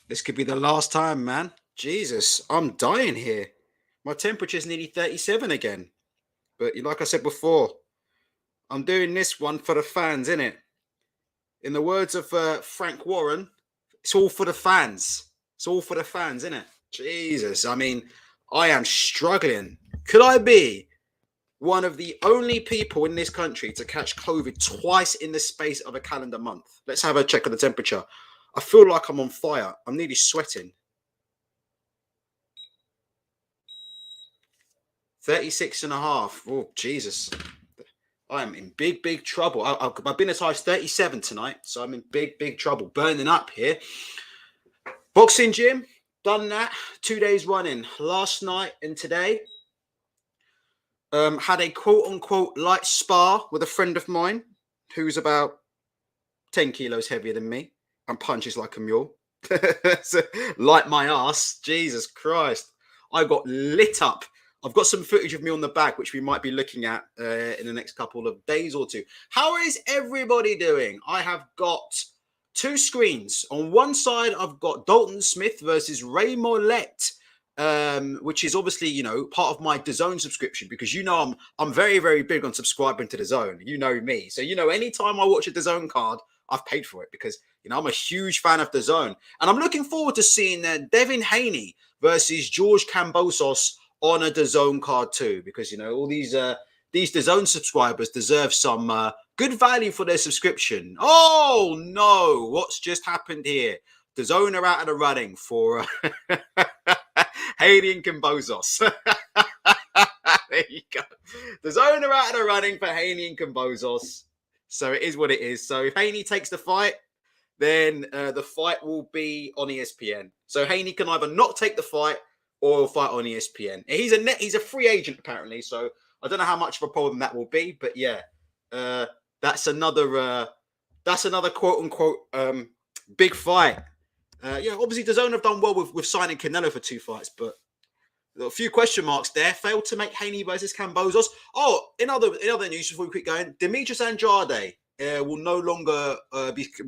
This could be the last time, man. Jesus, I'm dying here. My temperature's nearly 37 again. But like I said before, I'm doing this one for the fans, innit? In the words of Frank Warren, it's all for the fans. It's all for the fans, innit? Jesus, I mean, I am struggling. Could I be one of the only people in this country to catch COVID twice in the space of a calendar month? Let's have a check of the temperature. I feel like I'm on fire. I'm nearly sweating. 36 and a half. Oh, Jesus. I am in big trouble. I've been as high as 37 tonight, so I'm in big trouble. Burning up here. Boxing gym, done that 2 days running. Last night and today. Had a quote-unquote light spar with a friend of mine who's about 10 kilos heavier than me and punches like a mule. So, like my ass. Jesus Christ. I got lit up. I've got some footage of me on the back, which we might be looking at in the next couple of days or two. How is everybody doing? I have got two screens. On one side, I've got Dalton Smith versus Ray Mollett, which is obviously, you know, part of my DAZN subscription, because you know I'm very big on subscribing to DAZN. You know me. So, you know, anytime I watch a DAZN card, I've paid for it because, you know, I'm a huge fan of DAZN. And I'm looking forward to seeing Devin Haney versus George Kambosos on a DAZN card too, because, you know, all these DAZN subscribers deserve some good value for their subscription. Oh no, what's just happened here? DAZN are out of the running for Haney and Kambosos. There you go. DAZN are out of the running for Haney and Kambosos. So it is what it is. So if Haney takes the fight, then the fight will be on ESPN. So Haney can either not take the fight or fight on ESPN. He's a free agent apparently, so I don't know how much of a problem that will be. But yeah, that's another quote unquote big fight. Yeah, obviously DAZN have done well with signing Canelo for 2 fights, but a few question marks there. Failed to make Haney versus Kambosos. Oh, in other news, before we keep going, Demetrius Andrade will no longer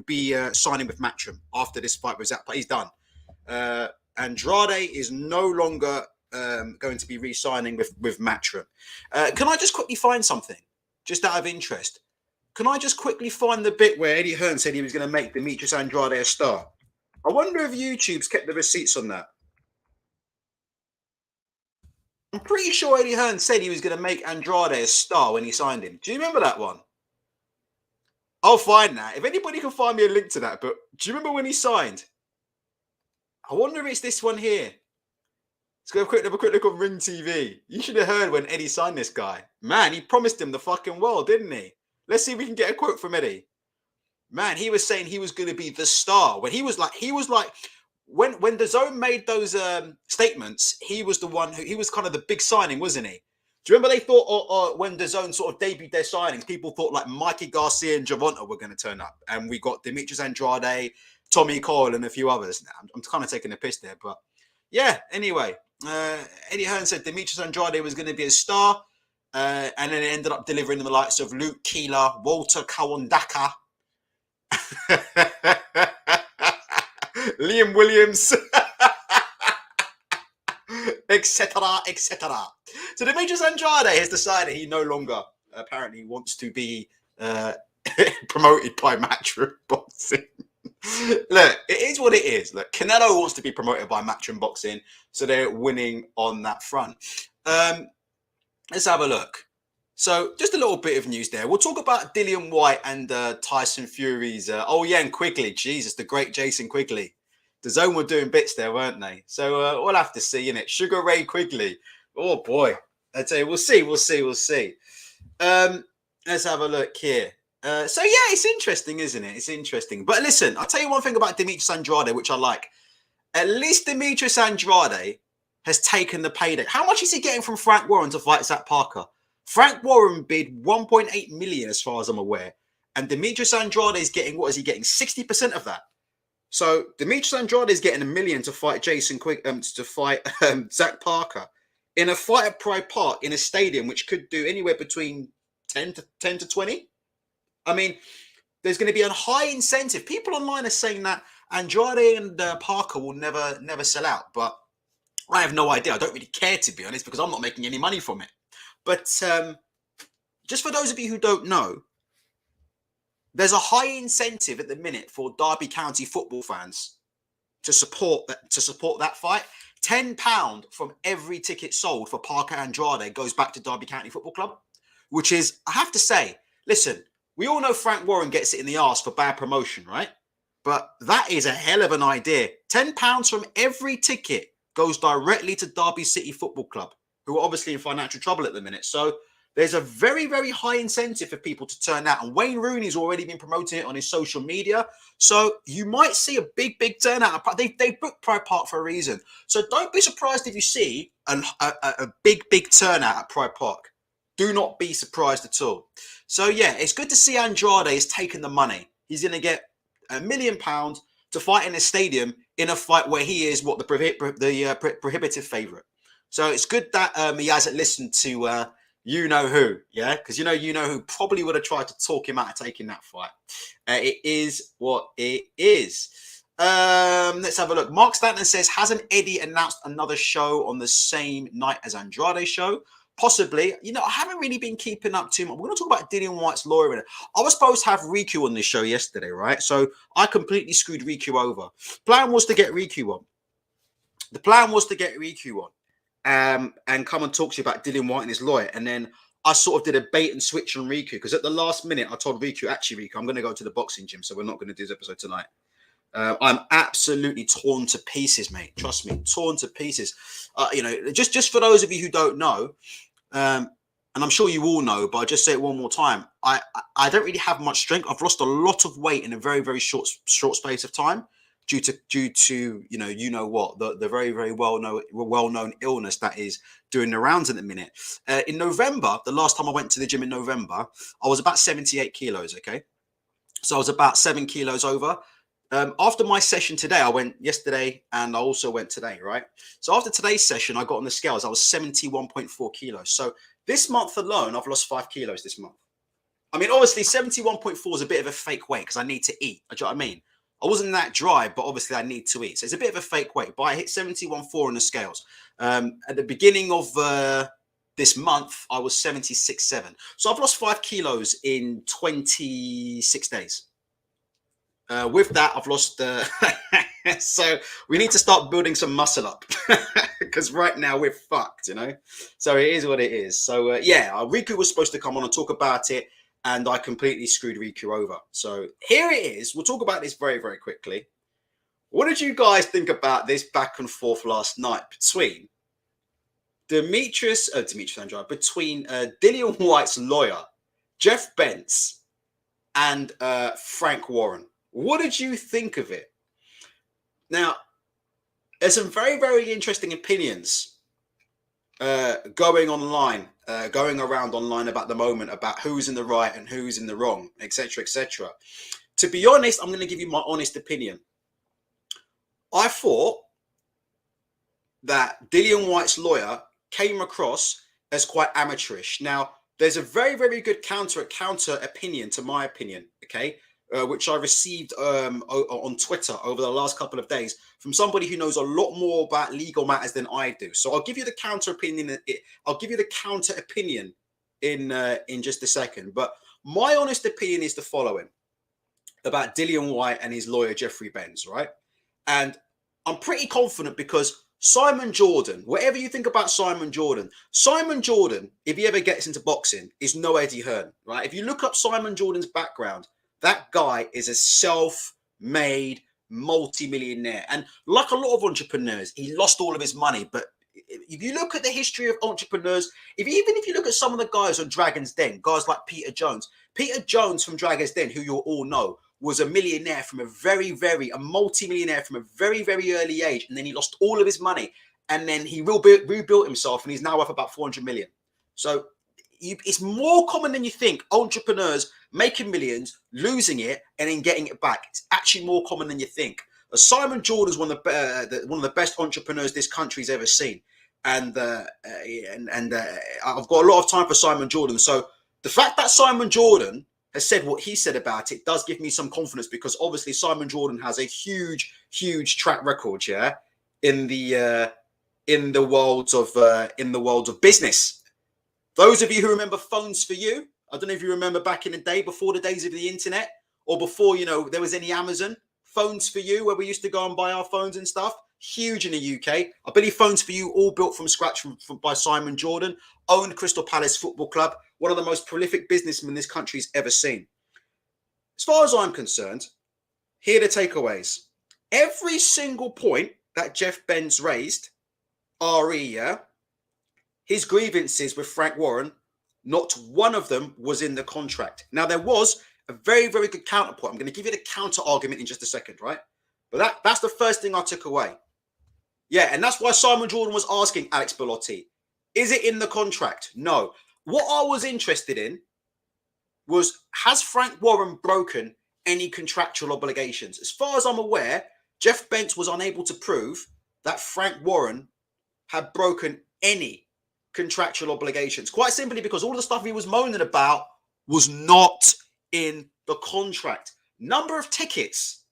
be signing with Matchroom after this fight was out. But he's done. Andrade is no longer going to be re-signing with Matchroom. Can I just quickly find something, just out of interest? Can I just quickly find the bit where Eddie Hearn said he was going to make Demetrius Andrade a star? I wonder if YouTube's kept the receipts on that. I'm pretty sure Eddie Hearn said he was going to make Andrade a star when he signed him. Do you remember that one? I'll find that. If anybody can find me a link to that, but do you remember when he signed? I wonder if it's this one here. Let's go have a quick look on Ring TV. You should have heard when Eddie signed this guy. Man, he promised him the fucking world, didn't he? Let's see if we can get a quote from Eddie. Man, he was saying he was going to be the star. When he was like, when DAZN made those statements, he was the one he was kind of the big signing, wasn't he? Do you remember they thought when DAZN sort of debuted their signings, people thought like Mikey Garcia and Gervonta were going to turn up, and we got Demetrius Andrade, Tommy Coyle, and a few others. Now, I'm kind of taking a piss there, but yeah. Anyway, Eddie Hearn said Demetrius Andrade was going to be a star, and then it ended up delivering the likes of Luke Keeler, Walter Kawandaka, Liam Williams, etc. So Demetrius Andrade has decided he no longer apparently wants to be promoted by Matchroom Boxing. Look, it is what it is. Look, Canelo wants to be promoted by Matchroom Boxing, so they're winning on that front. Let's have a look. So, just a little bit of news there. We'll talk about Dillian Whyte and Tyson Fury's. And Quigley. Jesus, the great Jason Quigley. DAZN were doing bits there, weren't they? So, we'll have to see, innit? Sugar Ray Quigley. Oh, boy. I tell you, we'll see. Let's have a look here. So, yeah, it's interesting, isn't it? It's interesting. But listen, I'll tell you one thing about Demetrius Andrade, which I like. At least Demetrius Andrade has taken the payday. How much is he getting from Frank Warren to fight Zach Parker? Frank Warren bid 1.8 million, as far as I'm aware, and Demetrius Andrade is getting, what is he getting? 60% of that. So Demetrius Andrade is getting $1 million to fight Zach Parker in a fight at Pride Park in a stadium which could do anywhere between 10 to 20. I mean, there's going to be a high incentive. People online are saying that Andrade and Parker will never sell out, but I have no idea. I don't really care, to be honest, because I'm not making any money from it. But just for those of you who don't know, there's a high incentive at the minute for Derby County football fans to support that fight. £10 from every ticket sold for Parker Andrade goes back to Derby County Football Club, which is, I have to say, listen, we all know Frank Warren gets it in the arse for bad promotion, right? But that is a hell of an idea. £10 from every ticket goes directly to Derby City Football Club, who are obviously in financial trouble at the minute. So there's a very, very high incentive for people to turn out. And Wayne Rooney's already been promoting it on his social media. So you might see a big, big turnout. They booked Pride Park for a reason. So don't be surprised if you see a big, big turnout at Pride Park. Do not be surprised at all. So, yeah, it's good to see Andrade has taken the money. He's going to get £1 million to fight in a stadium in a fight where he is prohibitive favourite. So it's good that he hasn't listened to you-know-who, yeah? Because you-know-who probably would have tried to talk him out of taking that fight. It is what it is. Let's have a look. Mark Stanton says, hasn't Eddie announced another show on the same night as Andrade's show? Possibly. I haven't really been keeping up too much. We're going to talk about Dillian Whyte's lawyer in it. I was supposed to have Riku on this show yesterday, right? So I completely screwed Riku over. Plan was to get Riku on. The plan was to get Riku on and come and talk to you about Dillian Whyte and his lawyer. And then I sort of did a bait and switch on Riku because at the last minute, I told Riku, actually, Riku, I'm going to go to the boxing gym, so we're not going to do this episode tonight. I'm absolutely torn to pieces, mate. Trust me, torn to pieces. Just for those of you who don't know, and I'm sure you all know, but I'll just say it one more time. I don't really have much strength. I've lost a lot of weight in a very, very short space of time due to the very, very well-known illness that is doing the rounds at the minute. In November, the last time I went to the gym in November, I was about 78 kilos, okay? So I was about 7 kilos over. After my session today, I went yesterday and I also went today, right? So after today's session, I got on the scales. I was 71.4 kilos. So this month alone, I've lost 5 kilos this month. I mean, obviously 71.4 is a bit of a fake weight because I need to eat. Do you know what I mean? I wasn't that dry, but obviously I need to eat. So it's a bit of a fake weight, but I hit 71.4 on the scales. At the beginning of this month, I was 76.7. So I've lost 5 kilos in 26 days. With that, I've lost. So we need to start building some muscle up because right now we're fucked, So it is what it is. So Riku was supposed to come on and talk about it, and I completely screwed Riku over. So here it is. We'll talk about this very, very quickly. What did you guys think about this back and forth last night between Demetrius Andrade, between Dillian Whyte's lawyer, Jeff Bentz, and Frank Warren? What did you think of it? Now, there's some very, very interesting opinions going around online about the moment, about who's in the right and who's in the wrong, etc., etc. To be honest, I'm going to give you my honest opinion. I thought that Dillian Whyte's lawyer came across as quite amateurish. Now, there's a very, very good counter opinion to my opinion, okay? Which I received on Twitter over the last couple of days from somebody who knows a lot more about legal matters than I do. So I'll give you the counter opinion. In just a second. But my honest opinion is the following about Dillian Whyte and his lawyer Jeffrey Benz, right? And I'm pretty confident because Simon Jordan, whatever you think about Simon Jordan, if he ever gets into boxing, is no Eddie Hearn, right? If you look up Simon Jordan's background, that guy is a self-made multi-millionaire. And like a lot of entrepreneurs, he lost all of his money. But if you look at the history of entrepreneurs, even if you look at some of the guys on Dragon's Den, guys like Peter Jones from Dragon's Den, who you all know, was a millionaire from a multi-millionaire from a very, very early age. And then he lost all of his money. And then he rebuilt himself, and he's now worth about 400 million. So it's more common than you think. Entrepreneurs making millions, losing it, and then getting it back. It's actually more common than you think. Simon Jordan's one of the best entrepreneurs this country's ever seen, and I've got a lot of time for Simon Jordan. So the fact that Simon Jordan has said what he said about it does give me some confidence, because obviously Simon Jordan has a huge track record, yeah, in the world of business. Those of you who remember Phones for You, I don't know if you remember back in the day, before the days of the internet, or before, you know, there was any Amazon. Phones for You, where we used to go and buy our phones and stuff, huge in the UK. I believe Phones for You, all built from scratch by Simon Jordan, owned Crystal Palace Football Club, one of the most prolific businessmen this country's ever seen. As far as I'm concerned, here are the takeaways. Every single point that Jeff Benz raised, yeah, his grievances with Frank Warren, not one of them was in the contract. Now, there was a very good counterpoint. I'm going to give you the counter argument in just a second, right? But that's the first thing I took away. Yeah, and that's why Simon Jordan was asking Alex Bellotti, is it in the contract? No. What I was interested in was, has Frank Warren broken any contractual obligations? As far as I'm aware, Jeff Benz was unable to prove that Frank Warren had broken any contractual obligations. Quite simply because all the stuff he was moaning about was not in the contract. Number of tickets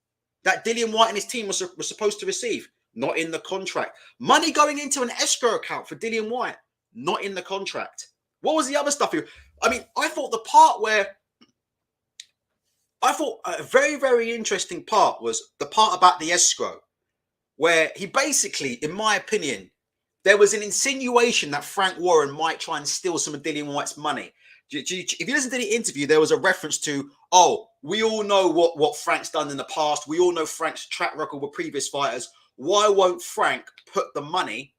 that Dillian Whyte and his team were supposed to receive, not in the contract. Money going into an escrow account for Dillian Whyte, not in the contract. What was the other stuff? I thought the part where I thought a very interesting part was the part about the escrow, where he basically, in my opinion, there was an insinuation that Frank Warren might try and steal some of Dillian Whyte's money. If you listen to the interview, there was a reference to, oh, we all know what Frank's done in the past. We all know Frank's track record with previous fighters. Why won't Frank put the money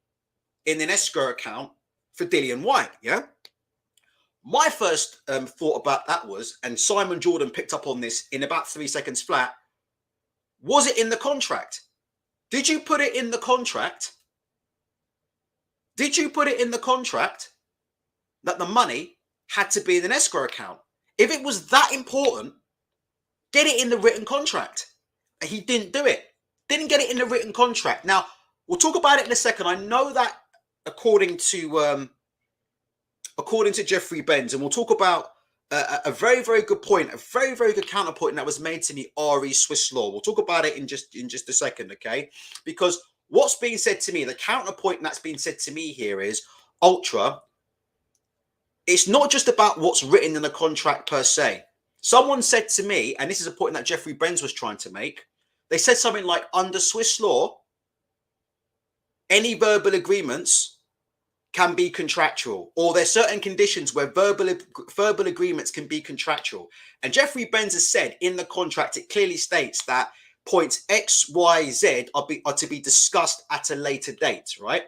in an escrow account for Dillian Whyte? Yeah. My first thought about that was, and Simon Jordan picked up on this in about 3 seconds flat, was it in the contract? Did you put it in the contract? Did you put it in the contract that the money had to be in an escrow account? If it was that important, get it in the written contract. And he didn't do it. Didn't get it in the written contract. Now, we'll talk about it in a second. I know that according to Jeffrey Benz, and we'll talk about a very good point, a very good counterpoint that was made to me, RE Swiss Law. We'll talk about it in just a second, okay? Because what's being said to me, the counterpoint that's being said to me here is, Ultra, it's not just about what's written in the contract per se. Someone said to me, and this is a point that Jeffrey Benz was trying to make, they said something like, under Swiss law, any verbal agreements can be contractual, or there's certain conditions where verbal agreements can be contractual. And Jeffrey Benz has said in the contract, it clearly states that points X, Y, Z are to be discussed at a later date, right?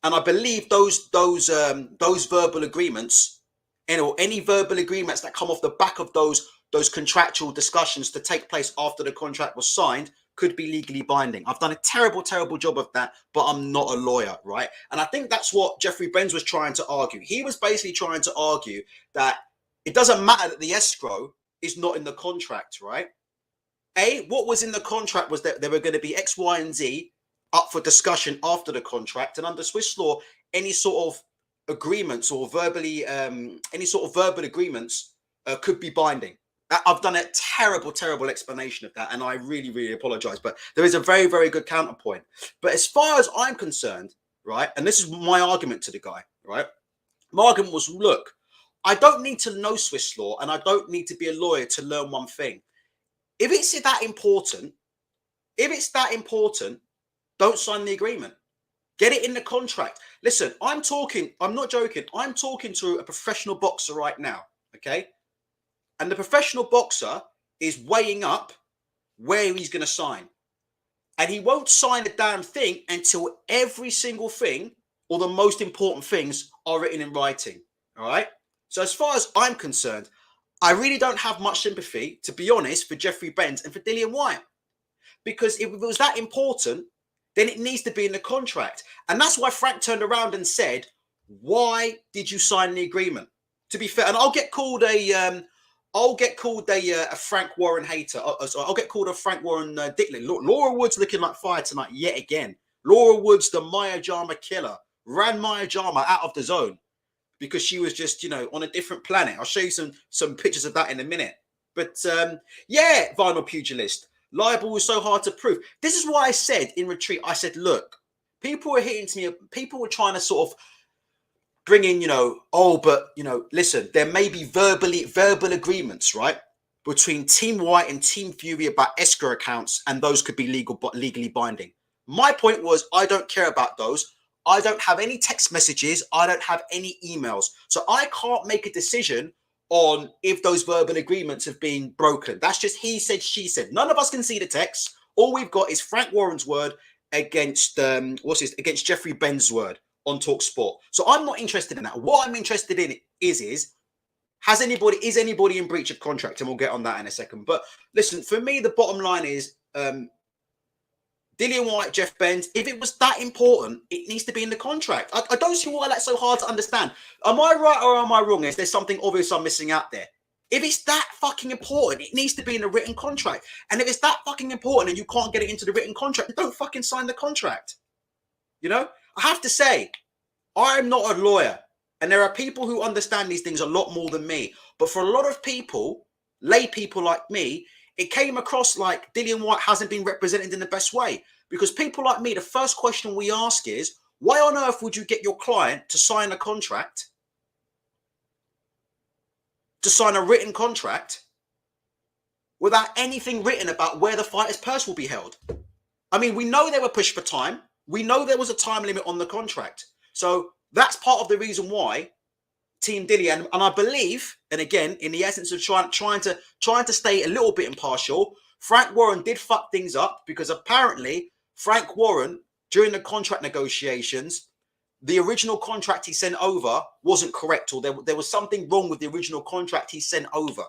And I believe those verbal agreements, or any verbal agreements that come off the back of those contractual discussions to take place after the contract was signed, could be legally binding. I've done a terrible job of that, but I'm not a lawyer, right? And I think that's what Jeffrey Benz was trying to argue. He was basically trying to argue that it doesn't matter that the escrow is not in the contract, right? What was in the contract was that there were going to be X, Y, and Z up for discussion after the contract. And under Swiss law, any sort of agreements or any sort of verbal agreements could be binding. I've done a terrible explanation of that, and I really apologize. But there is a very good counterpoint. But as far as I'm concerned, right, and this is my argument to the guy, right? My argument was, look, I don't need to know Swiss law, and I don't need to be a lawyer to learn one thing. If it's that important, don't sign the agreement. Get it in the contract. Listen, I'm not joking. I'm talking to a professional boxer right now, okay? And the professional boxer is weighing up where he's going to sign. And he won't sign a damn thing until every single thing, or the most important things, are written in writing, all right? So as far as I'm concerned, I really don't have much sympathy, to be honest, for Jeffrey Benz and for Dillian Whyte. Because if it was that important, then it needs to be in the contract. And that's why Frank turned around and said, why did you sign the agreement? To be fair, and I'll get called a Frank Warren hater. I'll get called a Frank Warren dickling. Laura Woods looking like fire tonight yet again. Laura Woods, the Maya Jama killer, ran Maya Jama out of the zone because she was just, on a different planet. I'll show you some pictures of that in a minute. But yeah, vinyl pugilist. Libel was so hard to prove. This is why I said in retreat, I said, look, people were hitting to me. People were trying to sort of bring in, listen, there may be verbal agreements, right, between Team Whyte and Team Fury about escrow accounts, and those could be legally binding. My point was, I don't care about those. I don't have any text messages. I don't have any emails. So I can't make a decision on if those verbal agreements have been broken. That's just he said, she said. None of us can see the text. All we've got is Frank Warren's word against against Jeffrey Ben's word on TalkSport. So I'm not interested in that. What I'm interested in is is anybody in breach of contract? And we'll get on that in a second. But listen, for me, the bottom line is Dillian Whyte, Jeff Benz, if it was that important, it needs to be in the contract. I don't see why that's so hard to understand. Am I right or am I wrong? Is there something obvious I'm missing out there? If it's that fucking important, it needs to be in a written contract. And if it's that fucking important and you can't get it into the written contract, don't fucking sign the contract. I have to say, I'm not a lawyer. And there are people who understand these things a lot more than me. But for a lot of people, lay people like me, it came across like Dillian Whyte hasn't been represented in the best way. Because people like me, the first question we ask is, why on earth would you get your client to sign a contract, to sign a written contract, without anything written about where the fighter's purse will be held? I mean, we know they were pushed for time. We know there was a time limit on the contract. So that's part of the reason why Team Dillian, and I believe, and again, in the essence of trying to stay a little bit impartial, Frank Warren did fuck things up, because apparently Frank Warren, during the contract negotiations, the original contract he sent over wasn't correct, or there was something wrong with the original contract he sent over.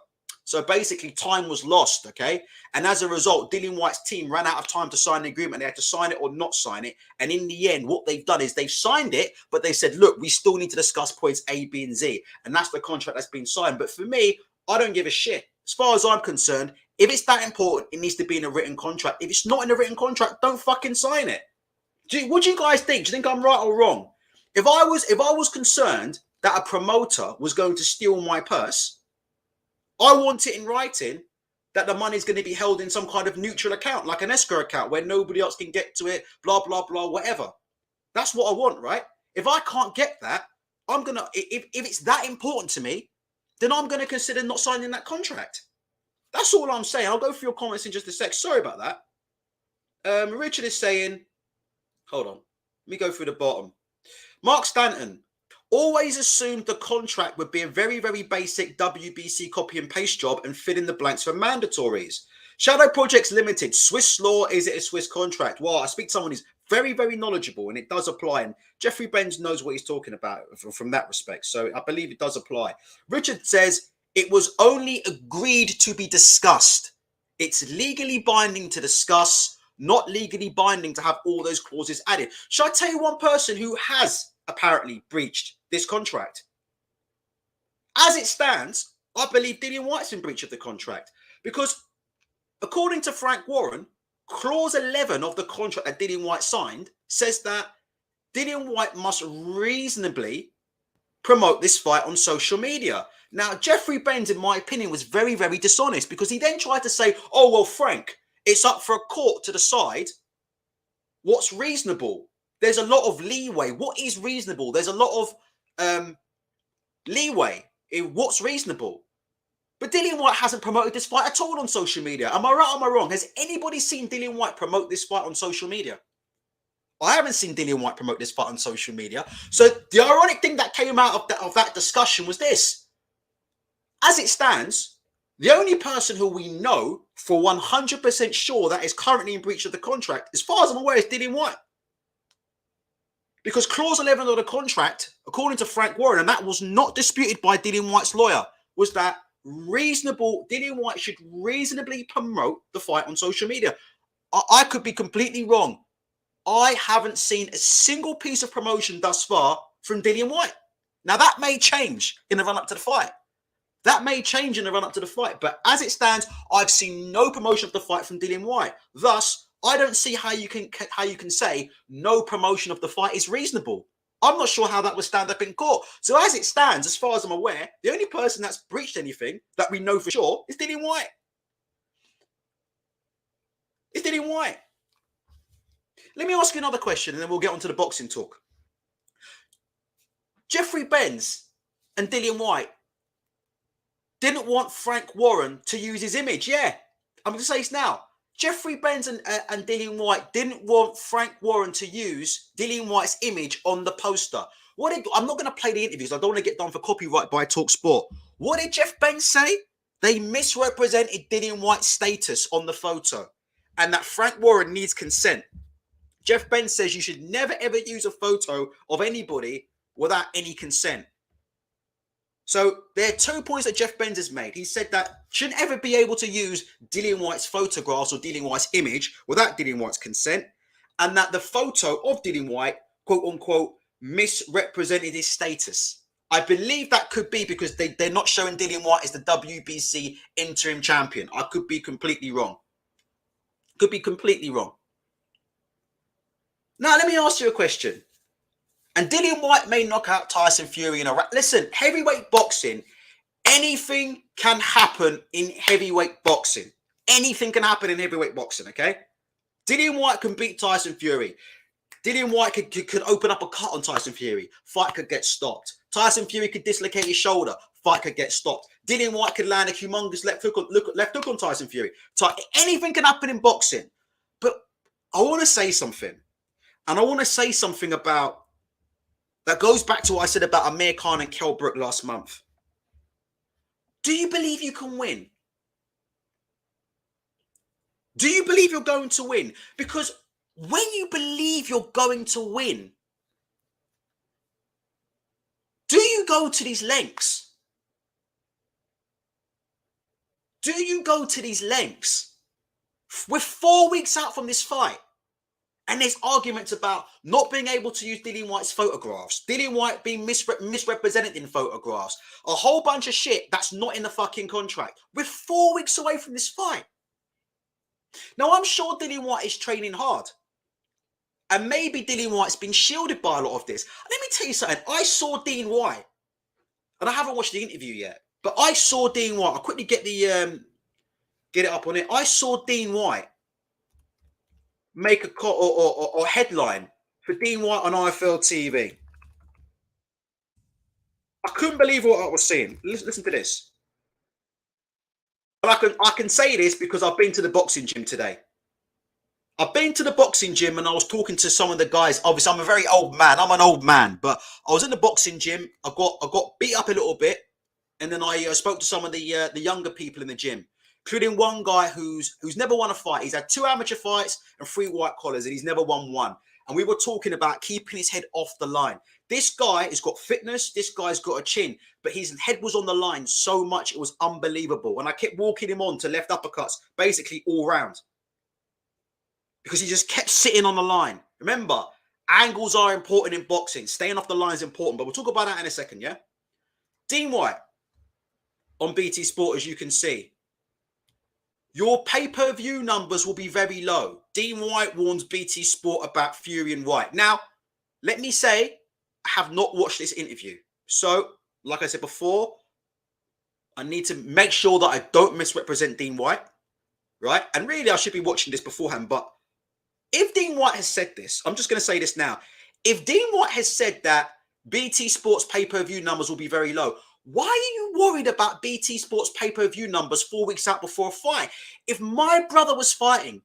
So basically, time was lost, okay? And as a result, Dillian Whyte's team ran out of time to sign the agreement. They had to sign it or not sign it. And in the end, what they've done is they've signed it, but they said, look, we still need to discuss points A, B, and Z. And that's the contract that's been signed. But for me, I don't give a shit. As far as I'm concerned, if it's that important, it needs to be in a written contract. If it's not in a written contract, don't fucking sign it. What do you guys think? Do you think I'm right or wrong? If I was concerned that a promoter was going to steal my purse, I want it in writing that the money is going to be held in some kind of neutral account, like an escrow account where nobody else can get to it, blah, blah, blah, whatever. That's what I want, right? If I can't get that, if it's that important to me, then I'm going to consider not signing that contract. That's all I'm saying. I'll go through your comments in just a sec. Sorry about that. Richard is saying, hold on, let me go through the bottom. Mark Stanton, always assumed the contract would be a very, very basic WBC copy and paste job and fill in the blanks for mandatories. Shadow Projects Limited, Swiss law, is it a Swiss contract? Well, I speak to someone who's very, very knowledgeable, and it does apply. And Jeffrey Benz knows what he's talking about from that respect. So I believe it does apply. Richard says it was only agreed to be discussed. It's legally binding to discuss, not legally binding to have all those clauses added. Shall I tell you one person who has apparently breached this contract? As it stands, I believe Dillian Whyte's in breach of the contract, because according to Frank Warren, clause 11 of the contract that Dillian Whyte signed says that Dillian Whyte must reasonably promote this fight on social media. Now, Jeffrey Benz, in my opinion, was very, very dishonest, because he then tried to say, oh, well, Frank, it's up for a court to decide what's reasonable. There's a lot of leeway. What is reasonable? There's a lot of leeway in what's reasonable. But Dillian Whyte hasn't promoted this fight at all on social media. Am I right or am I wrong? Has anybody seen Dillian Whyte promote this fight on social media? I haven't seen Dillian Whyte promote this fight on social media. So the ironic thing that came out of that discussion was this. As it stands, the only person who we know for 100% sure that is currently in breach of the contract, as far as I'm aware, is Dillian Whyte. Because clause 11 of the contract, according to Frank Warren, and that was not disputed by Dillian Whyte's lawyer, was that Dillian Whyte should reasonably promote the fight on social media. I could be completely wrong. I haven't seen a single piece of promotion thus far from Dillian Whyte. Now, that may change in the run-up to the fight. That may change in the run-up to the fight. But as it stands, I've seen no promotion of the fight from Dillian Whyte. Thus, I don't see how you can say no promotion of the fight is reasonable. I'm not sure how that would stand up in court. So as it stands, as far as I'm aware, the only person that's breached anything that we know for sure is Dillian Whyte. It's Dillian Whyte. Let me ask you another question and then we'll get on to the boxing talk. Jeffrey Benz and Dillian Whyte didn't want Frank Warren to use his image. Yeah, I'm going to say this now. Jeffrey Benz and Dillian Whyte didn't want Frank Warren to use Dillian Whyte's image on the poster. I'm not going to play the interviews. I don't want to get done for copyright by Talk Sport. What did Jeff Benz say? They misrepresented Dillian Whyte's status on the photo and that Frank Warren needs consent. Jeff Benz says you should never, ever use a photo of anybody without any consent. So there are 2 points that Jeff Benz has made. He said that shouldn't ever be able to use Dillian Whyte's photographs or Dillian Whyte's image without Dillian Whyte's consent, and that the photo of Dillian Whyte, quote unquote, misrepresented his status. I believe that could be because they're not showing Dillian Whyte as the WBC interim champion. I could be completely wrong. Could be completely wrong. Now, let me ask you a question. And Dillian Whyte may knock out Tyson Fury in a round. Listen, heavyweight boxing, anything can happen in heavyweight boxing. Anything can happen in heavyweight boxing, okay? Dillian Whyte can beat Tyson Fury. Dillian Whyte could open up a cut on Tyson Fury. Fight could get stopped. Tyson Fury could dislocate his shoulder. Fight could get stopped. Dillian Whyte could land a humongous left hook on Tyson Fury. Anything can happen in boxing. But I want to say something. And I want to say something about that goes back to what I said about Amir Khan and Kell Brook last month. Do you believe you can win? Do you believe you're going to win? Because when you believe you're going to win, do you go to these lengths? Do you go to these lengths? We're 4 weeks out from this fight. And there's arguments about not being able to use Dillian Whyte's photographs, Dillian Whyte being misrepresented in photographs, a whole bunch of shit that's not in the fucking contract. We're 4 weeks away from this fight. Now, I'm sure Dillian Whyte is training hard. And maybe Dillian Whyte's been shielded by a lot of this. Let me tell you something. I saw Dean Whyte, and I haven't watched the interview yet, but I saw Dean Whyte. I'll quickly get it up on it. I saw Dean Whyte make a cut or headline for Dean Whyte on IFL TV. I couldn't believe what I was seeing. Listen to this. But I can say this because I've been to the boxing gym today. I've been to the boxing gym and I was talking to some of the guys. Obviously, I'm a very old man. I'm an old man, but I was in the boxing gym. I got beat up a little bit, and then I spoke to some of the younger people in the gym, including one guy who's never won a fight. He's had 2 amateur fights and 3 white collars, and he's never won one. And we were talking about keeping his head off the line. This guy has got fitness. This guy's got a chin, but his head was on the line so much it was unbelievable. And I kept walking him on to left uppercuts, basically all round, because he just kept sitting on the line. Remember, angles are important in boxing. Staying off the line is important, but we'll talk about that in a second, yeah? Dean Whyte on BT Sport, as you can see. Your pay-per-view numbers will be very low. Dean Whyte warns BT Sport about Fury and Whyte. Now, let me say, I have not watched this interview. So, like I said before, I need to make sure that I don't misrepresent Dean Whyte, right? And really, I should be watching this beforehand. But if Dean Whyte has said this, I'm just going to say this now. If Dean Whyte has said that BT Sports pay-per-view numbers will be very low, why are you worried about BT Sports pay-per-view numbers 4 weeks out before a fight? If my brother was fighting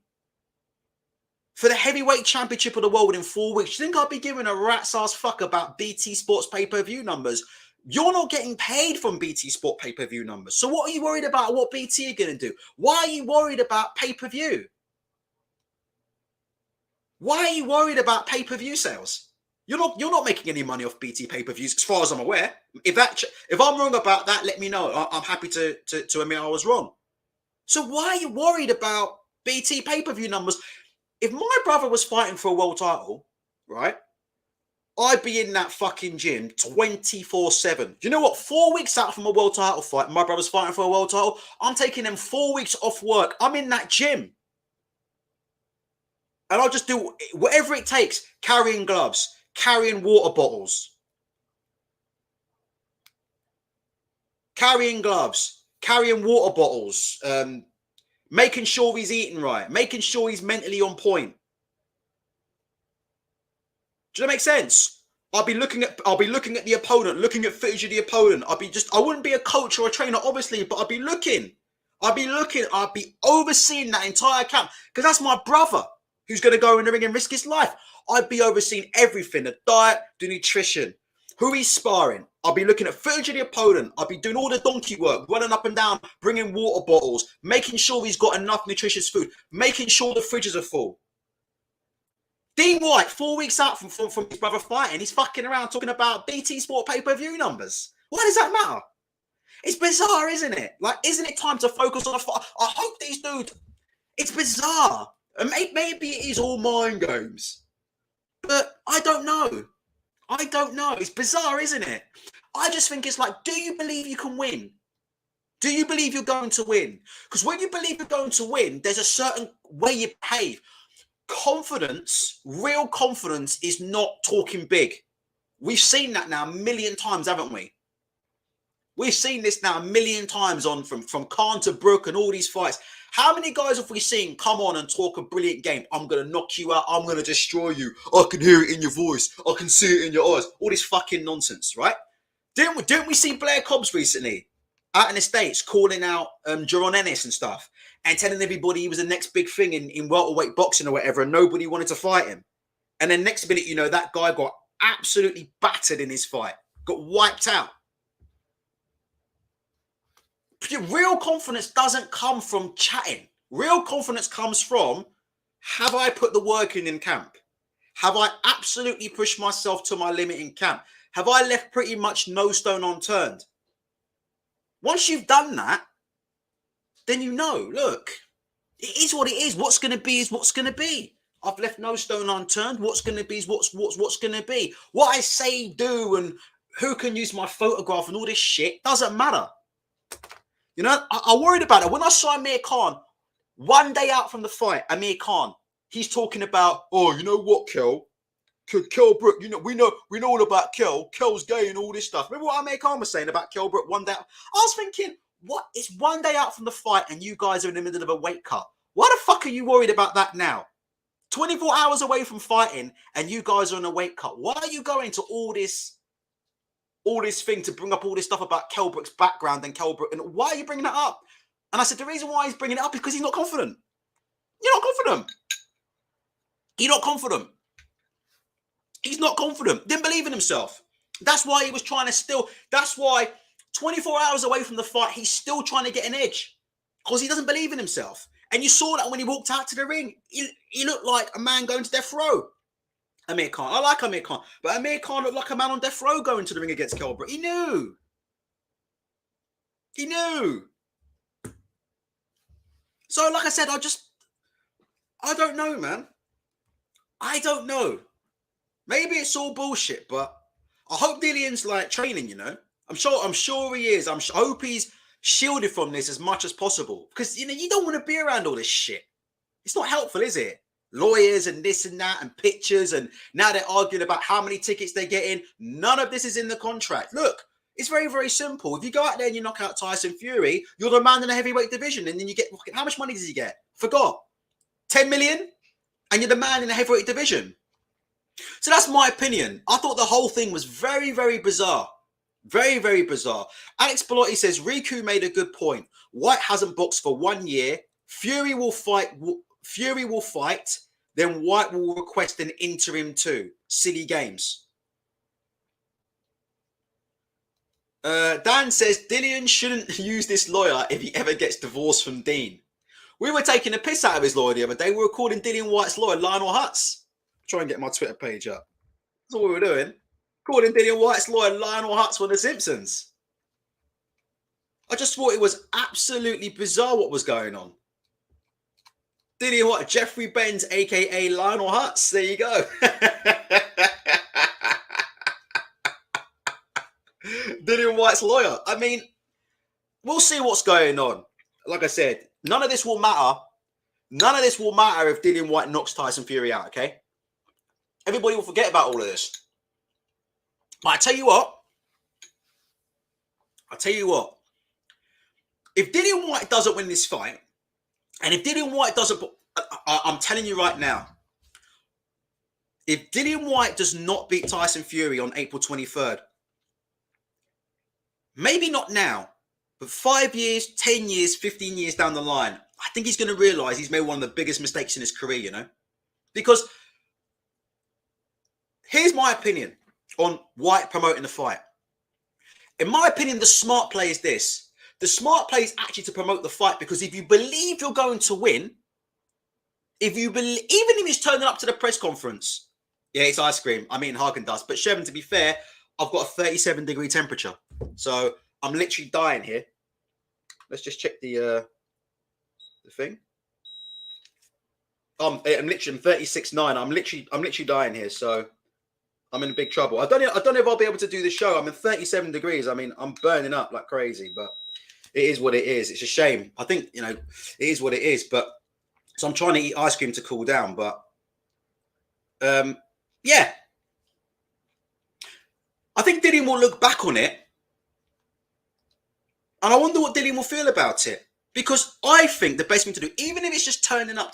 for the heavyweight championship of the world in 4 weeks, do you think I'd be giving a rat's ass fuck about BT Sports pay-per-view numbers? You're not getting paid from BT Sport pay-per-view numbers. So what are you worried about what BT are going to do? Why are you worried about pay-per-view? Why are you worried about pay-per-view sales? You're not making any money off BT pay-per-views, as far as I'm aware. If I'm wrong about that, let me know. I'm happy to admit I was wrong. So why are you worried about BT pay-per-view numbers? If my brother was fighting for a world title, right, I'd be in that fucking gym 24/7. Do you know what? 4 weeks out from a world title fight, my brother's fighting for a world title. I'm taking them 4 weeks off work. I'm in that gym. And I'll just do whatever it takes, carrying gloves, carrying water bottles, carrying gloves, carrying water bottles, making sure he's eating right, making sure he's mentally on point. Do that make sense? I'll be looking at the opponent, looking at footage of the opponent. I wouldn't be a coach or a trainer, obviously, but I'd be looking. I'd be overseeing that entire camp because that's my brother who's going to go in the ring and risk his life. I'd be overseeing everything, the diet, the nutrition, who he's sparring. I'll be looking at footage of the opponent. I'll be doing all the donkey work, running up and down, bringing water bottles, making sure he's got enough nutritious food, making sure the fridges are full. Dillian Whyte, 4 weeks out from his brother fighting, he's fucking around talking about BT Sport pay-per-view numbers. Why does that matter? It's bizarre, isn't it? Like, isn't it time to focus on a fight? I hope these dudes... It's bizarre. And maybe it is all mind games. But I don't know. I don't know. It's bizarre, isn't it? I just think it's like, do you believe you can win? Do you believe you're going to win? Because when you believe you're going to win, there's a certain way you behave. Confidence, real confidence, is not talking big. We've seen that now a million times, haven't we? We've seen this now a million times on from Khan to Brook and all these fights. How many guys have we seen come on and talk a brilliant game? I'm going to knock you out. I'm going to destroy you. I can hear it in your voice. I can see it in your eyes. All this fucking nonsense, right? Didn't we see Blair Cobbs recently out in the States calling out Jaron Ennis and stuff and telling everybody he was the next big thing in welterweight boxing or whatever, and nobody wanted to fight him? And then next minute, you know, that guy got absolutely battered in his fight, got wiped out. Real confidence doesn't come from chatting. Real confidence comes from, have I put the work in camp? Have I absolutely pushed myself to my limit in camp? Have I left pretty much no stone unturned? Once you've done that, then you know, look, it is what it is. What's going to be is what's going to be. I've left no stone unturned. What's going to be is what's going to be. What I say, do, and who can use my photograph and all this shit doesn't matter. You know, I worried about it. When I saw Amir Khan, 1 day out from the fight, Amir Khan, he's talking about, oh, you know what, Kel? Kel Brook, you know, we know all about Kel. Kel's gay and all this stuff. Remember what Amir Khan was saying about Kel Brook 1 day out? I was thinking, what? It's 1 day out from the fight and you guys are in the middle of a weight cut. Why the fuck are you worried about that now? 24 hours away from fighting and you guys are on a weight cut. Why are you going to all this thing to bring up all this stuff about Kell Brook's background and Kell Brook? And why are you bringing that up? And I said, the reason why he's bringing it up is because he's not confident. You're not confident. You're not confident. He's not confident. Didn't believe in himself. That's why he was trying to still. That's why 24 hours away from the fight, he's still trying to get an edge because he doesn't believe in himself. And you saw that when he walked out to the ring. He looked like a man going to death row. Amir Khan. I like Amir Khan. But Amir Khan looked like a man on death row going to the ring against Kell Brook. He knew. He knew. So, like I said, I don't know, man. I don't know. Maybe it's all bullshit, but I hope Dillian's like training, you know. I'm sure he is. I hope he's shielded from this as much as possible. Because, you know, you don't want to be around all this shit. It's not helpful, is it? Lawyers and this and that and pictures, and now they're arguing about how many tickets they get in. None of this is in the contract. Look, it's very, very simple. If you go out there and you knock out Tyson Fury, you're the man in the heavyweight division, and then you get, how much money does he get? Forgot. 10 million? And you're the man in the heavyweight division. So that's my opinion. I thought the whole thing was very, very bizarre. Very, very bizarre. Alex Belotti says, Riku made a good point. Whyte hasn't boxed for 1 year. Fury will fight, then Whyte will request an interim too. Silly games. Dan says, Dillian shouldn't use this lawyer if he ever gets divorced from Dean. We were taking a piss out of his lawyer the other day. We were calling Dillian Whyte's lawyer Lionel Hutz. Try and get my Twitter page up. That's all we were doing. Calling Dillian Whyte's lawyer Lionel Hutz for The Simpsons. I just thought it was absolutely bizarre what was going on. Dillian Whyte, Jeffrey Benz, a.k.a. Lionel Hutz. There you go. Dillian Whyte's lawyer. I mean, we'll see what's going on. Like I said, none of this will matter. None of this will matter if Dillian Whyte knocks Tyson Fury out, okay? Everybody will forget about all of this. But I tell you what. If Dillian Whyte doesn't win this fight, and if Dillian Whyte doesn't, I'm telling you right now, if Dillian Whyte does not beat Tyson Fury on April 23rd, maybe not now, but 5 years, 10 years, 15 years down the line, I think he's going to realise he's made one of the biggest mistakes in his career, you know? Because here's my opinion on Whyte promoting the fight. In my opinion, the smart play is this. The smart play is actually to promote the fight, because if you believe you're going to win, even if he's turning up to the press conference, yeah, it's ice cream. I'm eating Haagen-Dazs. But Shevin, to be fair, I've got a 37-degree temperature. So I'm literally dying here. Let's just check the thing. I'm literally 36.9. I'm literally dying here. So I'm in big trouble. I don't know if I'll be able to do the show. I'm in 37 degrees. I mean, I'm burning up like crazy, but it is what it is. It's a shame. I think, you know, it is what it is. But so I'm trying to eat ice cream to cool down. But yeah, I think Dillian will look back on it, and I wonder what Dillian will feel about it. Because I think the best thing to do, even if it's just turning up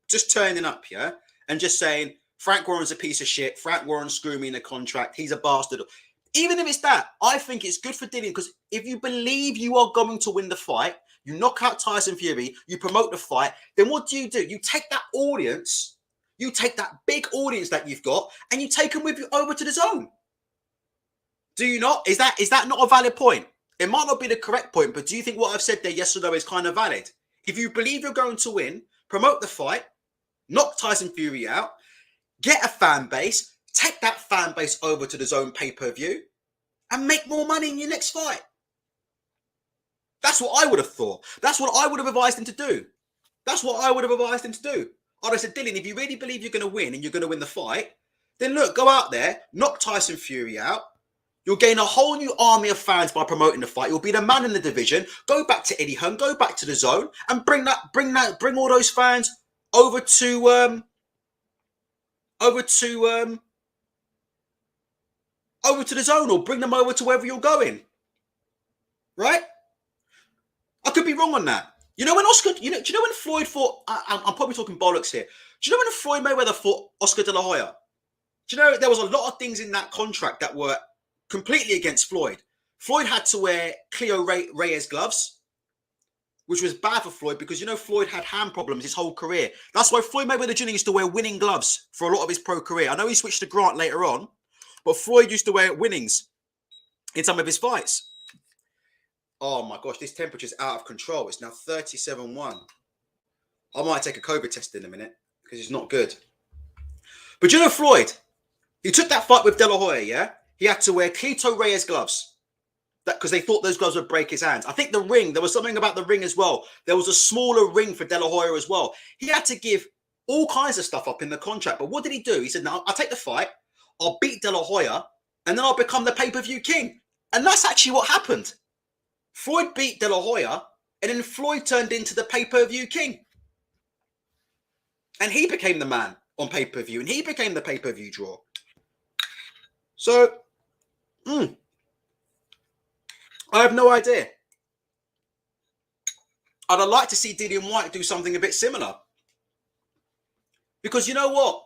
just turning up, yeah, and just saying Frank Warren's a piece of shit, Frank Warren screwed me in a contract, he's a bastard. Even if it's that, I think it's good for Dillian, because if you believe you are going to win the fight, you knock out Tyson Fury, you promote the fight, then what do? You take that audience, you take that big audience that you've got, and you take them with you over to the zone. Do you not? Is that not a valid point? It might not be the correct point, but do you think what I've said there, yes or no, is kind of valid? If you believe you're going to win, promote the fight, knock Tyson Fury out, get a fan base, take that fan base over to the zone pay-per-view, and make more money in your next fight. That's what I would have thought. That's what I would have advised him to do. I'd have said, Dillian, if you really believe you're going to win and you're going to win the fight, then look, go out there, knock Tyson Fury out. You'll gain a whole new army of fans by promoting the fight. You'll be the man in the division. Go back to Eddie Hearn, go back to the zone, and bring all those fans over to the zone, or bring them over to wherever you're going. Right? I could be wrong on that. You know when do you know when Floyd fought? I'm probably talking bollocks here. Do you know when Floyd Mayweather fought Oscar De La Hoya? Do you know there was a lot of things in that contract that were completely against Floyd? Floyd had to wear Cleo Reyes gloves, which was bad for Floyd, because, you know, Floyd had hand problems his whole career. That's why Floyd Mayweather Jr. used to wear winning gloves for a lot of his pro career. I know he switched to Grant later on, but Floyd used to wear winnings in some of his fights. Oh my gosh, this temperature's out of control. It's now 37.1. I might take a COVID test in a minute, because it's not good. But you know Floyd, he took that fight with De La Hoya, yeah? He had to wear Cleo Reyes gloves, because they thought those gloves would break his hands. I think the ring, there was something about the ring as well. There was a smaller ring for De La Hoya as well. He had to give all kinds of stuff up in the contract. But what did he do? He said, no, I'll take the fight, I'll beat De La Hoya, and then I'll become the pay-per-view king. And that's actually what happened. Floyd beat De La Hoya, and then Floyd turned into the pay-per-view king. And he became the man on pay-per-view, and he became the pay-per-view draw. So, I have no idea. I'd like to see Dillian Whyte do something a bit similar. Because you know what?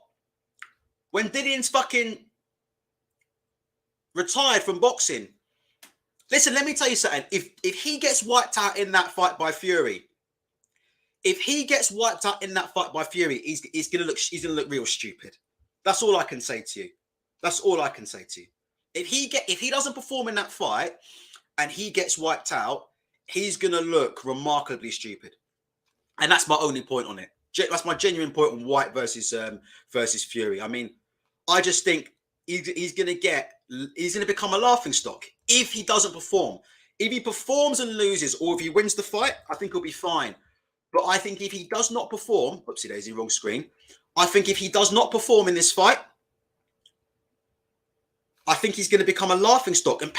When Dillian's fucking retired from boxing, listen, let me tell you something. If he gets wiped out in that fight by Fury, he's gonna look real stupid. That's all I can say to you. If he doesn't perform in that fight and he gets wiped out, he's gonna look remarkably stupid. And that's my only point on it. That's my genuine point on Whyte versus Fury. I mean, I just think he's gonna become a laughingstock if he doesn't perform. If he performs and loses, or if he wins the fight, I think he'll be fine. But I think if he does not perform, oopsie daisy, wrong screen. I think if he does not perform in this fight, I think he's going to become a laughingstock, and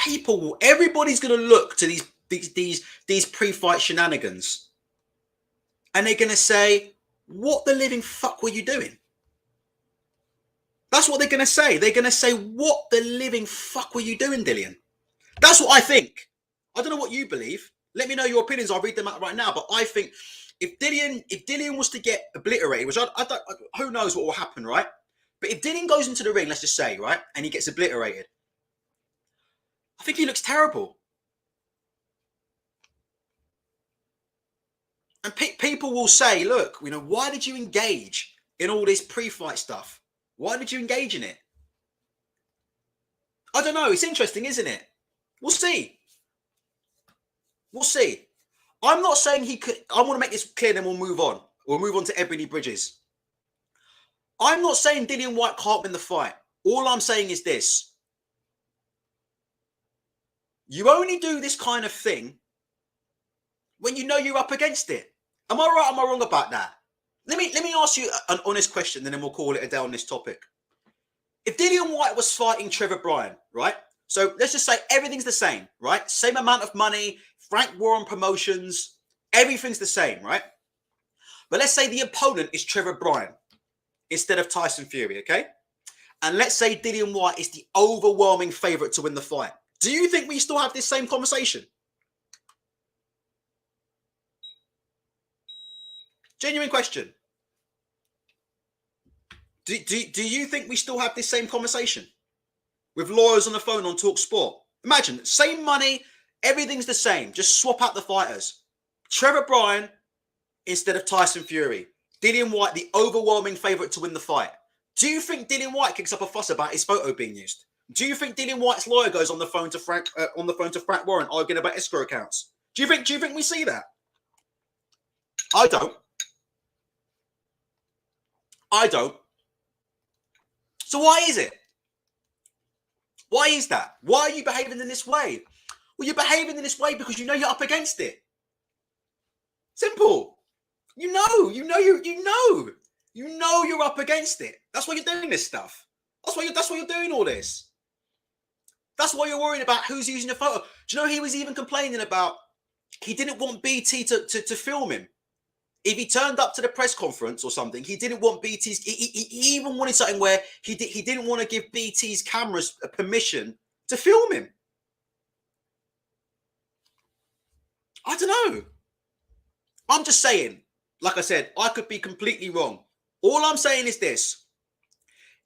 everybody's going to look to these pre-fight shenanigans, and they're going to say, "What the living fuck were you doing?" That's what they're going to say. They're going to say, what the living fuck were you doing, Dillian? That's what I think. I don't know what you believe. Let me know your opinions. I'll read them out right now. But I think if Dillian was to get obliterated, which I don't, who knows what will happen, right? But if Dillian goes into the ring, let's just say, right, and he gets obliterated, I think he looks terrible. And people will say, look, you know, why did you engage in all this pre-fight stuff? Why did you engage in it? I don't know. It's interesting, isn't it? We'll see. We'll see. I'm not saying he could. I want to make this clear, then we'll move on. We'll move on to Ebony Bridges. I'm not saying Dillian Whyte can't win the fight. All I'm saying is this. You only do this kind of thing when you know you're up against it. Am I right or am I wrong about that? Let me ask you an honest question, and then we'll call it a day on this topic. If Dillian Whyte was fighting Trevor Bryan, right? So let's just say everything's the same, right? Same amount of money, Frank Warren promotions, everything's the same, right? But let's say the opponent is Trevor Bryan instead of Tyson Fury, okay? And let's say Dillian Whyte is the overwhelming favorite to win the fight. Do you think we still have this same conversation? Genuine question. Do you think we still have this same conversation? With lawyers on the phone on Talk Sport. Imagine, same money, everything's the same. Just swap out the fighters. Trevor Bryan instead of Tyson Fury. Dillian Whyte, the overwhelming favourite to win the fight. Do you think Dillian Whyte kicks up a fuss about his photo being used? Do you think Dillian Whyte's lawyer goes on the phone to Frank Warren arguing about escrow accounts? Do you think we see that? I don't. I don't. So why is it? Why is that? Why are you behaving in this way? Well, you're behaving in this way because you know you're up against it. Simple. You know you're up against it. That's why you're doing this stuff. That's why you're doing all this. That's why you're worried about who's using your photo. Do you know he was even complaining about he didn't want BT to film him. If he turned up to the press conference or something, he didn't want BT's. He even wanted something where he didn't want to give BT's cameras permission to film him. I don't know. I'm just saying, like I said, I could be completely wrong. All I'm saying is this.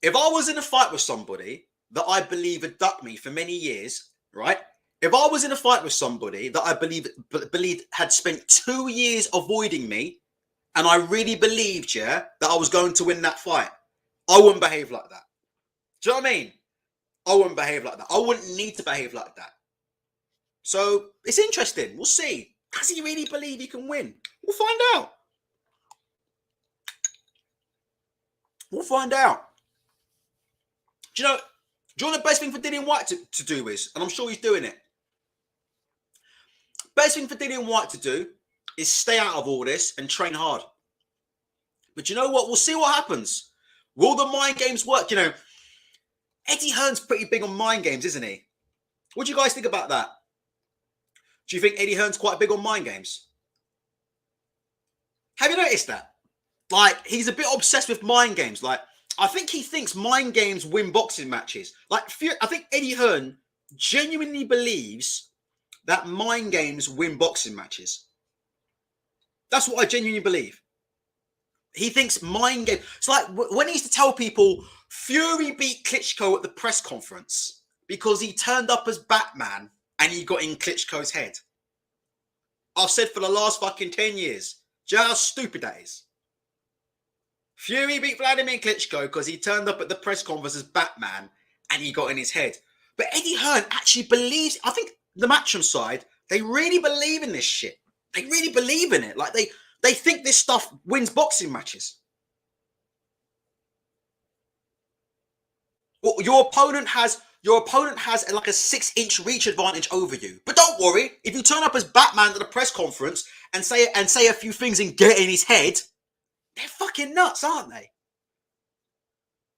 If I was in a fight with somebody that I believe had ducked me for many years, right? If I was in a fight with somebody that I believed had spent 2 years avoiding me, and I really believed, yeah, that I was going to win that fight, I wouldn't behave like that. Do you know what I mean? I wouldn't behave like that. I wouldn't need to behave like that. So it's interesting. We'll see. Does he really believe he can win? We'll find out. We'll find out. Do you know the best thing for Dillian Whyte to do is, and I'm sure he's doing it, best thing for Dillian Whyte to do is stay out of all this and train hard. But you know what? We'll see what happens. Will the mind games work? You know, Eddie Hearn's pretty big on mind games, isn't he? What do you guys think about that? Do you think Eddie Hearn's quite big on mind games? Have you noticed that? Like, he's a bit obsessed with mind games. Like, I think he thinks mind games win boxing matches. Like, I think Eddie Hearn genuinely believes that mind games win boxing matches. That's what I genuinely believe. He thinks mind game. It's like when he used to tell people Fury beat Klitschko at the press conference because he turned up as Batman and he got in Klitschko's head. I've said for the last fucking 10 years. Do you know how stupid that is? Fury beat Vladimir Klitschko because he turned up at the press conference as Batman and he got in his head. But Eddie Hearn actually believes, I think the Matchroom side, they really believe in this shit. They really believe in it. Like they think this stuff wins boxing matches. Well, your opponent has like a 6-inch reach advantage over you. But don't worry, if you turn up as Batman at a press conference and say a few things and get in his head, they're fucking nuts, aren't they?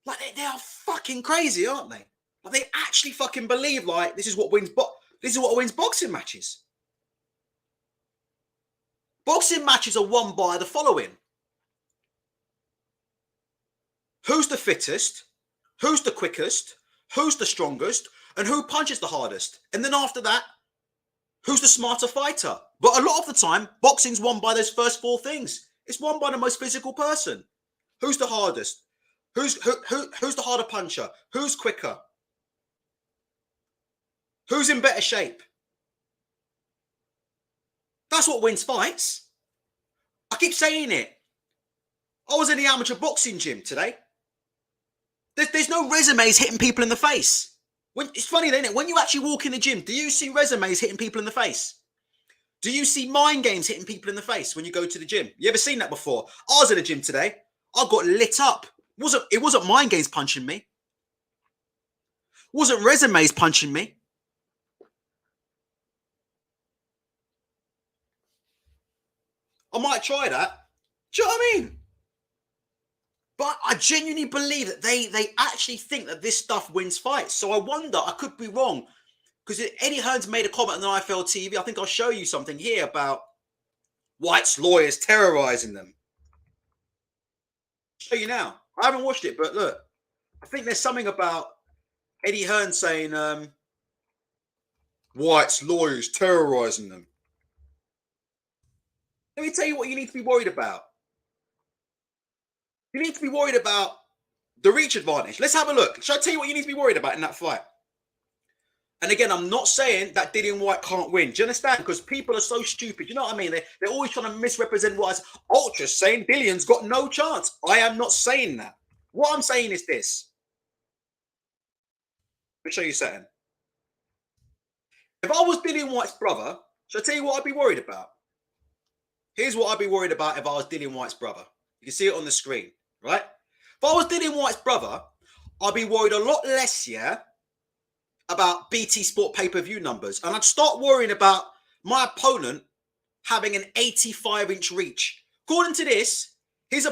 Like they are fucking crazy, aren't they? Like they actually fucking believe like this is what wins boxing matches. Boxing matches are won by the following. Who's the fittest? who's the quickest, who's the strongest, and who punches the hardest. And then after that, who's the smarter fighter? But a lot of the time, boxing's won by those first 4 things. It's won by the most physical person. Who's the hardest? Who's the harder puncher? Who's quicker? Who's in better shape? That's what wins fights. I keep saying it. I was in the amateur boxing gym today. There's no resumes hitting people in the face. It's funny, isn't it? When you actually walk in the gym, do you see resumes hitting people in the face? Do you see mind games hitting people in the face when you go to the gym? You ever seen that before? I was in the gym today. I got lit up. It wasn't mind games punching me. It wasn't resumes punching me. I might try that. Do you know what I mean? But I genuinely believe that they actually think that this stuff wins fights. So I wonder, I could be wrong. Because Eddie Hearn's made a comment on the IFL TV. I think I'll show you something here about Whyte's lawyers terrorizing them. I'll show you now. I haven't watched it, but look. I think there's something about Eddie Hearn saying Whyte's lawyers terrorizing them. Let me tell you what you need to be worried about. You need to be worried about the reach advantage. Let's have a look. Shall I tell you what you need to be worried about in that fight? And again, I'm not saying that Dillian Whyte can't win. Do you understand? Because people are so stupid. You know what I mean? They're always trying to misrepresent what Ultra's saying. Dillian's got no chance. I am not saying that. What I'm saying is this. Let me show you something. If I was Dillian Whyte's brother, shall I tell you what I'd be worried about? Here's what I'd be worried about if I was Dillian Whyte's brother. You can see it on the screen, right? If I was Dillian Whyte's brother, I'd be worried a lot less, yeah, about BT Sport pay-per-view numbers. And I'd start worrying about my opponent having an 85-inch reach. According to this, his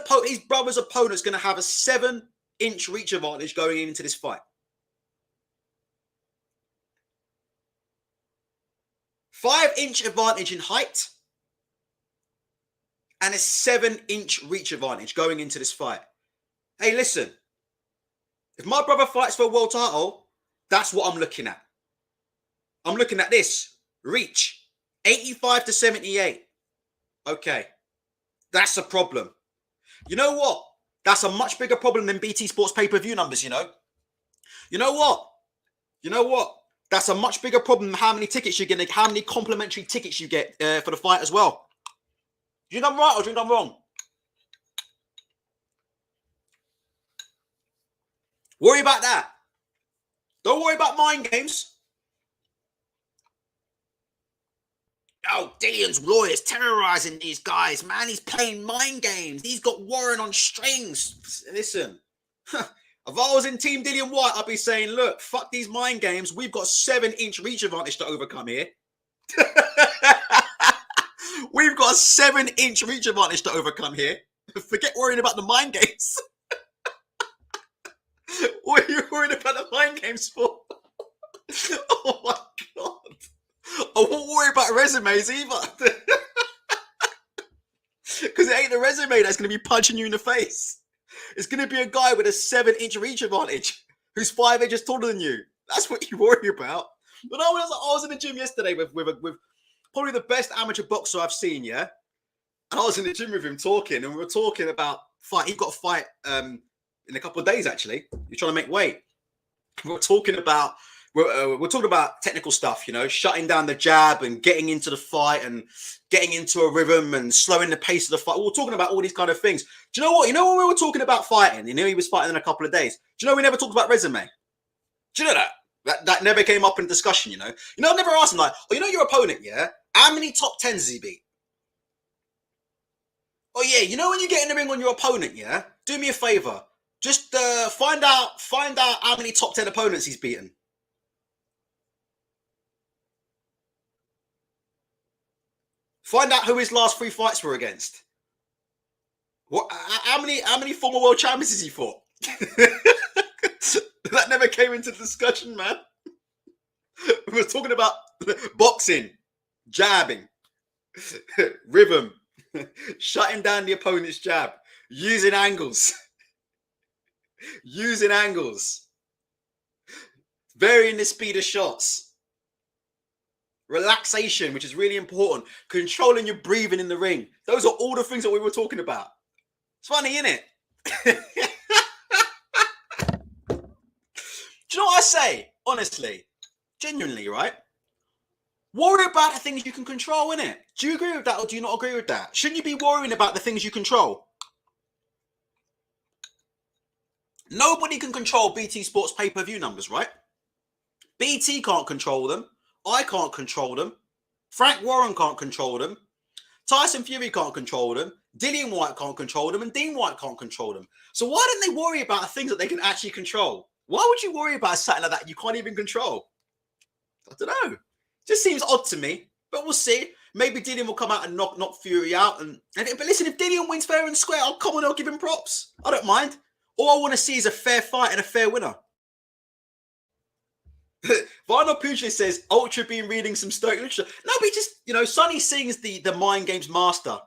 brother's opponent's going to have a 7-inch reach advantage going into this fight. 5-inch advantage in height and a 7-inch reach advantage going into this fight. Hey, listen. If my brother fights for a world title, that's what I'm looking at. I'm looking at this. Reach. 85 to 78. Okay. That's a problem. You know what? That's a much bigger problem than BT Sports pay-per-view numbers, you know? You know what? You know what? That's a much bigger problem than how many tickets you get, how many complimentary tickets you get for the fight as well. Do you think I'm right or do you think I'm wrong? Worry about that. Don't worry about mind games. Oh, Dillian's lawyers terrorizing these guys, man. He's playing mind games. He's got Warren on strings. Listen, if I was in Team Dillian Whyte, I'd be saying, look, fuck these mind games. We've got 7-inch reach advantage to overcome here. We've got a 7-inch reach advantage to overcome here. Forget worrying about the mind games. What are you worried about the mind games for? Oh my God. I won't worry about resumes either. Because it ain't the resume that's going to be punching you in the face. It's going to be a guy with a 7-inch reach advantage who's 5 inches taller than you. That's what you worry about. But I was in the gym yesterday with probably the best amateur boxer I've seen, yeah? And I was in the gym with him talking, and we were talking about fight. He got a fight in a couple of days, actually. He's trying to make weight. We're talking about technical stuff, you know, shutting down the jab and getting into the fight and getting into a rhythm and slowing the pace of the fight. We're talking about all these kind of things. Do you know what? You know when we were talking about fighting, you know he was fighting in a couple of days. Do you know we never talked about resume? Do you know that? That never came up in discussion, you know? You know, I never asked him like, oh, you know your opponent, yeah? How many top 10s has he beat? Oh yeah, you know when you get in the ring on your opponent, yeah? Do me a favor. Just find out how many top 10 opponents he's beaten. Find out who his last 3 fights were against. What? How many former world champions has he fought? That never came into discussion, man. We were talking about boxing, jabbing, rhythm, shutting down the opponent's jab, using angles. Using angles. Varying the speed of shots. Relaxation, which is really important. Controlling your breathing in the ring. Those are all the things that we were talking about. It's funny, isn't it? Do you know what I say? Honestly, genuinely, right? Worry about the things you can control, innit? Do you agree with that or do you not agree with that? Shouldn't you be worrying about the things you control? Nobody can control BT Sports pay-per-view numbers, right? BT can't control them. I can't control them. Frank Warren can't control them. Tyson Fury can't control them. Dillian Whyte can't control them. And Dean Whyte can't control them. So why don't they worry about things that they can actually control? Why would you worry about something like that you can't even control? I don't know. Just seems odd to me. But we'll see. Maybe Dillian will come out and knock Fury out. But listen, if Dillian wins fair and square, I'll come on, I'll give him props. I don't mind. All I want to see is a fair fight and a fair winner. Vinyl Pugilis says, Ultra been reading some Stoic literature. No, but just, Sonny Singh's the mind games master.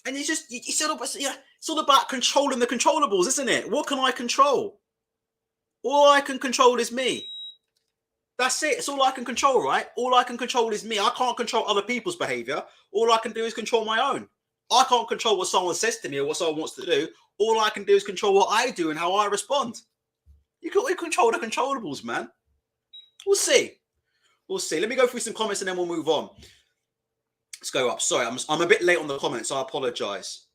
And it's all about controlling the controllables, isn't it? What can I control? All I can control is me. That's it. It's all I can control, right? All I can control is me. I can't control other people's behavior. All I can do is control my own. I can't control what someone says to me or what someone wants to do. All I can do is control what I do and how I respond. You can control the controllables, man. We'll see. We'll see. Let me go through some comments and then we'll move on. Let's go up. Sorry, I'm a bit late on the comments. I apologize.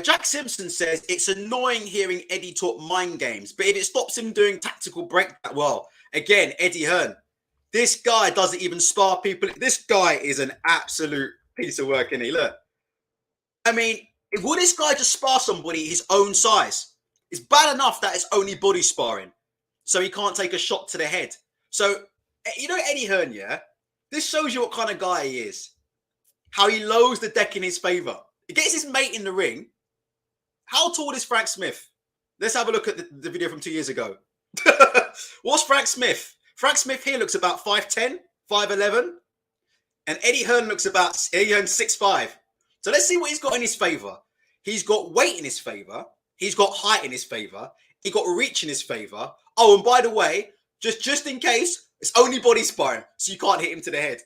Jack Simpson says, it's annoying hearing Eddie talk mind games, but if it stops him doing tactical break, well, again, Eddie Hearn, this guy doesn't even spar people. This guy is an absolute piece of work, isn't he? Look. I mean, would this guy just spar somebody his own size? It's bad enough that it's only body sparring, so he can't take a shot to the head. So, Eddie Hearn, yeah? This shows you what kind of guy he is. How he lowers the deck in his favour. He gets his mate in the ring. How tall is Frank Smith? Let's have a look at the video from 2 years ago. What's Frank Smith? Frank Smith here looks about 5'10", 5'11". And Eddie Hearn looks about 6'5". So let's see what he's got in his favour. He's got weight in his favour. He's got height in his favour. He got reach in his favour. Oh, and by the way, just in case, it's only body sparring, so you can't hit him to the head.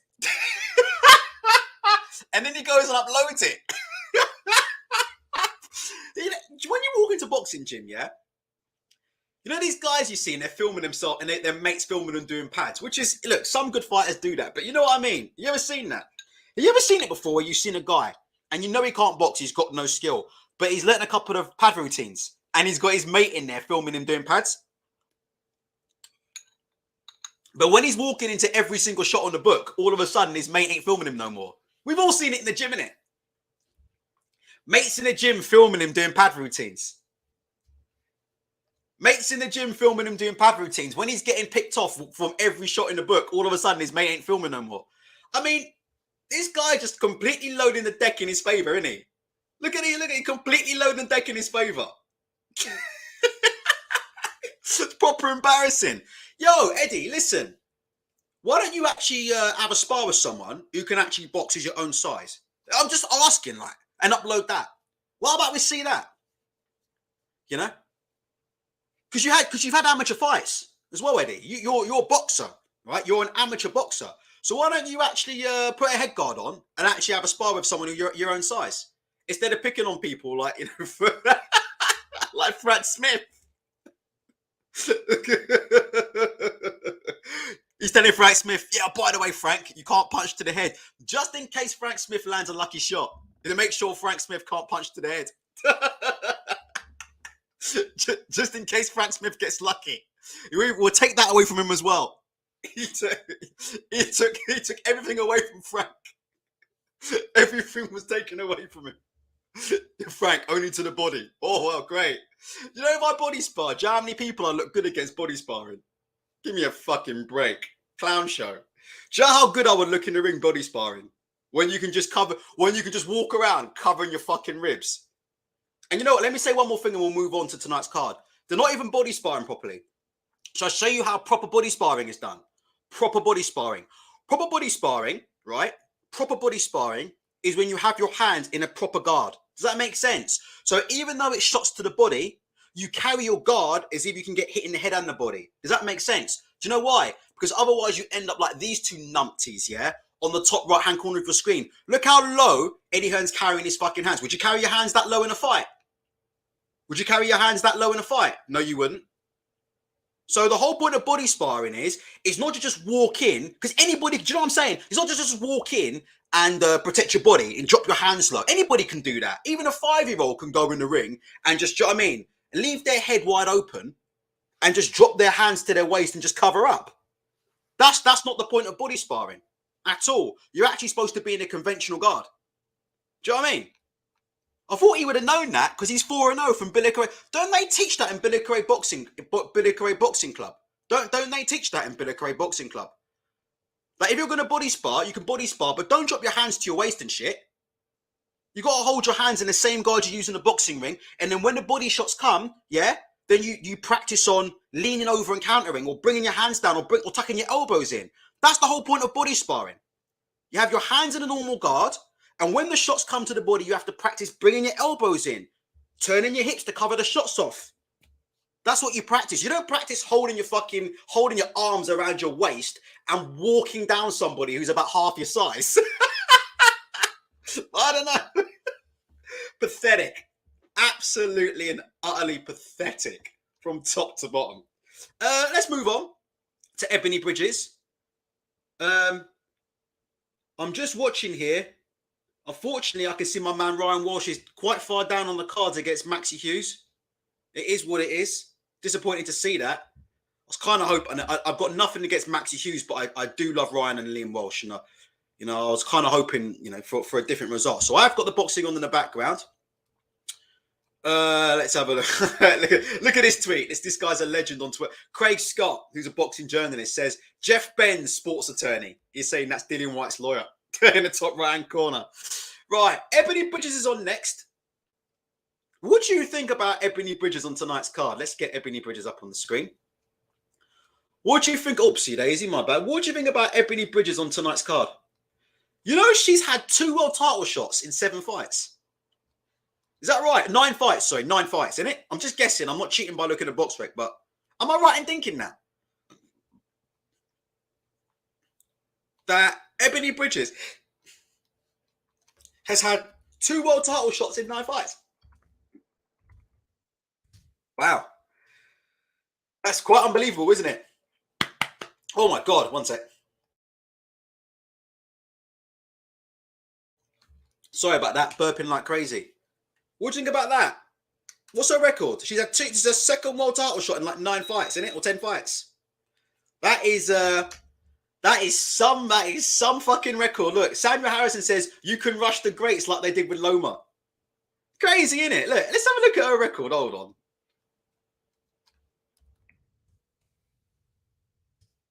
And then he goes and uploads it. When you walk into boxing gym, yeah, these guys you see and they're filming themselves and their mates filming them doing pads, which is, look, some good fighters do that, but you know what I mean? You ever seen that? Have you ever seen it before where you've seen a guy and you know he can't box, he's got no skill, but he's learned a couple of pad routines and he's got his mate in there filming him doing pads? But when he's walking into every single shot on the book, all of a sudden his mate ain't filming him no more. We've all seen it in the gym, innit? Mates in the gym filming him doing pad routines. Mates in the gym filming him doing pad routines. When he's getting picked off from every shot in the book, all of a sudden his mate ain't filming no more. I mean, this guy just completely loading the deck in his favour, isn't he? Look at it, completely loading the deck in his favour. It's proper embarrassing. Yo, Eddie, listen. Why don't you actually have a spar with someone who can actually box as your own size? I'm just asking, and upload that. What about we see that? Because you've had amateur fights as well, Eddie. You're a boxer, right? You're an amateur boxer. So why don't you actually put a head guard on and actually have a spar with someone who's your own size instead of picking on people like like Frank Smith. He's telling Frank Smith, yeah, by the way, Frank, you can't punch to the head. Just in case Frank Smith lands a lucky shot. To make sure Frank Smith can't punch to the head. Just in case Frank Smith gets lucky. We'll take that away from him as well. He took everything away from Frank. Everything was taken away from him. Frank, only to the body. Oh, well, great. If I body spar, do you know how many people I look good against body sparring? Give me a fucking break. Clown show. Do you know how good I would look in the ring body sparring? When you can just walk around covering your fucking ribs. And you know what? Let me say one more thing and we'll move on to tonight's card. They're not even body sparring properly. So I'll show you how proper body sparring is done. Proper body sparring. Proper body sparring, right? Proper body sparring is when you have your hands in a proper guard. Does that make sense? So even though it's shots to the body, you carry your guard as if you can get hit in the head and the body. Does that make sense? Do you know why? Because otherwise you end up like these two numpties, yeah, on the top right-hand corner of your screen. Look how low Eddie Hearn's carrying his fucking hands. Would you carry your hands that low in a fight? Would you carry your hands that low in a fight? No, you wouldn't. So the whole point of body sparring is not to just walk in, because anybody, do you know what I'm saying? It's not to just walk in and protect your body and drop your hands low. Anybody can do that. Even a 5-year-old can go in the ring and just, do you know what I mean? Leave their head wide open and just drop their hands to their waist and just cover up. That's not the point of body sparring at all. You're actually supposed to be in a conventional guard. Do you know what I mean? I thought he would have known that because he's 4-0 from Billy-Corey. Don't they teach that in Billy-Corey Boxing Club? Don't they teach that in Billy-Corey Boxing Club? Like, if you're going to body spar, you can body spar, but don't drop your hands to your waist and shit. You got to hold your hands in the same guard you use in the boxing ring, and then when the body shots come, yeah, then you practice on leaning over and countering, or bringing your hands down, or tucking your elbows in. That's the whole point of body sparring. You have your hands in a normal guard, and when the shots come to the body, you have to practice bringing your elbows in, turning your hips to cover the shots off. That's what you practice. You don't practice holding your arms around your waist and walking down somebody who's about half your size. I don't know. Pathetic. Absolutely and utterly pathetic from top to bottom. Let's move on to Ebony Bridges. I'm just watching here. Unfortunately, I can see my man Ryan Walsh is quite far down on the cards against Maxi Hughes. It is what it is. Disappointing to see that. I was kind of hoping. I've got nothing against Maxi Hughes, but I do love Ryan and Liam Walsh. I was kind of hoping, for a different result. So I've got the boxing on in the background. Let's have a look. Look at this tweet. This guy's a legend on Twitter. Craig Scott, who's a boxing journalist, says Jeff Benz, sports attorney. He's saying that's Dillian Whyte's lawyer in the top right-hand corner. Right, Ebony Bridges is on next. What do you think about Ebony Bridges on tonight's card? Let's get Ebony Bridges up on the screen. What do you think? Oopsie daisy, my bad. What do you think about Ebony Bridges on tonight's card? You know, she's had 2 world title shots in 7 fights. Is that right? 9 fights, sorry. 9 fights, isn't it? I'm just guessing. I'm not cheating by looking at box rec, but am I right in thinking that? That Ebony Bridges has had 2 world title shots in 9 fights. Wow. That's quite unbelievable, isn't it? Oh my God, one sec. Sorry about that, burping like crazy. What do you think about that? What's her record? She's had 2, this is her second world title shot in like 9 fights, isn't it? Or 10 fights. That is some fucking record. Look, Samuel Harrison says you can rush the greats like they did with Loma. Crazy, isn't it? Look, let's have a look at her record. Hold on.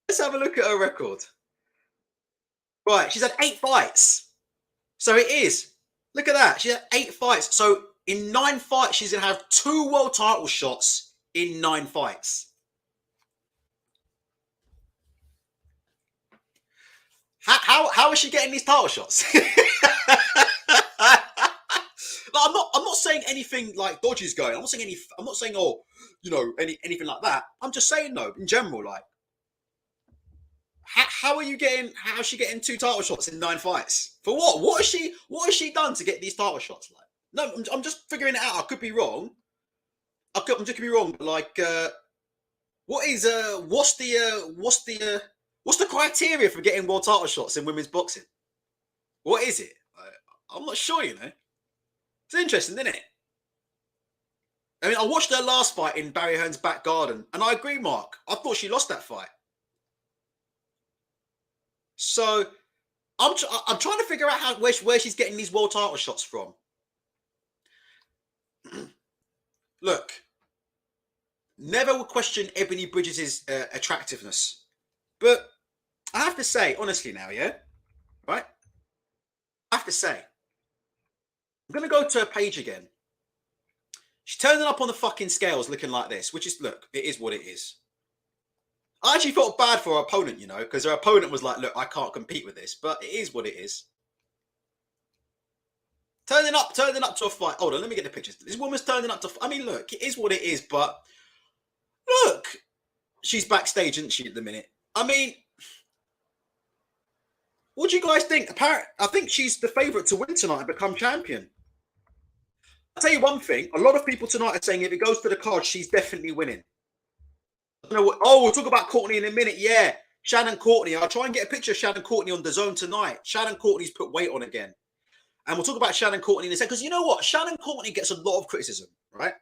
Let's have a look at her record. Right, she's had 8 fights. So it is. Look at that. She had 8 fights. So in 9 fights, she's going to have 2 world title shots in 9 fights. How is she getting these title shots? I'm not saying anything like dodgy's going. I'm not saying anything like that. I'm just saying though, in general, like how is she getting 2 title shots in 9 fights? For what? What has she done to get these title shots? Like, no, I'm just figuring it out. I could be wrong. I'm just could be wrong. But like, what's the criteria for getting world title shots in women's boxing? What is it? I'm not sure. It's interesting, isn't it? I mean, I watched her last fight in Barry Hearn's back garden, and I agree, Mark. I thought she lost that fight. So I'm trying to figure out where she's getting these world title shots from. Look, never will question Ebony Bridges' attractiveness, but I have to say, honestly now, yeah, right? I have to say, I'm going to go to her page again. She's turning up on the fucking scales looking like this, which is, look, it is what it is. I actually felt bad for her opponent, because her opponent was like, look, I can't compete with this, but it is what it is. Turning up to a fight. Hold on, let me get the pictures. This woman's turning up to. I mean, look, it is what it is, but look, she's backstage, isn't she, at the minute? I mean, what do you guys think? Apparently, I think she's the favourite to win tonight and become champion. I'll tell you one thing. A lot of people tonight are saying if it goes to the card, she's definitely winning. I don't know what, we'll talk about Courtney in a minute. Yeah, Shannon Courtney. I'll try and get a picture of Shannon Courtney on DAZN tonight. Shannon Courtney's put weight on again. And we'll talk about Shannon Courtney in a second. Because you know what? Shannon Courtney gets a lot of criticism, right?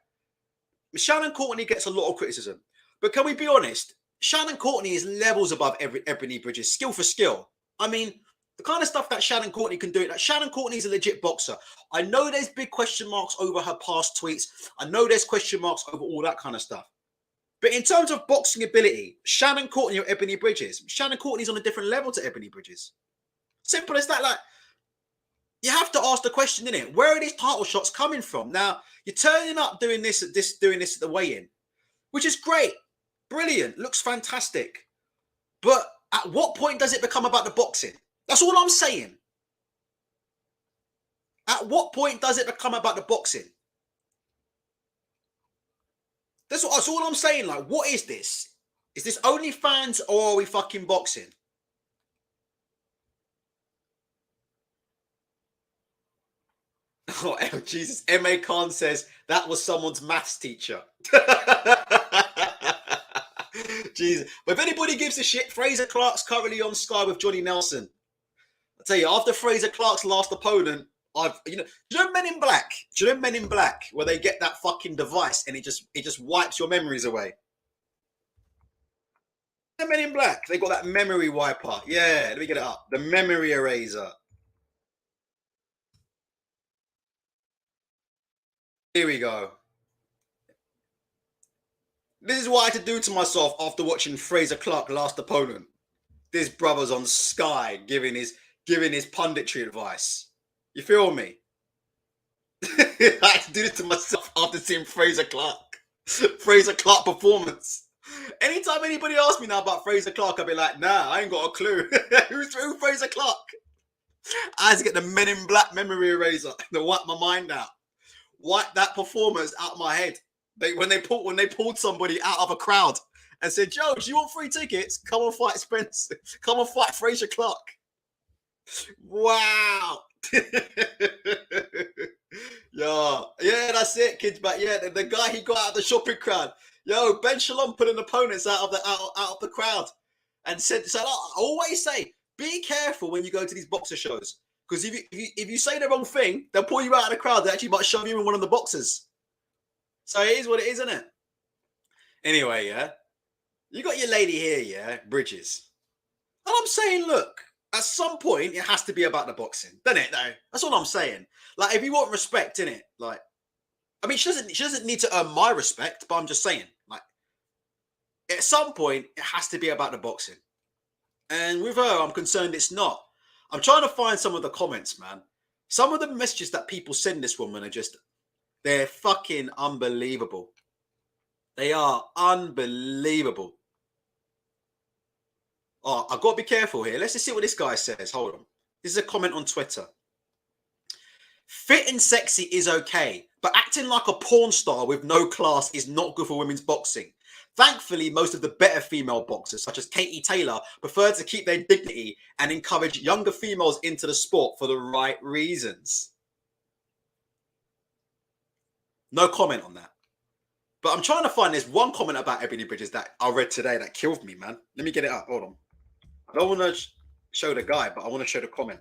Shannon Courtney gets a lot of criticism. But can we be honest? Shannon Courtney is levels above Ebony Bridges, skill for skill. I mean, the kind of stuff that Shannon Courtney can do. Like, Shannon Courtney is a legit boxer. I know there's big question marks over her past tweets. I know there's question marks over all that kind of stuff. But in terms of boxing ability, Shannon Courtney or Ebony Bridges, Shannon Courtney's on a different level to Ebony Bridges. Simple as that. Like, you have to ask the question, innit? Where are these title shots coming from? Now, you're turning up doing this at the weigh-in, which is great. Brilliant. Looks fantastic. But at what point does it become about the boxing? That's all I'm saying. At what point does it become about the boxing? That's all I'm saying. Like, what is this? Is this OnlyFans or are we fucking boxing? Oh, Jesus. M.A. Khan says that was someone's maths teacher. Jesus. But if anybody gives a shit, Fraser Clark's currently on Sky with Johnny Nelson. I tell you, after Fraser Clark's last opponent, do you know Men in Black? Do you know Men in Black where they get that fucking device and it just wipes your memories away? The Men in Black, they got that memory wiper. Yeah, let me get it up. The memory eraser. Here we go. This is what I had to do to myself after watching Fraser Clark last opponent. This brother's on Sky giving his punditry advice. You feel me? I had to do this to myself after seeing Fraser Clark performance. Anytime anybody asks me now about Fraser Clark, I'll be like, nah, I ain't got a clue. Who's Fraser Clark? I had to get the Men in Black memory eraser to wipe my mind out. Wipe that performance out of my head. When they pulled somebody out of a crowd and said, Joe, do you want free tickets? Come and fight Spencer. Come and fight Fraser Clark. Wow. Yeah, that's it, kids. But yeah, the guy he got out of the shopping crowd. Yo, Ben Shalom pulling opponents out of the crowd and said, I always say, be careful when you go to these boxer shows. Because if you say the wrong thing, they'll pull you out of the crowd. They actually might shove you in one of the boxers. So it is what it is, isn't it? Anyway, yeah. You got your lady here, yeah, Bridges. And I'm saying, look, at some point, it has to be about the boxing, doesn't it, though? That's all I'm saying. Like, if you want respect, innit? Like, I mean, she doesn't need to earn my respect, but I'm just saying, like, at some point, it has to be about the boxing. And with her, I'm concerned it's not. I'm trying to find some of the comments, man. Some of the messages that people send this woman are just, they're fucking unbelievable. They are unbelievable. Oh, I've got to be careful here. Let's just see what this guy says. Hold on. This is a comment on Twitter. Fit and sexy is okay, but acting like a porn star with no class is not good for women's boxing. Thankfully, most of the better female boxers, such as Katie Taylor, prefer to keep their dignity and encourage younger females into the sport for the right reasons. No comment on that. But I'm trying to find this one comment about Ebony Bridges that I read today that killed me, man. Let me get it up. Hold on. I don't want to show the guy, but I want to show the comment.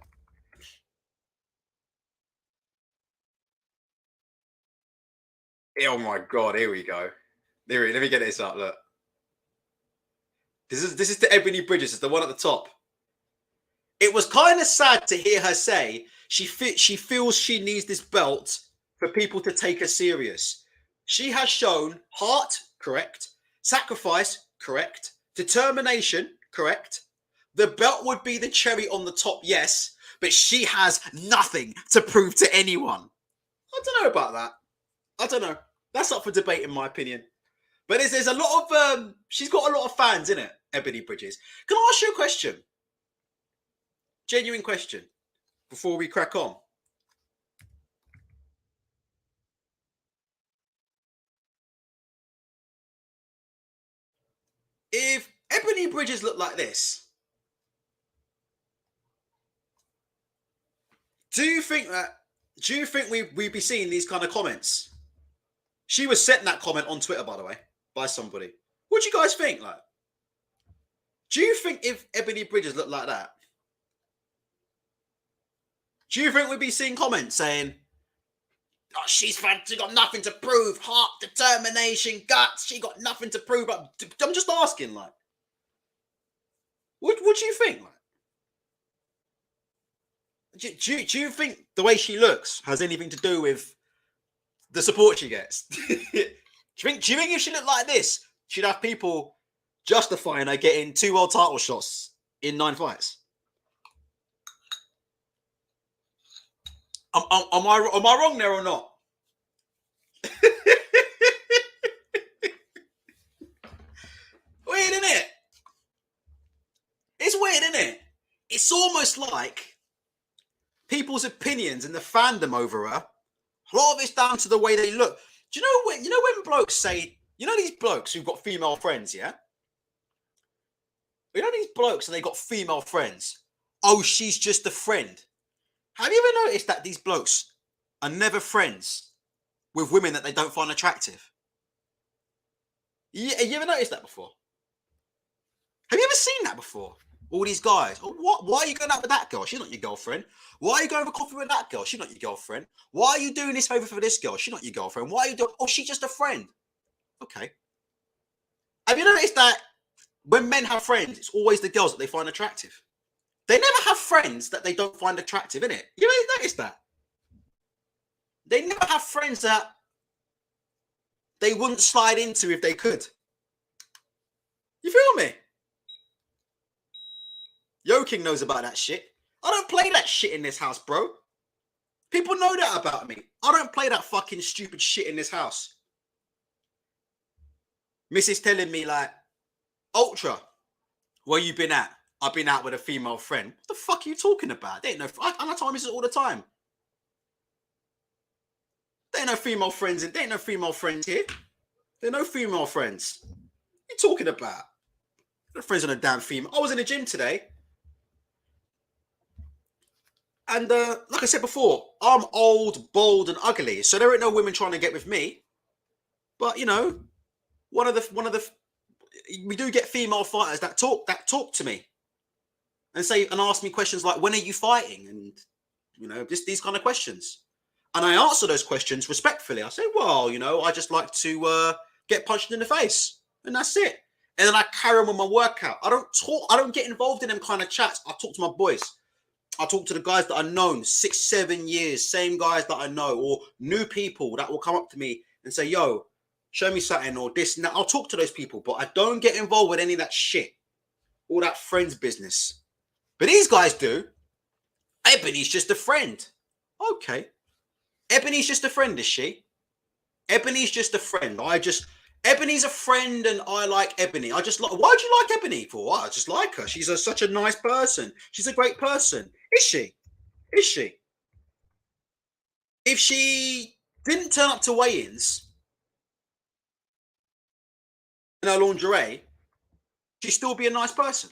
Oh my God, here we go. Let me get this up. Look. This is the Ebony Bridges. It's the one at the top. It was kind of sad to hear her say she feels she needs this belt for people to take her serious. She has shown heart, correct. Sacrifice, correct. Determination, correct. The belt would be the cherry on the top, yes, but she has nothing to prove to anyone. I don't know about that. I don't know. That's up for debate, in my opinion. But there's a lot of she's got a lot of fans in it, Ebony Bridges. Can I ask you a question? Genuine question before we crack on. If Ebony Bridges looked like this, do you think we'd be seeing these kind of comments? She was sent that comment on Twitter, by the way, by somebody. What do you guys think? Like, do you think if Ebony Bridges looked like that, do you think we'd be seeing comments saying, "Oh, she got nothing to prove, heart, determination, guts, she got nothing to prove"? I'm just asking, like, what do you think? Like, do you think the way she looks has anything to do with the support she gets? do you think if she looked like this, she'd have people justifying her getting 2 world title shots in 9 fights? Am I wrong there or not? Weird, isn't it? It's weird, isn't it? It's almost like people's opinions and the fandom over her, a lot of it's down to the way they look. Do you know when blokes say, these blokes who've got female friends, yeah? These blokes and they got female friends. Oh, she's just a friend. Have you ever noticed that these blokes are never friends with women that they don't find attractive? You ever noticed that before? Have you ever seen that before? All these guys. Oh, what? Why are you going out with that girl? She's not your girlfriend. Why are you going for coffee with that girl? She's not your girlfriend. Why are you doing this favor for this girl? She's not your girlfriend. Why are you doing? Oh, she's just a friend. Okay. Have you noticed that when men have friends, it's always the girls that they find attractive? They never have friends that they don't find attractive, innit? You ever noticed that? They never have friends that they wouldn't slide into if they could. You feel me? Yoking knows about that shit. I don't play that shit in this house, bro. People know that about me. I don't play that fucking stupid shit in this house. Mrs. telling me, like, Ultra, where you been at? I've been out with a female friend. What the fuck are you talking about? There ain't no... I tell Mrs. all the time. There ain't no female friends in... There ain't no female friends here. There are no female friends. What are you talking about? No friends on a damn female. I was in the gym today. And like I said before, I'm old, bald, and ugly. So there ain't no women trying to get with me. But, you know, we do get female fighters that talk to me and ask me questions like, when are you fighting? And, you know, just these kind of questions. And I answer those questions respectfully. I say, well, you know, I just like to get punched in the face. And that's it. And then I carry on with my workout. I don't get involved in them kind of chats. I talk to my boys. I talk to the guys that I've known 6-7 years, same guys that I know, or new people that will come up to me and say, yo, show me something or this and that. I'll talk to those people, but I don't get involved with any of that shit. All that friends business. But these guys do. Ebony's just a friend. Okay. Ebony's just a friend, is she? Ebony's just a friend. Ebony's a friend and I like Ebony. Why do you like Ebony for? I just like her. She's such a nice person. She's a great person. Is she? Is she? If she didn't turn up to weigh-ins in her lingerie, she'd still be a nice person.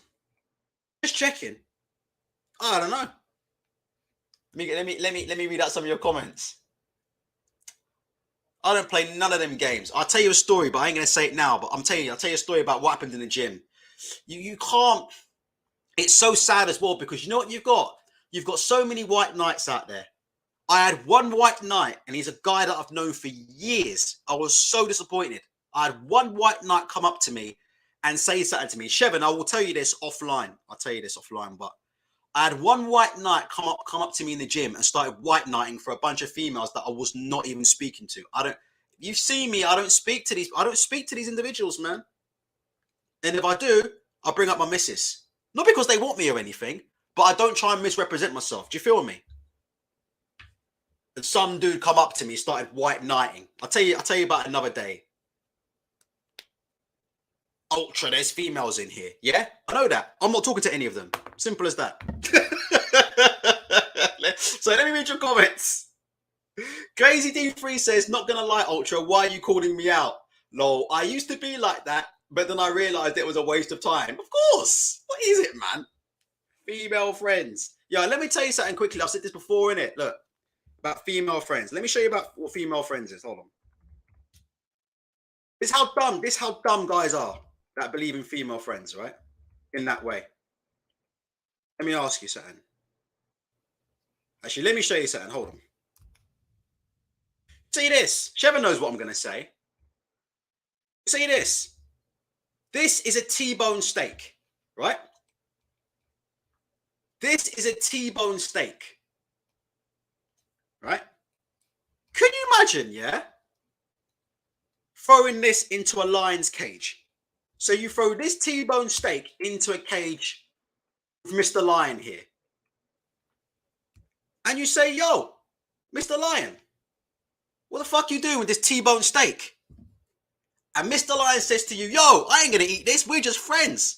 Just checking. I don't know. Let me read out some of your comments. I don't play none of them games. I'll tell you a story, but I ain't gonna say it now. But I'll tell you a story about what happened in the gym. You can't. It's so sad as well because you know what you've got. You've got so many white knights out there. I had one white knight, and he's a guy that I've known for years. I was so disappointed. I had one white knight come up to me and say something to me. Shevin, I will tell you this offline. I'll tell you this offline, but I had one white knight come up to me in the gym and started white knighting for a bunch of females that I was not even speaking to. You've seen me. I don't speak to these individuals, man. And if I do, I bring up my missus. Not because they want me or anything, but I don't try and misrepresent myself. Do you feel me? And some dude come up to me, started white knighting. I'll tell you about another day. Ultra, there's females in here. Yeah, I know that. I'm not talking to any of them. Simple as that. So let me read your comments. Crazy D3 says, not gonna lie, Ultra, why are you calling me out? Lol, I used to be like that. But then I realised it was a waste of time. Of course. What is it, man? Female friends. Yeah, let me tell you something quickly. I've said this before, innit? Look, about female friends. Let me show you about what female friends is. Hold on. This is how dumb guys are that believe in female friends, right? In that way. Let me ask you something. Actually, let me show you something. Hold on. See this. Sheva knows what I'm going to say. See this. This is a T-bone steak, right? This is a T-bone steak, right? Could you imagine, yeah, throwing this into a lion's cage? So you throw this T-bone steak into a cage with Mr. Lion here. And you say, yo, Mr. Lion, what the fuck you doing with this T-bone steak? And Mr. Lion says to you, yo, I ain't going to eat this. We're just friends.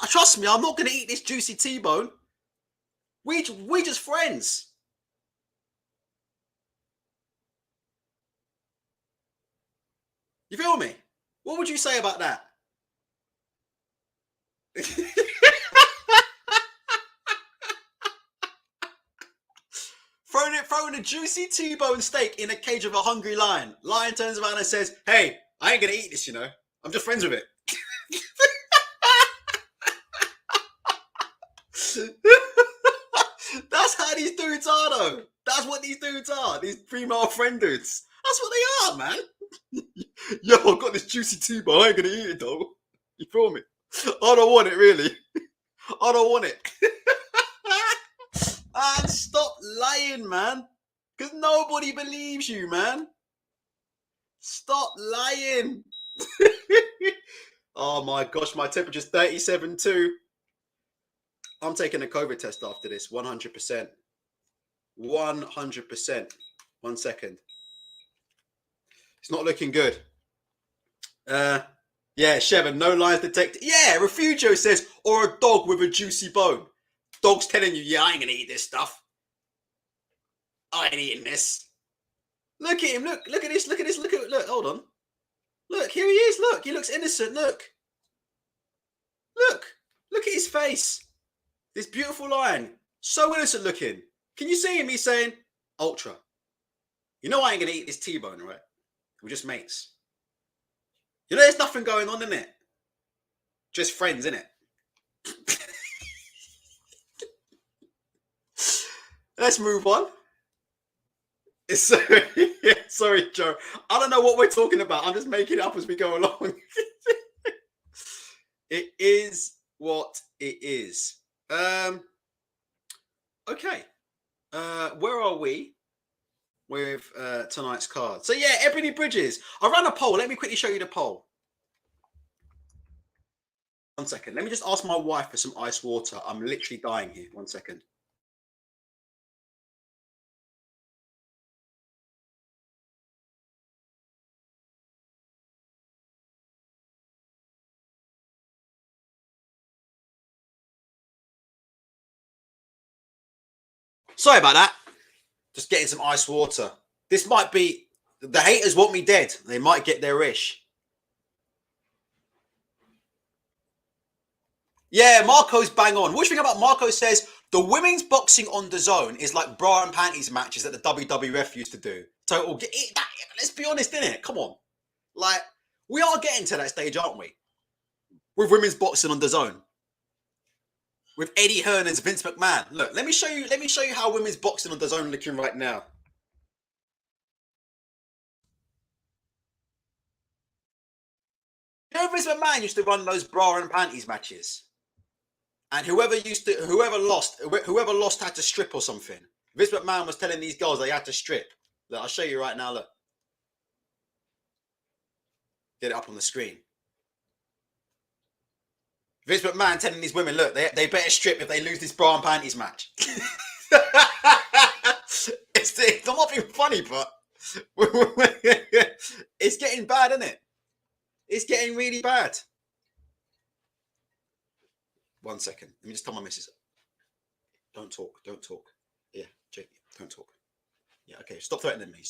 Trust me, I'm not going to eat this juicy T-bone. We just friends. You feel me? What would you say about that? Throwing a juicy T-bone steak in a cage of a hungry lion. Lion turns around and says, hey, I ain't going to eat this, you know. I'm just friends with it. That's how these dudes are, though. That's what these dudes are. These female friend dudes. That's what they are, man. Yo, I got this juicy T-bone. I ain't gonna eat it, though. You feel me? I don't want it, really. I don't want it. And stop lying, man. Because nobody believes you, man. Stop lying. Oh my gosh, my temperature's 37.2. I'm taking a COVID test after this, 100%. 100%. 1 second. It's not looking good. Yeah, Sheva, no lions detected. Yeah, Refugio says, or a dog with a juicy bone. Dog's telling you, yeah, I ain't gonna eat this stuff. I ain't eating this. Look at him, look at this, look, hold on. Look, here he is, look, he looks innocent, look. Look at his face. This beautiful lion, so innocent looking. Can you see him? He's saying, Ultra, you know I ain't gonna eat this T-bone, right? We're just mates. You know there's nothing going on in it. Just friends, innit? Let's move on. Sorry, Joe. I don't know what we're talking about. I'm just making it up as we go along. It is what it is. Okay. Where are we with tonight's card? So yeah, Ebony Bridges. I ran a poll. Let me quickly show you the poll. 1 second. Let me just ask my wife for some ice water. I'm literally dying here. 1 second. Sorry about that. Just getting some ice water. This might be... The haters want me dead. They might get their wish. Yeah, Marco's bang on. What do you think about Marco says the women's boxing on DAZN is like bra and panties matches that the WWF used to do. Total. Let's be honest, innit? Come on. Like, we are getting to that stage, aren't we? With women's boxing on DAZN. With Eddie Hearn and Vince McMahon. Look, let me show you how women's boxing on DAZN looking right now. You know, Vince McMahon used to run those bra and panties matches. And whoever lost had to strip or something. Vince McMahon was telling these girls they had to strip. Look, I'll show you right now, look. Get it up on the screen. Vince McMahon telling these women, look, they better strip if they lose this bra and panties match. I'm not being funny, but it's getting bad, isn't it? It's getting really bad. 1 second. Let me just tell my missus. Don't talk. Yeah, Jake, don't talk. Yeah, okay. Stop threatening me.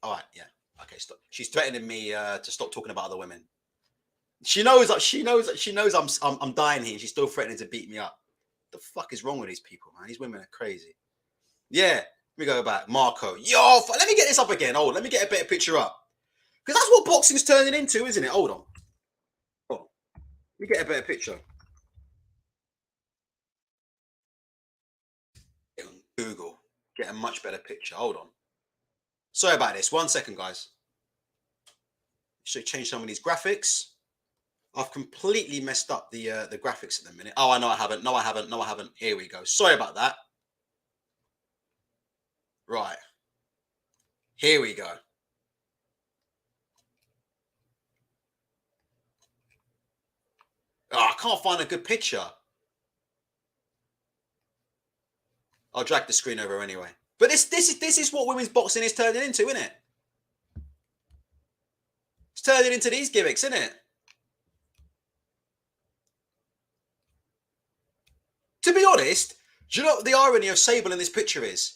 All right, yeah. Okay, stop. She's threatening me to stop talking about other women. She knows I'm dying here. She's still threatening to beat me up. The fuck is wrong with these people, man? These women are crazy. Yeah, let me go back. Marco. Yo, let me get this up again. Oh, let me get a better picture up. Because that's what boxing's turning into, isn't it? Hold on. Oh, let me get a better picture. Google. Get a much better picture. Hold on. Sorry about this. 1 second, guys. Should change some of these graphics. I've completely messed up the graphics at the minute. Oh, I know I haven't. No, I haven't. No, I haven't. Here we go. Sorry about that. Right. Here we go. Oh, I can't find a good picture. I'll drag the screen over anyway. But this is what women's boxing is turning into, isn't it? It's turning into these gimmicks, isn't it? To be honest, do you know what the irony of Sable in this picture is?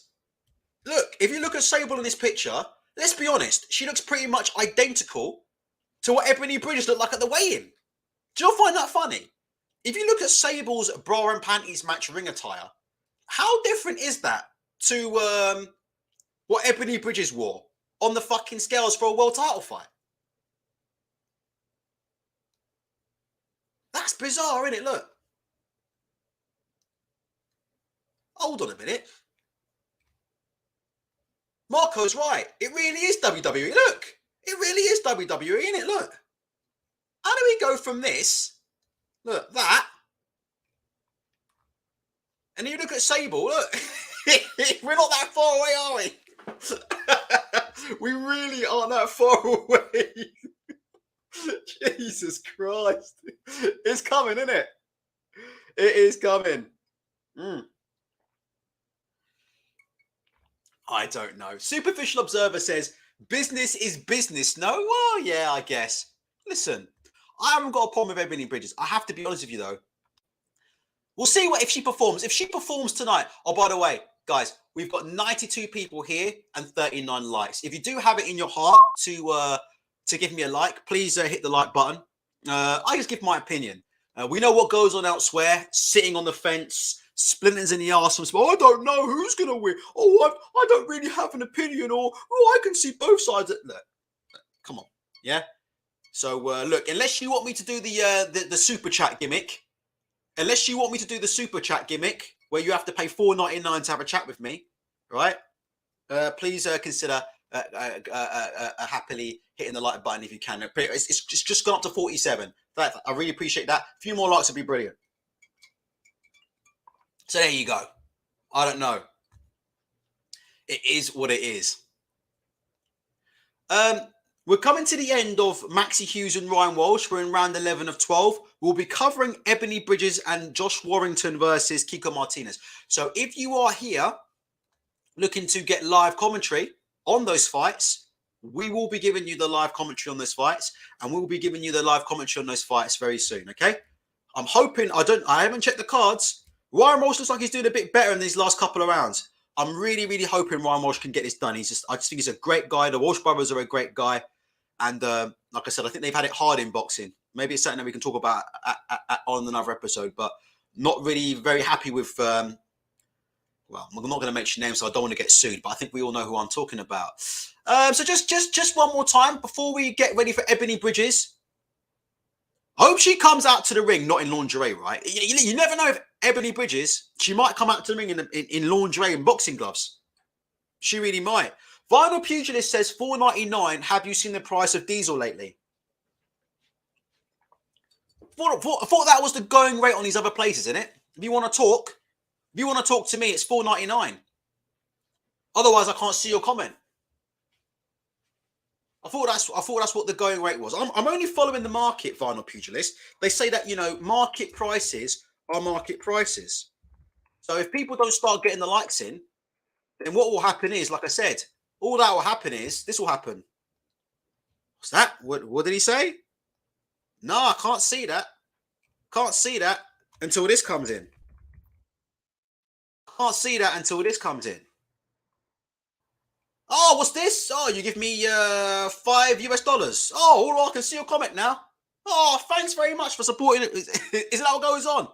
Look, if you look at Sable in this picture, let's be honest, she looks pretty much identical to what Ebony Bridges looked like at the weigh-in. Do you not find that funny? If you look at Sable's bra and panties match ring attire, how different is that to what Ebony Bridges wore on the fucking scales for a world title fight? That's bizarre, isn't it? Look. Hold on a minute. Marco's right. It really is WWE. Look. It really is WWE, isn't it? Look. How do we go from this? Look, that. And you look at Sable, look. We're not that far away, are we? We really aren't that far away. Jesus Christ. It's coming, isn't it? It is coming. I don't know. Superficial Observer says, business is business. No? Well, yeah, I guess. Listen, I haven't got a problem with Ebony Bridges. I have to be honest with you, though. We'll see if she performs. If she performs tonight, oh, by the way, guys, we've got 92 people here and 39 likes. If you do have it in your heart to give me a like, please hit the like button. I just give my opinion. We know what goes on elsewhere, sitting on the fence, splinters in the arse. I don't know who's going to win. Oh, I don't really have an opinion, or I can see both sides. Look, come on, yeah. So look, unless you want me to do the super chat gimmick, where you have to pay $4.99 to have a chat with me, right? Please consider happily hitting the like button if you can. It's just gone up to 47. I really appreciate that. A few more likes would be brilliant. So there you go. I don't know. It is what it is. We're coming to the end of Maxie Hughes and Ryan Walsh. We're in round 11 of 12. We'll be covering Ebony Bridges and Josh Warrington versus Kiko Martinez. So if you are here looking to get live commentary on those fights, we will be giving you the live commentary on those fights, and we will be giving you the live commentary on those fights very soon, okay? I'm hoping, I haven't checked the cards. Ryan Walsh looks like he's doing a bit better in these last couple of rounds. I'm really, really hoping Ryan Walsh can get this done. I just think he's a great guy. The Walsh brothers are a great guy. And like I said, I think they've had it hard in boxing. Maybe it's something that we can talk about on another episode, but not really very happy with, well, I'm not going to mention names, so I don't want to get sued, but I think we all know who I'm talking about. So just one more time before we get ready for Ebony Bridges. I hope she comes out to the ring, not in lingerie, right? You never know if Ebony Bridges, she might come out to the ring in lingerie and boxing gloves. She really might. Vinyl Pugilist says $4.99. Have you seen the price of diesel lately? I thought that was the going rate on these other places, isn't it? If you want to talk to me, it's $4.99. Otherwise, I can't see your comment. I thought that's what the going rate was. I'm only following the market, Vinyl Pugilist. They say that, market prices are market prices. So if people don't start getting the likes in, then what will happen is, like I said, all that will happen is this will happen. What's that? What did he say? No, I can't see that. Can't see that until this comes in. Can't see that until this comes in. Oh, what's this? Oh, you give me $5. Oh, I can see your comment now. Oh, thanks very much for supporting it. Isn't that what goes on?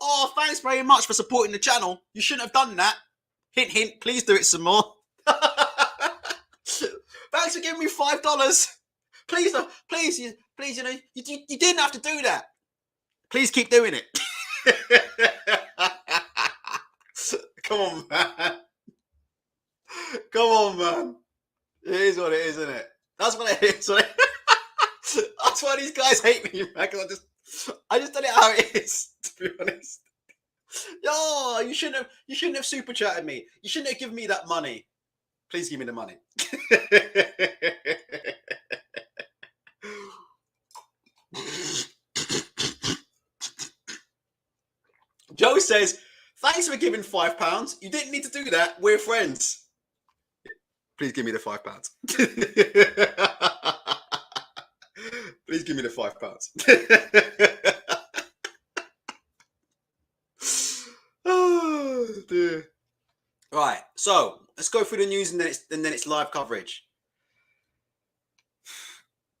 Oh, thanks very much for supporting the channel. You shouldn't have done that. Hint, hint. Please do it some more. Thanks for giving me $5. Please, please, please. You know, you didn't have to do that. Please keep doing it. Come on, man. Come on, man. It is what it is, isn't it? That's what it is. That's why these guys hate me, man. Because I just tell it how it is, to be honest. Yo, you shouldn't have super chatted me. You shouldn't have given me that money. Please give me the money. Joe says, thanks for giving £5. You didn't need to do that. We're friends. Please give me the £5. Please give me the £5. Oh, dear. Right, so let's go through the news and then it's live coverage.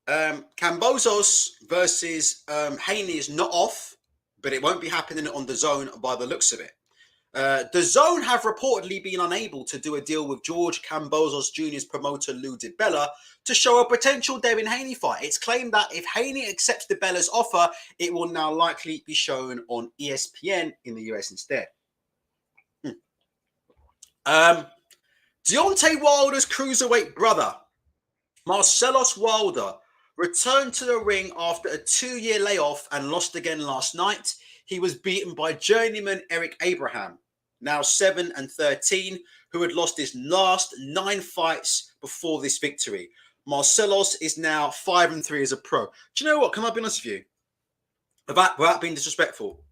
Kambosos versus Haney is not off, but it won't be happening on DAZN by the looks of it. DAZN have reportedly been unable to do a deal with George Kambosos Jr.'s promoter Lou DiBella to show a potential Devin Haney fight. It's claimed that if Haney accepts DiBella's offer, it will now likely be shown on ESPN in the US instead. Deontay Wilder's cruiserweight brother, Marcellus Wilder, returned to the ring after a 2-year layoff and lost again last night. He was beaten by journeyman Eric Abraham, now 7-13, who had lost his last 9 fights before this victory. Marcellus is now 5-3 as a pro. Do you know what? Can I be honest with you? Without being disrespectful,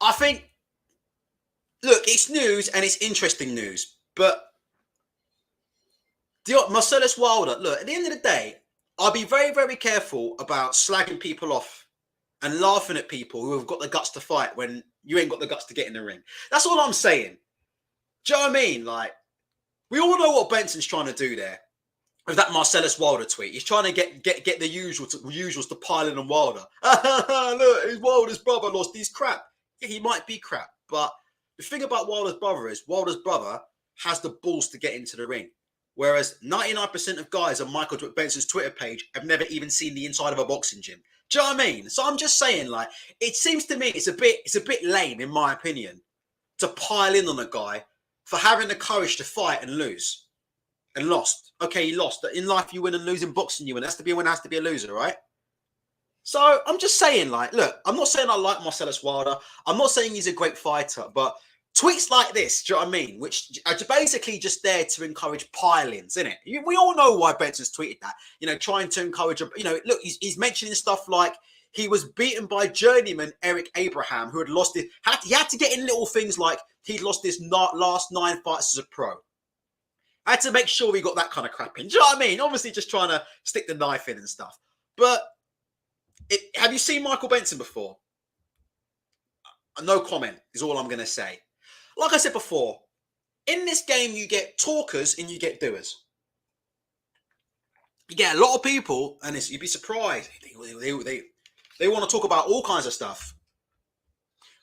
I think, look, it's news and it's interesting news, but Marcellus Wilder, look, at the end of the day, I'll be very, very careful about slagging people off and laughing at people who have got the guts to fight when you ain't got the guts to get in the ring. That's all I'm saying. Do you know what I mean? Like, we all know what Benson's trying to do there with that Marcellus Wilder tweet. He's trying to get the usuals to pile in on Wilder. Look, his Wilder's brother lost. He's crap. Yeah, he might be crap, but the thing about Wilder's brother is Wilder's brother has the balls to get into the ring. Whereas 99% of guys on Michael Benson's Twitter page have never even seen the inside of a boxing gym. Do you know what I mean? So I'm just saying, like, it seems to me it's a bit lame, in my opinion, to pile in on a guy for having the courage to fight and lose. And lost. Okay, he lost. In life, you win and lose. In boxing, you win. That's to be a winner, has to be a loser, right? So I'm just saying, like, look, I'm not saying I like Marcellus Wilder. I'm not saying he's a great fighter, but tweets like this, do you know what I mean? Which are basically just there to encourage pile-ins, isn't it? We all know why Benson's tweeted that. You know, trying to encourage, you know, look, he's mentioning stuff like he was beaten by journeyman Eric Abraham, who had lost it. He had to get in little things like he'd lost his last 9 fights as a pro. I had to make sure we got that kind of crap in. Do you know what I mean? Obviously, just trying to stick the knife in and stuff. But have you seen Michael Benson before? No comment is all I'm going to say. Like I said before, in this game, you get talkers and you get doers. You get a lot of people, and you'd be surprised. They want to talk about all kinds of stuff.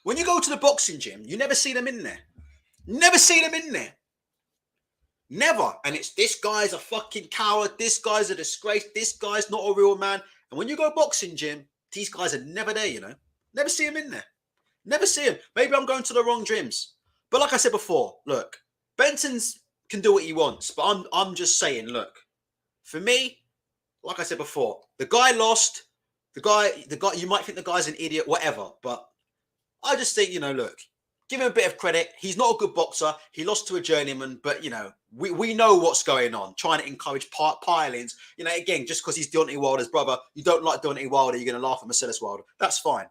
When you go to the boxing gym, you never see them in there. Never see them in there. Never. And it's, this guy's a fucking coward. This guy's a disgrace. This guy's not a real man. And when you go boxing gym, these guys are never there, you know. Never see them in there. Never see them. Maybe I'm going to the wrong gyms. But like I said before, look, Benson's can do what he wants. But I'm just saying, look, for me, like I said before, the guy lost. The guy, you might think the guy's an idiot, whatever. But I just think, you know, look, give him a bit of credit. He's not a good boxer. He lost to a journeyman. But, you know, we know what's going on. Trying to encourage pile-ins. You know, again, just because he's Deontay Wilder's brother, you don't like Deontay Wilder, you're going to laugh at Marcellus Wilder. That's fine.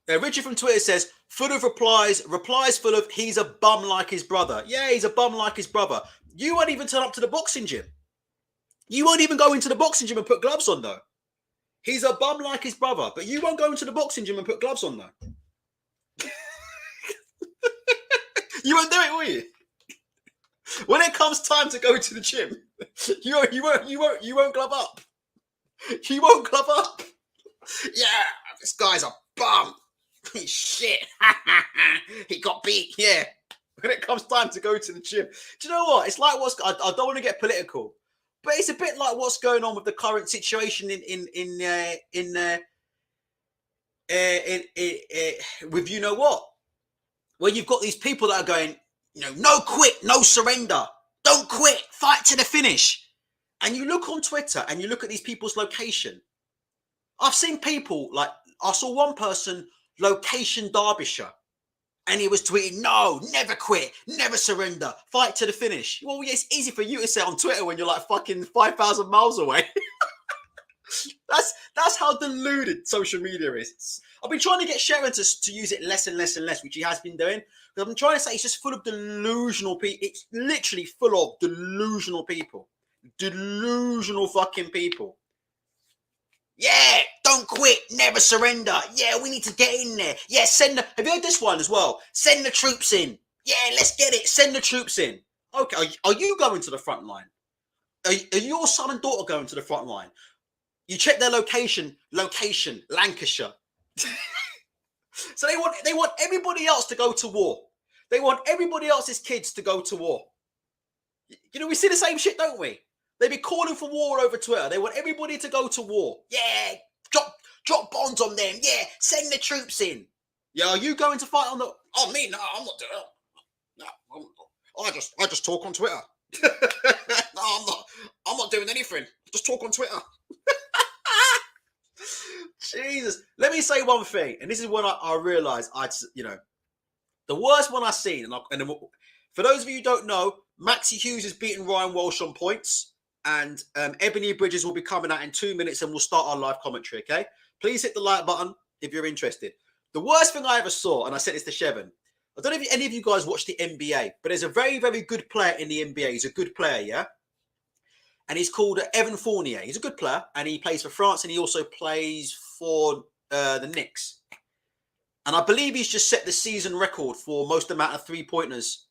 Richard from Twitter says, full of replies full of, he's a bum like his brother. Yeah, he's a bum like his brother. You won't even turn up to the boxing gym. You won't even go into the boxing gym and put gloves on, though. He's a bum like his brother, but you won't go into the boxing gym and put gloves on, though. You won't do it, will you? When it comes time to go to the gym, you won't glove up. You won't glove up. Yeah, this guy's a bum. He's shit. He got beat. Yeah. When it comes time to go to the gym, do you know what? It's like I don't want to get political, but it's a bit like what's going on with the current situation with you know what, where you've got these people that are going, no quit, no surrender, don't quit, fight to the finish. And you look on Twitter and you look at these people's location. I've seen people I saw one person, location Derbyshire. And he was tweeting, no, never quit, never surrender, fight to the finish. Well, yeah, it's easy for you to say on Twitter when you're like fucking 5,000 miles away. That's how deluded social media is. I've been trying to get Sharon to use it less and less and less, which he has been doing. But I've been trying to say it's just full of delusional people. It's literally full of delusional people. Delusional fucking people. Yeah, don't quit, never surrender. Yeah, we need to get in there. Yeah, have you heard this one as well? Send the troops in. Yeah, let's get it. Send the troops in. Okay, are you going to the front line? Are your son and daughter going to the front line? You check their location, Lancashire. So they want everybody else to go to war. They want everybody else's kids to go to war. We see the same shit, don't we? They be calling for war over Twitter. They want everybody to go to war. Yeah, drop bombs on them. Yeah, send the troops in. Yeah, are you going to fight on the? Oh, me? No, I'm not doing it. No, I just talk on Twitter. No, I'm not doing anything. Just talk on Twitter. Jesus. Let me say one thing, and this is when I realised the worst one I've seen. And for those of you who don't know, Maxi Hughes has beaten Ryan Walsh on points. And Ebony Bridges will be coming out in 2 minutes and we'll start our live commentary, okay? Please hit the like button if you're interested. The worst thing I ever saw, and I said this to Shevin, I don't know if any of you guys watch the NBA, but there's a very, very good player in the NBA. He's a good player, yeah? And he's called Evan Fournier. He's a good player, and he plays for France, and he also plays for the Knicks. And I believe he's just set the season record for most amount of three-pointers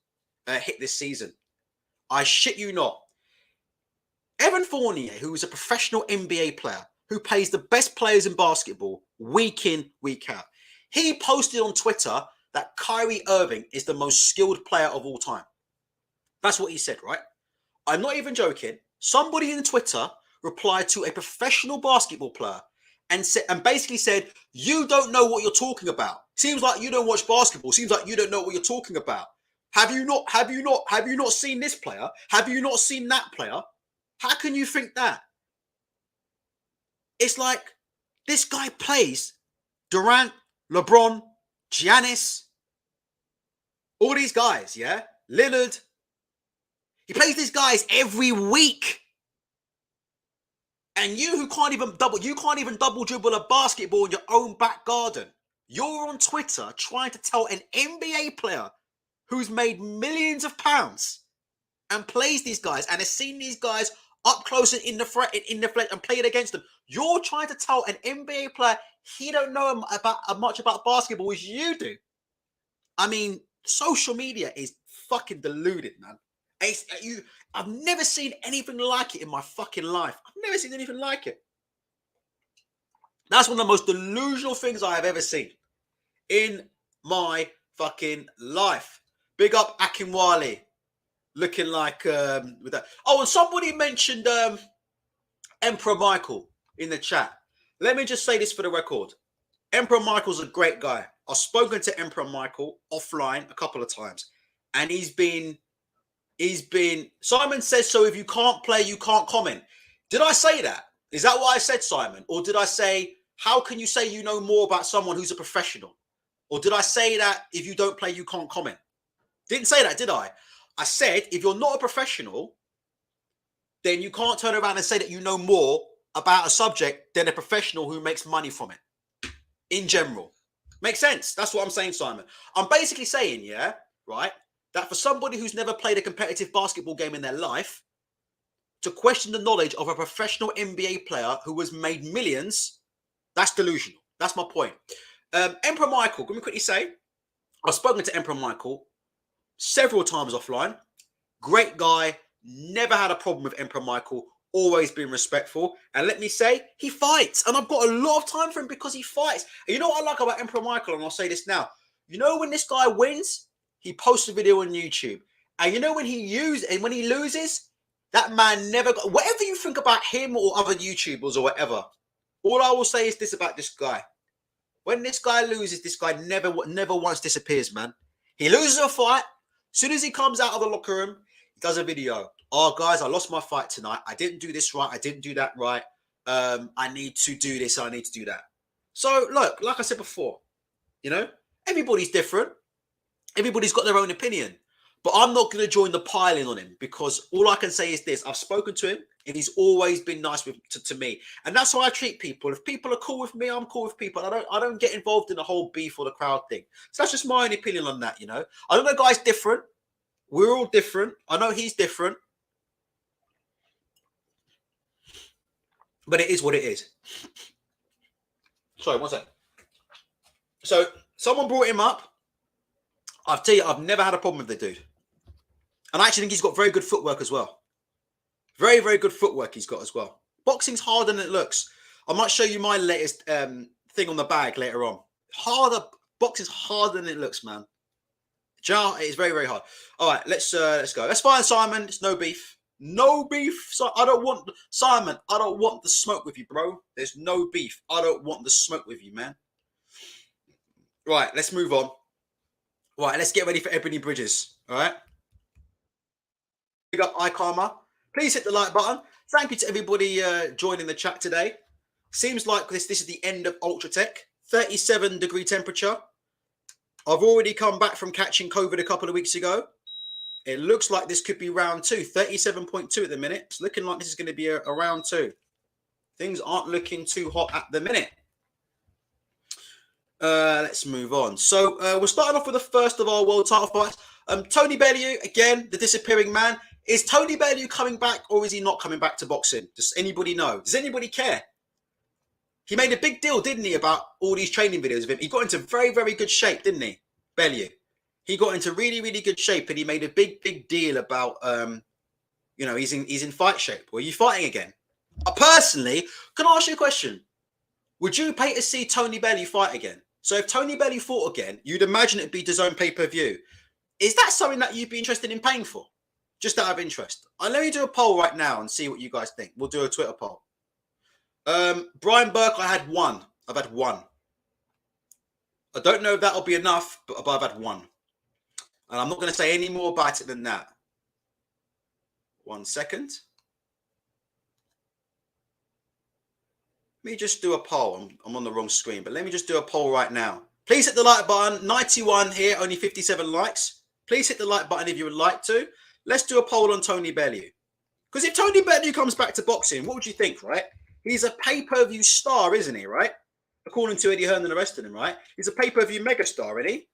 hit this season. I shit you not. Evan Fournier, who is a professional NBA player, who plays the best players in basketball week in, week out. He posted on Twitter that Kyrie Irving is the most skilled player of all time. That's what he said, right? I'm not even joking. Somebody in Twitter replied to a professional basketball player and basically said, you don't know what you're talking about. Seems like you don't watch basketball. Seems like you don't know what you're talking about. Have you not seen this player? Have you not seen that player? How can you think that? It's like this guy plays Durant, LeBron, Giannis, all these guys, yeah? Lillard. He plays these guys every week. And you can't even double dribble a basketball in your own back garden. You're on Twitter trying to tell an NBA player who's made millions of pounds and plays these guys and has seen these guys up close and in the flesh and played against them. You're trying to tell an NBA player he don't know much about basketball as you do. I mean, social media is fucking deluded, man. I've never seen anything like it in my fucking life. I've never seen anything like it. That's one of the most delusional things I have ever seen in my fucking life. Big up Akinwale. Looking like with that. Oh, and somebody mentioned Emperor Michael in the chat. Let me just say this for the record. Emperor Michael's a great guy. I've spoken to Emperor Michael offline a couple of times. And he's been Simon says, so if you can't play, you can't comment. Did I say that? Is that what I said, Simon? Or did I say, how can you say you know more about someone who's a professional? Or did I say that if you don't play, you can't comment? Didn't say that, did I? I said, if you're not a professional, then you can't turn around and say that you know more about a subject than a professional who makes money from it. In general. Makes sense. That's what I'm saying, Simon. I'm basically saying, yeah, right, that for somebody who's never played a competitive basketball game in their life, to question the knowledge of a professional NBA player who has made millions, that's delusional. That's my point. Emperor Michael, let me quickly say, I've spoken to Emperor Michael. several times offline. Great guy. Never had a problem with Emperor Michael. Always been respectful. And let me say, he fights. And I've got a lot of time for him because he fights. And you know what I like about Emperor Michael? And I'll say this now. You know when this guy wins, he posts a video on YouTube. And you know when he loses, that man never got... Whatever you think about him or other YouTubers or whatever, all I will say is this about this guy. When this guy loses, this guy never once disappears, man. He loses a fight. As soon as he comes out of the locker room, he does a video. Oh, guys, I lost my fight tonight. I didn't do this right. I didn't do that right. I need to do this. I need to do that. So, look, like I said before, you know, everybody's different. Everybody's got their own opinion. But I'm not going to join the piling on him because all I can say is this. I've spoken to him and he's always been nice to me. And that's how I treat people. If people are cool with me, I'm cool with people. I don't get involved in the whole beef or the crowd thing. So that's just my own opinion on that, you know. I know the guy's different. We're all different. I know he's different. But it is what it is. Sorry, one sec. So someone brought him up. I'll tell you, I've never had a problem with the dude. And I actually think he's got very good footwork as well. Very, very good footwork he's got as well. Boxing's harder than it looks. I might show you my latest thing on the bag later on. Boxing's harder than it looks, man. It's very, very hard. All right, let's go. That's fine, Simon. It's no beef. No beef. So Simon, I don't want the smoke with you, bro. There's no beef. I don't want the smoke with you, man. Right, let's move on. Right, let's get ready for Ebony Bridges. All right. Big up iKarma. Please hit the like button. Thank you to everybody joining the chat today. Seems like this is the end of Ultra Tech. 37-degree temperature. I've already come back from catching COVID a couple of weeks ago. It looks like this could be round 2. 37.2 at the minute. It's looking like this is going to be a round 2. Things aren't looking too hot at the minute. Let's move on. So we're starting off with the first of our world title fights. Tony Bellew, again, the disappearing man. Is Tony Bellew coming back or is he not coming back to boxing? Does anybody know? Does anybody care? He made a big deal, didn't he, about all these training videos of him? He got into very, very good shape, didn't he, Bellew? He got into really, really good shape and he made a big, big deal about, you know, he's in fight shape. Well, are you fighting again? Personally, can I ask you a question? Would you pay to see Tony Bellew fight again? So if Tony Bellew fought again, you'd imagine it'd be DAZN pay-per-view. Is that something that you'd be interested in paying for? Just out of interest. Let me do a poll right now and see what you guys think. We'll do a Twitter poll. Brian Burke, I had one. I've had one. I don't know if that'll be enough, but I've had one. And I'm not going to say any more about it than that. 1 second. Let me just do a poll. I'm on the wrong screen, but let me just do a poll right now. Please hit the like button. 91 here, only 57 likes. Please hit the like button if you would like to. Let's do a poll on Tony Bellew. Because if Tony Bellew comes back to boxing, what would you think, right? He's a pay-per-view star, isn't he, right? According to Eddie Hearn and the rest of them, right? He's a pay-per-view megastar, isn't he?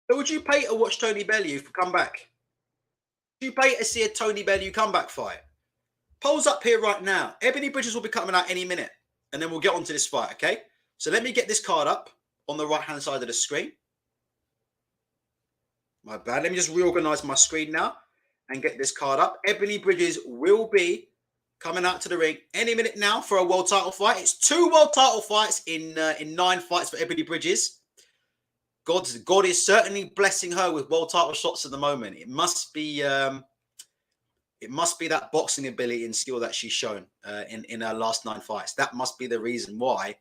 So would you pay to watch Tony Bellew come back? Would you pay to see a Tony Bellew comeback fight? Polls up here right now. Ebony Bridges will be coming out any minute. And then we'll get on to this fight, okay? So let me get this card up on the right-hand side of the screen. My bad. Let me just reorganize my screen now and get this card up. Ebony Bridges will be coming out to the ring any minute now for a world title fight. It's 2 world title fights in 9 fights for Ebony Bridges. God is certainly blessing her with world title shots at the moment. It must be that boxing ability and skill that she's shown in her last 9 fights. That must be the reason why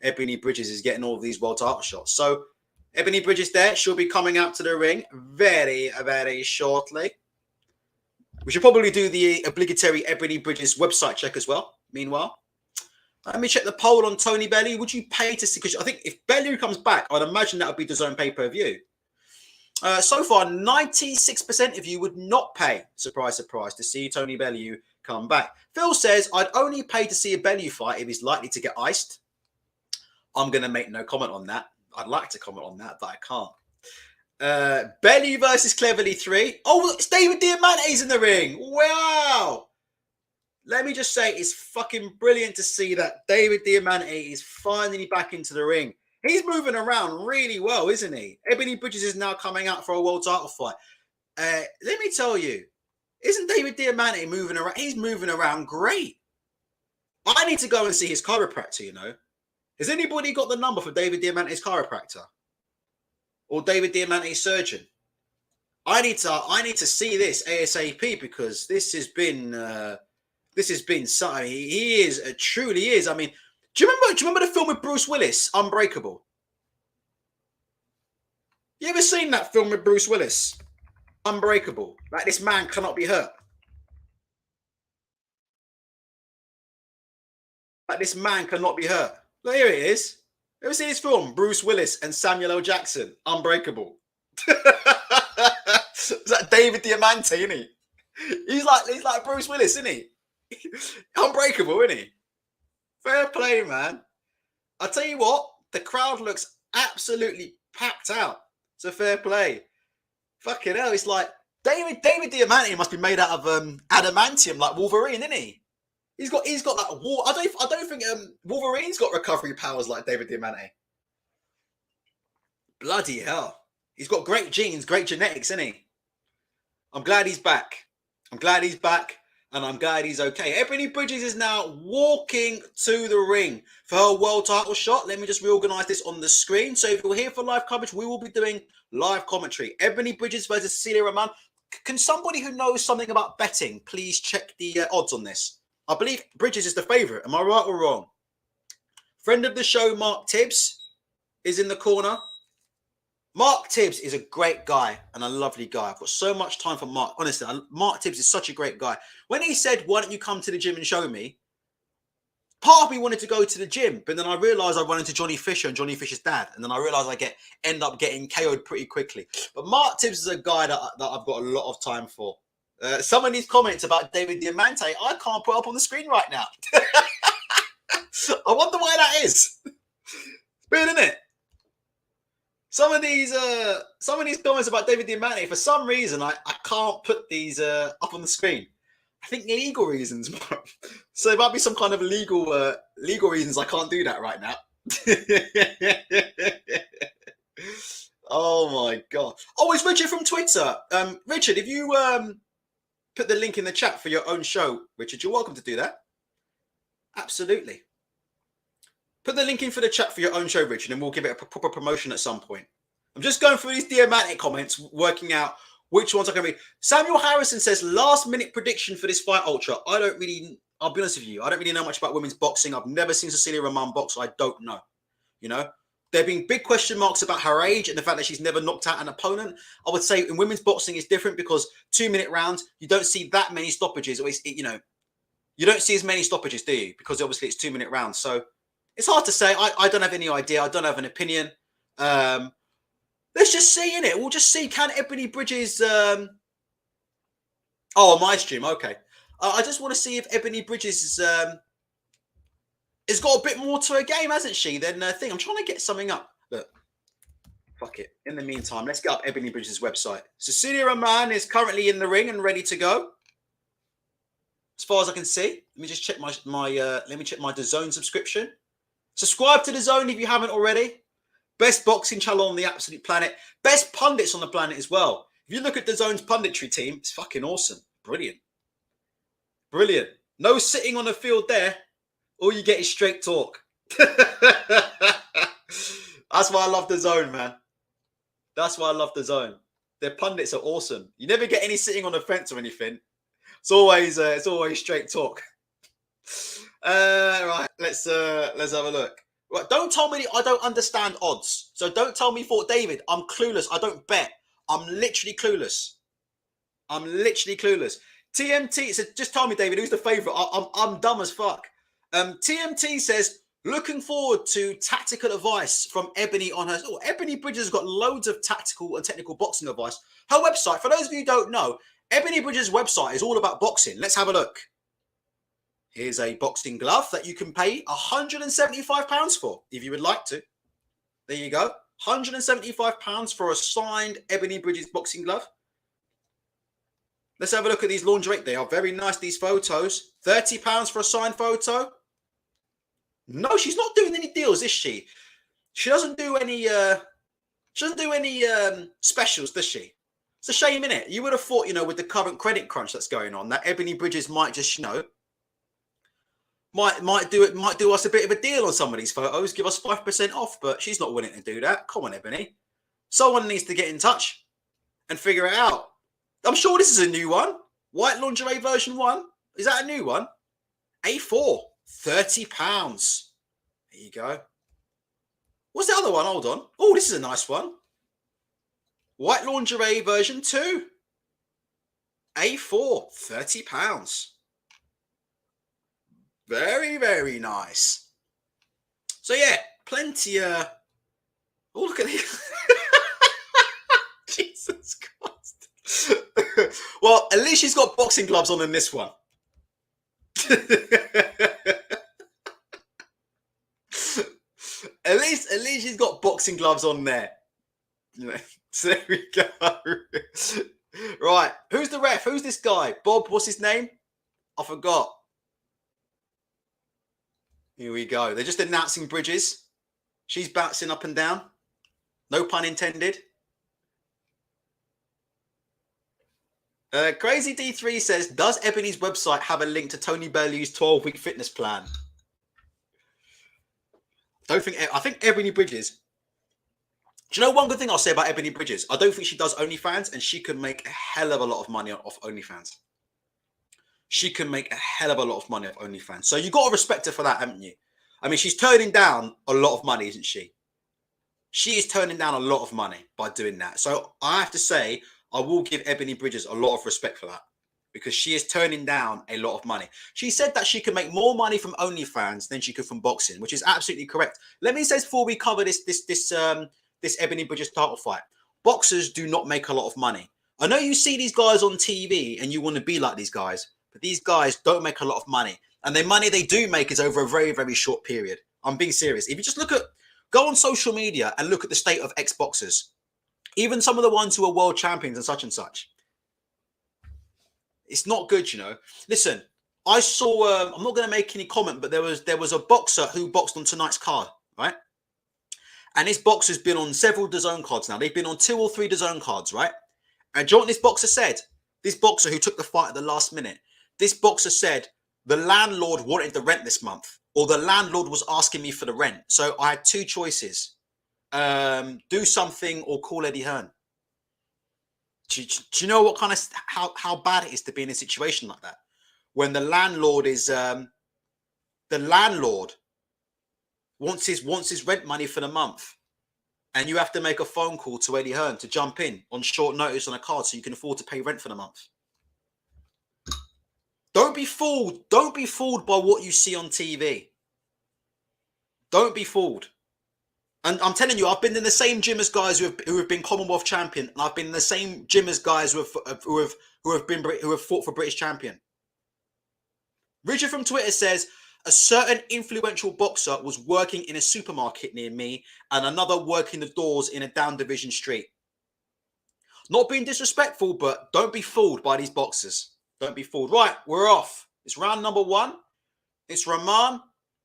Ebony Bridges is getting all of these world title shots. So Ebony Bridges there. She'll be coming out to the ring very, very shortly. We should probably do the obligatory Ebony Bridges website check as well. Meanwhile, let me check the poll on Tony Bellew. Would you pay to see? Because I think if Bellew comes back, I'd imagine that would be DAZN pay-per-view. So far, 96% of you would not pay, surprise, surprise, to see Tony Bellew come back. Phil says, I'd only pay to see a Bellew fight if he's likely to get iced. I'm going to make no comment on that. I'd like to comment on that, but I can't. Bellew versus Cleverly 3. Oh, it's David Diamante's in the ring. Wow. let me just say, it's fucking brilliant to see that David Diamante is finally back into the ring. He's moving around really well, isn't he? Ebony Bridges is now coming out for a world title fight. Let me tell you, isn't David Diamante moving around? He's moving around great. I need to go and see his chiropractor, you know. Has anybody got the number for David Diamante's chiropractor? Or David Diamante's surgeon? I need to see this ASAP, because this has been something. He is truly is. I mean, do you remember the film with Bruce Willis, Unbreakable? You ever seen that film with Bruce Willis, Unbreakable? Like, this man cannot be hurt. Like, this man cannot be hurt. Look, here it is. Ever seen this film, Bruce Willis and Samuel L. Jackson, Unbreakable? Is that David Diamante, isn't he? He's like Bruce Willis, isn't he? Unbreakable, isn't he? Fair play, man. I'll tell you what, the crowd looks absolutely packed out. So fair play. Fucking hell, it's like David Diamante must be made out of adamantium, like Wolverine, isn't he? He's got that war. I don't think Wolverine's got recovery powers like David Diamante. Bloody hell. He's got great genes, great genetics, isn't he? I'm glad he's back. I'm glad he's back, and I'm glad he's okay. Ebony Bridges is now walking to the ring for her world title shot. Let me just reorganize this on the screen. So if you're here for live coverage, we will be doing live commentary. Ebony Bridges versus Cecila Roman. Can somebody who knows something about betting please check the odds on this? I believe Bridges is the favourite. Am I right or wrong? Friend of the show, Mark Tibbs, is in the corner. Mark Tibbs is a great guy and a lovely guy. I've got so much time for Mark. Honestly, Mark Tibbs is such a great guy. When he said, why don't you come to the gym and show me? Part of me wanted to go to the gym, but then I realised I run into Johnny Fisher and Johnny Fisher's dad. And then I realised I end up getting KO'd pretty quickly. But Mark Tibbs is a guy that I've got a lot of time for. Some of these comments about David Diamante, I can't put up on the screen right now. I wonder why that is. It's weird, isn't it? Some of these comments about David Diamante, for some reason, I can't put these up on the screen. I think legal reasons. So there might be some kind of legal reasons I can't do that right now. Oh my god! Oh, it's Richard from Twitter. Richard, if you put the link in the chat for your own show, Richard, you're welcome to do that. Absolutely. Put the link in for the chat for your own show, Richard, and we'll give it a proper promotion at some point. I'm just going through these Diamante comments, working out which ones I can read. Samuel Harrison says, last minute prediction for this fight, Ultra. I'll be honest with you. I don't really know much about women's boxing. I've never seen Cecila Roman box, so I don't know. You know, there have been big question marks about her age and the fact that she's never knocked out an opponent. I would say in women's boxing, it's different because 2-minute rounds, you don't see that many stoppages. Or you know, you don't see as many stoppages, do you? Because obviously it's 2-minute rounds. So it's hard to say. I don't have any idea. I don't have an opinion. Let's just see, innit? We'll just see. Can Ebony Bridges... Oh, my stream. Okay. I just want to see if Ebony Bridges has got a bit more to her game, hasn't she, than thing. I'm trying to get something up. Look. Fuck it. In the meantime, let's get up Ebony Bridges' website. Cecila Roman is currently in the ring and ready to go. As far as I can see. Let me just check my DAZN subscription. Subscribe to DAZN if you haven't already. Best boxing channel on the absolute planet. Best pundits on the planet as well. If you look at DAZN's punditry team, it's fucking awesome. Brilliant. Brilliant. No sitting on the field there. All you get is straight talk. That's why I love DAZN, man. That's why I love DAZN. Their pundits are awesome. You never get any sitting on the fence or anything. It's always straight talk. Right, let's have a look. Right, don't tell me I don't understand odds. So don't tell me Fort David. I'm clueless. I don't bet. I'm literally clueless. TMT says, just tell me, David, who's the favourite? I'm dumb as fuck. TMT says, looking forward to tactical advice from Ebony on her. Oh, Ebony Bridges has got loads of tactical and technical boxing advice. Her website, for those of you who don't know, Ebony Bridges' website is all about boxing. Let's have a look. Here's a boxing glove that you can pay £175 for if you would like to. There you go. £175 for a signed Ebony Bridges boxing glove. Let's have a look at these lingerie. They are very nice, these photos. £30 for a signed photo. No, she's not doing any deals, is she? She doesn't do any specials, does she? It's a shame, innit? You would have thought, with the current credit crunch that's going on, that Ebony Bridges might just, might do us a bit of a deal on some of these photos, give us 5% off, but she's not willing to do that. Come on, Ebony. Someone needs to get in touch and figure it out. I'm sure this is a new one. White lingerie version 1. Is that a new one? A4. £30. There you go. What's the other one? Hold on. Oh, this is a nice one. White lingerie version 2. A4. £30. Very, very nice. So, yeah, plenty. Oh, look at this. Jesus Christ. Well, at least she's got boxing gloves on in this one. At least she's got boxing gloves on there. So there we go. Right. Who's the ref? Who's this guy? Bob, what's his name? I forgot. Here we go. They're just announcing Bridges. She's bouncing up and down. No pun intended. Crazy D3 says, does Ebony's website have a link to Tony Berlew's 12-week fitness plan? I think Ebony Bridges. Do you know one good thing I'll say about Ebony Bridges? I don't think she does OnlyFans, and she can make a hell of a lot of money off OnlyFans. She can make a hell of a lot of money off OnlyFans. So you got to respect her for that, haven't you? I mean, she's turning down a lot of money, isn't she? She is turning down a lot of money by doing that. So I have to say, I will give Ebony Bridges a lot of respect for that, because she is turning down a lot of money. She said that she can make more money from OnlyFans than she could from boxing, which is absolutely correct. Let me say before we cover this Ebony Bridges title fight, boxers do not make a lot of money. I know you see these guys on TV and you want to be like these guys, but these guys don't make a lot of money. And the money they do make is over a very, very short period. I'm being serious. If you just go on social media and look at the state of ex-boxers, even some of the ones who are world champions and such. It's not good, Listen, I saw, I'm not going to make any comment, but there was a boxer who boxed on tonight's card, right? And this boxer's been on several DAZN cards now. They've been on 2 or 3 DAZN cards, right? And do you know what this boxer said? This boxer who took the fight at the last minute. This boxer said, the landlord wanted the rent this month, or the landlord was asking me for the rent. So I had 2 choices. Do something or call Eddie Hearn. Do you know what kind of how bad it is to be in a situation like that, when the landlord wants his rent money for the month, and you have to make a phone call to Eddie Hearn to jump in on short notice on a card so you can afford to pay rent for the month. Don't be fooled. Don't be fooled by what you see on TV. Don't be fooled. And I'm telling you, I've been in the same gym as guys who have been Commonwealth champion, and I've been in the same gym as guys who have fought for British champion. Richard from Twitter says, a certain influential boxer was working in a supermarket near me, and another working the doors in a down division street. Not being disrespectful, but don't be fooled by these boxers. Don't be fooled. Right, we're off. It's round number 1. It's Rahman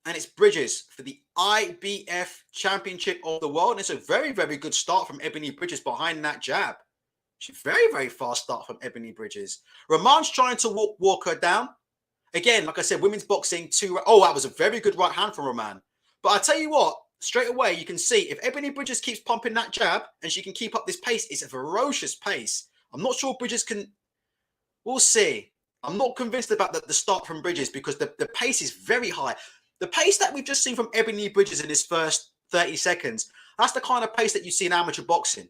and it's Bridges for the IBF Championship of the World. And it's a very, very good start from Ebony Bridges behind that jab. She's very, very fast start from Ebony Bridges. Rahman's trying to walk her down. Again, like I said, women's boxing, 2... Oh, that was a very good right hand from Rahman. But I tell you what, straight away, you can see if Ebony Bridges keeps pumping that jab and she can keep up this pace, it's a ferocious pace. I'm not sure Bridges can... We'll see. I'm not convinced about the start from Bridges, because the pace is very high. The pace that we've just seen from Ebony Bridges in his first 30 seconds, that's the kind of pace that you see in amateur boxing.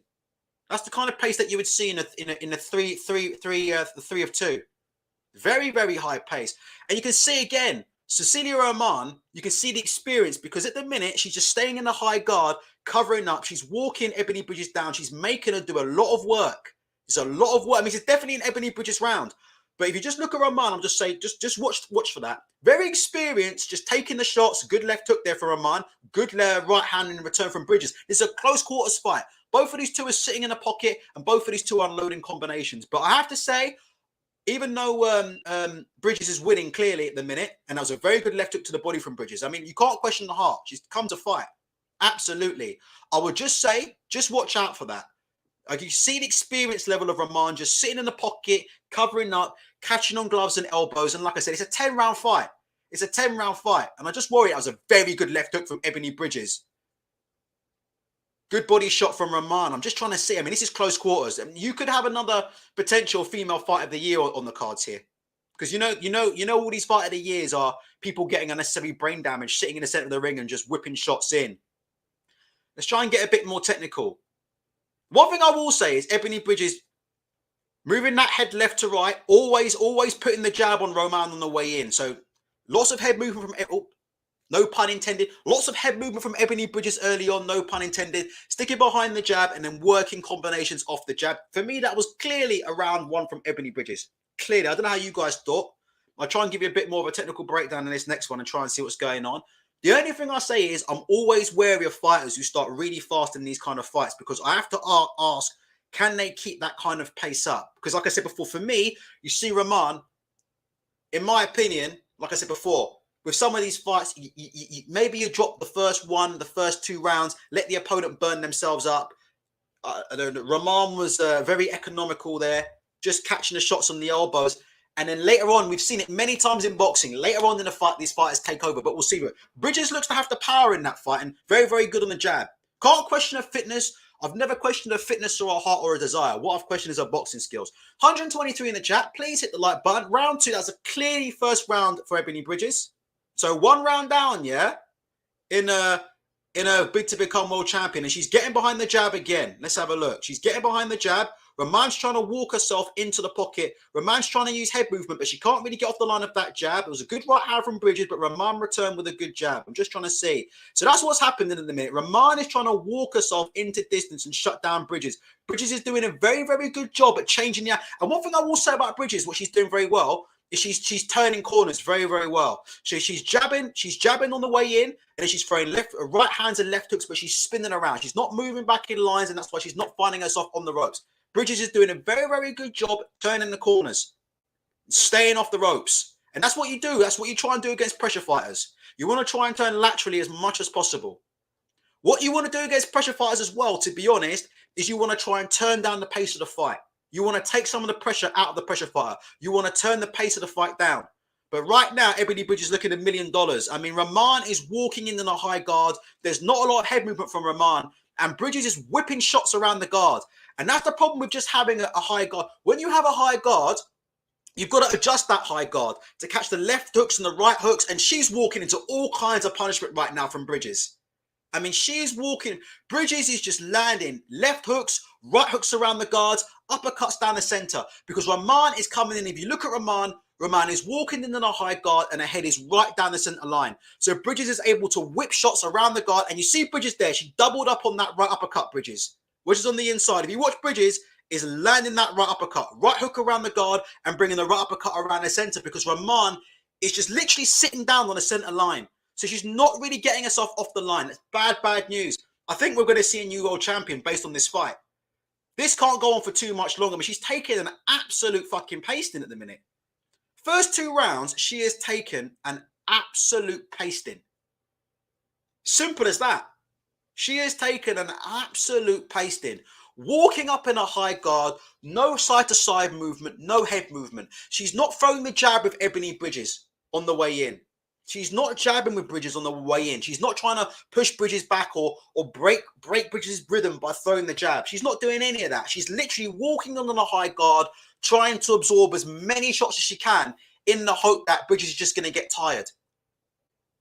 That's the kind of pace that you would see in a 3 of 2. Very, very high pace. And you can see again, Cecila Rahman, you can see the experience, because at the minute, she's just staying in the high guard, covering up. She's walking Ebony Bridges down. She's making her do a lot of work. It's a lot of work. I mean, it's definitely an Ebony Bridges round. But if you just look at Rahman, I'm just saying, just watch for that. Very experienced, just taking the shots. Good left hook there for Rahman. Good right hand in return from Bridges. This is a close quarters fight. Both of these two are sitting in a pocket, and both of these two are unloading combinations. But I have to say, even though Bridges is winning clearly at the minute, and that was a very good left hook to the body from Bridges. I mean, you can't question the heart. She's come to fight. Absolutely. I would just say, just watch out for that. Like, you see the experience level of Roman just sitting in the pocket, covering up, catching on gloves and elbows. And like I said, it's a 10-round fight. It's a 10-round fight. And I just worry it was a very good left hook from Ebony Bridges. Good body shot from Roman. I'm just trying to see. I mean, this is close quarters. I mean, you could have another potential female fight of the year on the cards here. Because you know, all these fight of the years are people getting unnecessary brain damage, sitting in the center of the ring and just whipping shots in. Let's try and get a bit more technical. One thing I will say is Ebony Bridges moving that head left to right, always putting the jab on Roman on the way in. So lots of head movement from, no pun intended, lots of head movement from Ebony Bridges early on, no pun intended, sticking behind the jab and then working combinations off the jab. For me, that was clearly a round one from Ebony Bridges. Clearly, I don't know how you guys thought. I'll try and give you a bit more of a technical breakdown in this next one and try and see what's going on. The only thing I say is I'm always wary of fighters who start really fast in these kind of fights, because I have to ask, can they keep that kind of pace up? Because like I said before, for me, you see Roman, in my opinion, like I said before, with some of these fights, maybe you drop the first 2 rounds, let the opponent burn themselves up. Roman was very economical there, just catching the shots on the elbows. And then later on, we've seen it many times in boxing. Later on in the fight, these fighters take over, but we'll see. Bridges looks to have the power in that fight and very, very good on the jab. Can't question her fitness. I've never questioned her fitness or her heart or a desire. What I've questioned is her boxing skills. 123 in the chat. Please hit the like button. Round 2, that's a clearly first round for Ebony Bridges. So 1 round down, yeah, in a bid to become world champion. And she's getting behind the jab again. Let's have a look. She's getting behind the jab. Roman's trying to walk herself into the pocket. Roman's trying to use head movement, but she can't really get off the line of that jab. It was a good right hand from Bridges, but Roman returned with a good jab. I'm just trying to see. So that's what's happening in the minute. Roman is trying to walk herself into distance and shut down Bridges. Bridges is doing a very, very good job at changing the... And one thing I will say about Bridges, what she's doing very well, is she's turning corners very, very well. So she's jabbing on the way in, and then she's throwing right hands and left hooks, but she's spinning around. She's not moving back in lines, and that's why she's not finding herself on the ropes. Bridges is doing a very, very good job turning the corners, staying off the ropes. And that's what you do. That's what you try and do against pressure fighters. You want to try and turn laterally as much as possible. What you want to do against pressure fighters as well, to be honest, is you want to try and turn down the pace of the fight. You want to take some of the pressure out of the pressure fighter. You want to turn the pace of the fight down. But right now, Ebony Bridges is looking at $1 million. I mean, Roman is walking in a high guard. There's not a lot of head movement from Roman. And Bridges is whipping shots around the guard. And that's the problem with just having a high guard. When you have a high guard, you've got to adjust that high guard to catch the left hooks and the right hooks. And she's walking into all kinds of punishment right now from Bridges. I mean, she's walking. Bridges is just landing left hooks, right hooks around the guards, uppercuts down the center. Because Roman is coming in. If you look at Roman is walking in a high guard and her head is right down the center line. So Bridges is able to whip shots around the guard. And you see Bridges there. She doubled up on that right uppercut, Bridges, which is on the inside. If you watch Bridges, is landing that right uppercut, right hook around the guard and bringing the right uppercut around the center, because Roman is just literally sitting down on the center line. So she's not really getting herself off the line. That's bad, bad news. I think we're going to see a new world champion based on this fight. This can't go on for too much longer. I mean, she's taking an absolute fucking pasting at the minute. First 2 rounds, she has taken an absolute pasting. Simple as that. She has taken an absolute pasting. Walking up in a high guard, no side-to-side movement, no head movement. She's not throwing the jab with Ebony Bridges on the way in. She's not jabbing with Bridges on the way in. She's not trying to push Bridges back or break Bridges' rhythm by throwing the jab. She's not doing any of that. She's literally walking on a high guard, trying to absorb as many shots as she can in the hope that Bridges is just going to get tired.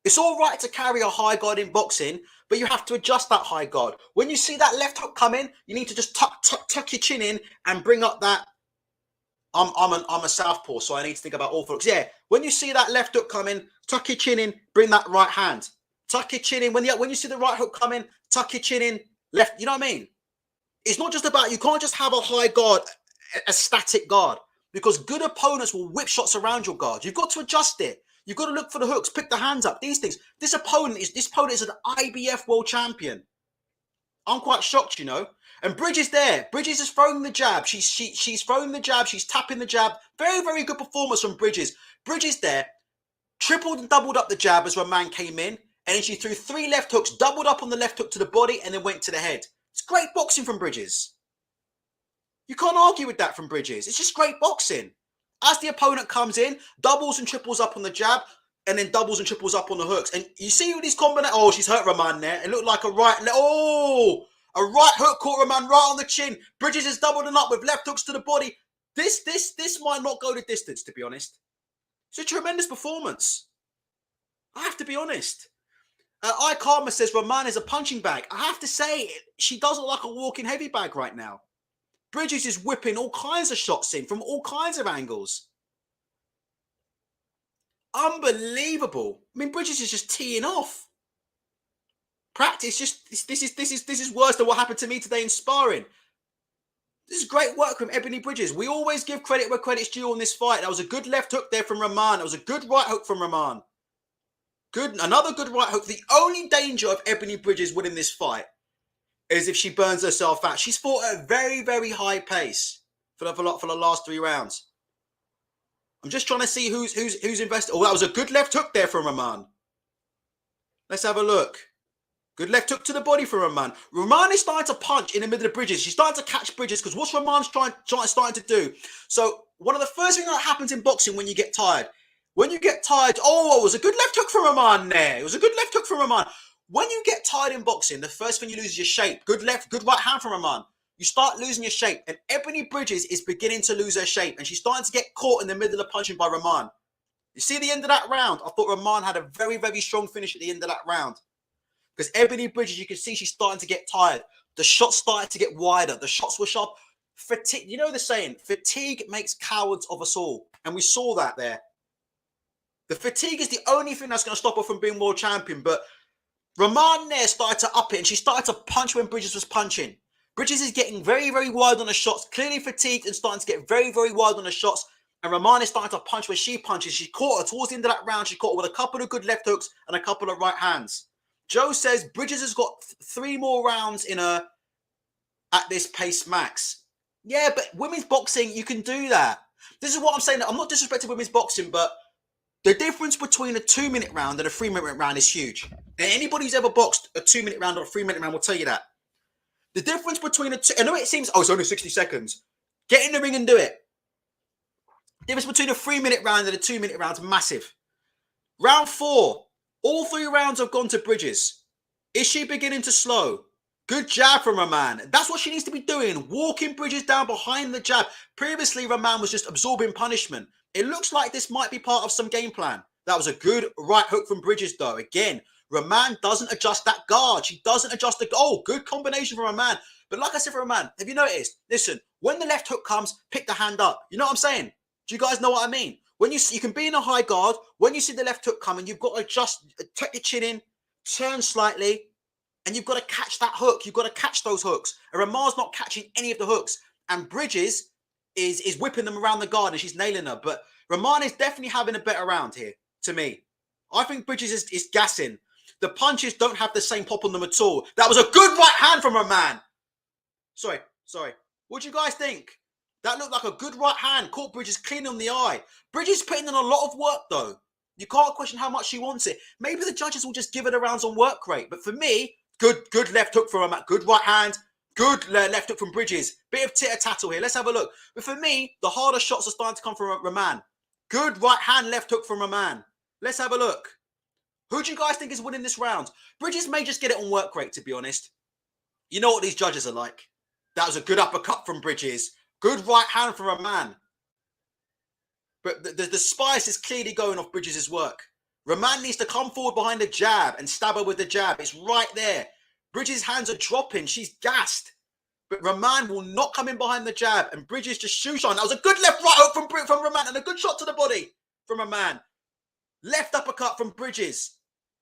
It's all right to carry a high guard in boxing, but you have to adjust that high guard. When you see that left hook come in, you need to just tuck your chin in and bring up that. I'm a southpaw, so I need to think about orthodox. Yeah, when you see that left hook come in, tuck your chin in, bring that right hand. Tuck your chin in. When you see the right hook come in, tuck your chin in, left. You know what I mean? It's not just about, you can't just have a high guard, a static guard, because good opponents will whip shots around your guard. You've got to adjust it. You've got to look for the hooks, pick the hands up, these things. This opponent is an IBF world champion. I'm quite shocked, you know. And Bridges there. Bridges is throwing the jab. She's throwing the jab. She's tapping the jab. Very, very good performance from Bridges. Bridges there. Tripled and doubled up the jab as Roman came in. And then she threw 3 left hooks, doubled up on the left hook to the body, and then went to the head. It's great boxing from Bridges. You can't argue with that from Bridges. It's just great boxing. As the opponent comes in, doubles and triples up on the jab, and then doubles and triples up on the hooks. And you see all these combinations. Oh, she's hurt Roman there. It looked like a right. Oh, a right hook caught Roman right on the chin. Bridges is doubling up with left hooks to the body. This might not go the distance, to be honest. It's a tremendous performance. I have to be honest. Karma says Roman is a punching bag. I have to say, she does look like a walking heavy bag right now. Bridges is whipping all kinds of shots in from all kinds of angles. Unbelievable. I mean, Bridges is just teeing off. Practice this is worse than what happened to me today in sparring. This is great work from Ebony Bridges. We always give credit where credit's due on this fight. That was a good left hook there from Roman. That was a good right hook from Roman. Another good right hook. The only danger of Ebony Bridges winning this fight is if she burns herself out. She's fought at a very, very high pace for the last 3 rounds. I'm just trying to see who's invested. Oh, that was a good left hook there from Roman. Let's have a look. Good left hook to the body from Roman. Roman is starting to punch in the middle of Bridges. She's starting to catch Bridges because what's Roman starting to do? So one of the first things that happens in boxing when you get tired. When you get tired, oh, it was a good left hook from Roman there. It was a good left hook from Roman. When you get tired in boxing, the first thing you lose is your shape. Good left, good right hand from Roman. You start losing your shape. And Ebony Bridges is beginning to lose her shape. And she's starting to get caught in the middle of punching by Roman. You see the end of that round? I thought Roman had a very, very strong finish at the end of that round. Because Ebony Bridges, you can see she's starting to get tired. The shots started to get wider. The shots were sharp. Fatigue, you know the saying, fatigue makes cowards of us all. And we saw that there. The fatigue is the only thing that's going to stop her from being world champion. But Roman there started to up it, and she started to punch when Bridges was punching. Bridges is getting very, very wide on the shots, clearly fatigued and starting to get very, very wide on the shots. And Roman is starting to punch when she punches. She caught her towards the end of that round. She caught her with a couple of good left hooks and a couple of right hands. Joe says Bridges has got 3 more rounds in her at this pace max. Yeah, but women's boxing, you can do that. This is what I'm saying. I'm not disrespecting women's boxing, but the difference between a 2-minute round and a 3-minute round is huge. And anybody who's ever boxed a 2-minute round or a 3-minute round will tell you that. The difference between I know it seems, it's only 60 seconds. Get in the ring and do it. The difference between a 3-minute round and a 2-minute round is massive. Round 4. All 3 rounds have gone to Bridges. Is she beginning to slow? Good jab from Roman. That's what she needs to be doing. Walking Bridges down behind the jab. Previously, Roman was just absorbing punishment. It looks like this might be part of some game plan. That was a good right hook from Bridges, though. Again, Roman doesn't adjust that guard. She doesn't adjust the... Oh, good combination from Roman. But like I said for Roman, have you noticed? Listen, when the left hook comes, pick the hand up. You know what I'm saying? Do you guys know what I mean? When you can be in a high guard, when you see the left hook coming, you've got to just tuck your chin in, turn slightly, and you've got to catch that hook. You've got to catch those hooks. And Roman's not catching any of the hooks. And Bridges is whipping them around the guard and she's nailing her. But Roman is definitely having a better round here, to me. I think Bridges is gassing. The punches don't have the same pop on them at all. That was a good right hand from Roman. Sorry. What do you guys think? That looked like a good right hand. Caught Bridges clean on the eye. Bridges putting in a lot of work, though. You can't question how much she wants it. Maybe the judges will just give her the rounds on work rate. But for me, good left hook from Roman. Good right hand. Good left hook from Bridges. Bit of titter-tattle here. Let's have a look. But for me, the harder shots are starting to come from Roman. Good right hand, left hook from Roman. Let's have a look. Who do you guys think is winning this round? Bridges may just get it on work rate, to be honest. You know what these judges are like. That was a good uppercut from Bridges. Good right hand from Roman. But the spice is clearly going off Bridges' work. Roman needs to come forward behind the jab and stab her with the jab. It's right there. Bridges' hands are dropping. She's gassed. But Roman will not come in behind the jab. And Bridges just shoes on. That was a good left right hook from Roman and a good shot to the body from Roman. Left uppercut from Bridges.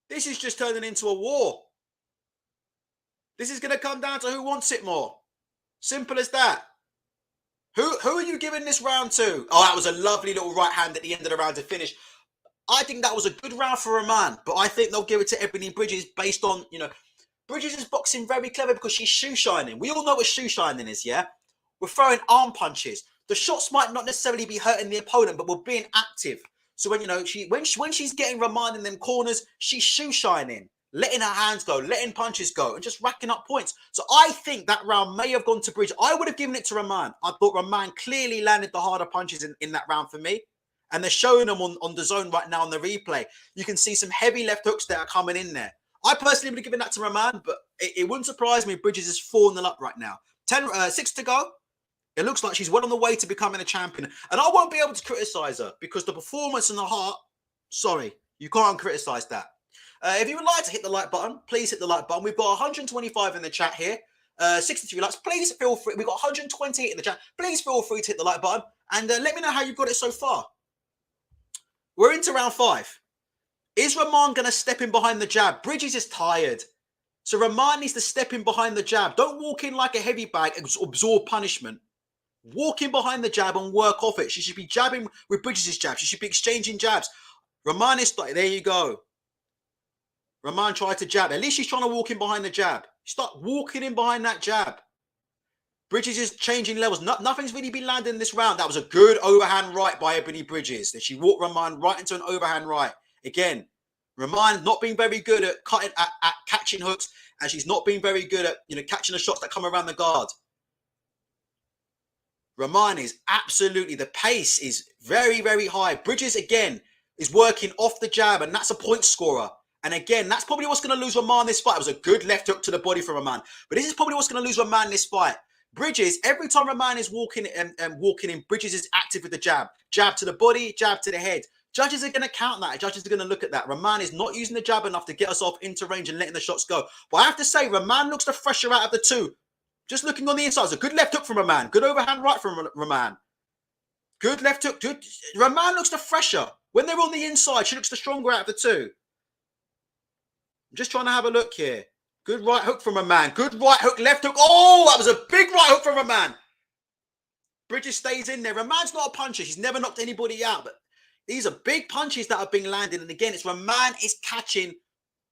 This is just turning into a war. This is going to come down to who wants it more. Simple as that. Who are you giving this round to? Oh, that was a lovely little right hand at the end of the round to finish. I think that was a good round for Roman, but I think they'll give it to Ebony Bridges based on Bridges is boxing very clever because she's shoe shining. We all know what shoe shining is, yeah? We're throwing arm punches. The shots might not necessarily be hurting the opponent, but we're being active. So when, you know, when she's getting Roman in them corners, she's shoe shining, letting her hands go, letting punches go, and just racking up points. So I think that round may have gone to Bridges. I would have given it to Roman. I thought Roman clearly landed the harder punches in that round for me. And they're showing them on the zone right now on the replay. You can see some heavy left hooks that are coming in there. I personally would have given that to Roman, but it wouldn't surprise me if Bridges is 4-0 up right now. 6 to go. It looks like she's well on the way to becoming a champion. And I won't be able to criticise her because the performance and the heart, sorry, you can't criticise that. If you would like to hit the like button, please hit the like button. We've got 125 in the chat here. 63 likes. Please feel free. We've got 128 in the chat. Please feel free to hit the like button. And let me know how you've got it so far. We're into round 5. Is Roman going to step in behind the jab? Bridges is tired. So Roman needs to step in behind the jab. Don't walk in like a heavy bag and absorb punishment. Walk in behind the jab and work off it. She should be jabbing with Bridges' jab. She should be exchanging jabs. Roman is... There you go. Roman tried to jab. At least she's trying to walk in behind the jab. Start walking in behind that jab. Bridges is changing levels. Nothing's really been landing in this round. That was a good overhand right by Ebony Bridges. Then she walked Roman right into an overhand right. Again, Roman not being very good at cutting at catching hooks, and she's not being very good at, you know, catching the shots that come around the guard. Roman is absolutely, the pace is very, very high. Bridges, again, is working off the jab, and that's a point scorer. And again, that's probably what's going to lose Roman this fight. It was a good left hook to the body from Roman. But this is probably what's going to lose Roman this fight. Bridges, every time Roman is walking in, Bridges is active with the jab. Jab to the body, jab to the head. Judges are going to count that. Judges are going to look at that. Roman is not using the jab enough to get us off into range and letting the shots go. But I have to say, Roman looks the fresher out of the two. Just looking on the inside, it's a good left hook from Roman. Good overhand right from Roman. Good left hook. Good. Roman looks the fresher. When they're on the inside, she looks the stronger out of the two. I'm just trying to have a look here. Good right hook from Roman. Good right hook, left hook. Oh, that was a big right hook from Roman. Bridges stays in there. Roman's not a puncher. She's never knocked anybody out. But these are big punches that are being landed. And again, it's Roman is catching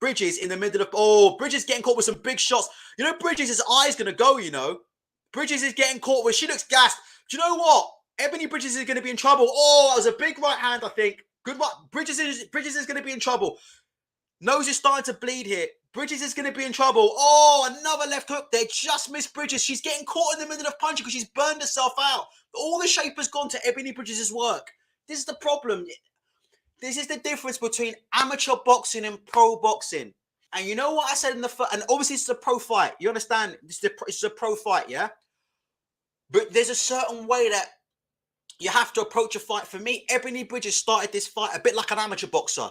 Bridges in the middle of... Oh, Bridges getting caught with some big shots. You know, Bridges' eye's going to go, you know. Bridges is getting caught with... She looks gassed. Do you know what? Ebony Bridges is going to be in trouble. Oh, that was a big right hand, I think. Good right. Bridges is going to be in trouble. Nose is starting to bleed here. Bridges is going to be in trouble. Oh, another left hook there. Just missed Bridges. She's getting caught in the middle of punching because she's burned herself out. All the shape has gone to Ebony Bridges' work. This is the problem. This is the difference between amateur boxing and pro boxing. And you know what I said in the first... And obviously, it's a pro fight. You understand? It's a pro fight, yeah? But there's a certain way that you have to approach a fight. For me, Ebony Bridges started this fight a bit like an amateur boxer.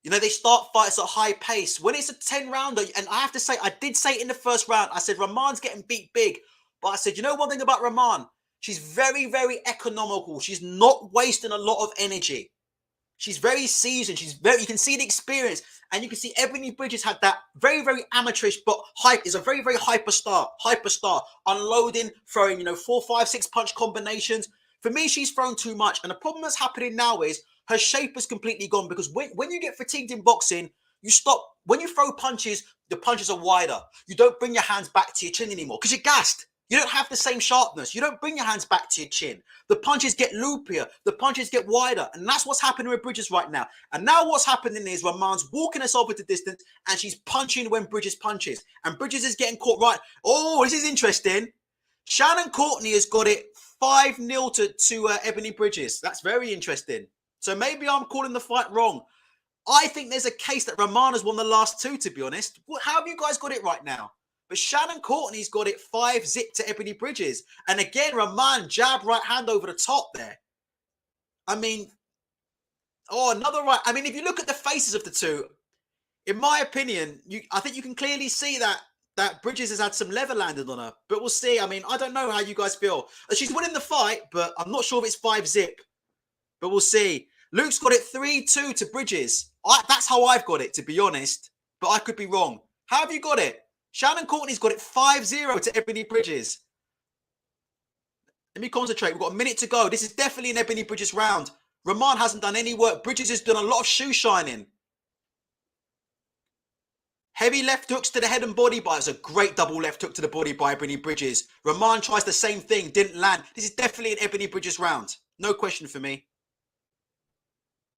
You know, they start fights at high pace. When it's a 10-rounder, and I have to say, I did say in the first round, I said, Roman's getting beat big. But I said, you know one thing about Roman? She's very, very economical. She's not wasting a lot of energy. She's very seasoned. You can see the experience. And you can see Ebony Bridges had that very, very amateurish, but hype is a very, very hyperstar. Unloading, throwing, you know, 4, 5, 6 punch combinations. For me, she's thrown too much. And the problem that's happening now is her shape has completely gone, because when you get fatigued in boxing, you stop. When you throw punches, the punches are wider. You don't bring your hands back to your chin anymore because you're gassed. You don't have the same sharpness. You don't bring your hands back to your chin. The punches get loopier. The punches get wider. And that's what's happening with Bridges right now. And now what's happening is Roman's walking herself into distance and she's punching when Bridges punches. And Bridges is getting caught right. Oh, this is interesting. Shannon Courtney has got it 5-0 to Ebony Bridges. That's very interesting. So maybe I'm calling the fight wrong. I think there's a case that Roman has won the last 2, to be honest. How have you guys got it right now? But Shannon Courtney's got it 5-0 to Ebony Bridges. And again, Roman jab right hand over the top there. I mean, oh, another right. I mean, if you look at the faces of the two, in my opinion, I think you can clearly see that Bridges has had some leather landed on her. But we'll see. I mean, I don't know how you guys feel. She's winning the fight, but I'm not sure if it's 5-0. But we'll see. Luke's got it 3-2 to Bridges. That's how I've got it, to be honest. But I could be wrong. How have you got it? Shannon Courtney's got it 5-0 to Ebony Bridges. Let me concentrate. We've got a minute to go. This is definitely an Ebony Bridges round. Roman hasn't done any work. Bridges has done a lot of shoe shining. Heavy left hooks to the head and body, but it's a great double left hook to the body by Ebony Bridges. Rahman tries the same thing, didn't land. This is definitely an Ebony Bridges round. No question for me.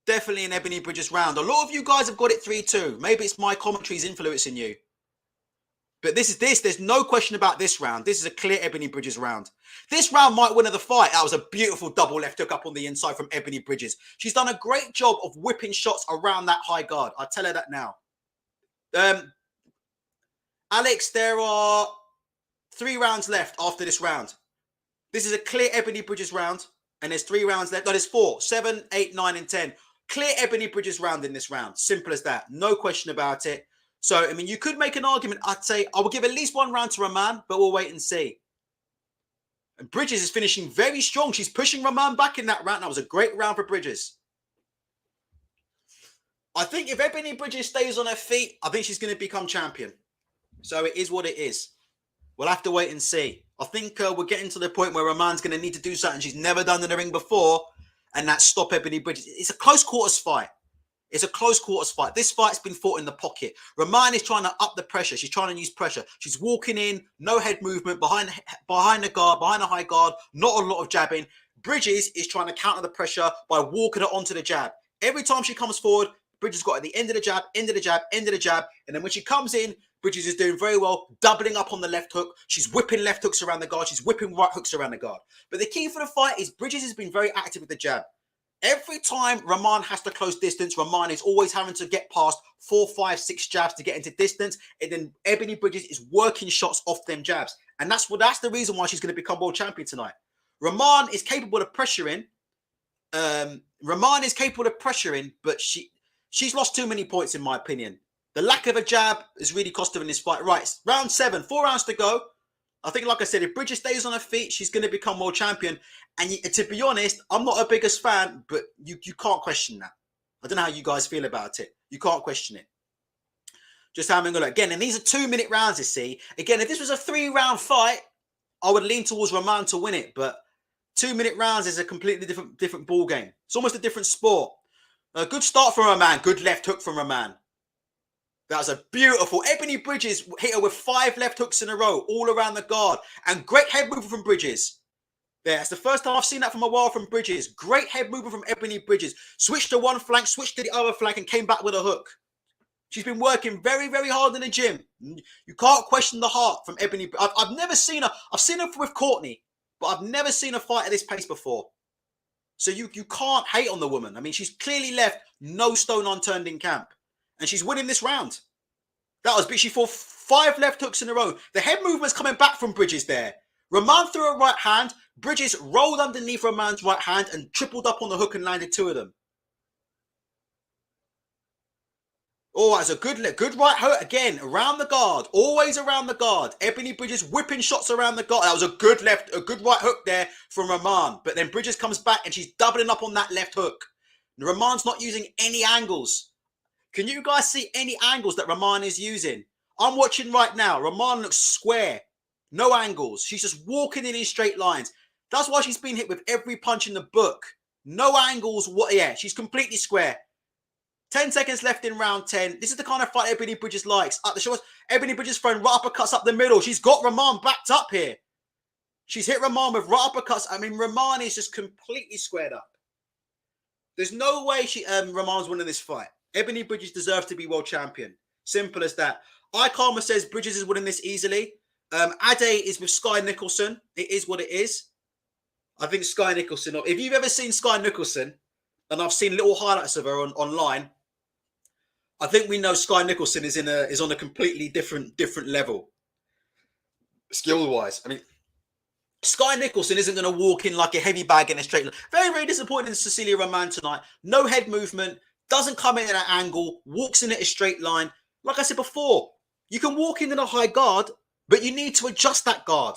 Definitely an Ebony Bridges round. A lot of you guys have got it 3-2. Maybe it's my commentaries influencing you. But there's no question about this round. This is a clear Ebony Bridges round. This round might win of the fight. That was a beautiful double left hook up on the inside from Ebony Bridges. She's done a great job of whipping shots around that high guard. I'll tell her that now. Alex, there are 3 rounds left after this round. This is a clear Ebony Bridges round, and there's 3 rounds left. No, there's 4, 7, 8, 9, and 10. Clear Ebony Bridges round in this round. Simple as that. No question about it. So, I mean, you could make an argument. I'd say I will give at least 1 round to Rahman, but we'll wait and see. And Bridges is finishing very strong. She's pushing Rahman back in that round. That was a great round for Bridges. I think if Ebony Bridges stays on her feet, I think she's going to become champion. So it is what it is. We'll have to wait and see. I think we're getting to the point where Rahman's going to need to do something she's never done in the ring before, and that's stop Ebony Bridges. It's a close quarters fight. It's a close quarters fight. This fight's been fought in the pocket. Rahman is trying to up the pressure. She's trying to use pressure. She's walking in, no head movement, behind the guard, behind the high guard, not a lot of jabbing. Bridges is trying to counter the pressure by walking her onto the jab. Every time she comes forward, Bridges got at the end of the jab, end of the jab, end of the jab. And then when she comes in, Bridges is doing very well, doubling up on the left hook. She's whipping left hooks around the guard. She's whipping right hooks around the guard. But the key for the fight is Bridges has been very active with the jab. Every time Rahman has to close distance, Rahman is always having to get past 4, 5, 6 jabs to get into distance. And then Ebony Bridges is working shots off them jabs. And that's the reason why she's going to become world champion tonight. Rahman is capable of pressuring. Rahman is capable of pressuring, but she's lost too many points, in my opinion. The lack of a jab has really cost her in this fight. Right, round 7, 4 rounds to go. I think, like I said, if Bridges stays on her feet, she's going to become world champion. And to be honest, I'm not her biggest fan, but you can't question that. I don't know how you guys feel about it. You can't question it. Just having a look. Again, and these are 2-minute rounds, you see. Again, if this was a 3-round fight, I would lean towards Rahman to win it. But 2-minute rounds is a completely different ball game. It's almost a different sport. A good start from Rahman. Good left hook from Rahman. That was a beautiful. Ebony Bridges hit her with 5 left hooks in a row, all around the guard. And great head movement from Bridges. Yeah, it's the first time I've seen that from a while from Bridges. Great head movement from Ebony Bridges. Switched to one flank, switched to the other flank, and came back with a hook. She's been working very, very hard in the gym. You can't question the heart from Ebony. I've never seen her. I've seen her with Courtney, but I've never seen her fight at this pace before. So you can't hate on the woman. I mean, she's clearly left no stone unturned in camp. And she's winning this round. That was big. She fought 5 left hooks in a row. The head movement's coming back from Bridges there. Rahman threw a right hand. Bridges rolled underneath Rahman's right hand and tripled up on the hook and landed 2 of them. Oh, that's a good right hook. Again, around the guard. Always around the guard. Ebony Bridges whipping shots around the guard. That was a good right hook there from Rahman. But then Bridges comes back and she's doubling up on that left hook. Rahman's not using any angles. Can you guys see any angles that Rahman is using? I'm watching right now. Rahman looks square. No angles. She's just walking in straight lines. That's why she's been hit with every punch in the book. No angles. Yeah, she's completely square. 10 seconds left in round 10. This is the kind of fight Ebony Bridges likes. Up the shoulders. Ebony Bridges throwing right uppercuts up the middle. She's got Rahman backed up here. She's hit Rahman with right uppercuts. I mean, Rahman is just completely squared up. There's no way Rahman's winning this fight. Ebony Bridges deserves to be world champion. Simple as that. iKarma says Bridges is winning this easily. Ade is with Sky Nicholson. It is what it is. I think Sky Nicholson. If you've ever seen Sky Nicholson, and I've seen little highlights of her online, I think we know Sky Nicholson is on a completely different level, skill-wise. I mean, Sky Nicholson isn't going to walk in like a heavy bag in a straight line. Very, very disappointing in Cecila Rahman tonight. No head movement. Doesn't come in at an angle, walks in at a straight line. Like I said before, you can walk in a high guard, but you need to adjust that guard.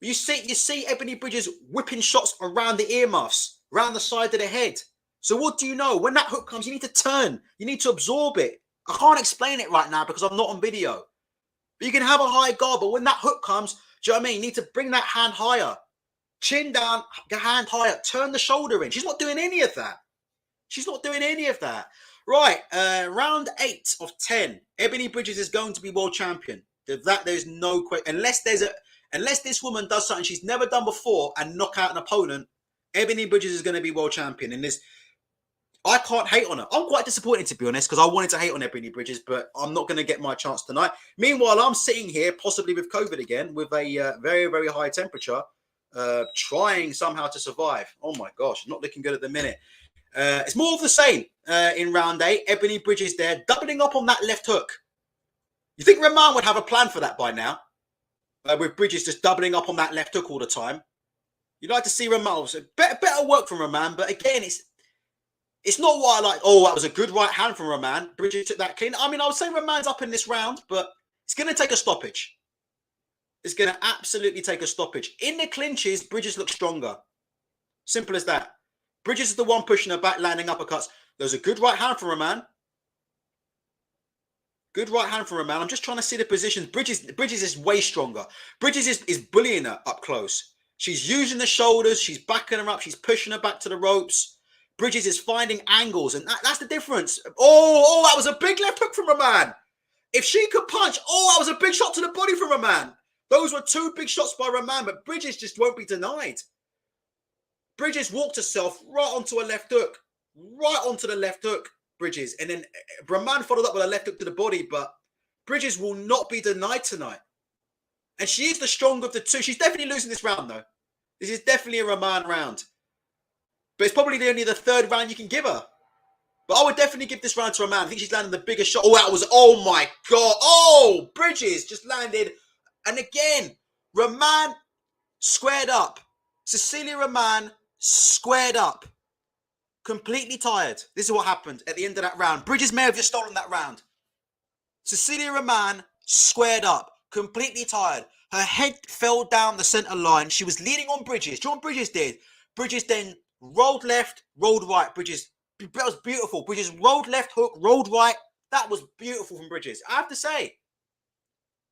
You see Ebony Bridges whipping shots around the earmuffs, around the side of the head. So what do you know? When that hook comes, you need to turn. You need to absorb it. I can't explain it right now because I'm not on video. But you can have a high guard, but when that hook comes, do you know what I mean? You need to bring that hand higher. Chin down, hand higher, turn the shoulder in. She's not doing any of that. She's not doing any of that. Right, round 8 of 10. Ebony Bridges is going to be world champion. There's no question. Unless this woman does something she's never done before and knock out an opponent, Ebony Bridges is going to be world champion. And I can't hate on her. I'm quite disappointed, to be honest, because I wanted to hate on Ebony Bridges, but I'm not going to get my chance tonight. Meanwhile, I'm sitting here, possibly with COVID again, with a very, very high temperature, trying somehow to survive. Oh my gosh, not looking good at the minute. It's more of the same in round 8. Ebony Bridges there, doubling up on that left hook. You think Roman would have a plan for that by now? With Bridges just doubling up on that left hook all the time. You'd like to see Roman. Better work from Roman, but again, it's not what I like. Oh, that was a good right hand from Roman. Bridges took that clean. I mean, I would say Roman's up in this round, but it's going to take a stoppage. It's going to absolutely take a stoppage. In the clinches, Bridges looks stronger. Simple as that. Bridges is the one pushing her back, landing uppercuts. There's a good right hand from Roman. Good right hand from Roman. I'm just trying to see the positions. Bridges is way stronger. Bridges is bullying her up close. She's using the shoulders. She's backing her up. She's pushing her back to the ropes. Bridges is finding angles, and that's the difference. Oh, that was a big left hook from Roman. If she could punch, that was a big shot to the body from Roman. Those were 2 big shots by Roman, but Bridges just won't be denied. Bridges walked herself right onto a left hook. Right onto the left hook, Bridges. And then Roman followed up with a left hook to the body, but Bridges will not be denied tonight. And she is the stronger of the two. She's definitely losing this round, though. This is definitely a Roman round. But it's probably only the 3rd round you can give her. But I would definitely give this round to Roman. I think she's landing the biggest shot. Oh my God. Oh, Bridges just landed. And again, Roman squared up. Cecila Roman squared up. Completely tired. This is what happened at the end of that round. Bridges may have just stolen that round. Cecila Roman squared up. Completely tired. Her head fell down the center line. She was leaning on Bridges. Do you know what Bridges did? Bridges then rolled left, rolled right. Bridges, that was beautiful. Bridges rolled left hook, rolled right. That was beautiful from Bridges. I have to say,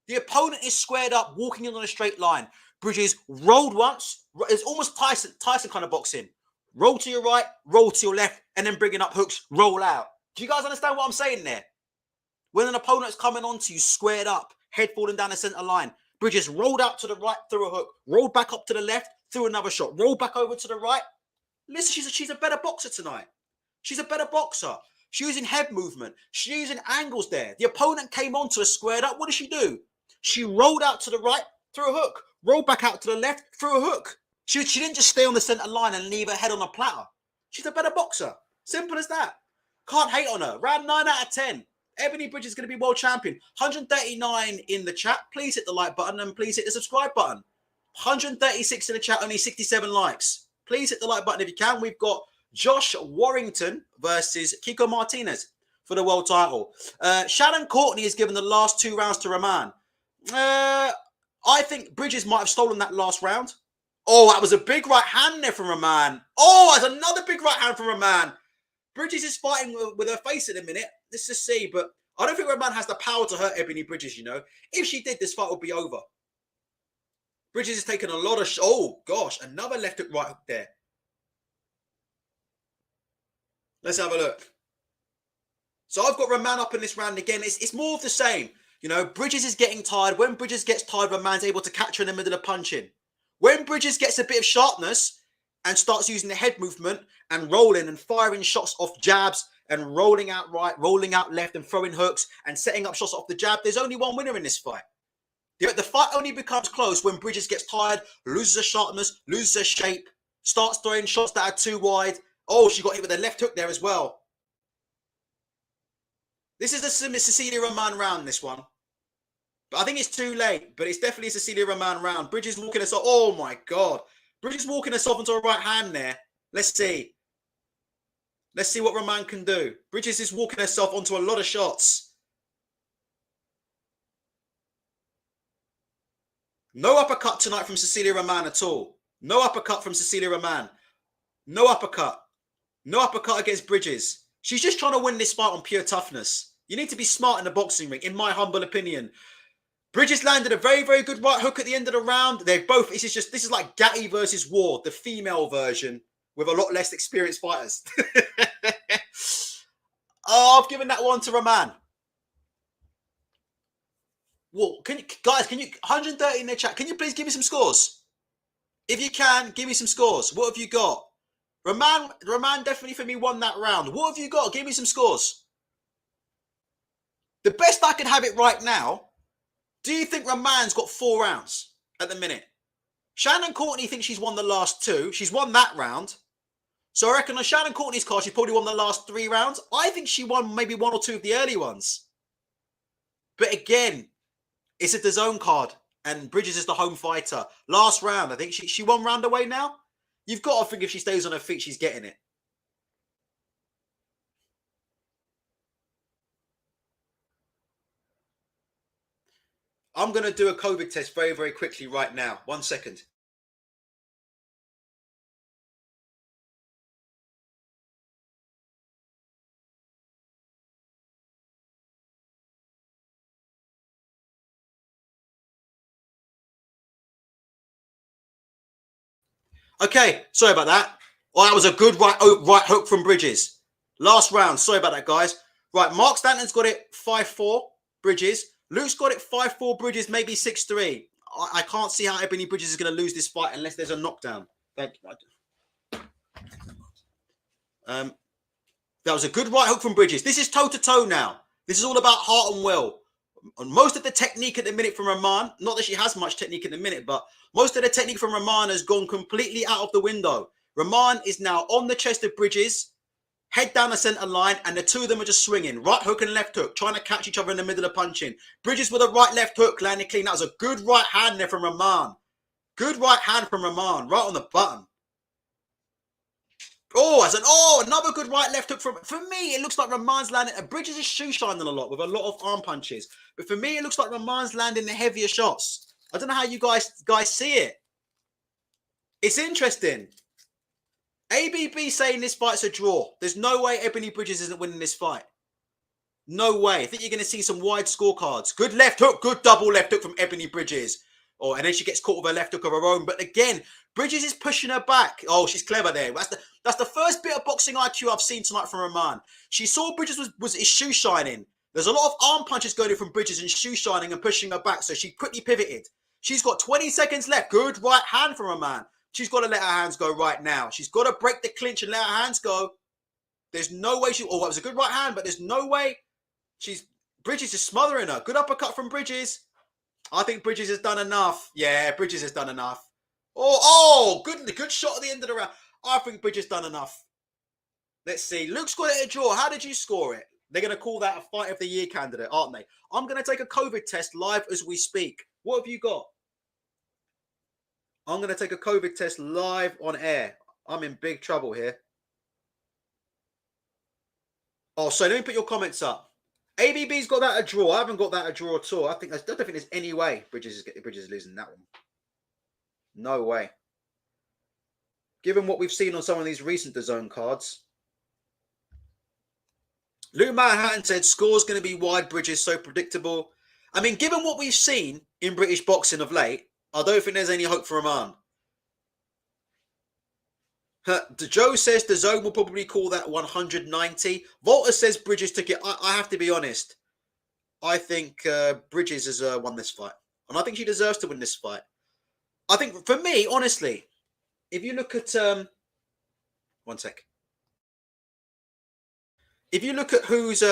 the opponent is squared up, walking in on a straight line. Bridges rolled once. It's almost Tyson kind of boxing. Roll to your right, roll to your left, and then bringing up hooks, roll out. Do you guys understand what I'm saying there? When an opponent's coming onto you, squared up, head falling down the center line, Bridges rolled out to the right through a hook, rolled back up to the left, through another shot, rolled back over to the right. Listen, she's a better boxer tonight. She's a better boxer. She's using head movement. She's using angles there. The opponent came onto her squared up. What did she do? She rolled out to the right through a hook, rolled back out to the left through a hook. She didn't just stay on the center line and leave her head on a platter. She's a better boxer. Simple as that. Can't hate on her. Round 9 out of 10. Ebony Bridges is going to be world champion. 139 in the chat. Please hit the like button and please hit the subscribe button. 136 in the chat, only 67 likes. Please hit the like button if you can. We've got Josh Warrington versus Kiko Martinez for the world title. Shannon Courtney is given the last 2 rounds to Roman. I think Bridges might have stolen that last round. Oh, that was a big right hand there from Roman. Oh, that's another big right hand from Roman. Bridges is fighting with her face in a minute. Let's just see. But I don't think Roman has the power to hurt Ebony Bridges, you know. If she did, this fight would be over. Bridges has taken a lot of... Oh, gosh. Another left hook, right hook there. Let's have a look. So I've got Roman up in this round again. It's more of the same. You know, Bridges is getting tired. When Bridges gets tired, Roman's able to catch her in the middle of punching. When Bridges gets a bit of sharpness and starts using the head movement and rolling and firing shots off jabs and rolling out right, rolling out left and throwing hooks and setting up shots off the jab, there's only one winner in this fight. The fight only becomes close when Bridges gets tired, loses her sharpness, loses her shape, starts throwing shots that are too wide. Oh, she got hit with a left hook there as well. This is a Cecila Roman round, this one. But I think it's too late. But it's definitely a Cecila Roman round. Bridges walking herself. Oh, my God. Bridges walking herself into a right hand there. Let's see. Let's see what Roman can do. Bridges is walking herself onto a lot of shots. No uppercut tonight from Cecila Roman at all. No uppercut from Cecila Roman. No uppercut. No uppercut against Bridges. She's just trying to win this fight on pure toughness. You need to be smart in the boxing ring, in my humble opinion. Bridges landed a very, very good right hook at the end of the round. They're both, this is like Gatti versus Ward, the female version with a lot less experienced fighters. Oh, I've given that one to Rahman. Well, can you 130 in the chat? Can you please give me some scores? If you can, give me some scores. What have you got? Rahman definitely for me won that round. What have you got? Give me some scores. The best I can have it right now. Do you think Rahman's got 4 rounds at the minute? Shannon Courtney thinks she's won the last 2. She's won that round. So I reckon on Shannon Courtney's card, she probably won the last 3 rounds. I think she won maybe 1 or 2 of the early ones. But again, it's a DAZN card, and Bridges is the home fighter. Last round, I think she 1 round away now. You've got to think if she stays on her feet, she's getting it. I'm going to do a COVID test very, very quickly right now. 1 second. Okay, sorry about that. Oh, that was a good right hook from Bridges. Last round. Sorry about that, guys. Right, Mark Stanton's got it 5-4, Bridges. Luke's got it 5-4, Bridges, maybe 6-3. I can't see how Ebony Bridges is going to lose this fight unless there's a knockdown. Thank you. That was a good right hook from Bridges. This is toe-to-toe now. This is all about heart and will. Most of the technique at the minute from Rahman, not that she has much technique at the minute, but most of the technique from Rahman has gone completely out of the window. Rahman is now on the chest of Bridges, head down the center line, and the two of them are just swinging. Right hook and left hook, trying to catch each other in the middle of punching. Bridges with a right left hook, landing clean. That was a good right hand there from Rahman. Good right hand from Rahman, right on the button. Oh, another good right left hook from. For me, it looks like Rahman's landing. Bridges is shoe shining a lot with a lot of arm punches. But for me, it looks like Rahman's landing the heavier shots. I don't know how you guys see it. It's interesting. ABB saying this fight's a draw. There's no way Ebony Bridges isn't winning this fight. No way. I think you're going to see some wide scorecards. Good left hook, good double left hook from Ebony Bridges. Oh, and then she gets caught with a left hook of her own. But again, Bridges is pushing her back. Oh, she's clever there. That's the first bit of boxing IQ I've seen tonight from Rahman. She saw Bridges was shoe shining. There's a lot of arm punches going in from Bridges and shoe shining and pushing her back. So she quickly pivoted. She's got 20 seconds left. Good right hand from Rahman. She's got to let her hands go right now. She's got to break the clinch and let her hands go. There's no way she... Oh, that was a good right hand, but there's no way Bridges is smothering her. Good uppercut from Bridges. I think Bridges has done enough. Yeah, Bridges has done enough. Good shot at the end of the round. I think Bridges done enough. Let's see. Luke's got it a draw. How did you score it? They're going to call that a fight of the year candidate, aren't they? I'm going to take a COVID test live as we speak. What have you got? I'm going to take a COVID test live on air. I'm in big trouble here. Oh, so let me put your comments up. ABB's got that a draw. I haven't got that a draw at all. I don't think there's any way Bridges is losing that one. No way. Given what we've seen on some of these recent DAZN cards. Lou Manhattan said score's going to be wide, Bridges so predictable. I mean, given what we've seen in British boxing of late, I don't think there's any hope for Rahman. Joe says DAZN will probably call that 190. Volta says Bridges took it. I have to be honest. I think Bridges has won this fight. And I think she deserves to win this fight. I think, for me, honestly, if you look at... one sec. If you look at who's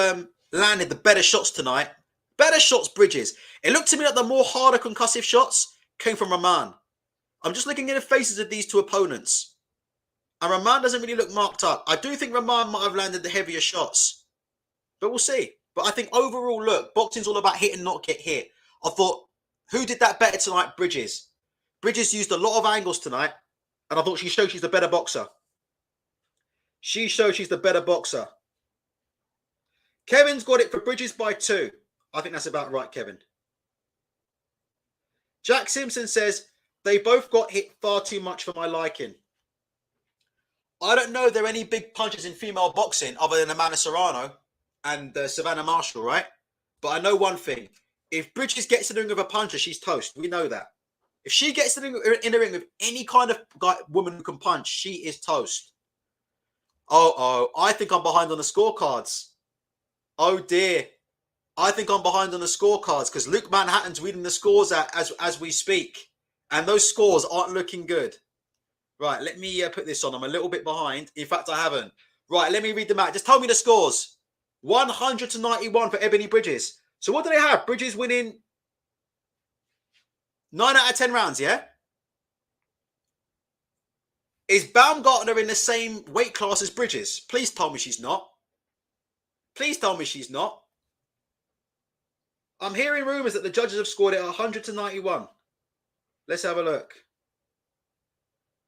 landed the better shots tonight, better shots, Bridges. It looked to me like the more harder concussive shots came from Rahman. I'm just looking at the faces of these two opponents. And Rahman doesn't really look marked up. I do think Rahman might have landed the heavier shots. But we'll see. But I think overall, look, boxing's all about hit and not get hit. I thought, who did that better tonight? Bridges. Bridges used a lot of angles tonight. And I thought she showed she's the better boxer. She showed she's the better boxer. Kevin's got it for Bridges by 2. I think that's about right, Kevin. Jack Simpson says, they both got hit far too much for my liking. I don't know if there are any big punches in female boxing other than Amanda Serrano and Savannah Marshall, right? But I know one thing. If Bridges gets in the ring with a puncher, she's toast. We know that. If she gets in the ring with any kind of woman who can punch, she is toast. I think I'm behind on the scorecards. Oh dear. I think I'm behind on the scorecards because Luke Manhattan's reading the scores out as we speak. And those scores aren't looking good. Right, let me put this on. I'm a little bit behind. In fact, I haven't. Right, let me read them out. Just tell me the scores. 100 to 91 for Ebony Bridges. So what do they have? Bridges winning 9 out of 10 rounds, yeah? Is Baumgartner in the same weight class as Bridges? Please tell me she's not. Please tell me she's not. I'm hearing rumours that the judges have scored it 100 to 91. Let's have a look.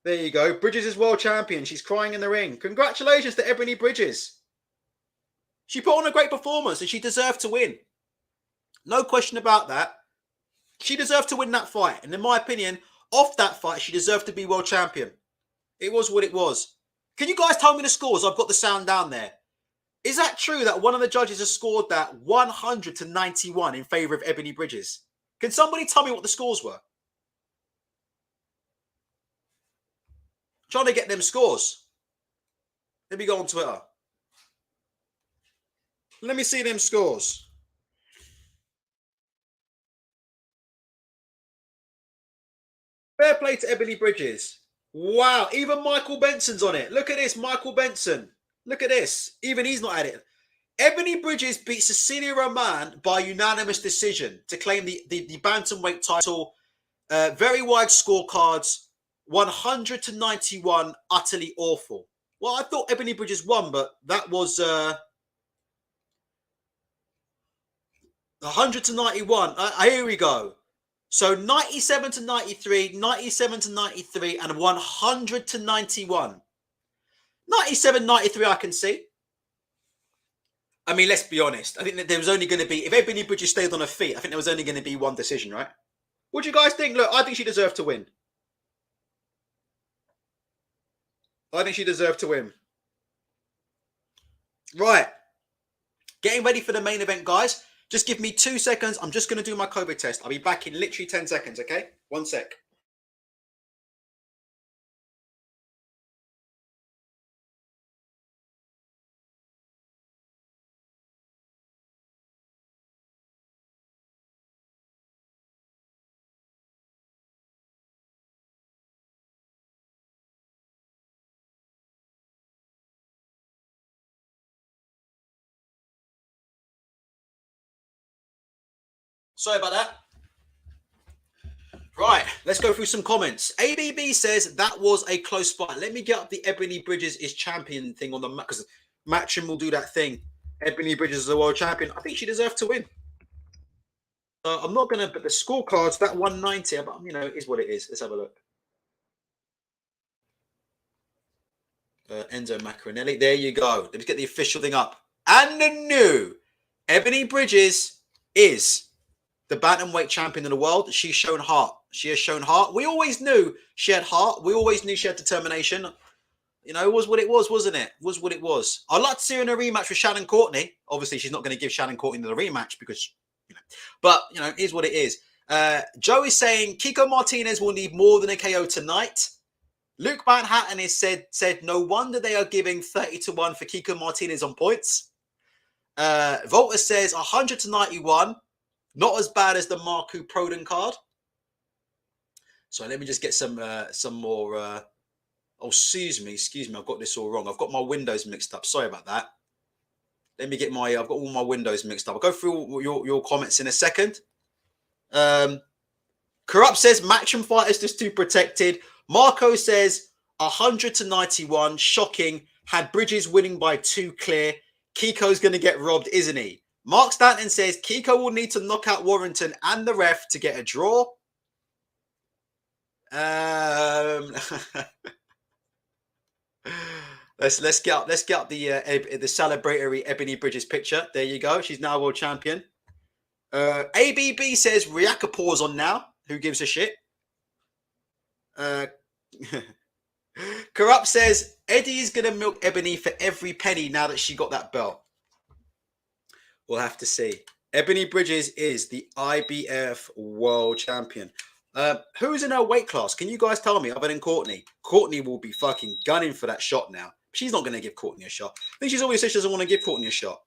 There you go. Bridges is world champion. She's crying in the ring. Congratulations to Ebony Bridges. She put on a great performance and she deserved to win. No question about that. She deserved to win that fight. And in my opinion, off that fight, she deserved to be world champion. It was what it was. Can you guys tell me the scores? I've got the sound down there. Is that true that one of the judges has scored that 100 to 91 in favour of Ebony Bridges? Can somebody tell me what the scores were? Trying to get them scores. Let me go on Twitter. Let me see them scores. Fair play to Ebony Bridges. Wow, even Michael Benson's on it. Look at this, Michael Benson. Look at this. Even he's not at it. Ebony Bridges beat Cecila Roman by unanimous decision to claim the bantamweight title. Very wide scorecards. 100 to 91, utterly awful. Well, I thought Ebony Bridges won, but that was 100 to 91. Here we go. So 97 to 93, 97 to 93, and 100 to 91. 97, 93, I can see. I mean, let's be honest. I think that there was only going to be, if Ebony Bridges stayed on her feet, I think there was only going to be one decision, right? What do you guys think? Look, I think she deserved to win. I think she deserved to win. Right. Getting ready for the main event, guys. Just give me 2 seconds. I'm just going to do my COVID test. I'll be back in literally 10 seconds, okay? 1 sec. Sorry about that. Right, let's go through some comments. ABB says that was a close fight. Let me get up the Ebony Bridges is champion thing on the map because Matchroom will do that thing. Ebony Bridges is the world champion. I think she deserved to win. I'm not going to put the scorecards, that 190, but you know, it is what it is. Let's have a look. Enzo Macronelli. There you go. Let's get the official thing up. And the new Ebony Bridges is the bantamweight champion of the world. She's shown heart. She has shown heart. We always knew she had heart. We always knew she had determination. You know, it was what it was, wasn't it? It was what it was. I'd like to see her in a rematch with Shannon Courtney. Obviously, she's not going to give Shannon Courtney the rematch because, you know. But, you know, it is what it is. Joe is saying Kiko Martinez will need more than a KO tonight. Luke Manhattan is said no wonder they are giving 30 to 1 for Kiko Martinez on points. Volta says 100 to 91. Not as bad as the Marku Proden card. So let me just get some more. Oh, excuse me. I've got this all wrong. I've got my windows mixed up. Sorry about that. Let me get I've got all my windows mixed up. I'll go through your comments in a second. Corrupt says Matchroom fighters just too protected. Marco says 100 to 91. Shocking. Had Bridges winning by 2 clear. Kiko's going to get robbed, isn't he? Mark Stanton says Kiko will need to knock out Warrington and the ref to get a draw. Let's get up the celebratory Ebony Bridges picture. There you go. She's now world champion. ABB says Riakapor's on now. Who gives a shit? Corrupt says Eddie is gonna milk Ebony for every penny now that she got that belt. We'll have to see. Ebony Bridges is the IBF world champion. Who's in her weight class? Can you guys tell me other than Courtney? Courtney will be fucking gunning for that shot now. She's not going to give Courtney a shot. I think she's always said she doesn't want to give Courtney a shot.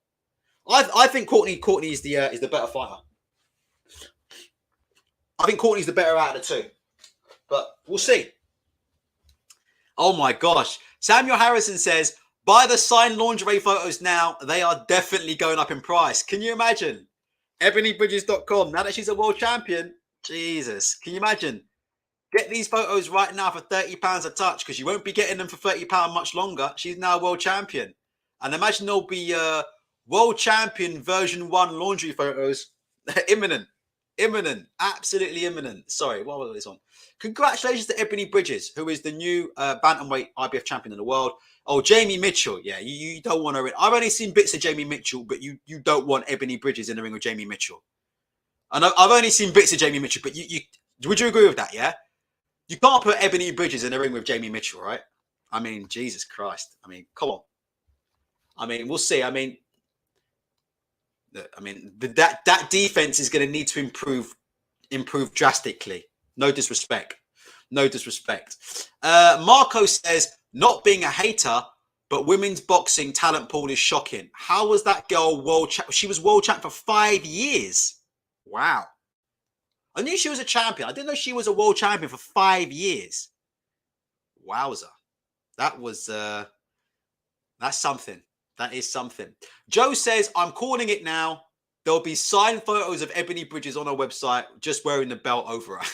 I think Courtney is the better fighter. I think Courtney's the better out of the two, but we'll see. Oh my gosh. Samuel Harrison says, buy the signed lingerie photos now. They are definitely going up in price. Can you imagine? EbonyBridges.com. Now that she's a world champion, Jesus. Can you imagine? Get these photos right now for £30 a touch because you won't be getting them for £30 much longer. She's now a world champion. And imagine there'll be world champion version 1 laundry photos. Imminent. Imminent. Absolutely imminent. Sorry, what was this on? Congratulations to Ebony Bridges, who is the new bantamweight IBF champion in the world. Oh, Jamie Mitchell. Yeah, you don't want to... I've only seen bits of Jamie Mitchell, but you don't want Ebony Bridges in the ring with Jamie Mitchell. I know I've only seen bits of Jamie Mitchell, but you would you agree with that, yeah? You can't put Ebony Bridges in the ring with Jamie Mitchell, right? I mean, Jesus Christ. I mean, come on. I mean, we'll see. I mean, that defense is going to need to improve drastically. No disrespect. No disrespect. Marco says, not being a hater, but women's boxing talent pool is shocking. How was that girl world champ? She was world champ for 5 years. Wow. I knew she was a champion. I didn't know she was a world champion for 5 years. Wowza. That was, that's something. That is something. Joe says, I'm calling it now. There'll be signed photos of Ebony Bridges on our website, just wearing the belt over her.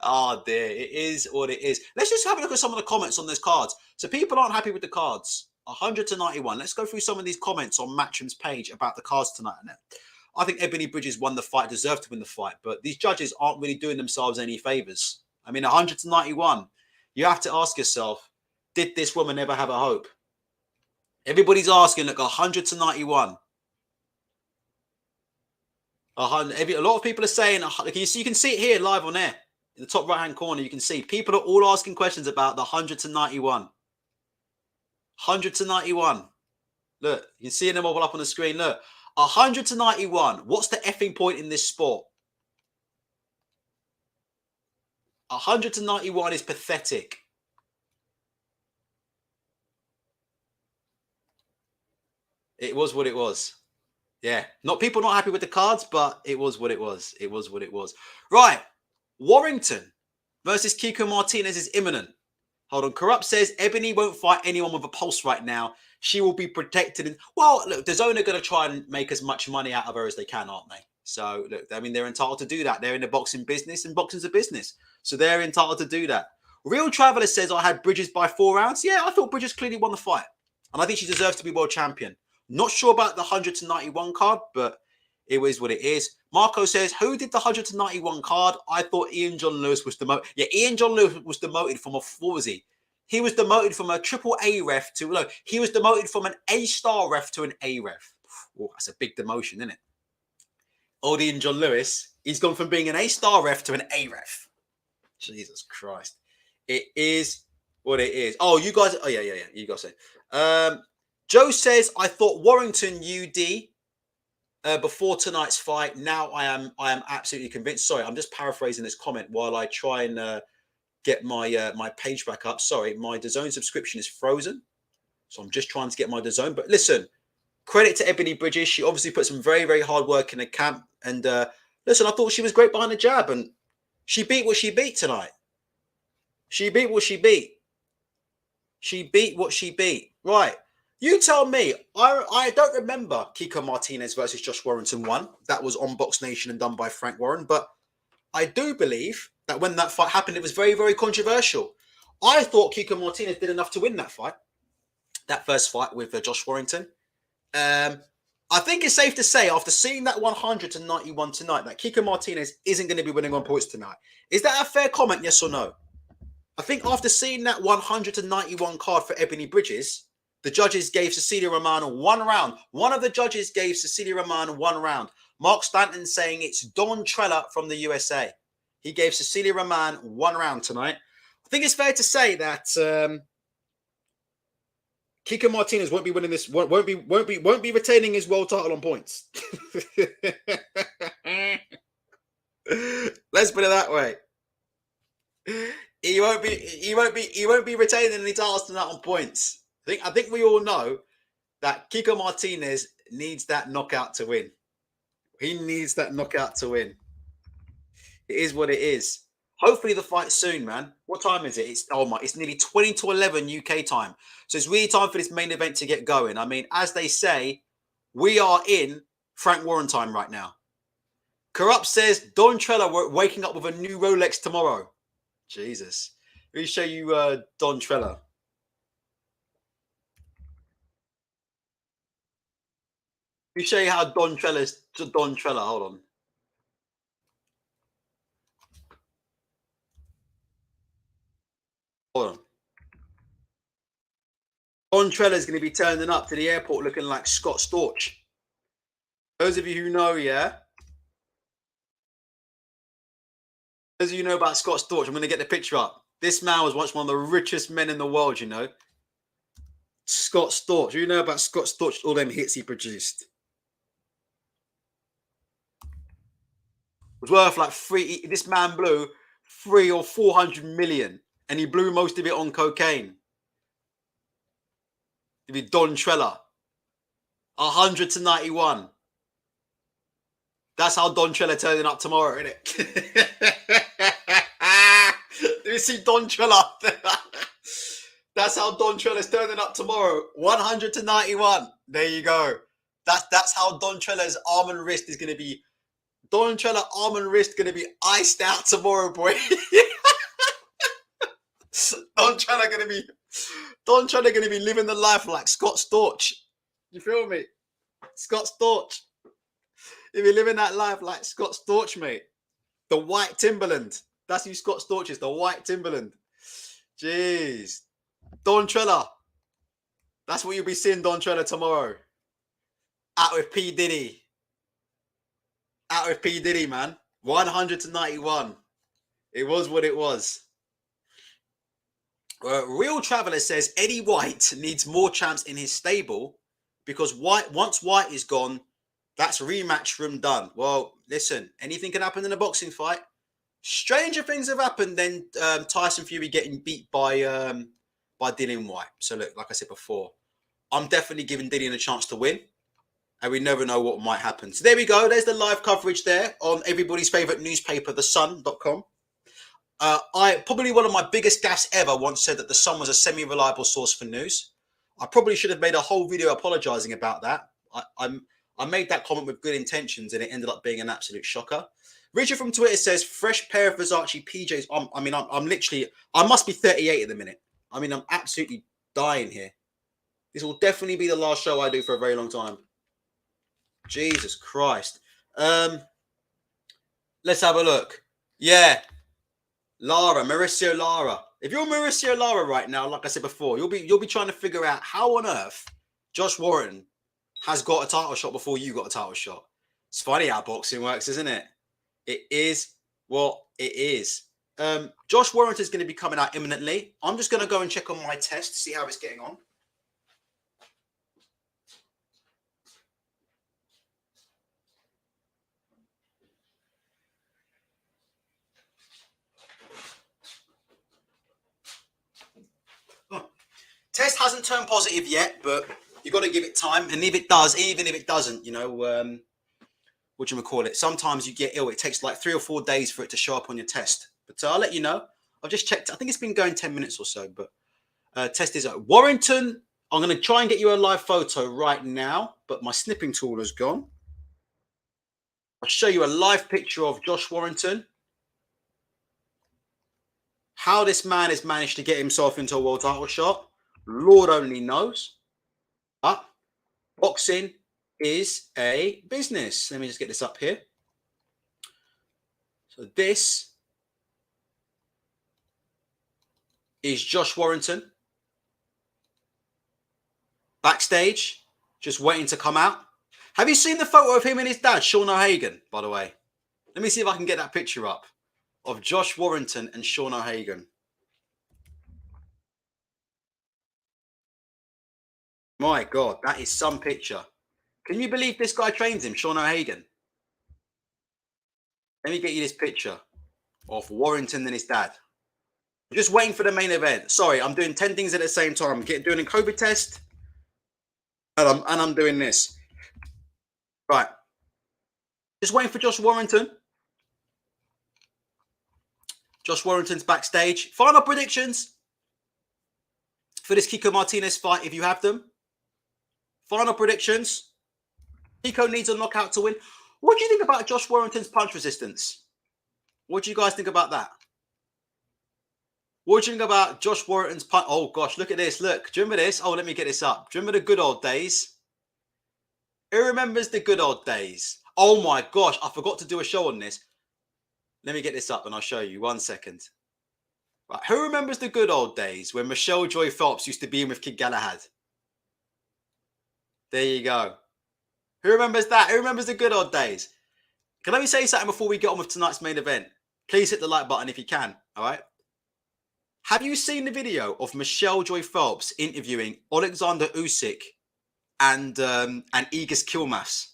Oh dear, it is what it is. Let's just have a look at some of the comments on those cards. So people aren't happy with the cards. 100 to 91. Let's go through some of these comments on Matchroom's page about the cards tonight. I think Ebony Bridges won the fight, deserved to win the fight, but these judges aren't really doing themselves any favors. I mean, 100 to 91. You have to ask yourself, did this woman ever have a hope? Everybody's asking, look, 100 to 91. A lot of people are saying, you can see it here live on air. In the top right-hand corner, you can see people are all asking questions about the 100 to 91. 100 to 91. Look, you can see them all up on the screen. Look, 100 to 91. What's the effing point in this sport? 100 to 91 is pathetic. It was what it was. Yeah, people not happy with the cards, but it was what it was. It was what it was. Right, Warrington versus Kiko Martinez is imminent. Hold on, Corrupt says Ebony won't fight anyone with a pulse right now. She will be protected. Well, look, the Zone are going to try and make as much money out of her as they can, aren't they? So, look, I mean, they're entitled to do that. They're in the boxing business, and boxing's a business. So they're entitled to do that. Real Traveller says, I had Bridges by 4 rounds. Yeah, I thought Bridges clearly won the fight. And I think she deserves to be world champion. Not sure about the 100 to 91 card, but it is what it is. Marco says, who did the 100 to 91 card? I thought Ian John Lewis was demoted. Yeah, Ian John Lewis was demoted from what was he? He was demoted from a triple A ref to, no, he was demoted from an A-star ref to an A ref. Oh, that's a big demotion, isn't it? Old Ian John Lewis, he's gone from being an A-star ref to an A ref. Jesus Christ. It is what it is. Oh, you guys, yeah, you guys say. Joe says, I thought Warrington UD before tonight's fight. Now I am absolutely convinced. Sorry, I'm just paraphrasing this comment while I try and get my my page back up. Sorry, my DAZN subscription is frozen. So I'm just trying to get my DAZN. But listen, credit to Ebony Bridges. She obviously put some very, very hard work in the camp. And listen, I thought she was great behind the jab. And she beat what she beat tonight. She beat what she beat. She beat what she beat. Right. You tell me. I don't remember Kiko Martinez versus Josh Warrington 1. That was on Box Nation and done by Frank Warren. But I do believe that when that fight happened, it was very, very controversial. I thought Kiko Martinez did enough to win that fight. That first fight with Josh Warrington. I think it's safe to say, after seeing that 100 to 91 tonight, that Kiko Martinez isn't going to be winning on points tonight. Is that a fair comment, yes or no? I think after seeing that 100 to 91 card for Ebony Bridges, the judges gave Cecila Romano 1 round. One of the judges gave Cecila Romano 1 round. Mark Stanton saying it's Don Trella from the USA. He gave Cecila Romano 1 round tonight. I think it's fair to say that Kiko Martinez won't be winning this. Won't be retaining his world title on points. Let's put it that way. He won't be retaining any titles tonight on points. I think we all know that Kiko Martinez needs that knockout to win. He needs that knockout to win. It is what it is. Hopefully the fight soon, man. What time is it? It's nearly 20 to 11 UK time. So it's really time for this main event to get going. I mean, as they say, we are in Frank Warren time right now. Corrupt says Don Trella waking up with a new Rolex tomorrow. Jesus. Let me show you Don Trella. Let me show you how Don Trella's Don Trella. Hold on. Hold on. Don Trella is going to be turning up to the airport looking like Scott Storch. Those of you who know, yeah? Those of you who know about Scott Storch, I'm going to get the picture up. This man was once one of the richest men in the world, you know. Scott Storch. You know about Scott Storch, all them hits he produced. It was worth like this man blew 300 or 400 million, and he blew most of it on cocaine. It'd be Don Trella. 100 to 91. That's how Don Trella turning up tomorrow, isn't it? Do you see Don Trella? That's how Don Trella's turning up tomorrow. 100 to 91. There you go. That's how Don Trella's arm and wrist is going to be. Don Trella arm and wrist going to be iced out tomorrow, boy. Don Trella going to be living the life like Scott Storch. You feel me? Scott Storch. He'll be living that life like Scott Storch, mate. The white Timberland. That's who Scott Storch is, the white Timberland. Jeez. Don Trella. That's what you'll be seeing Don Trella tomorrow. Out with P. Diddy. Out with P. Diddy, man. 100 to 91. It was what it was. Real Traveller says Eddie White needs more champs in his stable because once White is gone, that's rematch room done. Well, listen, anything can happen in a boxing fight. Stranger things have happened than Tyson Fury getting beat by Dillian Whyte. So look, like I said before, I'm definitely giving Dillian a chance to win. And we never know what might happen. So there we go. There's the live coverage there on everybody's favourite newspaper, thesun.com. Probably one of my biggest gaffes ever once said that the Sun was a semi-reliable source for news. I probably should have made a whole video apologising about that. I made that comment with good intentions and it ended up being an absolute shocker. Richard from Twitter says, fresh pair of Versace PJs. I must be 38 at the minute. I mean, I'm absolutely dying here. This will definitely be the last show I do for a very long time. Jesus Christ. Let's have a look. Yeah. Mauricio Lara. If you're Mauricio Lara right now, like I said before, you'll be trying to figure out how on earth Josh Warrington has got a title shot before you got a title shot. It's funny how boxing works, isn't it? It is what it is. Josh Warrington is going to be coming out imminently. I'm just going to go and check on my test to see how it's getting on. Test hasn't turned positive yet, but you've got to give it time. And if it does, even if it doesn't, you know, what do you call it? Sometimes you get ill. It takes like 3 or 4 days for it to show up on your test. But I'll let you know. I've just checked. I think it's been going 10 minutes or so. But test is Warrington. I'm going to try and get you a live photo right now. But my snipping tool has gone. I'll show you a live picture of Josh Warrington. How this man has managed to get himself into a world title shot, Lord only knows. But boxing is a business. Let me just get this up here. So this is Josh Warrington. Backstage, just waiting to come out. Have you seen the photo of him and his dad, Sean O'Hagan, by the way? Let me see if I can get that picture up of Josh Warrington and Sean O'Hagan. My God, that is some picture. Can you believe this guy trains him, Sean O'Hagan? Let me get you this picture of Warrington and his dad. I'm just waiting for the main event. Sorry, I'm doing 10 things at the same time. I'm doing a COVID test, and I'm doing this. Right. Just waiting for Josh Warrington. Josh Warrington's backstage. Final predictions for this Kiko Martinez fight, if you have them. Final predictions. Kiko needs a knockout to win. What do you think about Josh Warrington's punch resistance? What do you guys think about that? What do you think about Josh Warrington's punch? Oh, gosh, look at this. Look, do you remember this? Oh, let me get this up. Do you remember the good old days? Who remembers the good old days? Oh, my gosh, I forgot to do a show on this. Let me get this up and I'll show you. 1 second. Right, who remembers the good old days when Michelle Joy Phelps used to be in with Kid Galahad? There you go. Who remembers that? Who remembers the good old days? Can let me say something before we get on with tonight's main event? Please hit the like button if you can, all right? Have you seen the video of Michelle Joy Phelps interviewing Alexander Usyk and Igis Kilmas?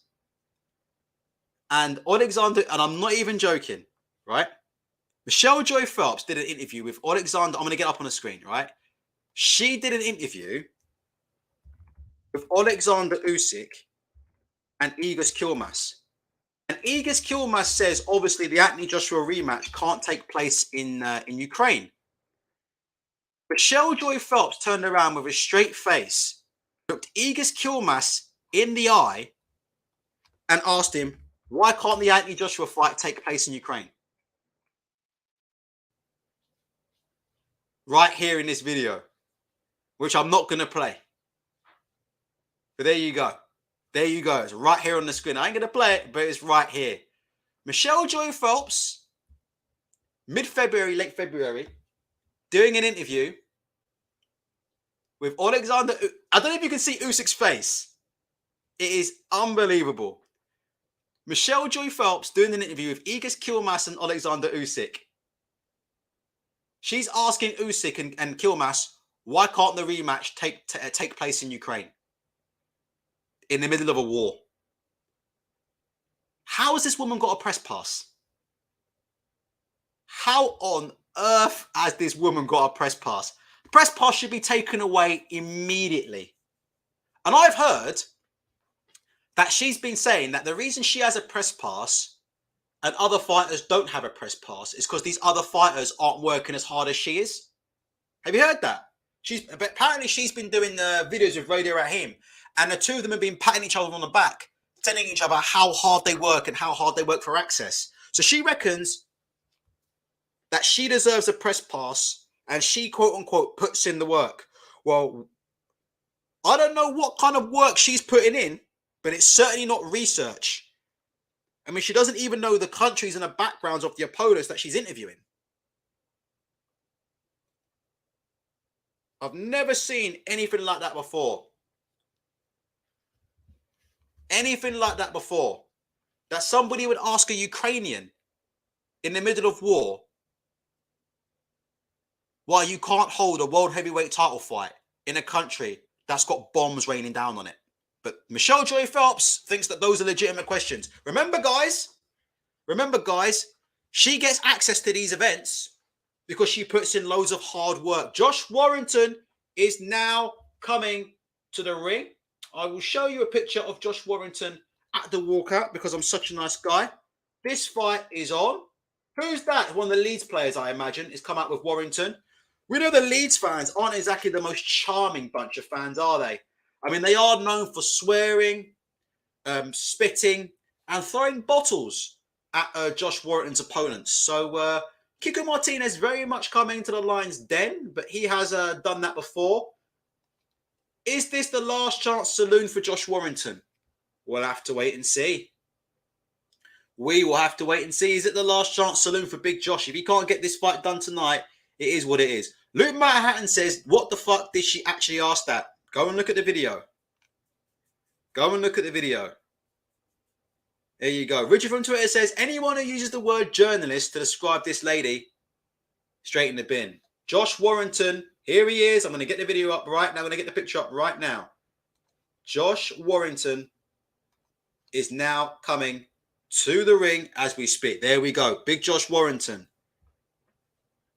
And Alexander, and I'm not even joking, right? Michelle Joy Phelps did an interview with Alexander. I'm going to get up on the screen, right? She did an interview with Alexander Usyk and Igis Kilmas. And Igis Kilmas says, obviously, the Anthony Joshua rematch can't take place in Ukraine. Michelle Joy Phelps turned around with a straight face, looked Igis Kilmas in the eye, and asked him, why can't the Anthony Joshua fight take place in Ukraine? Right here in this video, which I'm not going to play. But there you go. There you go. It's right here on the screen. I ain't going to play it, but it's right here. Michelle Joy Phelps, mid-February, late February, doing an interview with Alexander. I don't know if you can see Usyk's face. It is unbelievable. Michelle Joy Phelps doing an interview with Igis Kilmas and Alexander Usyk. She's asking Usyk and Kilmas, why can't the rematch take place in Ukraine? In the middle of a war. How has this woman got a press pass? How on earth has this woman got a press pass? The press pass should be taken away immediately. And I've heard that she's been saying that the reason she has a press pass and other fighters don't have a press pass is because these other fighters aren't working as hard as she is. Have you heard that? Apparently she's been doing videos with Radio Rahim, and the two of them have been patting each other on the back, telling each other how hard they work and how hard they work for access. So she reckons that she deserves a press pass and she, quote unquote, puts in the work. Well, I don't know what kind of work she's putting in, but it's certainly not research. I mean, she doesn't even know the countries and the backgrounds of the opponents that she's interviewing. I've never seen anything like that before. Anything like that before. That somebody would ask a Ukrainian in the middle of war why you can't hold a world heavyweight title fight in a country that's got bombs raining down on it. But Michelle Joy Phelps thinks that those are legitimate questions. Remember, guys, she gets access to these events because she puts in loads of hard work. Josh Warrington is now coming to the ring. I will show you a picture of Josh Warrington at the walkout because I'm such a nice guy. This fight is on. Who's that? One of the Leeds players, I imagine, has come out with Warrington. We know the Leeds fans aren't exactly the most charming bunch of fans, are they? I mean, they are known for swearing, spitting, and throwing bottles at Josh Warrington's opponents. So Kiko Martinez very much coming to the lion's den, but he has done that before. Is this the last chance saloon for Josh Warrington? We'll have to wait and see. We will have to wait and see. Is it the last chance saloon for Big Josh? If he can't get this fight done tonight, it is what it is. Luke Manhattan says, what the fuck did she actually ask that? Go and look at the video. Go and look at the video. There you go. Richard from Twitter says, anyone who uses the word journalist to describe this lady, straight in the bin. Josh Warrington, here he is. I'm going to get the video up right now. I'm going to get the picture up right now. Josh Warrington is now coming to the ring as we speak. There we go. Big Josh Warrington.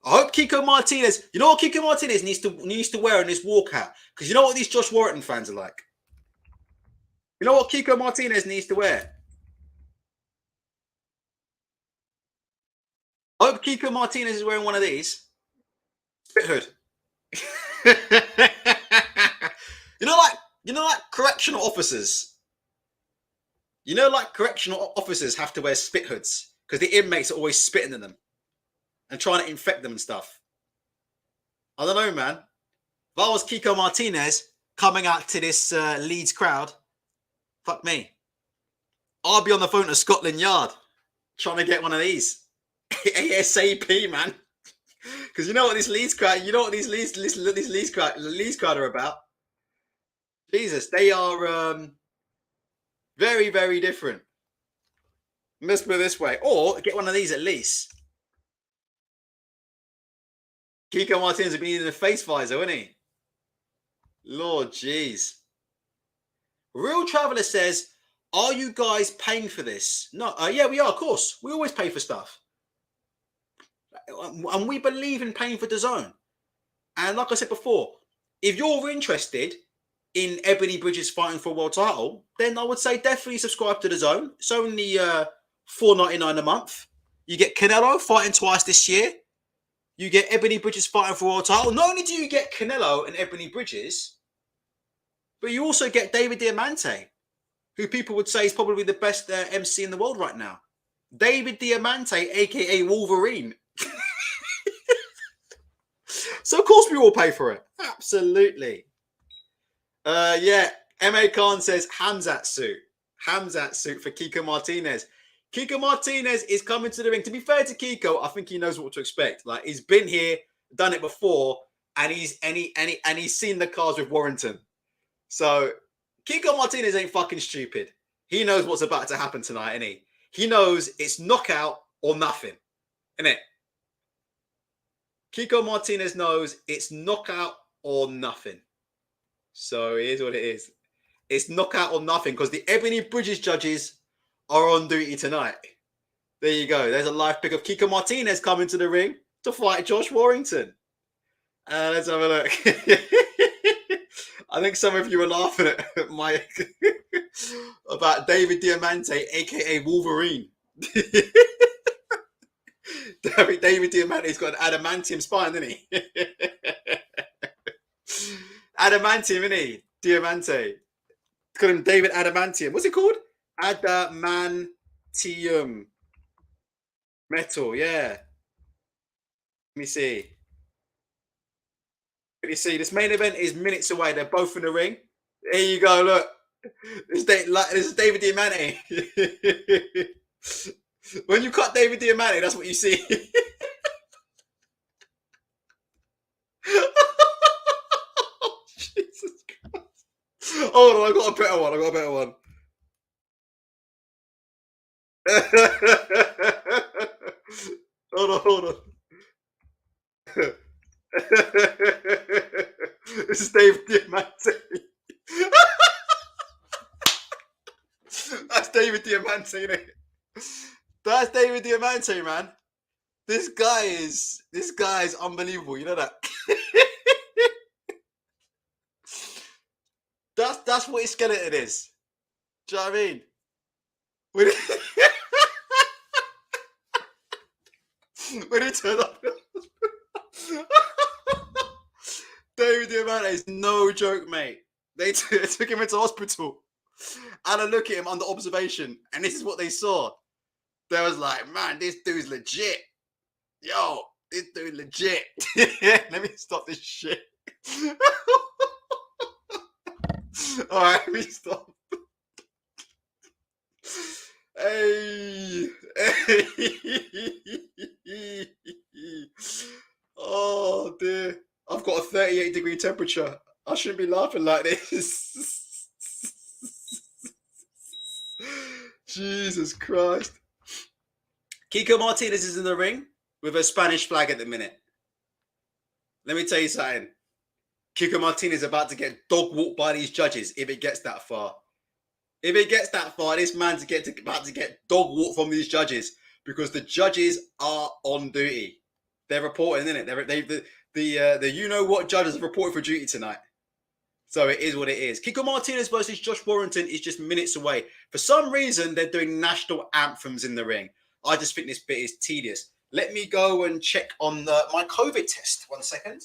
I hope Kiko Martinez, you know what Kiko Martinez needs to wear on this walkout? Because you know what these Josh Warrington fans are like? You know what Kiko Martinez needs to wear? I hope Kiko Martinez is wearing one of these. Spit hood. you know, like correctional officers. You know, like correctional officers have to wear spit hoods because the inmates are always spitting in them and trying to infect them and stuff. I don't know, man. If I was Kiko Martinez coming out to this Leeds crowd, fuck me. I'll be on the phone to Scotland Yard trying to get one of these ASAP, man. Because you know what this Leeds crowd, these Leeds crowd are about. Jesus, they are very, very different. Let's put it this way, or get one of these at least. Kiko Martinez has been in the face visor, isn't he? Lord, jeez. Real Traveller says, "Are you guys paying for this?" No, yeah, we are. Of course, we always pay for stuff, and we believe in paying for DAZN. And like I said before, if you're interested in Ebony Bridges fighting for a world title, then I would say definitely subscribe to DAZN. It's only $4.99 a month. You get Canelo fighting twice this year. You get Ebony Bridges fighting for a world title. Not only do you get Canelo and Ebony Bridges, but you also get David Diamante, who people would say is probably the best MC in the world right now. David Diamante, a.k.a. Wolverine. So, of course, we will pay for it. Absolutely. Yeah, M.A. Khan says Hamzat suit. Hamzat suit for Kiko Martinez. Kiko Martinez is coming to the ring. To be fair to Kiko, I think he knows what to expect. Like, he's been here, done it before, and he's seen the cards with Warrington. So Kiko Martinez ain't fucking stupid. He knows what's about to happen tonight, innit? He knows it's knockout or nothing, innit? Kiko Martinez knows it's knockout or nothing. So it is what it is. It's knockout or nothing because the Ebony Bridges judges are on duty tonight. There you go. There's a live pick of Kiko Martinez coming to the ring to fight Josh Warrington. Let's have a look. I think some of you are laughing at my about David Diamante, aka Wolverine. David Diamante's got an adamantium spine, isn't he? Adamantium, isn't he? Diamante. Call him David Adamantium. What's it called? Adamantium. Metal, yeah. Let me see. You see, this main event is minutes away. They're both in the ring. There you go. Look, this is David Diamante. When you cut David Diamante, that's what you see. Jesus Christ! Hold on, I got a better one. Hold on. This is David Diamante. That's David Diamante, isn't it? That's David Diamante, man. This guy is unbelievable. You know that? That's what his skeleton is. Do you know what I mean? When he turned up, David Diamante is no joke, mate. They took him into hospital and I look at him under observation, and this is what they saw. They was like, man, this dude's legit. Yo, this dude legit. Let me stop this shit. All right, let me stop. Hey. Oh dear. I've got a 38-degree temperature. I shouldn't be laughing like this. Jesus Christ. Kiko Martinez is in the ring with a Spanish flag at the minute. Let me tell you something. Kiko Martinez is about to get dog walked by these judges if it gets that far. If it gets that far, this man's about to get dog walked from these judges because the judges are on duty. They're reporting, isn't it? The you know what judges are reporting for duty tonight. So it is what it is. Kiko Martinez versus Josh Warrington is just minutes away. For some reason, they're doing national anthems in the ring. I just think this bit is tedious. Let me go and check on my COVID test. 1 second.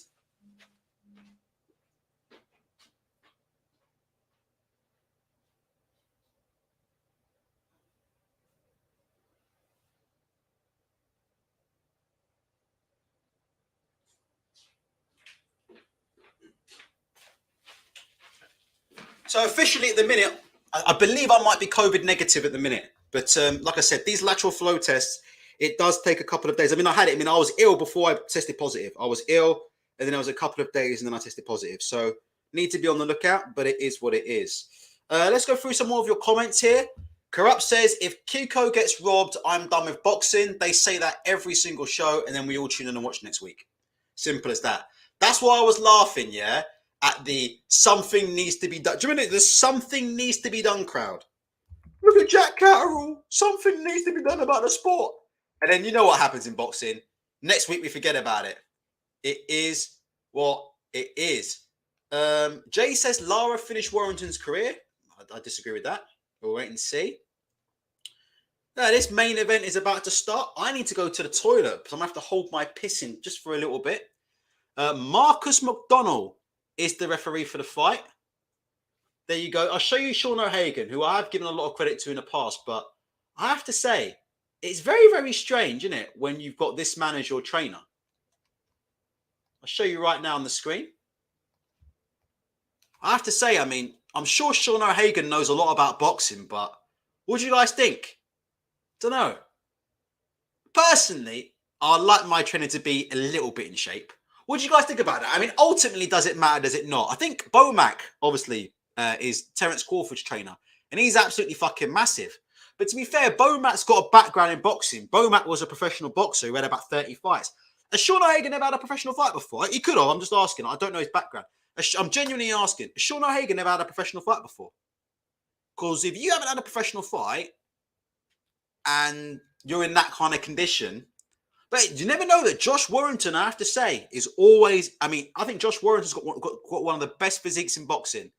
So officially at the minute, I believe I might be COVID negative at the minute. But like I said, these lateral flow tests, it does take a couple of days. I mean, I was ill before I tested positive. I was ill, and then it was a couple of days, and then I tested positive. So need to be on the lookout, but it is what it is. Let's go through some more of your comments here. Corrupt says, if Kiko gets robbed, I'm done with boxing. They say that every single show, and then we all tune in and watch next week. Simple as that. That's why I was laughing, yeah, at the something needs to be done. Do you remember the something needs to be done crowd? Look at Jack Catterall. Something needs to be done about the sport. And then you know what happens in boxing. Next week, we forget about it. It is what it is. Jay says, Lara finished Warrington's career. I disagree with that. We'll wait and see. This main event is about to start. I need to go to the toilet because I'm going to have to hold my pissing just for a little bit. Marcus McDonnell is the referee for the fight. There you go. I'll show you Sean O'Hagan, who I have given a lot of credit to in the past, but I have to say, it's very, very strange, isn't it, when you've got this man as your trainer. I'll show you right now on the screen. I have to say, I mean, I'm sure Sean O'Hagan knows a lot about boxing, but what do you guys think? Don't know. Personally, I'd like my trainer to be a little bit in shape. What do you guys think about it? I mean, ultimately, does it matter? Does it not? I think Bomac, obviously, is Terence Crawford's trainer, and he's absolutely fucking massive. But to be fair, Bomac's got a background in boxing. Bomac was a professional boxer who had about 30 fights. Has Sean O'Hagan ever had a professional fight before? He could have. I'm just asking. I don't know his background. I'm genuinely asking. Has Sean O'Hagan ever had a professional fight before? Because if you haven't had a professional fight and you're in that kind of condition, but you never know that Josh Warrington, I have to say, is always... I mean, I think Josh Warrington's got one of the best physiques in boxing.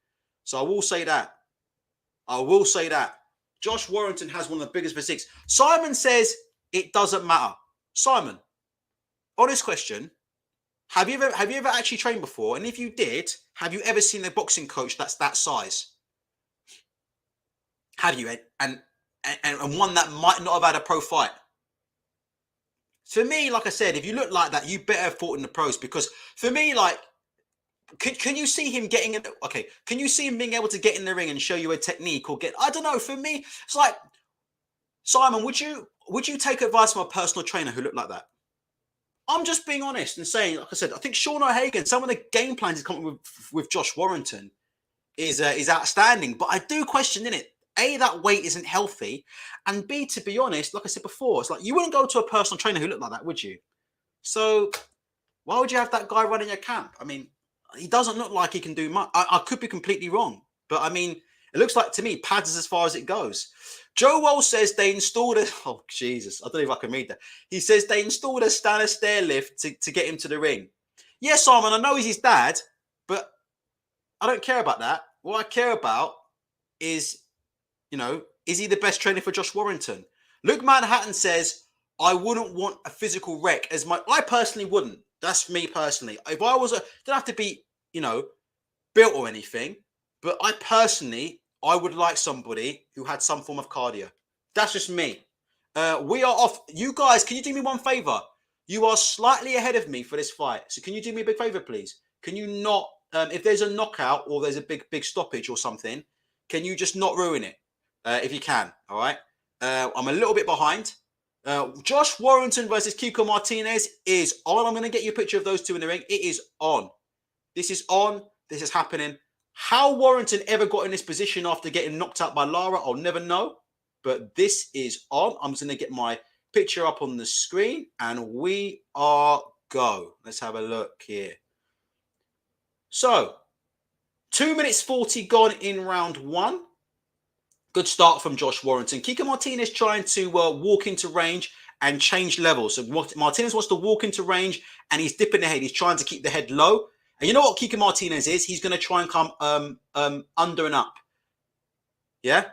So I will say that. I will say that. Josh Warrington has one of the biggest physiques. Simon says it doesn't matter. Simon, honest question. Have you ever actually trained before? And if you did, have you ever seen a boxing coach that's that size? Have you? And one that might not have had a pro fight? For me, like I said, if you look like that, you better have fought in the pros. Because for me, like, can you see him getting in? Okay, can you see him being able to get in the ring and show you a technique or get? I don't know. For me, it's like, Simon, would you take advice from a personal trainer who looked like that? I'm just being honest and saying, like I said, I think Sean O'Hagan, some of the game plans he's coming with Josh Warrington is outstanding. But I do question in it. A, that weight isn't healthy, and B, to be honest, like I said before, it's like you wouldn't go to a personal trainer who looked like that, would you? So why would you have that guy running your camp? I mean, he doesn't look like he can do much. I could be completely wrong, but I mean, it looks like to me pads is as far as it goes. Joe Wall says they installed a... Oh, Jesus. I don't know if I can read that. He says they installed a standard stair lift to get him to the ring. Yes, Simon, I know he's his dad, but I don't care about that. What I care about is, you know, is he the best trainer for Josh Warrington? Luke Manhattan says, I wouldn't want a physical wreck as my... I personally wouldn't. That's me personally. If I was a... Don't have to be, you know, built or anything, but I personally... I would like somebody who had some form of cardio. That's just me. We are off. You guys, can you do me one favor? You are slightly ahead of me for this fight. So can you do me a big favor, please? Can you not, if there's a knockout or there's a big stoppage or something, can you just not ruin it? If you can, all right? I'm a little bit behind. Josh Warrington versus Kiko Martinez is on. I'm going to get you a picture of those two in the ring. It is on. This is on. This is happening. How Warrington ever got in this position after getting knocked out by Lara, I'll never know. But this is on. I'm just going to get my picture up on the screen, and we are go. Let's have a look here. So, 2 minutes 40 gone in round one. Good start from Josh Warrington. Kiko Martinez trying to walk into range and change levels. So Martinez wants to walk into range, and he's dipping the head. He's trying to keep the head low. And you know what Kiko Martinez is? He's going to try and come under and up. Yeah?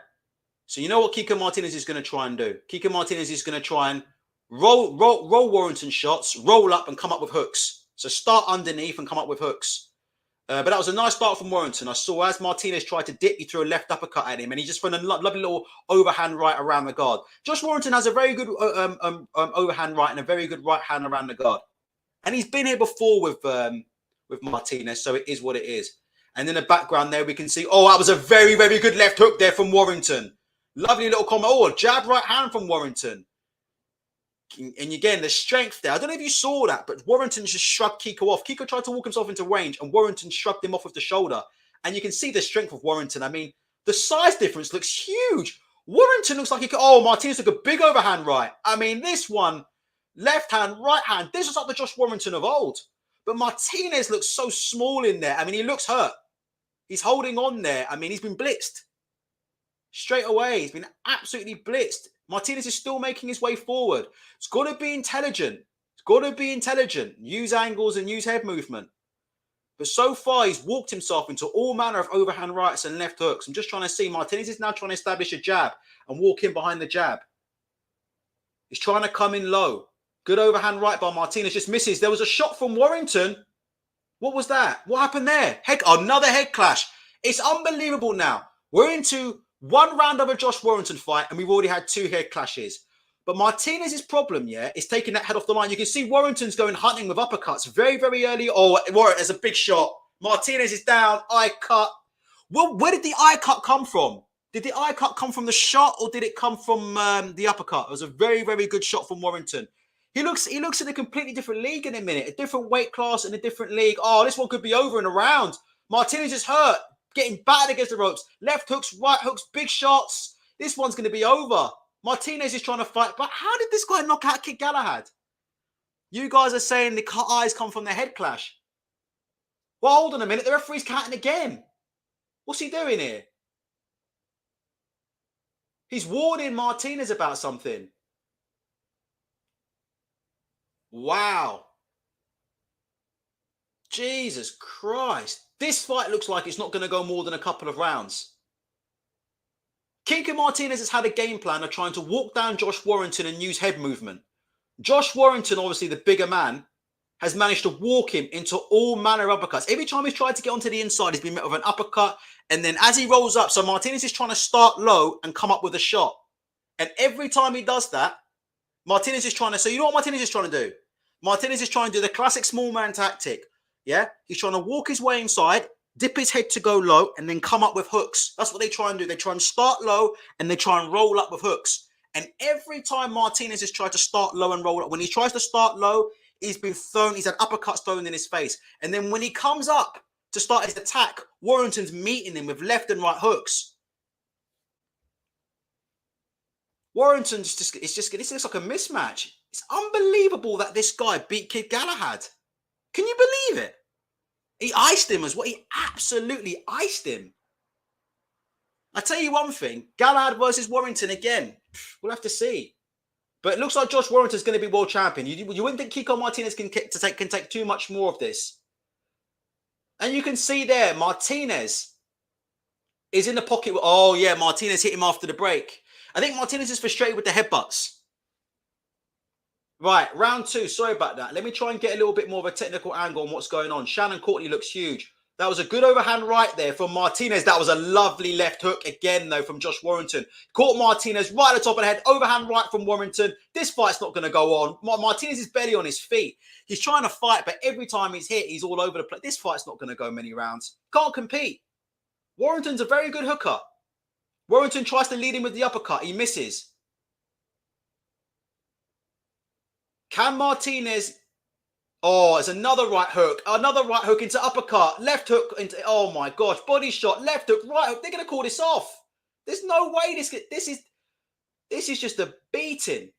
So you know what Kiko Martinez is going to try and do? Kiko Martinez is going to try and roll Warrington shots, roll up and come up with hooks. So start underneath and come up with hooks. But that was a nice start from Warrington. I saw as Martinez tried to dip, he threw a left uppercut at him, and he just threw a lovely little overhand right around the guard. Josh Warrington has a very good overhand right and a very good right hand around the guard. And he's been here before with Martinez, so it is what it is. And in the background there, we can see, oh, that was a very, very good left hook there from Warrington. Lovely little combo. Oh, a jab right hand from Warrington. And again, the strength there. I don't know if you saw that, but Warrington just shrugged Kiko off. Kiko tried to walk himself into range, and Warrington shrugged him off with the shoulder. And you can see the strength of Warrington. I mean, the size difference looks huge. Warrington looks like he could... Oh, Martinez took a big overhand right. I mean, this one, left hand, right hand. This was like the Josh Warrington of old. But Martinez looks so small in there. I mean, he looks hurt. He's holding on there. I mean, he's been blitzed. Straight away, he's been absolutely blitzed. Martinez is still making his way forward. It's got to be intelligent. It's got to be intelligent. Use angles and use head movement. But so far, he's walked himself into all manner of overhand rights and left hooks. I'm just trying to see. Martinez is now trying to establish a jab and walk in behind the jab. He's trying to come in low. Good overhand right by Martinez. Just misses. There was a shot from Warrington. What was that? What happened there? Another head clash. It's unbelievable now. We're into one round of a Josh Warrington fight, and we've already had 2 head clashes. But Martinez's problem, is taking that head off the line. You can see Warrington's going hunting with uppercuts very, very early. Oh, Warrington, there's a big shot. Martinez is down. Eye cut. Well, where did the eye cut come from? Did the eye cut come from the shot, or did it come from the uppercut? It was a very, very good shot from Warrington. He looks in a completely different league in a minute. A different weight class in a different league. Oh, this one could be over in a round. Martinez is hurt. Getting battered against the ropes. Left hooks, right hooks, big shots. This one's going to be over. Martinez is trying to fight. But how did this guy knock out Kid Galahad? You guys are saying the eyes come from the head clash. Well, hold on a minute. The referee's counting again. What's he doing here? He's warning Martinez about something. Wow. Jesus Christ. This fight looks like it's not going to go more than a couple of rounds. Kiko Martinez has had a game plan of trying to walk down Josh Warrington and use head movement. Josh Warrington, obviously the bigger man, has managed to walk him into all manner of uppercuts. Every time he's tried to get onto the inside, he's been met with an uppercut. And then as he rolls up, so Martinez is trying to start low and come up with a shot. And every time he does that, Martinez is trying to... So you know what Martinez is trying to do? Martinez is trying to do the classic small man tactic. Yeah? He's trying to walk his way inside, dip his head to go low, and then come up with hooks. That's what they try and do. They try and start low, and they try and roll up with hooks. And every time Martinez has tried to start low and roll up, when he tries to start low, he's had uppercuts thrown in his face. And then when he comes up to start his attack, Warrington's meeting him with left and right hooks. Warrington's this looks like a mismatch. It's unbelievable that this guy beat Kid Galahad. Can you believe it? He iced him as well. He absolutely iced him. I tell you one thing, Galahad versus Warrington again. We'll have to see. But it looks like Josh Warrington's going to be world champion. You wouldn't think Kiko Martinez can take too much more of this. And you can see there, Martinez is in the pocket. Oh, yeah, Martinez hit him after the break. I think Martinez is frustrated with the headbutts. Right, round 2. Sorry about that. Let me try and get a little bit more of a technical angle on what's going on. Shannon Courtney looks huge. That was a good overhand right there from Martinez. That was a lovely left hook again, though, from Josh Warrington. Caught Martinez right at the top of the head. Overhand right from Warrington. This fight's not going to go on. Martinez is barely on his feet. He's trying to fight, but every time he's hit, he's all over the place. This fight's not going to go many rounds. Can't compete. Warrington's a very good hooker. Warrington tries to lead him with the uppercut. He misses. Can Martinez... Oh, it's another right hook. Another right hook into uppercut. Left hook into... Oh, my gosh. Body shot. Left hook. Right hook. They're going to call this off. There's no way this is just a beating.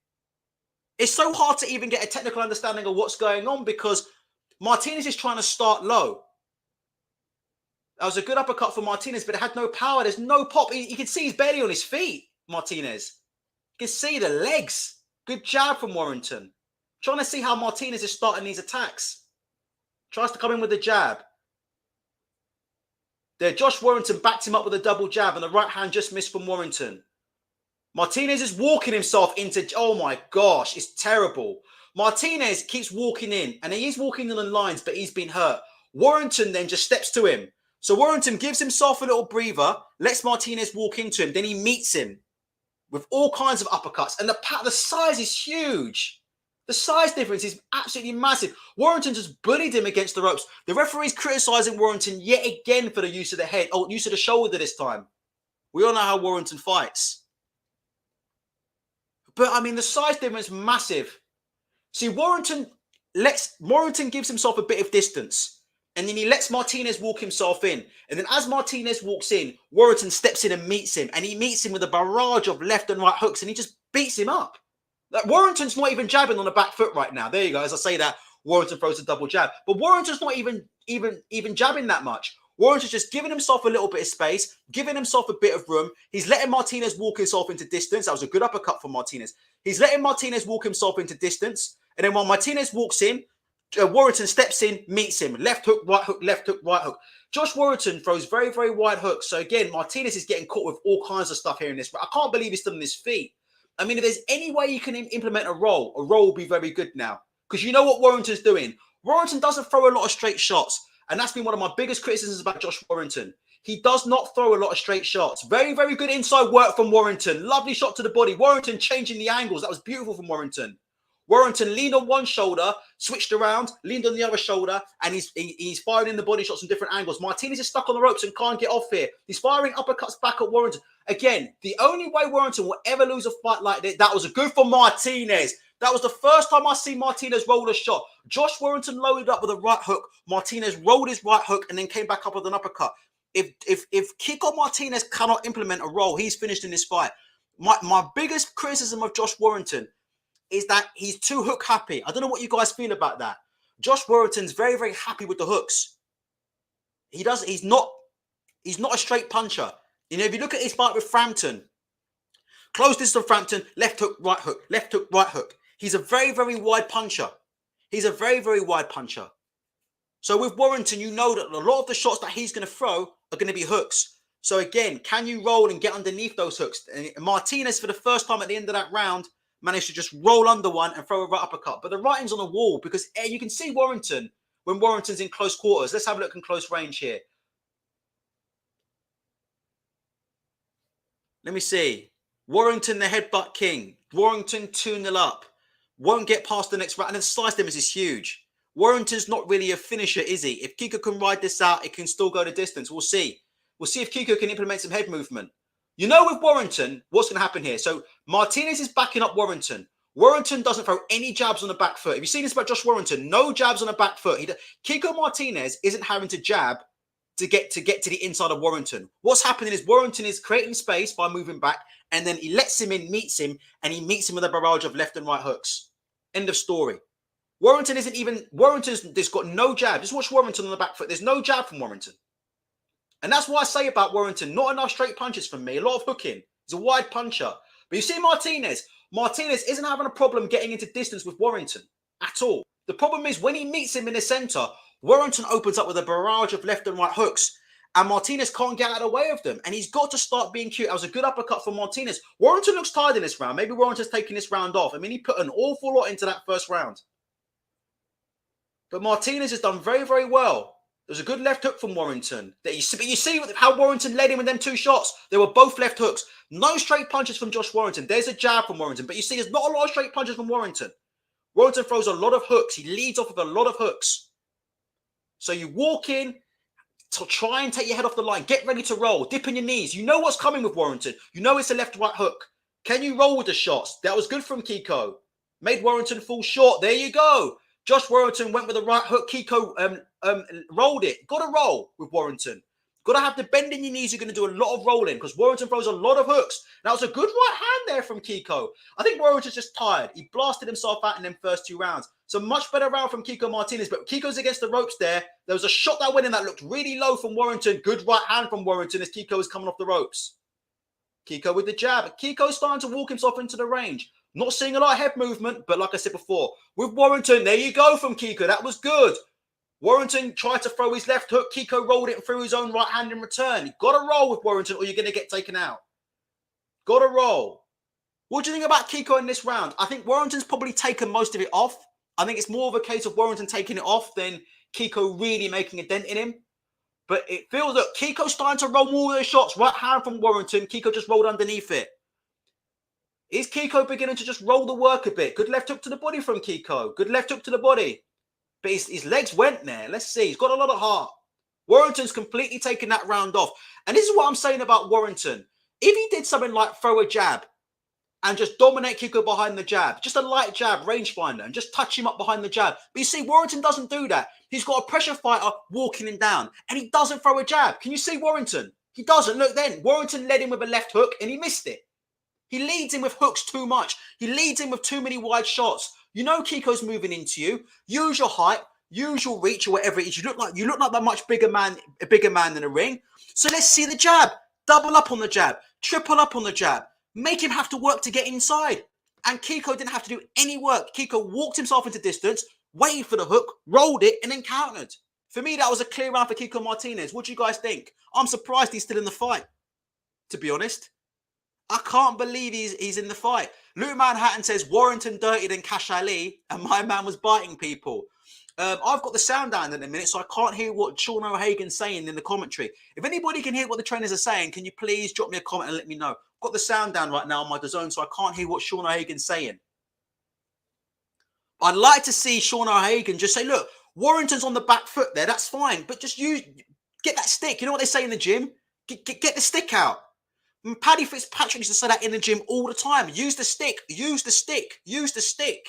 It's so hard to even get a technical understanding of what's going on because Martinez is trying to start low. That was a good uppercut for Martinez, but it had no power. There's no pop. You can see he's barely on his feet, Martinez. You can see the legs. Good jab from Warrington. Trying to see how Martinez is starting these attacks. Tries to come in with the jab. There, Josh Warrington backed him up with a double jab, and the right hand just missed from Warrington. Martinez is walking himself into... Oh, my gosh. It's terrible. Martinez keeps walking in, and he is walking in the lines, but he's been hurt. Warrington then just steps to him. So Warrington gives himself a little breather, lets Martinez walk into him, then he meets him with all kinds of uppercuts. And the size is huge. The size difference is absolutely massive. Warrington just bullied him against the ropes. The referee's criticising Warrington yet again for the use of the head. Oh, use of the shoulder this time. We all know how Warrington fights. But, I mean, the size difference is massive. See, Warrington gives himself a bit of distance. And then he lets Martinez walk himself in. And then as Martinez walks in, Warrington steps in and meets him. And he meets him with a barrage of left and right hooks. And he just beats him up. Like, Warrington's not even jabbing on the back foot right now. There you go. As I say that, Warrington throws a double jab. But Warrington's not even jabbing that much. Warrington's just giving himself a little bit of space, giving himself a bit of room. He's letting Martinez walk himself into distance. That was a good uppercut for Martinez. He's letting Martinez walk himself into distance. And then while Martinez walks in, Warrington steps in, meets him. Left hook, right hook, left hook, right hook. Josh Warrington throws very, very wide hooks. So again, Martinez is getting caught with all kinds of stuff here in this. But I can't believe he's still on his feet. I mean, if there's any way you can implement a roll will be very good now. Because you know what Warrington's doing. Warrington doesn't throw a lot of straight shots. And that's been one of my biggest criticisms about Josh Warrington. He does not throw a lot of straight shots. Very, very good inside work from Warrington. Lovely shot to the body. Warrington changing the angles. That was beautiful from Warrington. Warrington leaned on one shoulder, switched around, leaned on the other shoulder, and he's firing in the body shots from different angles. Martinez is stuck on the ropes and can't get off here. He's firing uppercuts back at Warrington. Again, the only way Warrington will ever lose a fight like this, that was a good for Martinez. That was the first time I see Martinez roll a shot. Josh Warrington loaded up with a right hook. Martinez rolled his right hook and then came back up with an uppercut. If Kiko Martinez cannot implement a roll, he's finished in this fight. My biggest criticism of Josh Warrington is that he's too hook happy. I don't know what you guys feel about that. Josh Warrington's very, very happy with the hooks. He's not a straight puncher. You know, if you look at his fight with Frampton, close distance of Frampton, left hook, right hook, left hook, right hook. He's a very, very wide puncher. He's a very, very wide puncher. So with Warrington, you know that a lot of the shots that he's going to throw are going to be hooks. So again, can you roll and get underneath those hooks? And Martinez, for the first time at the end of that round, managed to just roll under one and throw a right uppercut. But the writing's on the wall because you can see Warrington when Warrington's in close quarters. Let's have a look in close range here. Let me see. Warrington, the headbutt king. Warrington 2-0 up. Won't get past the next round. And the size difference is huge. Warrington's not really a finisher, is he? If Kiko can ride this out, it can still go the distance. We'll see. We'll see if Kiko can implement some head movement. You know with Warrington, what's going to happen here? So Martinez is backing up Warrington. Warrington doesn't throw any jabs on the back foot. If you've seen this about Josh Warrington, no jabs on the back foot. Kiko Martinez isn't having to jab to get to the inside of Warrington. What's happening is Warrington is creating space by moving back, and then he lets him in, meets him, and he meets him with a barrage of left and right hooks. End of story. Warrington's just got no jab. Just watch Warrington on the back foot. There's no jab from Warrington. And that's what I say about Warrington. Not enough straight punches from me. A lot of hooking. He's a wide puncher. But you see Martinez. Martinez isn't having a problem getting into distance with Warrington at all. The problem is when he meets him in the center, Warrington opens up with a barrage of left and right hooks. And Martinez can't get out of the way of them. And he's got to start being cute. That was a good uppercut from Martinez. Warrington looks tired in this round. Maybe Warrington's taking this round off. I mean, he put an awful lot into that first round. But Martinez has done very, very well. There's a good left hook from Warrington. But you see how Warrington led him with them two shots. They were both left hooks. No straight punches from Josh Warrington. There's a jab from Warrington. But you see, there's not a lot of straight punches from Warrington. Warrington throws a lot of hooks. He leads off with a lot of hooks. So you walk in to try and take your head off the line. Get ready to roll. Dip in your knees. You know what's coming with Warrington. You know it's a left-right hook. Can you roll with the shots? That was good from Kiko. Made Warrington fall short. There you go. Josh Warrington went with the right hook. Kiko rolled it. Got to roll with Warrington. Got to have the bend in your knees. You're going to do a lot of rolling because Warrington throws a lot of hooks. That was a good right hand there from Kiko. I think Warrington's just tired. He blasted himself out in them first two rounds. So much better round from Kiko Martinez. But Kiko's against the ropes there. There was a shot that went in that looked really low from Warrington. Good right hand from Warrington as Kiko is coming off the ropes. Kiko with the jab. Kiko's starting to walk himself into the range. Not seeing a lot of head movement, but like I said before, with Warrington, there you go from Kiko. That was good. Warrington tried to throw his left hook. Kiko rolled it and threw his own right hand in return. You've got to roll with Warrington or you're going to get taken out. Got to roll. What do you think about Kiko in this round? I think Warrington's probably taken most of it off. I think it's more of a case of Warrington taking it off than Kiko really making a dent in him. But it feels that Kiko's starting to roll more of those shots. Right hand from Warrington. Kiko just rolled underneath it. Is Kiko beginning to just roll the work a bit? Good left hook to the body from Kiko. Good left hook to the body. But his legs went there. Let's see. He's got a lot of heart. Warrington's completely taken that round off. And this is what I'm saying about Warrington. If he did something like throw a jab and just dominate Kiko behind the jab, just a light jab, rangefinder, and just touch him up behind the jab. But you see, Warrington doesn't do that. He's got a pressure fighter walking him down, and he doesn't throw a jab. Can you see Warrington? He doesn't. Look then, Warrington led him with a left hook, and he missed it. He leads him with hooks too much. He leads him with too many wide shots. You know Kiko's moving into you. Use your height, use your reach, or whatever it is. You look like that much bigger man than a ring. So let's see the jab. Double up on the jab. Triple up on the jab. Make him have to work to get inside. And Kiko didn't have to do any work. Kiko walked himself into distance, waited for the hook, rolled it, and then countered. For me, that was a clear round for Kiko Martinez. What do you guys think? I'm surprised he's still in the fight, to be honest. I can't believe he's in the fight. Luke Manhattan says Warrington dirtier than Cash Ali, and my man was biting people. I've got the sound down in a minute, so I can't hear what Sean O'Hagan's saying in the commentary. If anybody can hear what the trainers are saying, can you please drop me a comment and let me know? I've got the sound down right now on my DAZN, so I can't hear what Sean O'Hagan's saying. I'd like to see Sean O'Hagan just say, look, Warrington's on the back foot there, that's fine, but just get that stick. You know what they say in the gym? Get the stick out. And Paddy Fitzpatrick used to say that in the gym all the time. Use the stick, use the stick, use the stick.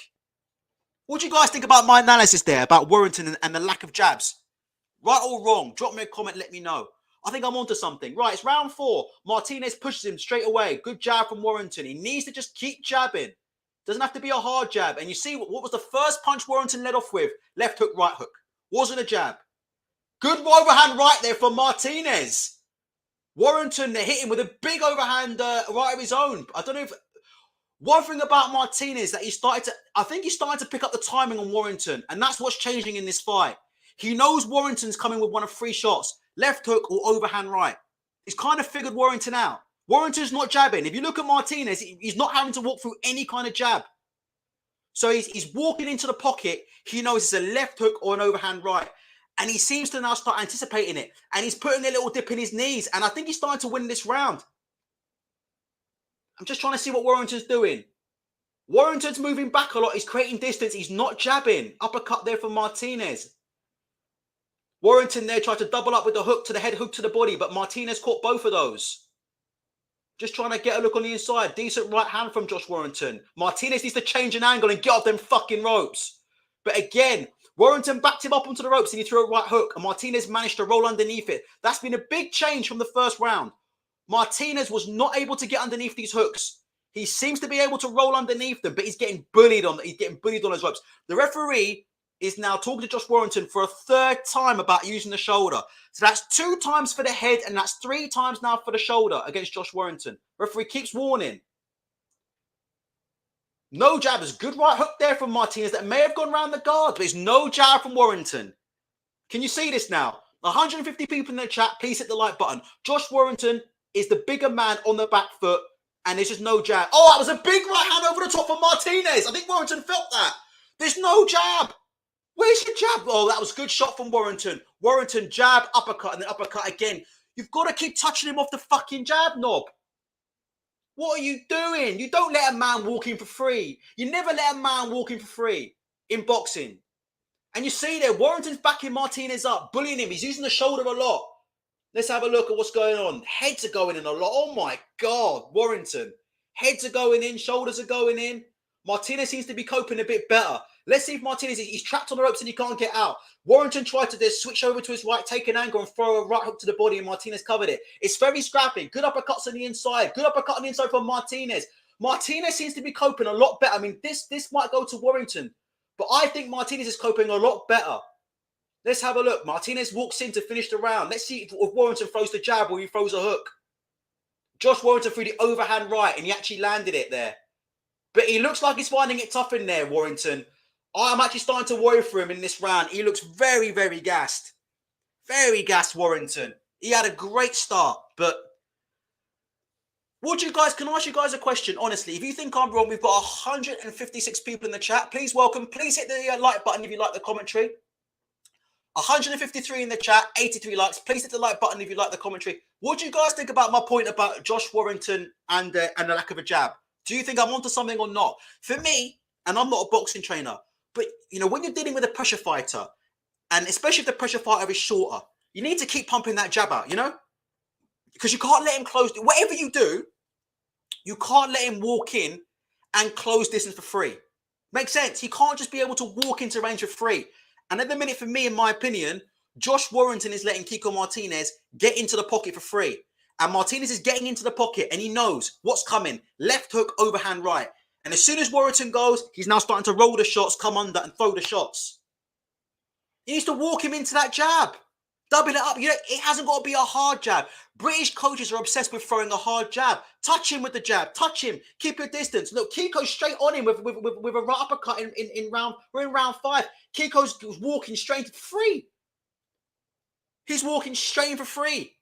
What do you guys think about my analysis there about Warrington and the lack of jabs? Right or wrong? Drop me a comment, let me know. I think I'm onto something. Right, it's round 4. Martinez pushes him straight away. Good jab from Warrington. He needs to just keep jabbing. Doesn't have to be a hard jab. And you see, what was the first punch Warrington led off with? Left hook, right hook. Wasn't a jab. Good overhand right there from Martinez. Warrington, they hit him with a big overhand right of his own. I don't know if... One thing about Martinez that I think he's starting to pick up the timing on Warrington. And that's what's changing in this fight. He knows Warrington's coming with one of 3 shots. Left hook or overhand right. He's kind of figured Warrington out. Warrington's not jabbing. If you look at Martinez, he's not having to walk through any kind of jab. So he's walking into the pocket. He knows it's a left hook or an overhand right. And he seems to now start anticipating it. And he's putting a little dip in his knees. And I think he's starting to win this round. I'm just trying to see what Warrington's doing. Warrington's moving back a lot. He's creating distance. He's not jabbing. Uppercut there from Martinez. Warrington there tried to double up with the hook to the head, hook to the body. But Martinez caught both of those. Just trying to get a look on the inside. Decent right hand from Josh Warrington. Martinez needs to change an angle and get off them fucking ropes. But again, Warrington backed him up onto the ropes and he threw a right hook. And Martinez managed to roll underneath it. That's been a big change from the first round. Martinez was not able to get underneath these hooks. He seems to be able to roll underneath them, but he's getting bullied on those ropes. The referee is now talking to Josh Warrington for a 3rd time about using the shoulder. So that's 2 times for the head, and that's 3 times now for the shoulder against Josh Warrington. Referee keeps warning. No jabbers. Good right hook there from Martinez that may have gone around the guard, but it's no jab from Warrington. Can you see this now? 150 people in the chat, please hit the like button. Josh Warrington is the bigger man on the back foot, and there's just no jab. Oh, that was a big right hand over the top of Martinez. I think Warrington felt that. There's no jab. Where's your jab? Oh, that was a good shot from Warrington. Warrington, jab, uppercut, and then uppercut again. You've got to keep touching him off the fucking jab knob. What are you doing? You don't let a man walk in for free. You never let a man walk in for free in boxing. And you see there, Warrington's backing Martinez up, bullying him. He's using the shoulder a lot. Let's have a look at what's going on. Heads are going in a lot. Oh, my God, Warrington. Heads are going in. Shoulders are going in. Martinez seems to be coping a bit better. Let's see if Martinez, he's trapped on the ropes and he can't get out. Warrington tried to just switch over to his right, take an angle and throw a right hook to the body, and Martinez covered it. It's very scrappy. Good uppercuts on the inside. Good uppercut on the inside from Martinez. Martinez seems to be coping a lot better. I mean, this might go to Warrington, but I think Martinez is coping a lot better. Let's have a look. Martinez walks in to finish the round. Let's see if Warrington throws the jab or he throws a hook. Josh Warrington threw the overhand right, and he actually landed it there. But he looks like he's finding it tough in there, Warrington. I'm actually starting to worry for him in this round. He looks very, very gassed. Very gassed, Warrington. He had a great start, but can I ask you guys a question? Honestly, if you think I'm wrong, we've got 156 people in the chat. Please welcome. Please hit the like button if you like the commentary. 153 in the chat, 83 likes. Please hit the like button if you like the commentary. What do you guys think about my point about Josh Warrington and the lack of a jab? Do you think I'm onto something or not? For me, and I'm not a boxing trainer, but you know, when you're dealing with a pressure fighter, and especially if the pressure fighter is shorter, you need to keep pumping that jab out, you know? Because you can't let him close. Whatever you do, you can't let him walk in and close distance for free. Makes sense. He can't just be able to walk into range for free. And at the minute, for me, in my opinion, Josh Warrington is letting Kiko Martinez get into the pocket for free. And Martinez is getting into the pocket and he knows what's coming. Left hook, overhand right. And as soon as Warrington goes, he's now starting to roll the shots, come under and throw the shots. He needs to walk him into that jab. Double it up. You know, it hasn't got to be a hard jab. British coaches are obsessed with throwing a hard jab. Touch him with the jab. Touch him. Keep your distance. Look, Kiko's straight on him with a right uppercut in round. We're in round 5. Kiko's walking straight for free. He's walking straight in for free.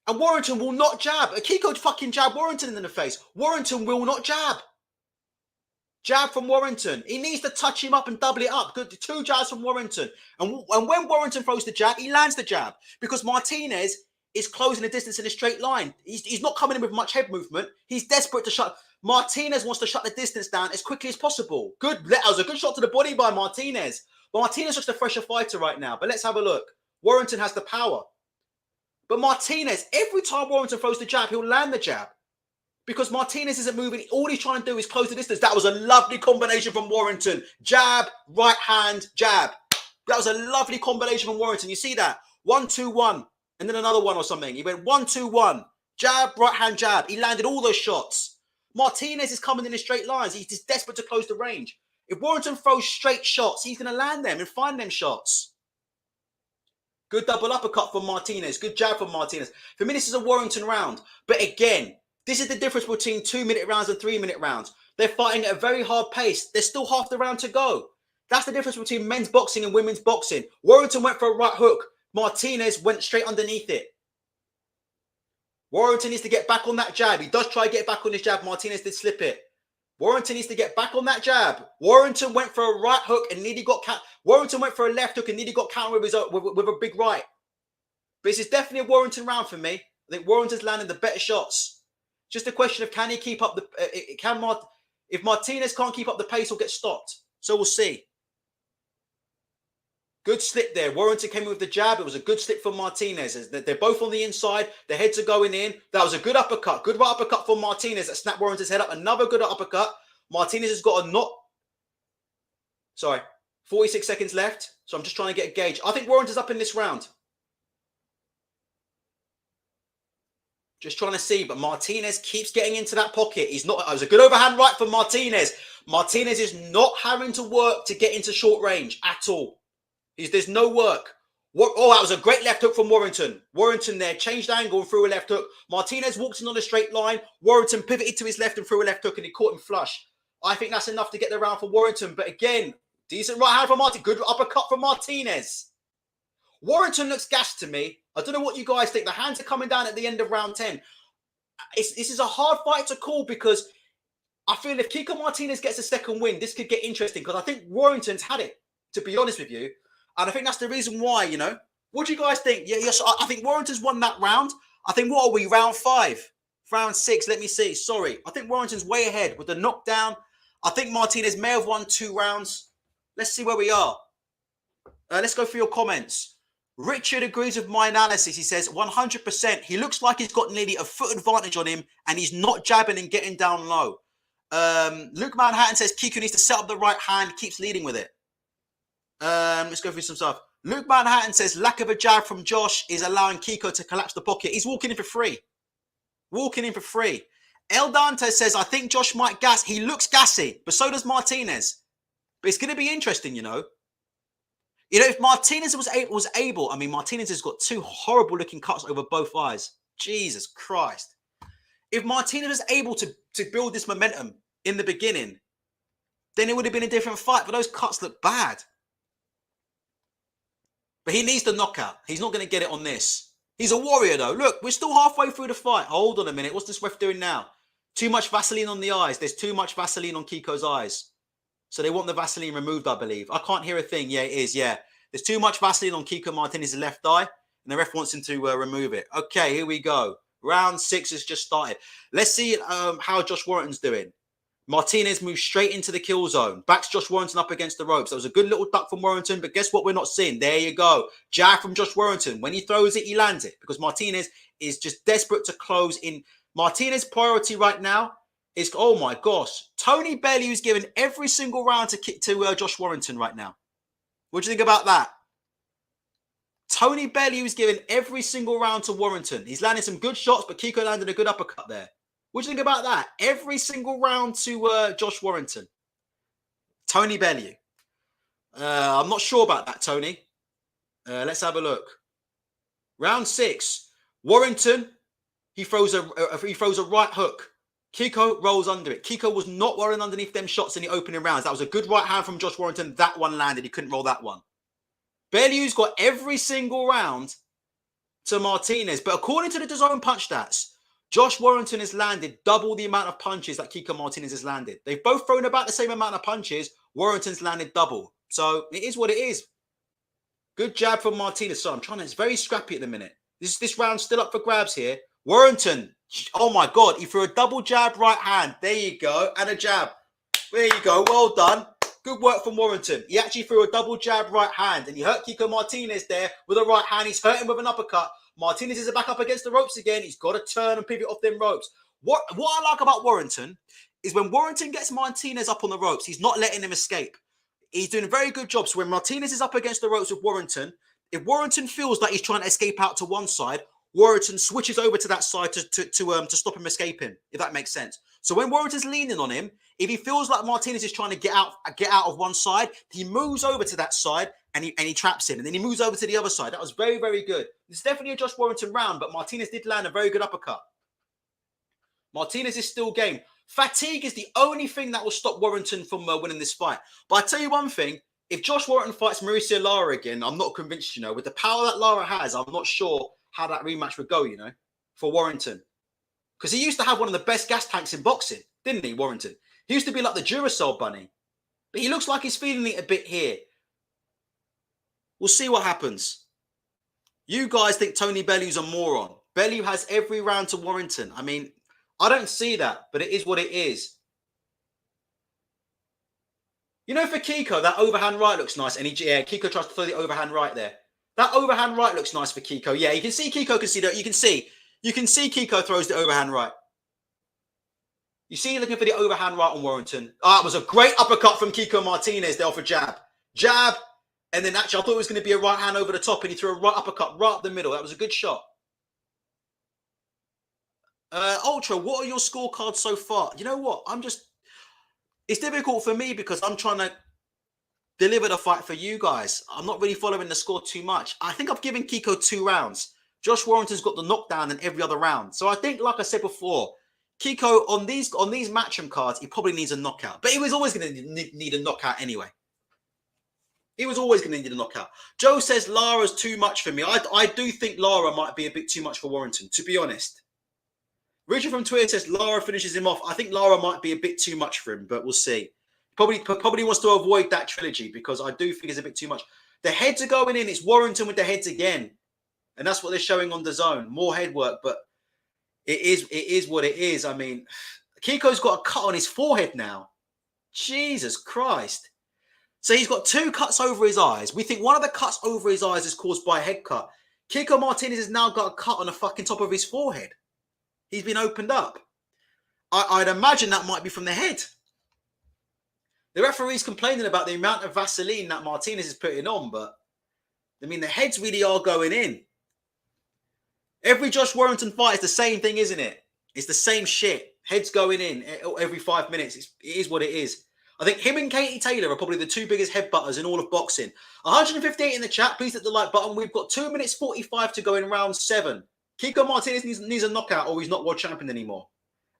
And Warrington will not jab. Kiko fucking jab Warrington in the face. Warrington will not jab. Jab from Warrington. He needs to touch him up and double it up. Good, 2 jabs from Warrington. And when Warrington throws the jab, he lands the jab. Because Martinez is closing the distance in a straight line. He's not coming in with much head movement. He's desperate to shut. Martinez wants to shut the distance down as quickly as possible. Good. That was a good shot to the body by Martinez. But Martinez is just a fresher fighter right now. But let's have a look. Warrington has the power. But Martinez, every time Warrington throws the jab, he'll land the jab. Because Martinez isn't moving. All he's trying to do is close the distance. That was a lovely combination from Warrington. Jab, right hand, jab. That was a lovely combination from Warrington. You see that? 1-2-1. And then another one or something. He went 1-2-1. Jab, right hand, jab. He landed all those shots. Martinez is coming in straight lines. He's just desperate to close the range. If Warrington throws straight shots, he's going to land them and find them shots. Good double uppercut from Martinez. Good jab from Martinez. For me, this is a Warrington round. But again, this is the difference between 2-minute rounds and 3-minute rounds. They're fighting at a very hard pace. There's still half the round to go. That's the difference between men's boxing and women's boxing. Warrington went for a right hook. Martinez went straight underneath it. Warrington needs to get back on that jab. He does try to get back on his jab. Martinez did slip it. Warrington needs to get back on that jab. Warrington went for a right hook and nearly got countered. Warrington went for a left hook and nearly got countered with a big right. But this is definitely a Warrington round for me. I think Warrington's landing the better shots. Just a question of can he keep up the... if Martinez can't keep up the pace, he'll get stopped. So we'll see. Good slip there. Warrington came in with the jab. It was a good slip from Martinez. They're both on the inside. Their heads are going in. That was a good uppercut. Good right uppercut from Martinez that snapped Warrington's head up. Another good uppercut. Martinez has got a not... Sorry. 46 seconds left. So I'm just trying to get a gauge. I think Warrington's up in this round. Just trying to see, but Martinez keeps getting into that pocket. He's not. It was a good overhand right from Martinez. Martinez is not having to work to get into short range at all. There's no work. Oh, that was a great left hook from Warrington. Warrington there changed angle and threw a left hook. Martinez walked in on a straight line. Warrington pivoted to his left and threw a left hook, and he caught him flush. I think that's enough to get the round for Warrington. But again, decent right hand from Martinez. Good uppercut from Martinez. Warrington looks gassed to me. I don't know what you guys think. The hands are coming down at the end of round 10. This is a hard fight to call because I feel if Kiko Martinez gets a second win, this could get interesting because I think Warrington's had it, to be honest with you. And I think that's the reason why, you know. What do you guys think? Yeah, yes, I think Warrington's won that round. I think, what are we, round 5? Round 6, let me see. Sorry. I think Warrington's way ahead with the knockdown. I think Martinez may have won 2 rounds. Let's see where we are. Let's go through your comments. Richard agrees with my analysis. He says 100%. He looks like he's got nearly a foot advantage on him and he's not jabbing and getting down low. Luke Manhattan says Kiko needs to set up the right hand, keeps leading with it. Let's go through some stuff. Luke Manhattan says lack of a jab from Josh is allowing Kiko to collapse the pocket. He's walking in for free. Walking in for free. El Dante says, I think Josh might gas. He looks gassy, but so does Martinez. But it's going to be interesting, you know. You know, if Martinez was able, I mean, Martinez has got 2 horrible looking cuts over both eyes. Jesus Christ. If Martinez was able to build this momentum in the beginning, then it would have been a different fight. But those cuts look bad. But he needs the knockout. He's not going to get it on this. He's a warrior, though. Look, we're still halfway through the fight. Hold on a minute. What's this ref doing now? Too much Vaseline on the eyes. There's too much Vaseline on Kiko's eyes. So they want the Vaseline removed, I believe. I can't hear a thing. Yeah, it is. Yeah. There's too much Vaseline on Kiko Martinez's left eye. And the ref wants him to remove it. Okay, here we go. Round 6 has just started. Let's see how Josh Warrington's doing. Martinez moves straight into the kill zone. Backs Josh Warrington up against the ropes. That was a good little duck from Warrington, but guess what we're not seeing? There you go. Jab from Josh Warrington. When he throws it, he lands it because Martinez is just desperate to close in. Martinez's priority right now is, oh my gosh, Tony Bellew is giving every single round to kick to Josh Warrington right now. What do you think about that? Tony Bellew is giving every single round to Warrington. He's landing some good shots, but Kiko landed a good uppercut there. What do you think about that? Every single round to Josh Warrington. Tony Bellew. I'm not sure about that, Tony. Let's have a look. Round 6. Warrington, he throws a right hook. Kiko rolls under it. Kiko was not rolling underneath them shots in the opening rounds. That was a good right hand from Josh Warrington. That one landed. He couldn't roll that one. Bellew's got every single round to Martinez. But according to the DAZN punch stats, Josh Warrington has landed double the amount of punches that Kiko Martinez has landed. They've both thrown about the same amount of punches. Warrington's landed double. So it is what it is. Good jab from Martinez. So I'm trying to, it's very scrappy at the minute. This round's still up for grabs here. Warrington, oh my God, he threw a double jab right hand. There you go. And a jab. There you go. Well done. Good work from Warrington. He actually threw a double jab right hand and he hurt Kiko Martinez there with a right hand. He's hurt him with an uppercut. Martinez is back up against the ropes again. He's got to turn and pivot off them ropes. What I like about Warrington is when Warrington gets Martinez up on the ropes, he's not letting him escape. He's doing a very good job. So when Martinez is up against the ropes with Warrington, if Warrington feels like he's trying to escape out to one side, Warrington switches over to that side to stop him escaping, if that makes sense. So when Warrington's leaning on him, if he feels like Martinez is trying to get out of one side, he moves over to that side and he traps him. And then he moves over to the other side. That was very, very good. It's definitely a Josh Warrington round, but Martinez did land a very good uppercut. Martinez is still game. Fatigue is the only thing that will stop Warrington from winning this fight. But I tell you one thing, if Josh Warrington fights Mauricio Lara again, I'm not convinced, with the power that Lara has, I'm not sure how that rematch would go, for Warrington. Because he used to have one of the best gas tanks in boxing, didn't he, Warrington? He used to be like the Duracell bunny. But he looks like he's feeling it a bit here. We'll see what happens. You guys think Tony Bellew's a moron. Bellew has every round to Warrington. I mean, I don't see that, but it is what it is. For Kiko, that overhand right looks nice. And Kiko tries to throw the overhand right there. That overhand right looks nice for Kiko. Yeah, you can see Kiko can see that. You can see Kiko throws the overhand right. You see looking for the overhand right on Warrington. It was a great uppercut from Kiko Martinez there off a jab. Jab. And then actually, I thought it was going to be a right hand over the top and he threw a right uppercut right up the middle. That was a good shot. Ultra, what are your scorecards so far? You know what? It's difficult for me because I'm trying to deliver the fight for you guys. I'm not really following the score too much. I think I've given Kiko 2 rounds. Josh Warrington's got the knockdown in every other round. So I think, like I said before, Kiko, on these matchroom cards, he probably needs a knockout. But he was always going to need a knockout anyway. He was always going to need a knockout. Joe says Lara's too much for me. I do think Lara might be a bit too much for Warrington, to be honest. Richard from Twitter says Lara finishes him off. I think Lara might be a bit too much for him, but we'll see. Probably wants to avoid that trilogy because I do think it's a bit too much. The heads are going in. It's Warrington with the heads again. And that's what they're showing on DAZN. More head work, but it is what it is. I mean, Kiko's got a cut on his forehead now. Jesus Christ. So he's got 2 cuts over his eyes. We think one of the cuts over his eyes is caused by a head cut. Kiko Martinez has now got a cut on the fucking top of his forehead. He's been opened up. I'd imagine that might be from the head. The referee's complaining about the amount of Vaseline that Martinez is putting on, but I mean, the heads really are going in. Every Josh Warrington fight is the same thing, isn't it? It's the same shit. Heads going in every 5 minutes. It is what it is. I think him and Katie Taylor are probably the 2 biggest headbutters in all of boxing. 158 in the chat. Please hit the like button. We've got 2 minutes 45 to go in round 7. Kiko Martinez needs a knockout or he's not world champion anymore.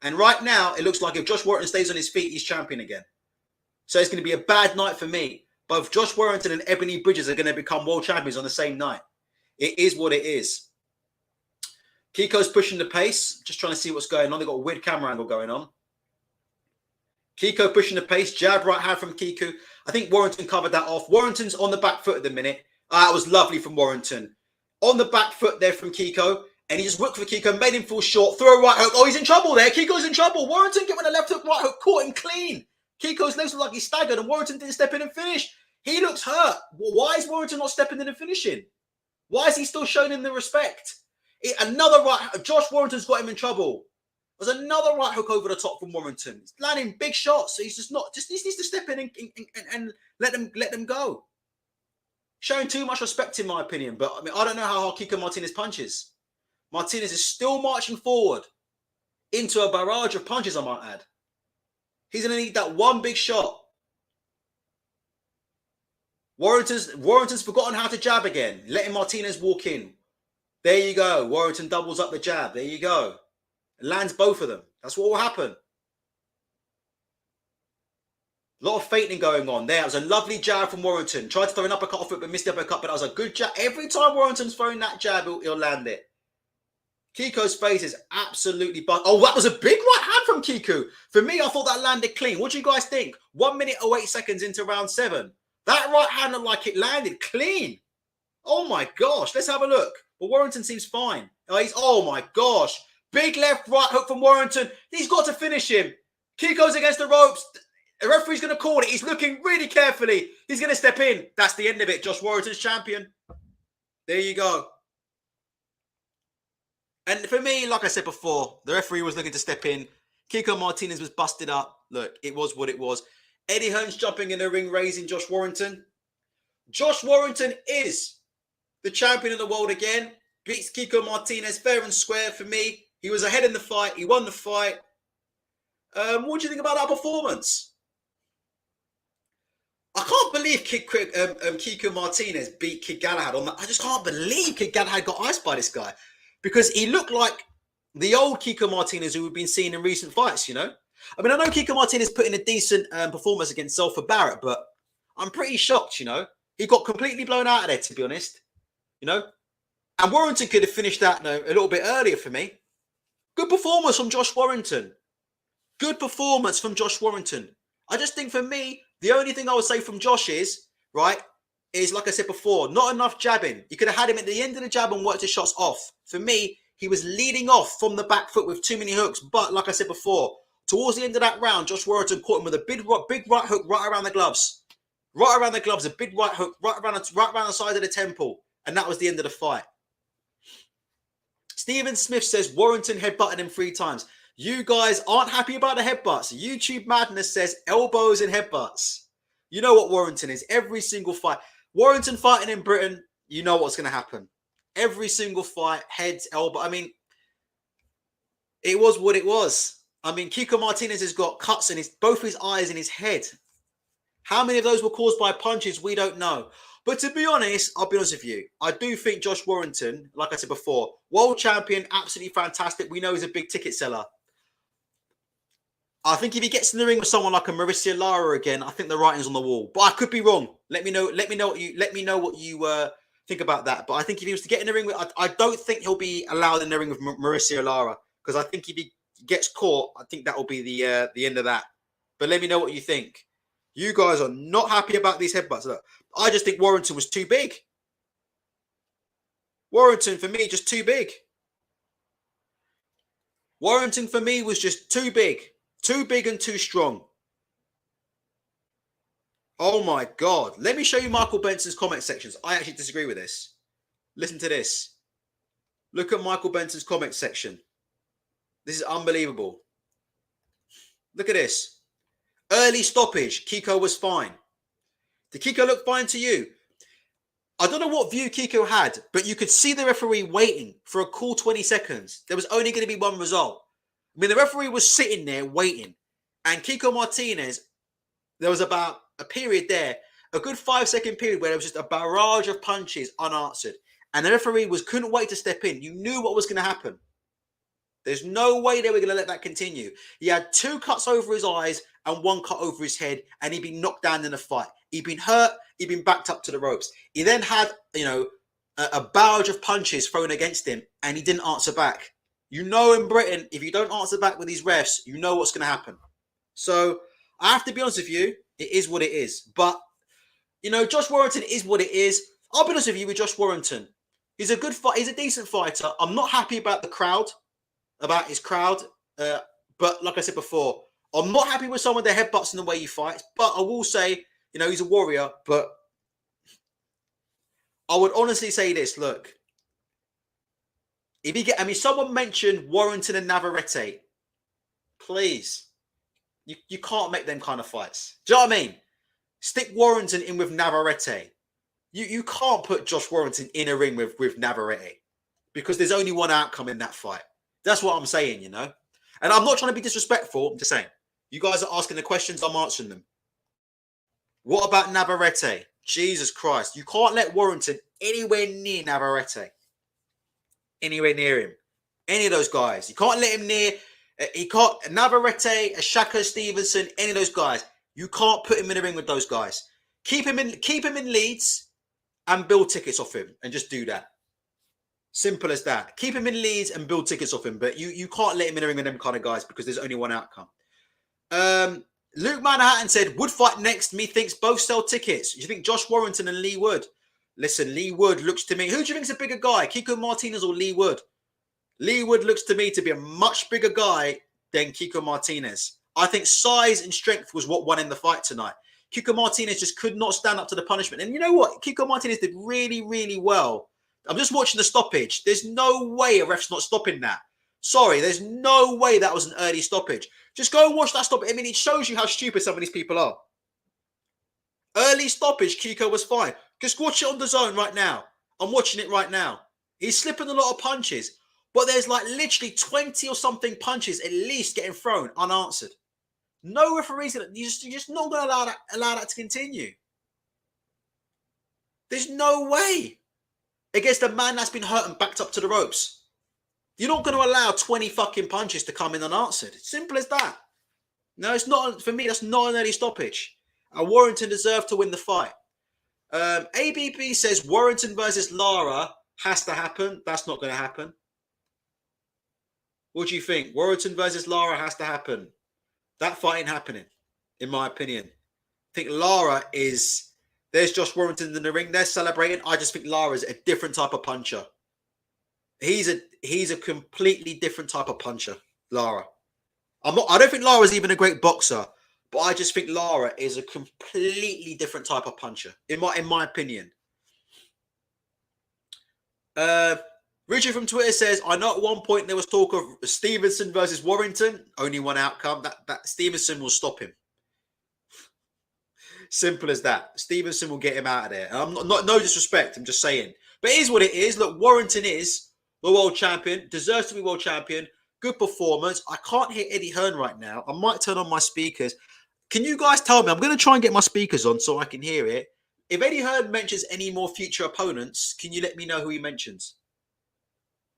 And right now, it looks like if Josh Warrington stays on his feet, he's champion again. So it's going to be a bad night for me. Both Josh Warrington and Ebony Bridges are going to become world champions on the same night. It is what it is. Kiko's pushing the pace. Just trying to see what's going on. They've got a weird camera angle going on. Kiko pushing the pace. Jab right hand from Kiko. I think Warrington covered that off. Warrington's on the back foot at the minute. That was lovely from Warrington. On the back foot there from Kiko. And he just whipped for Kiko, made him fall short. Throw a right hook. Oh, he's in trouble there. Kiko's in trouble. Warrington giving a left hook, right hook. Caught him clean. Kiko's legs look like he staggered. And Warrington didn't step in and finish. He looks hurt. Why is Warrington not stepping in and finishing? Why is he still showing him the respect? Another right. Josh Warrington's got him in trouble. There's another right hook over the top from Warrington. He's landing big shots. So he's just not. He needs to step in and let them go. Showing too much respect, in my opinion. But I mean, I don't know how hard Kiko Martinez punches. Martinez is still marching forward into a barrage of punches, I might add. He's going to need that one big shot. Warrington's forgotten how to jab again. Letting Martinez walk in. There you go. Warrington doubles up the jab. There you go. Lands both of them. That's what will happen. A lot of feinting going on. There was a lovely jab from Warrington. Tried to throw an uppercut off it, but missed the uppercut. But that was a good jab. Every time Warrington's throwing that jab, he'll land it. Kiko's face is absolutely bust. Oh, that was a big right hand from Kiko. For me, I thought that landed clean. What do you guys think? 1 minute 08 seconds into round 7. That right hand looked like it landed clean. Oh my gosh. Let's have a look. But Warrington seems fine. Oh my gosh. Big left right hook from Warrington. He's got to finish him. Kiko's against the ropes. The referee's going to call it. He's looking really carefully. He's going to step in. That's the end of it. Josh Warrington's champion. There you go. And for me, like I said before, the referee was looking to step in. Kiko Martinez was busted up. Look, it was what it was. Eddie Hearn's jumping in the ring, raising Josh Warrington. Josh Warrington is the champion of the world again. Beats Kiko Martinez fair and square for me. He was ahead in the fight. He won the fight. What do you think about that performance? I can't believe Kiko Martinez beat Kid Galahad on that. I just can't believe Kid Galahad got iced by this guy. Because he looked like the old Kiko Martinez who we've been seeing in recent fights, you know? I mean, I know Kiko Martinez put in a decent performance against Zelfa Barrett, but I'm pretty shocked, you know? He got completely blown out of there, to be honest. You know? And Warrington could have finished that a little bit earlier for me. Good performance from Josh Warrington. Good performance from Josh Warrington. I just think for me, the only thing I would say from Josh is, right, is like I said before, not enough jabbing. You could have had him at the end of the jab and worked his shots off. For me, he was leading off from the back foot with too many hooks. But like I said before, towards the end of that round, Josh Warrington caught him with a big right hook right around the gloves. Right around the gloves, a big right hook right around the side of the temple. And that was the end of the fight. Stephen Smith says Warrington headbutted him 3 times. You guys aren't happy about the headbutts. YouTube Madness says elbows and headbutts. You know what Warrington is. Every single fight. Warrington fighting in Britain, you know what's going to happen. Every single fight, heads, elbow. I mean, it was what it was. I mean, Kiko Martinez has got cuts in both his eyes and his head. How many of those were caused by punches? We don't know. But to be honest, I'll be honest with you. I do think Josh Warrington, like I said before, world champion, absolutely fantastic. We know he's a big ticket seller. I think if he gets in the ring with someone like a Mauricio Lara again, I think the writing's on the wall. But I could be wrong. Let me know what you think about that. But I think if he was to get in the ring with, I don't think he'll be allowed in the ring with Mauricio Lara, because I think if he gets caught, I think that will be the end of that. But let me know what you think. You guys are not happy about these headbutts. Look, I just think Warrington was too big. Warrington for me just too big. Warrington for me was just too big. Too big and too strong. Oh my God. Let me show you Michael Benson's comment sections. I actually disagree with this. Listen to this. Look at Michael Benson's comment section. This is unbelievable. Look at this. Early stoppage. Kiko was fine. Did Kiko look fine to you? I don't know what view Kiko had, but you could see the referee waiting for a cool 20 seconds. There was only going to be one result. I mean, the referee was sitting there waiting. And Kiko Martinez, there was about a period there, a good 5-second period where there was just a barrage of punches unanswered. And the referee couldn't wait to step in. You knew what was going to happen. There's no way they were going to let that continue. He had 2 cuts over his eyes and one cut over his head, and he'd been knocked down in a fight. He'd been hurt. He'd been backed up to the ropes. He then had, a barrage of punches thrown against him, and he didn't answer back. You know, in Britain, if you don't answer back with these refs, you know what's going to happen. So I have to be honest with you, it is what it is. But, Josh Warrington is what it is. I'll be honest with you with Josh Warrington. He's a good fight. He's a decent fighter. I'm not happy about the crowd, about his crowd. But like I said before, I'm not happy with some of the headbutts and the way he fights. But I will say, he's a warrior. But I would honestly say this. Look, someone mentioned Warrington and Navarrete. Please. You can't make them kind of fights. Do you know what I mean? Stick Warrington in with Navarrete. You can't put Josh Warrington in a ring with Navarrete because there's only one outcome in that fight. That's what I'm saying, And I'm not trying to be disrespectful. I'm just saying. You guys are asking the questions. I'm answering them. What about Navarrete? Jesus Christ. You can't let Warrington anywhere near Navarrete. Anywhere near him. Any of those guys. You can't let him near. He can't. Navarrete, Shaka Stevenson, any of those guys. You can't put him in a ring with those guys. Keep him in Leeds and build tickets off him and just do that. Simple as that. Keep him in Leeds and build tickets off him, but you can't let him in a ring with them kind of guys because there's only one outcome. Luke Manhattan said, Wood fight next. Methinks both sell tickets. You think Josh Warrington and Lee Wood? Listen, Lee Wood looks to me. Who do you think is a bigger guy? Kiko Martinez or Lee Wood? Lee Wood looks to me to be a much bigger guy than Kiko Martinez. I think size and strength was what won in the fight tonight. Kiko Martinez just could not stand up to the punishment. And you know what? Kiko Martinez did really, really well. I'm just watching the stoppage. There's no way a ref's not stopping that. Sorry, there's no way that was an early stoppage. Just go and watch that stoppage. I mean, it shows you how stupid some of these people are. Early stoppage, Kiko was fine. Just watch it on the zone right now. I'm watching it right now. He's slipping a lot of punches. But there's like literally 20 or something punches at least getting thrown unanswered. No referee's you're just not going to allow that to continue. There's no way. Against a man that's been hurt and backed up to the ropes. You're not going to allow 20 fucking punches to come in unanswered. It's simple as that. No, it's not. For me, that's not an early stoppage. And Warrington deserved to win the fight. ABB says Warrington versus Lara has to happen. That's not going to happen. What do you think? Warrington versus Lara has to happen. That fight ain't happening, in my opinion. I think Lara is... There's Josh Warrington in the ring. They're celebrating. I just think Lara's a different type of puncher. He's a completely different type of puncher, Lara. I don't think Lara's even a great boxer, but I just think Lara is a completely different type of puncher, in my opinion. Richard from Twitter says, I know at one point there was talk of Stevenson versus Warrington. Only one outcome. That Stevenson will stop him. Simple as that. Stevenson will get him out of there. And I'm not no disrespect. I'm just saying. But it is what it is. Look, Warrington is the world champion. Deserves to be world champion. Good performance. I can't hear Eddie Hearn right now. I might turn on my speakers. Can you guys tell me? I'm going to try and get my speakers on so I can hear it. If Eddie Hearn mentions any more future opponents, can you let me know who he mentions?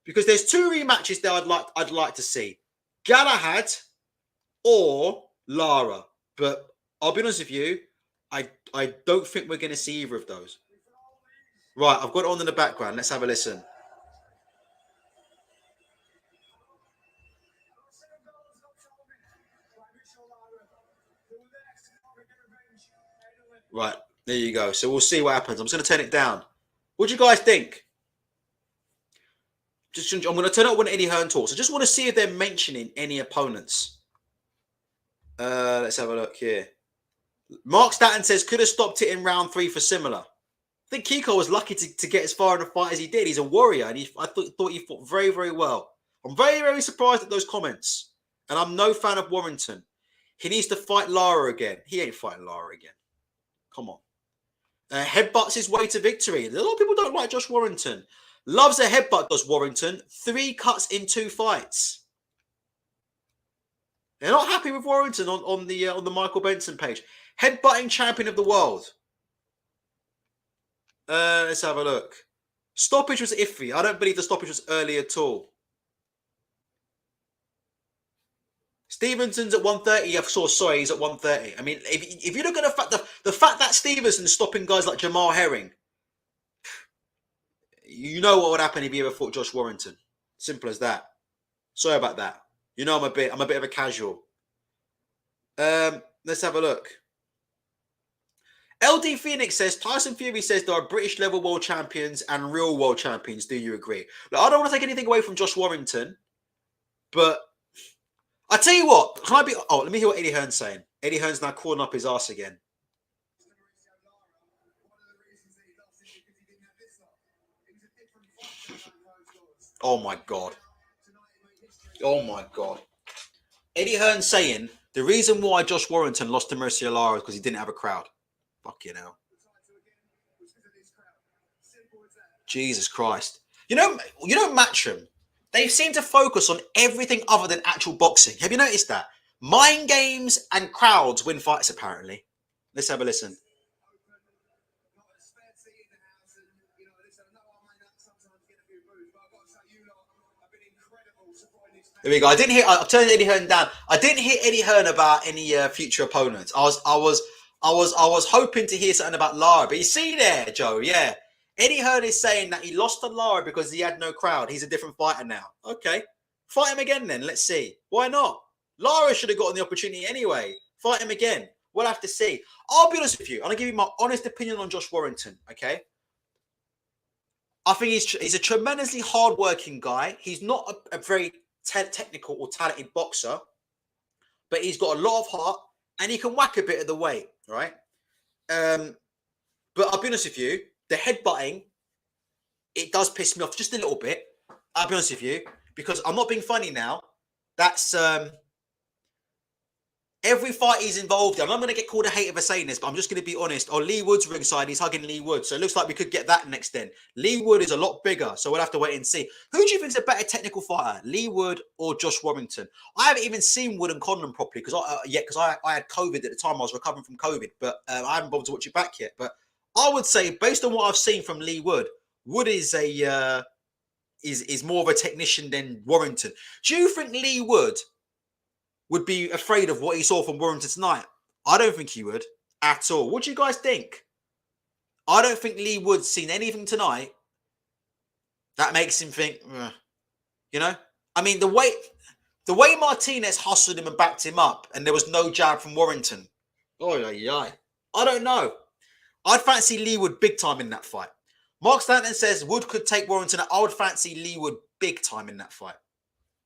Because there's two rematches that I'd like to see. Galahad or Lara. But I'll be honest with you, I don't think we're going to see either of those. Right, I've got it on in the background. Let's have a listen. Right, there you go. So we'll see what happens. I'm just going to turn it down. What do you guys think? I'm going to turn it up when Eddie Hearn talks. I just want to see if they're mentioning any opponents. Let's have a look here. Mark Statton says, could have stopped it in round 3 for similar. I think Kiko was lucky to get as far in the fight as he did. He's a warrior, and I thought he fought very, very well. I'm very, very surprised at those comments. And I'm no fan of Warrington. He needs to fight Lara again. He ain't fighting Lara again. Come on. Headbutts his way to victory. A lot of people don't like Josh Warrington. Loves a headbutt, does Warrington. 3 cuts in 2 fights. They're not happy with Warrington on the Michael Benson page. Headbutting champion of the world. Let's have a look. Stoppage was iffy. I don't believe the stoppage was early at all. Stevenson's at 130. I saw, sorry, he's at 130. I mean, if you look at the fact that Stevenson's stopping guys like Jamal Herring, you know what would happen if he ever fought Josh Warrington. Simple as that. Sorry about that. You know I'm a bit of a casual. Let's have a look. LD Phoenix says, Tyson Fury says there are British level world champions and real world champions. Do you agree? Look, I don't want to take anything away from Josh Warrington, but I tell you what, can I be... Oh, let me hear what Eddie Hearn's saying. Eddie Hearn's now calling up his ass again. Oh my God. Oh my God. Eddie Hearn saying the reason why Josh Warrington lost to Mercy Lara is because he didn't have a crowd. Fucking hell. Jesus Christ. You know Matchroom, they seem to focus on everything other than actual boxing. Have you noticed that? Mind games and crowds win fights, apparently. Let's have a listen. There we go. I've turned Eddie Hearn down. I didn't hear Eddie Hearn about any future opponents. I was hoping to hear something about Lara, but you see there, Joe, yeah. Eddie Hearn is saying that he lost to Lara because he had no crowd. He's a different fighter now. Okay. Fight him again then. Let's see. Why not? Lara should have gotten the opportunity anyway. Fight him again. We'll have to see. I'll be honest with you. I'm going to give you my honest opinion on Josh Warrington, okay? I think he's a tremendously hard-working guy. He's not a very technical or talented boxer, but he's got a lot of heart and he can whack a bit of the weight, right? But I'll be honest with you, the headbutting, it does piss me off just a little bit. I'll be honest with you, because I'm not being funny now. That's every fight he's involved in. I'm not going to get called a hater for saying this, but I'm just going to be honest. Oh, Lee Wood's ringside. He's hugging Lee Wood. So it looks like we could get that next then. Lee Wood is a lot bigger, so we'll have to wait and see. Who do you think is a better technical fighter, Lee Wood or Josh Warrington? I haven't even seen Wood and Conlon properly because I had COVID at the time. I was recovering from COVID, but I haven't bothered to watch it back yet. But I would say, based on what I've seen from Lee Wood, Wood is is more of a technician than Warrington. Do you think Lee Wood would be afraid of what he saw from Warrington tonight? I don't think he would at all. What do you guys think? I don't think Lee Wood's seen anything tonight that makes him think, you know? I mean, the way Martinez hustled him and backed him up and there was no jab from Warrington. Oh, yeah. I don't know. I'd fancy Lee Wood big time in that fight. Mark Stanton says Wood could take Warrington. I would fancy Lee Wood big time in that fight.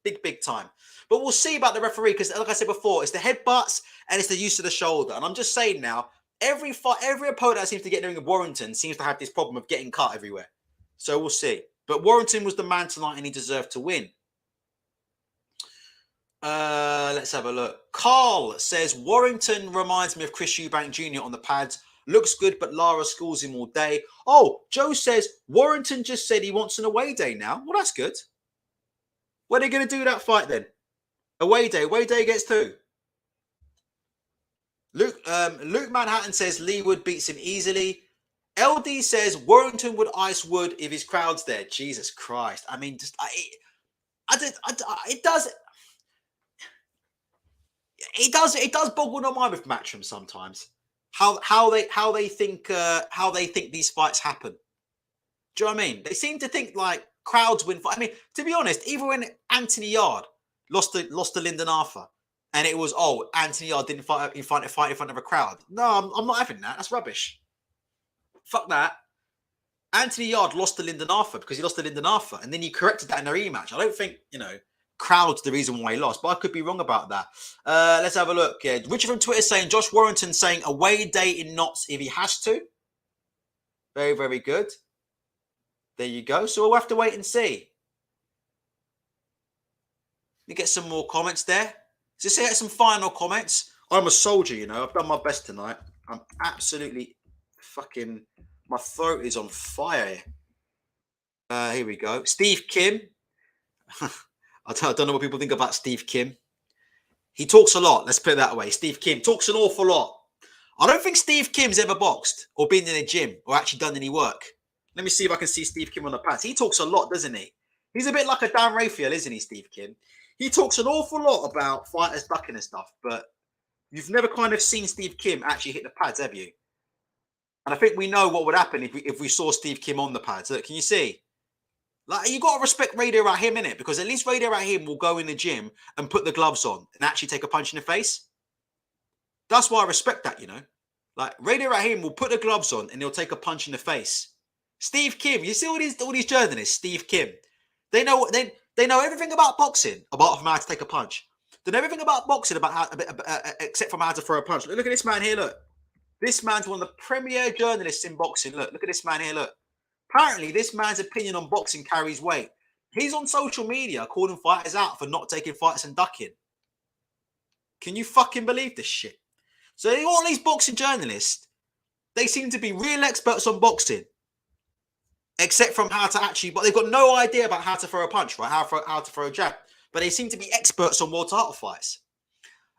Big time. But we'll see about the referee because, like I said before, it's the headbutts and it's the use of the shoulder. And I'm just saying now, every opponent that seems to get near Warrington seems to have this problem of getting cut everywhere. So we'll see. But Warrington was the man tonight and he deserved to win. Let's have a look. Carl says Warrington reminds me of Chris Eubank Jr. on the pads. Looks good, but Lara schools him all day. Oh, Joe says Warrington just said he wants an away day now. Well, that's good. When are they going to do that fight then? Away day. Away day against who? Luke Manhattan says Lee Wood beats him easily. LD says Warrington would ice Wood if his crowd's there. Jesus Christ. I mean, just it does boggle my mind with Matchroom sometimes. How they think these fights happen. Do you know what I mean? They seem to think like crowds win. I mean, to be honest, even when Anthony Yard lost to Lyndon Arthur, and it was Anthony Yard didn't fight in front of a crowd. No, I'm not having that. That's rubbish. Fuck that. Anthony Yard lost to Lyndon Arthur because he lost to Lyndon Arthur, and then he corrected that in a rematch. I don't think crowd's the reason why he lost, but I could be wrong about that. Let's have a look. Yeah, Richard from Twitter saying Josh Warrington saying away day in knots if he has to. Very, very good. There you go. So we'll have to wait and see. Let me get some more comments there. Just say some final comments. I'm a soldier, I've done my best tonight. I'm absolutely fucking... My throat is on fire. Here we go. Steve Kim. I don't know what people think about Steve Kim. He talks a lot. Let's put it that way. Steve Kim talks an awful lot. I don't think Steve Kim's ever boxed or been in a gym or actually done any work. Let me see if I can see Steve Kim on the pads. He talks a lot, doesn't he? He's a bit like a Dan Raphael, isn't he, Steve Kim? he talks an awful lot about fighters ducking and stuff, but you've never kind of seen Steve Kim actually hit the pads, have you? And I think we know what would happen if we saw Steve Kim on the pads. Look, can you see? Like, you got to respect Radio Rahim, innit? Because at least Radio Rahim will go in the gym and put the gloves on and actually take a punch in the face. That's why I respect that, you know? Like, Radio Rahim will put the gloves on and he'll take a punch in the face. Steve Kim, you see all these journalists, Steve Kim, they know everything about boxing, apart from how to take a punch. They know everything about boxing about how, except from how to throw a punch. Look at this man here, look. This man's one of the premier journalists in boxing. Look at this man here, look. Apparently, this man's opinion on boxing carries weight. He's on social media calling fighters out for not taking fights and ducking. Can you fucking believe this shit? So all these boxing journalists, they seem to be real experts on boxing. Except from how to actually, but they've got no idea about how to throw a punch, right? How to throw a jab. But they seem to be experts on world title fights.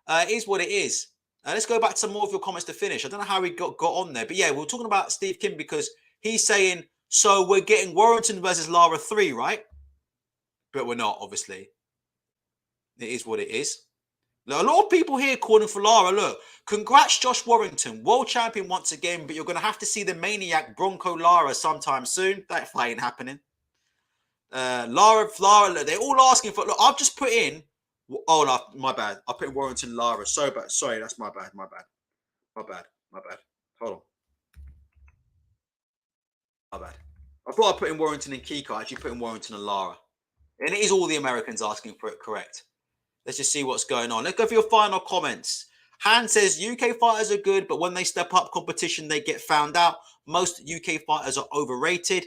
It is what it is. Let's go back to some more of your comments to finish. I don't know how we got on there. But yeah, we're talking about Steve Kim because he's saying, so we're getting Warrington versus Lara 3, right? But we're not, obviously. It is what it is. Now, a lot of people here calling for Lara. Look, congrats, Josh Warrington, world champion once again, but you're going to have to see the maniac Bronco Lara sometime soon. That fight ain't happening. Lara, they're all asking for. Look, I've just put in. Oh, no, my bad. I put in Warrington Lara. So bad. Sorry, that's my bad. My bad. Hold on. My bad. I thought I put in Warrington and Kiko. I actually put in Warrington and Lara. And it is all the Americans asking for it, correct? Let's just see what's going on. Let's go for your final comments. Han says, UK fighters are good, but when they step up competition, they get found out. Most UK fighters are overrated.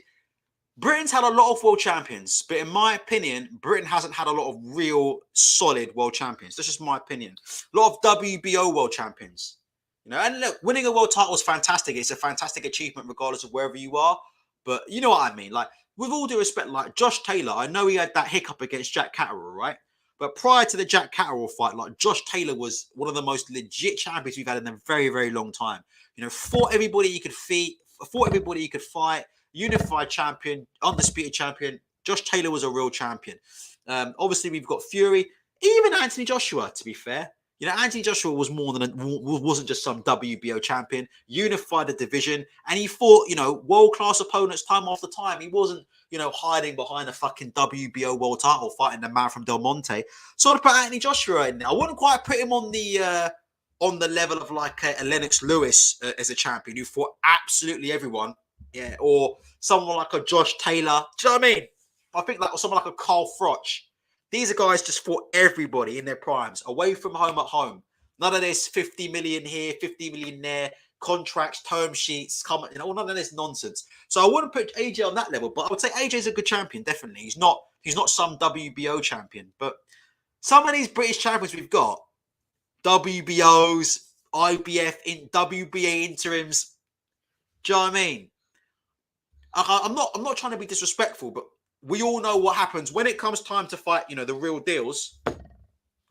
Britain's had a lot of world champions, but in my opinion, Britain hasn't had a lot of real solid world champions. That's just my opinion. A lot of WBO world champions. You know, and look, winning a world title is fantastic. It's a fantastic achievement regardless of wherever you are. But you know what I mean? Like, with all due respect, like Josh Taylor, I know he had that hiccup against Jack Catterall, right? But prior to the Jack Catterall fight, like Josh Taylor was one of the most legit champions we've had in a very, very long time. You know, fought everybody he could fight, unified champion, undisputed champion. Josh Taylor was a real champion. Obviously, we've got Fury, even Anthony Joshua, to be fair. You know, Anthony Joshua was wasn't just some WBO champion, unified the division, and he fought, you know, world-class opponents time after time. He wasn't, you know, hiding behind a fucking WBO world title fighting the man from Del Monte. So I'd put Anthony Joshua in there. I wouldn't quite put him on the level of like a Lennox Lewis as a champion who fought absolutely everyone. Yeah, or someone like a Josh Taylor. Do you know what I mean? I think like someone like a Carl Froch. These are guys just fought everybody in their primes, away from home at home. None of this 50 million here, 50 million there, contracts, term sheets, you know, none of this nonsense. So I wouldn't put AJ on that level, but I would say AJ's a good champion, definitely. He's not some WBO champion, but some of these British champions we've got, WBOs, IBF, WBA interims. Do you know what I mean? I'm not trying to be disrespectful, but we all know what happens when it comes time to fight, you know, the real deals.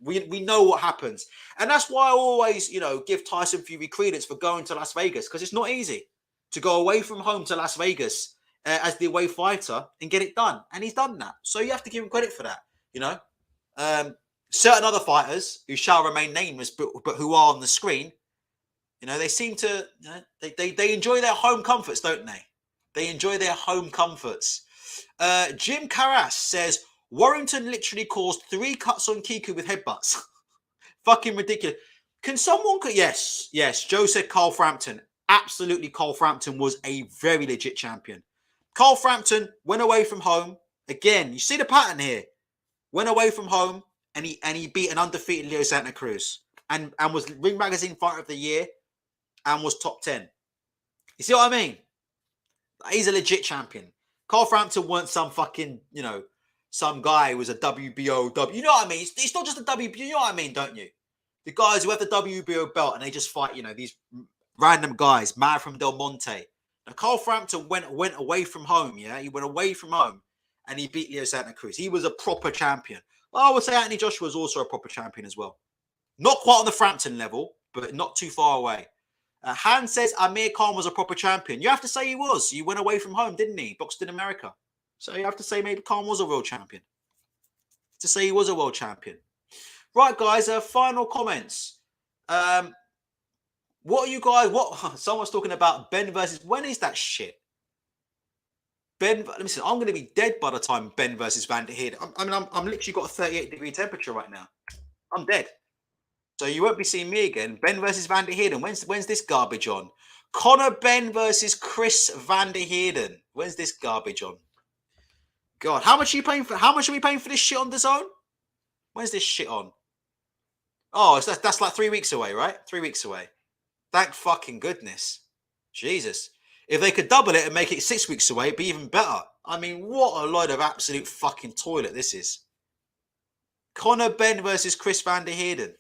We know what happens. And that's why I always, you know, give Tyson Fury credence for going to Las Vegas, because it's not easy to go away from home to Las Vegas as the away fighter and get it done. And he's done that. So you have to give him credit for that, you know. Certain other fighters who shall remain nameless, but who are on the screen, you know, they seem to, you know, they enjoy their home comforts, don't they? They enjoy their home comforts. Jim Carras says, Warrington literally caused 3 cuts on Kiko with headbutts. Fucking ridiculous. Can someone... Yes. Joe said Carl Frampton. Absolutely, Carl Frampton was a very legit champion. Carl Frampton went away from home. Again, you see the pattern here. Went away from home and he beat an undefeated Leo Santa Cruz. And was Ring Magazine Fighter of the Year and was top 10. You see what I mean? He's a legit champion. Carl Frampton weren't some fucking, you know, some guy who was a WBO. You know what I mean? It's not just a WBO. You know what I mean, don't you? The guys who have the WBO belt and they just fight, you know, these random guys, man from Del Monte. Now, Carl Frampton went away from home, yeah? He went away from home and he beat Leo Santa Cruz. He was a proper champion. Well, I would say Anthony Joshua was also a proper champion as well. Not quite on the Frampton level, but not too far away. Han says Amir Khan was a proper champion. You have to say he was. He went away from home, didn't he? Boxed in America. So you have to say maybe Khan was a real champion. to say he was a world champion. Right, guys, final comments. What are you guys, someone's talking about Ben versus, when is that shit? Ben, listen, I'm going to be dead by the time Ben versus Van der Heerden. I'm literally got a 38-degree temperature right now. I'm dead. So you won't be seeing me again. Ben versus Van der Heerden. When's this garbage on? Conor Ben versus Chris Van der Heerden. When's this garbage on? God, how much are we paying for this shit on DAZN? When's this shit on? Oh, that's like 3 weeks away, right? 3 weeks away. Thank fucking goodness. Jesus. If they could double it and make it 6 weeks away, it'd be even better. I mean, what a load of absolute fucking toilet this is. Conor Ben versus Chris Van der Heerden.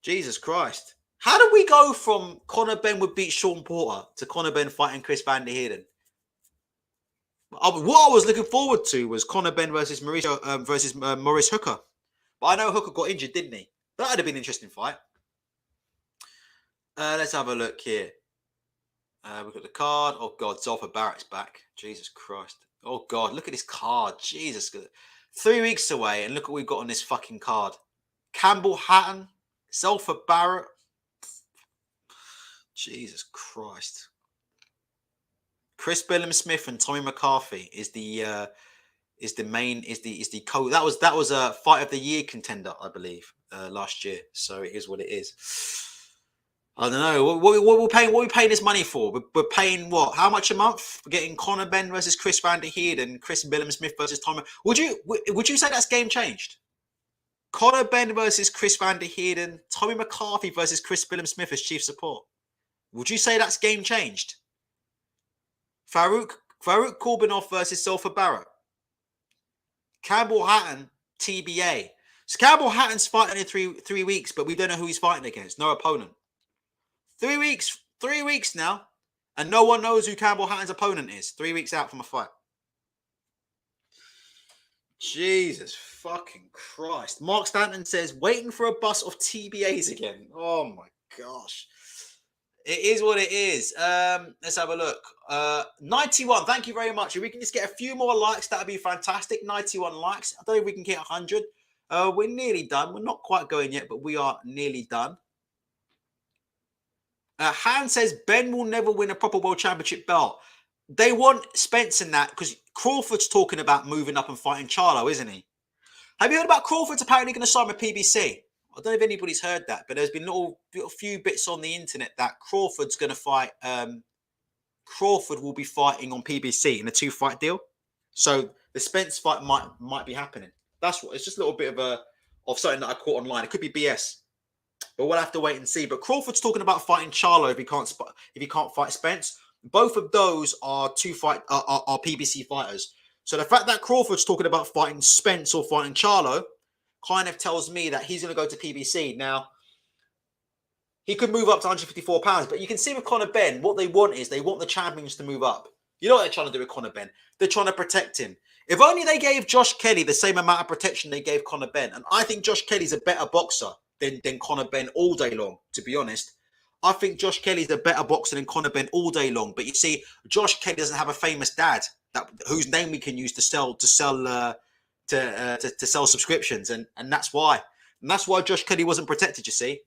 Jesus Christ. How did we go from Conor Ben would beat Sean Porter to Conor Ben fighting Chris Van der Heerden? What I was looking forward to was Conor Ben versus Maurice Hooker. But I know Hooker got injured, didn't he? That would have been an interesting fight. Let's have a look here. We've got the card. Oh, God. Zolfa Barrett's back. Jesus Christ. Oh, God. Look at this card. Jesus. 3 weeks away, and look what we've got on this fucking card. Campbell Hatton. Zolfa Barrett. Jesus Christ. Chris Billam-Smith and Tommy McCarthy is the co. That was a fight of the year contender, I believe, last year. So it is what it is. I don't know. What we're paying this money for? We're paying what? How much a month? We're getting Conor Ben versus Chris Van der Heerden and Chris Billam-Smith versus Tommy. Would you say that's game changed? Conor Ben versus Chris Van der Heerden, Tommy McCarthy versus Chris Billam-Smith as chief support. Would you say that's game changed? Farouk Corbinoff versus Zolfa Barrett. Campbell Hatton, TBA. So Campbell Hatton's fighting in three weeks, but we don't know who he's fighting against. No opponent. 3 weeks now, and no one knows who Campbell Hatton's opponent is. 3 weeks out from a fight. Jesus fucking Christ. Mark Stanton says, waiting for a bus of TBAs again. Oh my gosh. It is what it is. Let's have a look. 91. Thank you very much. If we can just get a few more likes, that would be fantastic. 91 likes. I don't know if we can get 100. We're nearly done. We're not quite going yet, but we are nearly done. Han says, Ben will never win a proper world championship belt. They want Spence in that because Crawford's talking about moving up and fighting Charlo, isn't he? Have you heard about Crawford's apparently going to sign with PBC? I don't know if anybody's heard that, but there's been a few bits on the internet that Crawford's going to fight. Crawford will be fighting on PBC in a 2-fight deal. So the Spence fight might be happening. That's what. It's just a little bit of something that I caught online. It could be BS, but we'll have to wait and see. But Crawford's talking about fighting Charlo if he can't fight Spence. Both of those are are PBC fighters. So the fact that Crawford's talking about fighting Spence or fighting Charlo kind of tells me that he's going to go to PBC. Now, he could move up to 154 pounds, but you can see with Conor Ben, what they want is they want the champions to move up. You know what they're trying to do with Conor Ben? They're trying to protect him. If only they gave Josh Kelly the same amount of protection they gave Conor Ben. And I think Josh Kelly's a better boxer than Conor Ben all day long, to be honest. I think Josh Kelly's a better boxer than Conor Ben all day long. But you see, Josh Kelly doesn't have a famous dad whose name we can use to sell subscriptions, and that's why. And that's why Josh Kelly wasn't protected, you see.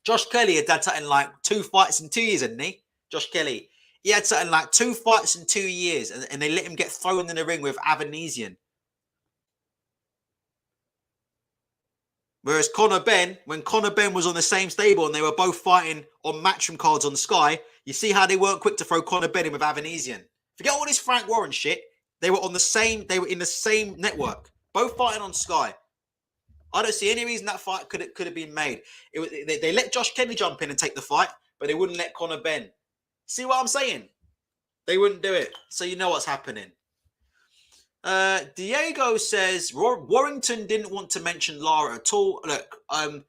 Josh Kelly had something like 2 fights in 2 years, hadn't he? Josh Kelly. He had something like 2 fights in 2 years, and they let him get thrown in the ring with Avanesian. Whereas Conor Ben, when Conor Ben was on the same stable and they were both fighting on Matchroom cards on Sky, you see how they weren't quick to throw Conor Ben in with Avanesian. Forget all this Frank Warren shit. They were in the same network, both fighting on Sky. I don't see any reason that fight could have been made. They let Josh Kelly jump in and take the fight, but they wouldn't let Conor Ben. See what I'm saying? They wouldn't do it. So you know what's happening. Diego says Warrington didn't want to mention Lara at all. Look, I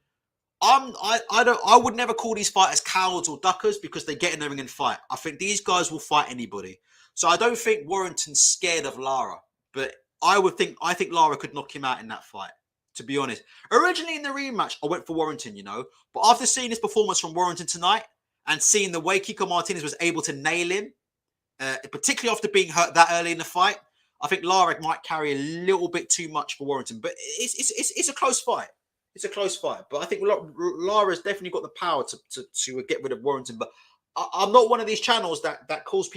would never call these fighters cowards or duckers because they get in the ring and fight. I think these guys will fight anybody. So I don't think Warrington's scared of Lara, but I think Lara could knock him out in that fight, to be honest. Originally in the rematch, I went for Warrington, but after seeing this performance from Warrington tonight and seeing the way Kiko Martinez was able to nail him, particularly after being hurt that early in the fight, I think Lara might carry a little bit too much for Warrington, but it's a close fight. It's a close fight, but I think Lara's definitely got the power to get rid of Warrington. But I'm not one of these channels that calls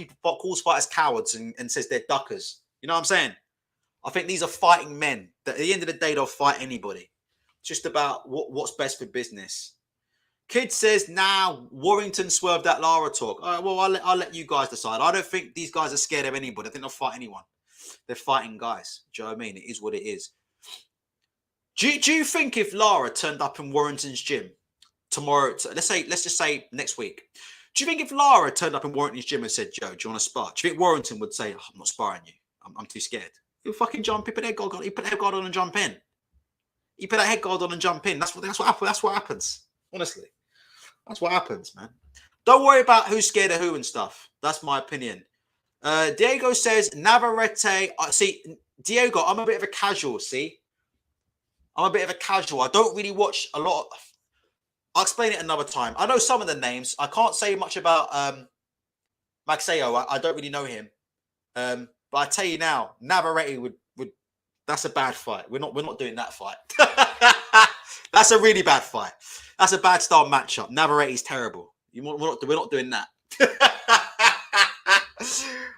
fighters cowards and says they're duckers. You know what I'm saying? I think these are fighting men that at the end of the day they'll fight anybody. It's just about what's best for business. Kid says, now Warrington swerved that Lara talk. All right, well, I'll let you guys decide. I don't think these guys are scared of anybody. I think they'll fight anyone. They're fighting guys. Do you know what I mean? It is what it is. Do you think if Lara turned up in Warrington's gym tomorrow, let's just say next week, do you think if Lara turned up in Warrington's gym and said, Joe, do you want to spar? Do you think Warrington would say, oh, I'm not sparring you. I'm too scared. He'll fucking jump. He put that head guard on and jump in. You put that head guard on and jump in. That's what happens. Honestly, that's what happens, man. Don't worry about who's scared of who and stuff. That's my opinion. Diego says Navarrete. See, Diego, I'm a bit of a casual. See, I'm a bit of a casual. I don't really watch a lot. I'll explain it another time. I know some of the names. I can't say much about Maxeo. I don't really know him. But I tell you now, Navarrete would. That's a bad fight. We're not doing that fight. That's a really bad fight. That's a bad style matchup. Navarrete's terrible. We're not doing that.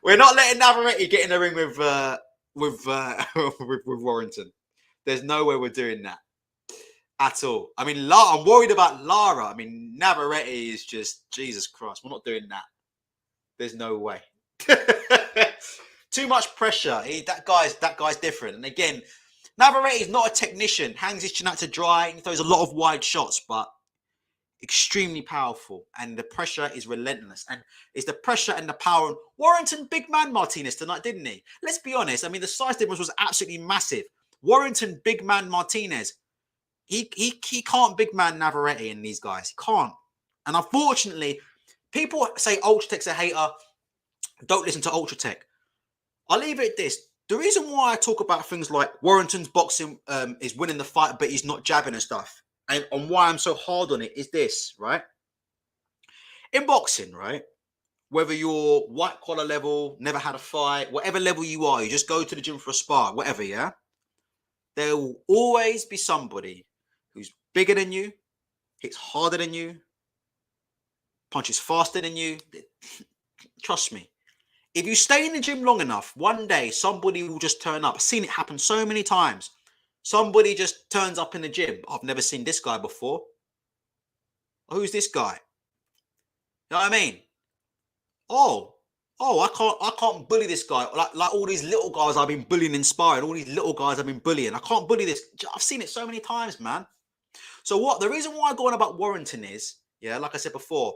We're not letting Navarrete get in the ring with Warrington. There's no way we're doing that at all. I mean, I'm worried about Lara. I mean, Navarrete is just Jesus Christ. We're not doing that. There's no way. Too much pressure. That guy's different. And again, Navarrete is not a technician. Hangs his chin out to dry. He throws a lot of wide shots, but extremely powerful. And the pressure is relentless. And it's the pressure and the power. Warrington, big man Martinez tonight, didn't he? Let's be honest. I mean, the size difference was absolutely massive. Warrington, big man Martinez. He can't big man Navarrete in these guys. He can't. And unfortunately, people say Ultratech's a hater. Don't listen to Ultratech. I'll leave it at this. The reason why I talk about things like Warrington's boxing is winning the fight, but he's not jabbing and stuff, and why I'm so hard on it is this, right? In boxing, right? Whether you're white collar level, never had a fight, whatever level you are, you just go to the gym for a spar, whatever, yeah? There will always be somebody who's bigger than you, hits harder than you, punches faster than you. Trust me. If you stay in the gym long enough, one day somebody will just turn up. I've seen it happen so many times. Somebody just turns up in the gym. I've never seen this guy before. Who's this guy? You know what I mean? Oh, I can't bully this guy. Like all these little guys I've been bullying and sparring. All these little guys I've been bullying. I can't bully this. I've seen it so many times, man. So what? The reason why I go on about Warrington is, yeah, like I said before,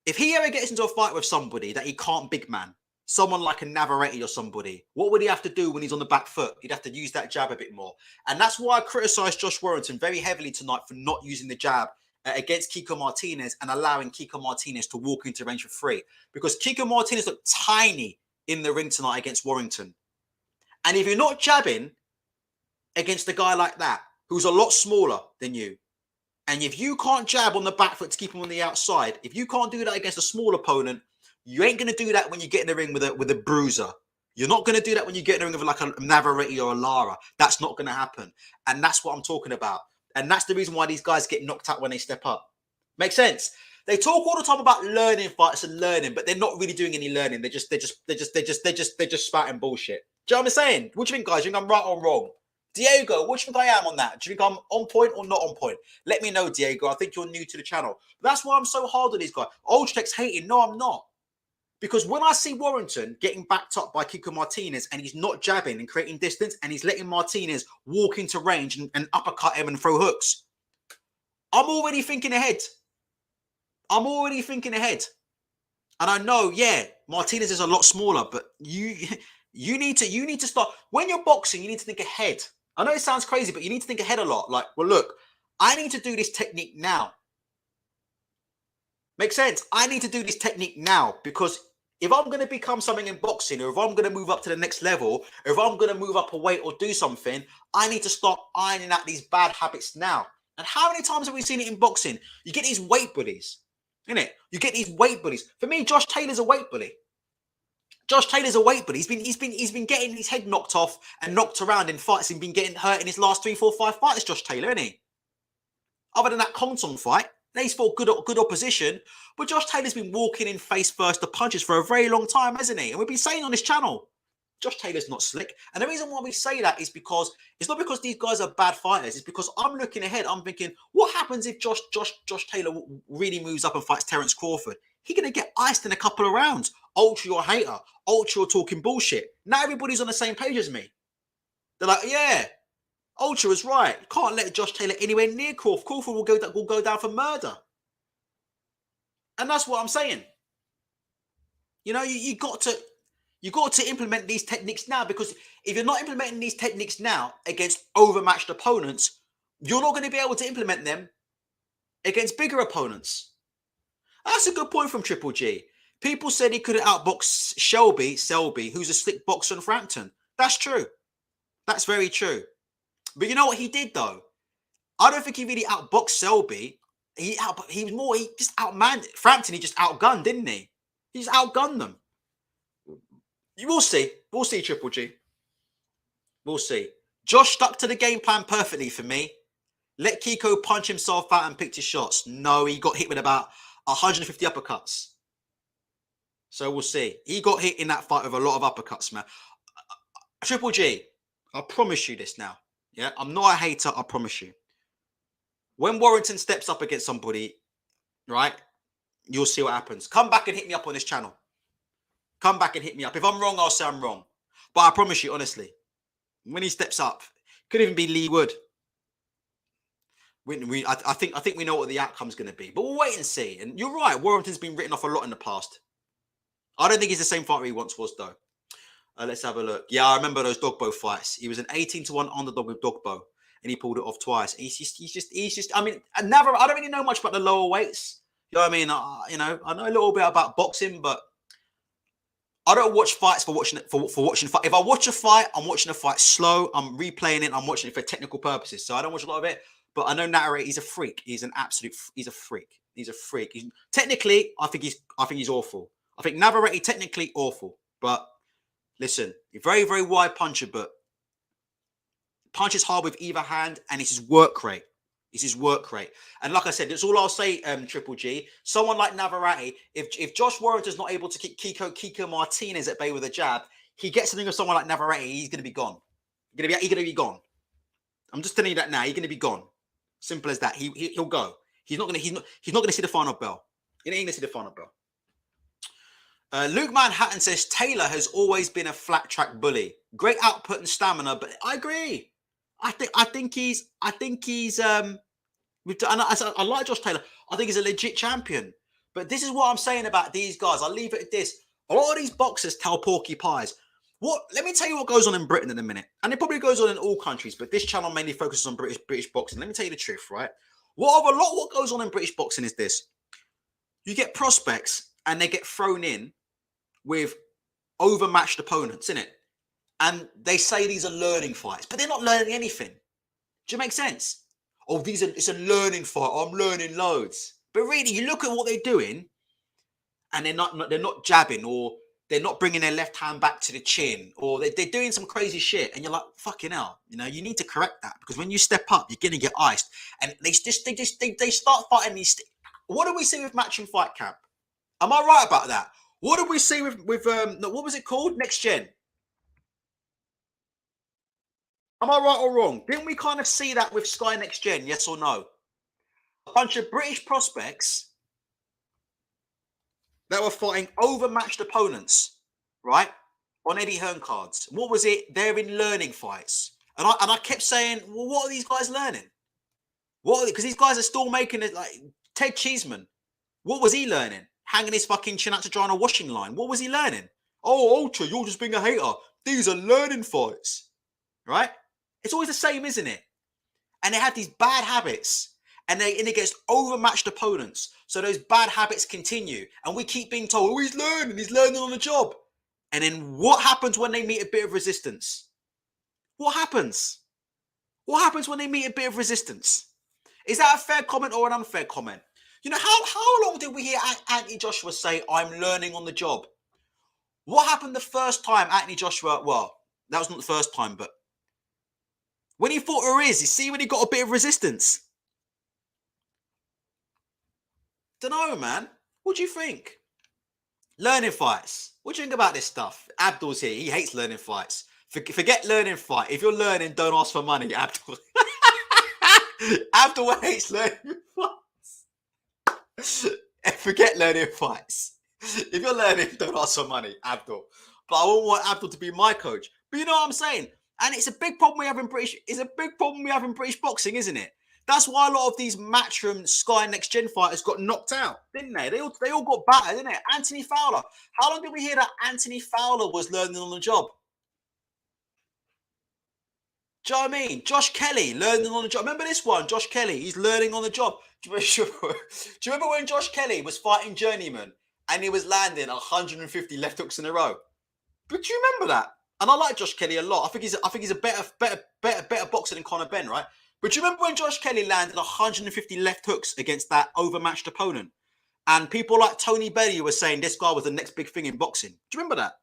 if he ever gets into a fight with somebody that he can't big man, someone like a Navarrete or somebody, what would he have to do when he's on the back foot? He'd have to use that jab a bit more. And that's why I criticised Josh Warrington very heavily tonight for not using the jab against Kiko Martinez and allowing Kiko Martinez to walk into range for free. Because Kiko Martinez looked tiny in the ring tonight against Warrington. And if you're not jabbing against a guy like that, who's a lot smaller than you, and if you can't jab on the back foot to keep him on the outside, if you can't do that against a small opponent, you ain't going to do that when you get in the ring with a bruiser. You're not going to do that when you get in the ring with like a Navarrete or a Lara. That's not going to happen. And that's what I'm talking about. And that's the reason why these guys get knocked out when they step up. Makes sense? They talk all the time about learning fights and learning, but they're not really doing any learning. They're just spouting bullshit. Do you know what I'm saying? What do you think, guys? Do you think I'm right or wrong? Diego, what do you think I am on that? Do you think I'm on point or not on point? Let me know, Diego. I think you're new to the channel. That's why I'm so hard on these guys. Ultratech's hating. No, I'm not. Because when I see Warrington getting backed up by Kiko Martinez and he's not jabbing and creating distance and he's letting Martinez walk into range and uppercut him and throw hooks, I'm already thinking ahead. And I know, yeah, Martinez is a lot smaller, but you need to start. When you're boxing, you need to think ahead. I know it sounds crazy, but you need to think ahead a lot. Like, well, look, I need to do this technique now. Makes sense? I need to do this technique now because if I'm going to become something in boxing, or if I'm going to move up to the next level, or if I'm going to move up a weight or do something, I need to start ironing out these bad habits now. And how many times have we seen it in boxing? You get these weight bullies, innit? You get these weight bullies. For me, Josh Taylor's a weight bully. Josh Taylor's a weight, but he's been getting his head knocked off and knocked around in fights and been getting hurt in his last 3, 4, 5 fights. Josh Taylor, isn't he? Other than that Compton fight, he's fought good opposition, but Josh Taylor's been walking in face first to punches for a very long time, hasn't he? And we've been saying on this channel, Josh Taylor's not slick. And the reason why we say that is because it's not because these guys are bad fighters. It's because I'm looking ahead. I'm thinking, what happens if Josh Taylor really moves up and fights Terence Crawford? He's going to get iced in a couple of rounds. Ultra, you're a hater. Ultra, you're talking bullshit. Now everybody's on the same page as me. They're like, yeah, Ultra is right. You can't let Josh Taylor anywhere near Crawford. Crawford will go down for murder. And that's what I'm saying. You know, you got to implement these techniques now, because if you're not implementing these techniques now against overmatched opponents, you're not going to be able to implement them against bigger opponents. That's a good point from Triple G. People said he couldn't outbox Selby, who's a slick boxer in Frampton. That's true. That's very true. But you know what he did, though? I don't think he really outboxed Selby. He just outmanned Frampton. He just outgunned, didn't he? He just outgunned them. You will see. We'll see, Triple G. We'll see. Josh stuck to the game plan perfectly for me. Let Kiko punch himself out and picked his shots. No, he got hit with about 150 uppercuts. So we'll see. He got hit in that fight with a lot of uppercuts, man. Triple G, I promise you this now. Yeah, I'm not a hater, I promise you. When Warrington steps up against somebody, right, you'll see what happens. Come back and hit me up on this channel. Come back and hit me up. If I'm wrong, I'll say I'm wrong. But I promise you, honestly, when he steps up, could even be Lee Wood. I think we know what the outcome's going to be. But we'll wait and see. And you're right, Warrington's been written off a lot in the past. I don't think he's the same fighter he once was, though. Let's have a look. Yeah, I remember those Dogbo fights. He was an 18-1 underdog with Dogbo, and he pulled it off twice. He's just. I mean, I don't really know much about the lower weights. You know what I mean? I know a little bit about boxing, but I don't watch fights for watching fight. If I watch a fight, I'm watching a fight slow. I'm replaying it. I'm watching it for technical purposes. So I don't watch a lot of it. But I know Nattaway, he's a freak. He's a freak. He's a freak. Technically, I think he's awful. I think Navarrete technically awful. But listen, he's very, very wide puncher, but punches hard with either hand, and it's his work rate. It's his work rate. And like I said, that's all I'll say, Triple G. Someone like Navarrete, if Josh Warrington's not able to keep Kiko Martinez at bay with a jab, he gets something of someone like Navarrete, he's going to be gone. He's going to be gone. I'm just telling you that now. He's going to be gone. Simple as that. He'll go. He's not going to see the final bell. He ain't going to see the final bell. Luke Manhattan says Taylor has always been a flat track bully. Great output and stamina, but I agree. I think he's I like Josh Taylor. I think he's a legit champion. But this is what I'm saying about these guys. I'll leave it at this. A lot of these boxers tell porcupines. Let me tell you what goes on in Britain in a minute. And it probably goes on in all countries, but this channel mainly focuses on British boxing. Let me tell you the truth, right? What goes on in British boxing is this. You get prospects and they get thrown in with overmatched opponents, innit? And they say these are learning fights, but they're not learning anything. Do you make sense? Oh, it's a learning fight. I'm learning loads. But really, you look at what they're doing, and they're not jabbing, or they're not bringing their left hand back to the chin, or they're doing some crazy shit, and you're like, fucking hell, you need to correct that, because when you step up, you're gonna get iced. And they start fighting these. What do we see with Match and Fight Camp? Am I right about that? What did we see with what was it called? Next Gen. Am I right or wrong? Didn't we kind of see that with Sky Next Gen? Yes or no? A bunch of British prospects that were fighting overmatched opponents, right? On Eddie Hearn cards. What was it? They're in learning fights. And I kept saying, well, what are these guys learning? Because these guys are still making it, like Ted Cheeseman. What was he learning? Hanging his fucking chin out to dry on a washing line. What was he learning? Oh, Ultra, you're just being a hater. These are learning fights, right? It's always the same, isn't it? And they have these bad habits, and it gets overmatched opponents. So those bad habits continue, and we keep being told, oh, he's learning on the job. And then what happens when they meet a bit of resistance? What happens? What happens when they meet a bit of resistance? Is that a fair comment or an unfair comment? How long did we hear Anthony Joshua say, I'm learning on the job? What happened the first time Anthony Joshua? Well, that was not the first time, but when he fought Ruiz, you see when he got a bit of resistance. Don't know, man. What do you think? Learning fights. What do you think about this stuff? Abdul's here. He hates learning fights. Forget learning fight. If you're learning, don't ask for money, Abdul. Abdul hates learning fights. Forget learning fights. If you're learning, don't ask for money, Abdul. But I won't want Abdul to be my coach. But you know what I'm saying? And it's a big problem we have in British. It's a big problem we have in British boxing, isn't it? That's why a lot of these Matchroom Sky Next Gen fighters got knocked out, didn't they? They all got battered, didn't it? Anthony Fowler. How long did we hear that Anthony Fowler was learning on the job? Do you know what I mean? Josh Kelly learning on the job. Remember this one? Josh Kelly, he's learning on the job. Do you remember when Josh Kelly was fighting Journeyman and he was landing 150 left hooks in a row? But do you remember that? And I like Josh Kelly a lot. I think he's a better boxer than Conor Benn, right? But do you remember when Josh Kelly landed 150 left hooks against that overmatched opponent? And people like Tony Bellew were saying this guy was the next big thing in boxing. Do you remember that?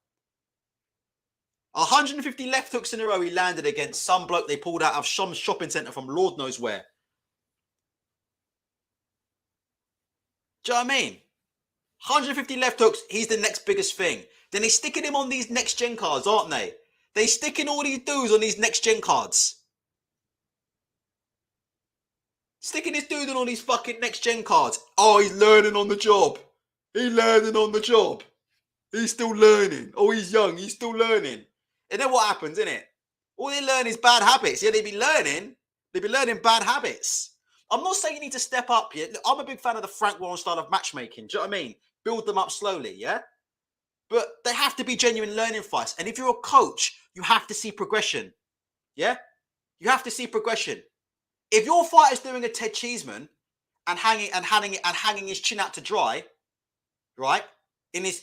150 left hooks in a row he landed against some bloke they pulled out of some shopping centre from Lord knows where. Do you know what I mean? 150 left hooks, he's the next biggest thing. Then they're sticking him on these next gen cards, aren't they? They're sticking all these dudes on these next gen cards. Sticking this dude on all these fucking next gen cards. Oh, he's learning on the job. He's learning on the job. He's still learning. Oh, he's young. He's still learning. And then what happens, innit? All they learn is bad habits. Yeah, they be learning bad habits. I'm not saying you need to step up yet. I'm a big fan of the Frank Warren style of matchmaking. Do you know what I mean? Build them up slowly, yeah? But they have to be genuine learning fights. And if you're a coach, you have to see progression. Yeah? You have to see progression. If your fighter's doing a Ted Cheeseman and hanging his chin out to dry, right? He's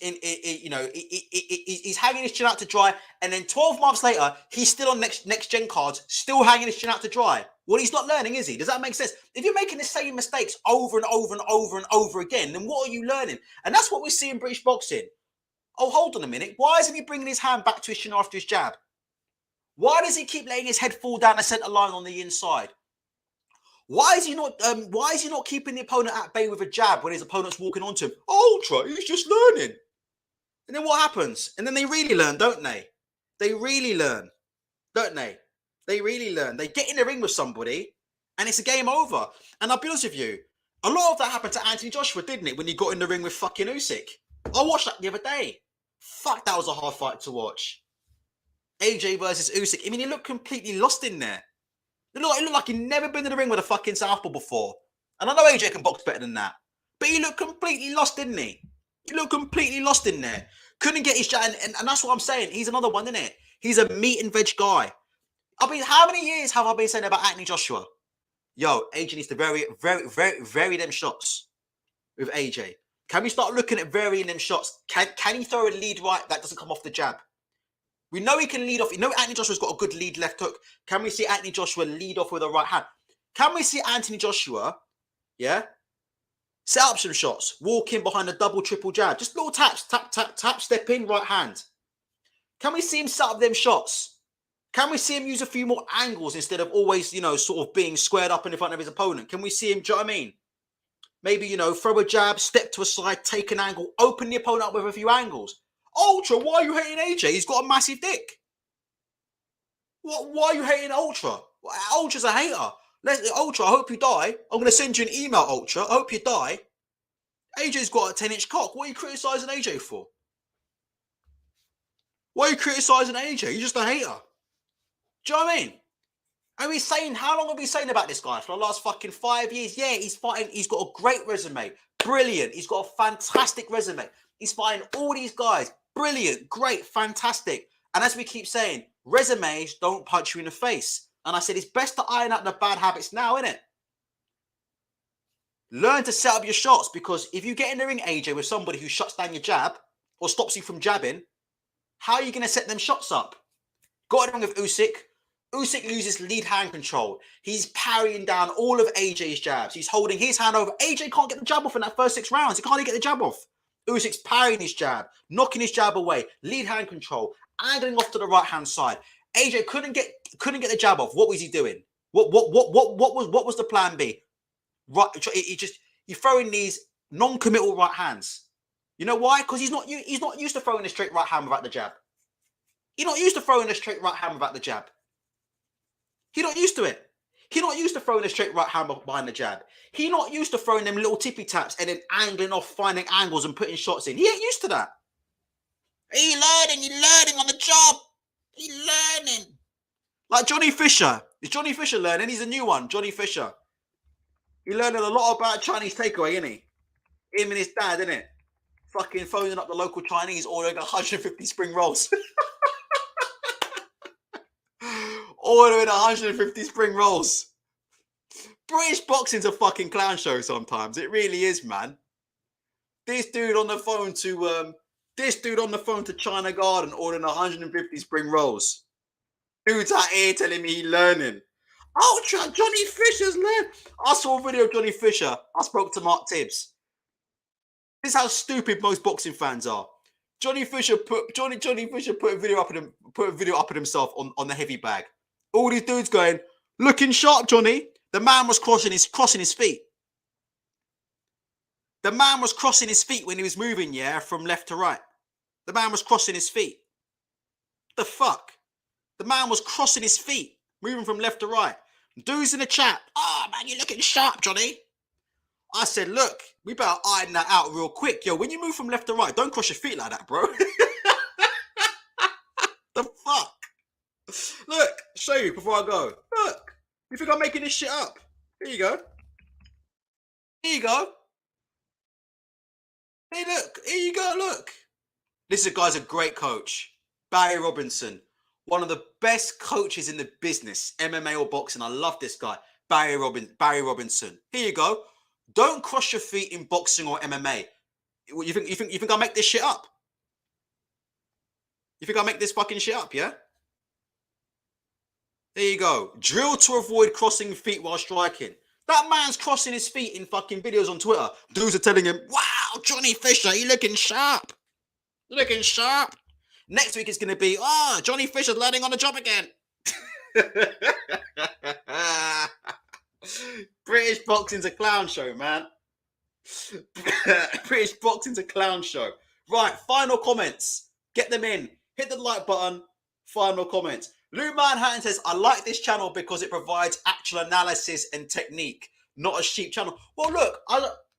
hanging his chin out to dry, and then 12 months later, he's still on next gen cards, still hanging his chin out to dry. Well, he's not learning, is he? Does that make sense? If you're making the same mistakes over and over and over and over again, then what are you learning? And that's what we see in British boxing. Oh, hold on a minute. Why isn't he bringing his hand back to his chin after his jab? Why does he keep letting his head fall down the center line on the inside? Why is he not keeping the opponent at bay with a jab when his opponent's walking onto him? Ultra, he's just learning. And then what happens? And then they really learn, don't they? They really learn, don't they? They really learn. They get in the ring with somebody and it's a game over. And I'll be honest with you, a lot of that happened to Anthony Joshua, didn't it? When he got in the ring with fucking Usyk. I watched that the other day. Fuck, that was a hard fight to watch. AJ versus Usyk. I mean, he looked completely lost in there. It looked like he'd never been in the ring with a fucking southpaw before. And I know AJ can box better than that. But he looked completely lost, didn't he? He looked completely lost in there. Couldn't get his jab. And that's what I'm saying. He's another one, isn't it? He's a meat and veg guy. I mean, how many years have I been saying about Anthony Joshua? Yo, AJ needs to vary them shots with AJ. Can we start looking at varying them shots? Can he throw a lead right that doesn't come off the jab? We know he can lead off. You know Anthony Joshua's got a good lead left hook. Can we see Anthony Joshua lead off with a right hand? Can we see Anthony Joshua, yeah, set up some shots, walk in behind a double, triple jab, just little taps, tap, tap, tap, step in, right hand. Can we see him set up them shots? Can we see him use a few more angles instead of always, sort of being squared up in front of his opponent? Can we see him, do you know what I mean? Maybe, throw a jab, step to a side, take an angle, open the opponent up with a few angles. Ultra, why are you hating AJ? He's got a massive dick. Why are you hating Ultra? Ultra's a hater. Ultra, I hope you die. I'm going to send you an email, Ultra. I hope you die. AJ's got a 10-inch cock. What are you criticising AJ for? Why are you criticising AJ? You're just a hater. Do you know what I mean? And we're saying, how long have we saying about this guy? For the last fucking 5 years? Yeah, he's fighting. He's got a great resume. Brilliant. He's got a fantastic resume. He's fighting all these guys. Brilliant, great, fantastic. And as we keep saying, resumes don't punch you in the face. And I said, it's best to iron out the bad habits now, innit? Learn to set up your shots, because if you get in the ring, AJ, with somebody who shuts down your jab or stops you from jabbing, how are you going to set them shots up? Got in the ring with Usyk. Usyk loses lead hand control. He's parrying down all of AJ's jabs. He's holding his hand over. AJ can't get the jab off in that first 6 rounds. He can't even get the jab off. Usyk's parrying his jab, knocking his jab away, lead hand control, angling off to the right hand side. AJ couldn't get the jab off. What was he doing? What was the plan B? Right, you're throwing these non-committal right hands. You know why? Because he's not used to throwing a straight right hand without the jab. He's not used to throwing a straight right hand without the jab. He's not used to it. He's not used to throwing a straight right hand behind the jab. He's not used to throwing them little tippy taps and then angling off, finding angles and putting shots in. He ain't used to that. He's learning on the job. He's learning. Like Johnny Fisher. Is Johnny Fisher learning? He's a new one, Johnny Fisher. He's learning a lot about Chinese takeaway, isn't he? Him and his dad, isn't it? Fucking phoning up the local Chinese, ordering 150 spring rolls. Ordering 150 spring rolls. British boxing's a fucking clown show sometimes. It really is, man. This dude on the phone to China Garden ordering 150 spring rolls. Dude's out here telling me he's learning. Oh, Johnny Fisher's learning. I saw a video of Johnny Fisher. I spoke to Mark Tibbs. This is how stupid most boxing fans are. Johnny Fisher put a video up of himself on the heavy bag. All these dudes going, looking sharp, Johnny. The man was crossing his feet. The man was crossing his feet when he was moving, yeah, from left to right. The man was crossing his feet. The fuck? The man was crossing his feet, moving from left to right. Dudes in the chat, oh man, you're looking sharp, Johnny. I said, look, we better iron that out real quick. Yo, when you move from left to right, don't cross your feet like that, bro. The fuck? Look, show you before I go. Look, you think I'm making this shit up? Here you go. Here you go. Hey, look. Here you go, look. This guy's a great coach. Barry Robinson. One of the best coaches in the business, MMA or boxing. I love this guy. Barry Robinson. Here you go. Don't cross your feet in boxing or MMA. You think I'll make this shit up? You think I'll make this fucking shit up, yeah? There you go. Drill to avoid crossing feet while striking. That man's crossing his feet in fucking videos on Twitter. Dudes are telling him, wow, Johnny Fisher, you looking sharp. Looking sharp. Next week it's going to be, Johnny Fisher's learning on the job again. British boxing's a clown show, man. British boxing's a clown show. Right, final comments. Get them in. Hit the like button. Final comments. Lou Manhattan says, I like this channel because it provides actual analysis and technique, not a sheep channel. Well, look,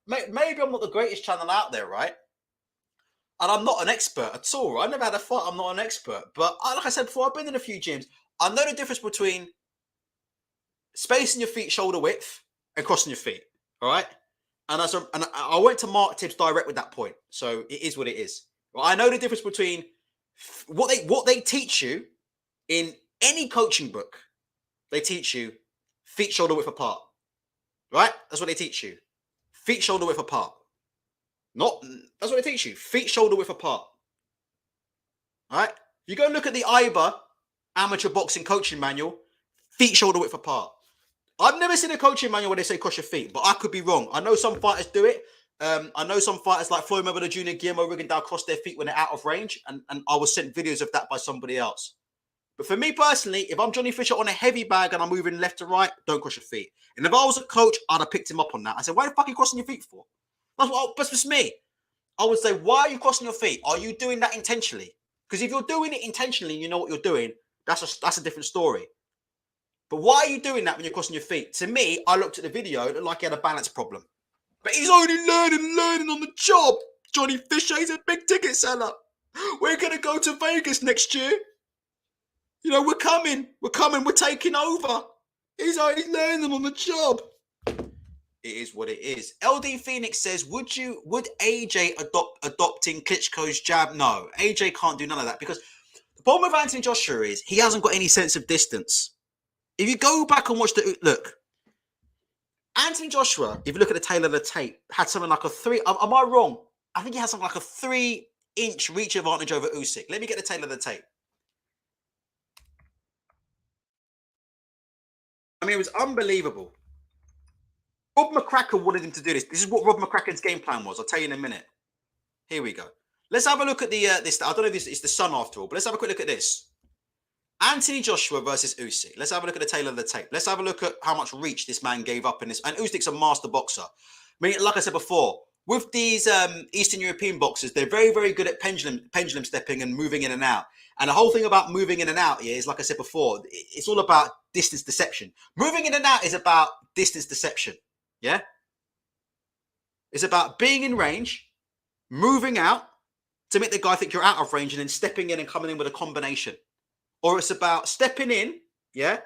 maybe I'm not the greatest channel out there, right? And I'm not an expert at all, right? I've never had a fight. I'm not an expert. But like I said before, I've been in a few gyms. I know the difference between spacing your feet shoulder width and crossing your feet, all right? And I went to Mark Tibbs direct with that point. So it is what it is. Well, I know the difference between what they teach you in any coaching book. They teach you feet shoulder width apart, right? That's what they teach you. Feet shoulder width apart. That's what they teach you. Feet shoulder width apart. All right? You go look at the IBA amateur boxing coaching manual. Feet shoulder width apart. I've never seen a coaching manual where they say cross your feet, but I could be wrong. I know some fighters do it. I know some fighters like Floyd Mayweather Jr., Guillermo Rigondeaux cross their feet when they're out of range, and I was sent videos of that by somebody else. But for me personally, if I'm Johnny Fisher on a heavy bag and I'm moving left to right, don't cross your feet. And if I was a coach, I'd have picked him up on that. I said, why the fuck are you crossing your feet for? That's just me. I would say, why are you crossing your feet? Are you doing that intentionally? Because if you're doing it intentionally, you know what you're doing, that's a different story. But why are you doing that when you're crossing your feet? To me, I looked at the video, it looked like he had a balance problem. But he's only learning on the job. Johnny Fisher, he's a big ticket seller. We're going to go to Vegas next year. You know, we're coming, we're taking over. He's only learning on the job. It is what it is. LD Phoenix says, would AJ adopting Klitschko's jab? No, AJ can't do none of that because the problem with Anthony Joshua is he hasn't got any sense of distance. If you go back and watch look, Anthony Joshua, if you look at the tail of the tape, had something like a 3. Am I wrong? I think he had something like a 3-inch reach advantage over Usyk. Let me get the tail of the tape. I mean, it was unbelievable. Rob McCracken wanted him to do this. This is what Rob McCracken's game plan was. I'll tell you in a minute. Here we go. Let's have a look at the this. I don't know if this is the sun after all, but let's have a quick look at this. Anthony Joshua versus Usyk. Let's have a look at the tail of the tape. Let's have a look at how much reach this man gave up in this. And Usyk's a master boxer. I mean, like I said before, with these Eastern European boxers, they're very, very good at pendulum stepping and moving in and out. And the whole thing about moving in and out here is, like I said before, it's all about distance deception. Moving in and out is about distance deception. Yeah? It's about being in range, moving out to make the guy think you're out of range, and then stepping in and coming in with a combination. Or it's about stepping in, yeah,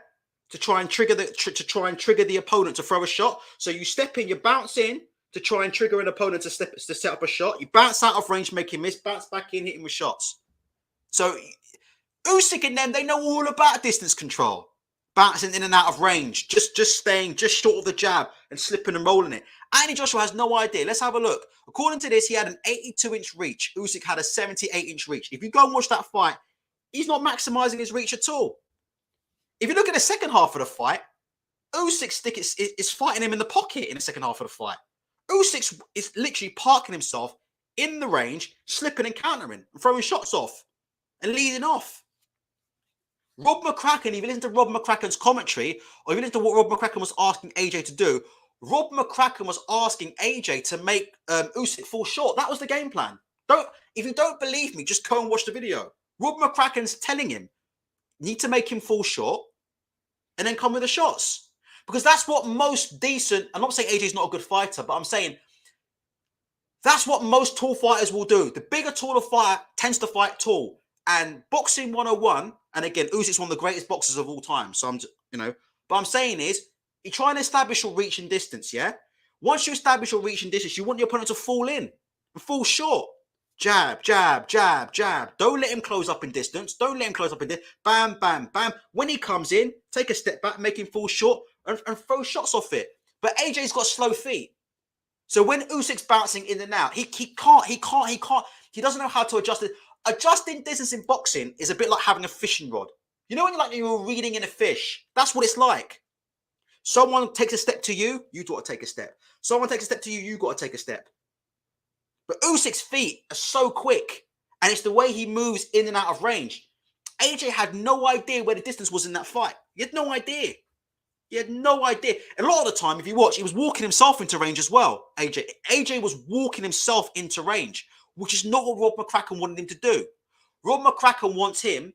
to try and trigger the opponent to throw a shot. So you step in, you bounce in to try and trigger an opponent to set up a shot. You bounce out of range, make him miss, bounce back in, hit him with shots. So Usyk and them, they know all about distance control. Bouncing in and out of range, just staying just short of the jab and slipping and rolling it. Anthony Joshua has no idea. Let's have a look. According to this, he had an 82-inch reach. Usyk had a 78-inch reach. If you go and watch that fight, he's not maximizing his reach at all. If you look at the second half of the fight, Usyk is fighting him in the pocket in the second half of the fight. Usyk is literally parking himself in the range, slipping and countering, and throwing shots off and leading off. Rob McCracken, if you listen to Rob McCracken's commentary, or if you listen to what Rob McCracken was asking AJ to do, Rob McCracken was asking AJ to make Usyk fall short. That was the game plan. If you don't believe me, just go and watch the video. Rob McCracken's telling him, you need to make him fall short and then come with the shots. Because that's what most decent, I'm not saying AJ's not a good fighter, but I'm saying that's what most tall fighters will do. The bigger, taller fighter tends to fight tall. And boxing 101, and again, Usyk's one of the greatest boxers of all time. So but I'm saying is, you try and establish your reach and distance, yeah? Once you establish your reach and distance, you want your opponent to fall in and fall short. Jab, jab, jab, jab. Don't let him close up in distance. Don't let him close up in distance. Bam, bam, bam. When he comes in, take a step back, make him fall short, and throw shots off it. But AJ's got slow feet. So when Usyk's bouncing in and out, he can't. He doesn't know how to adjust it. Adjusting distance in boxing is a bit like having a fishing rod. You know when you're reading in a fish? That's what it's like. Someone takes a step to you, you got to take a step. Someone takes a step to you, you got to take a step. But Usyk's feet are so quick, and it's the way he moves in and out of range. AJ had no idea where the distance was in that fight. He had no idea. He had no idea. And a lot of the time, if you watch, he was walking himself into range as well, AJ. AJ was walking himself into range, which is not what Rob McCracken wanted him to do. Rob McCracken wants him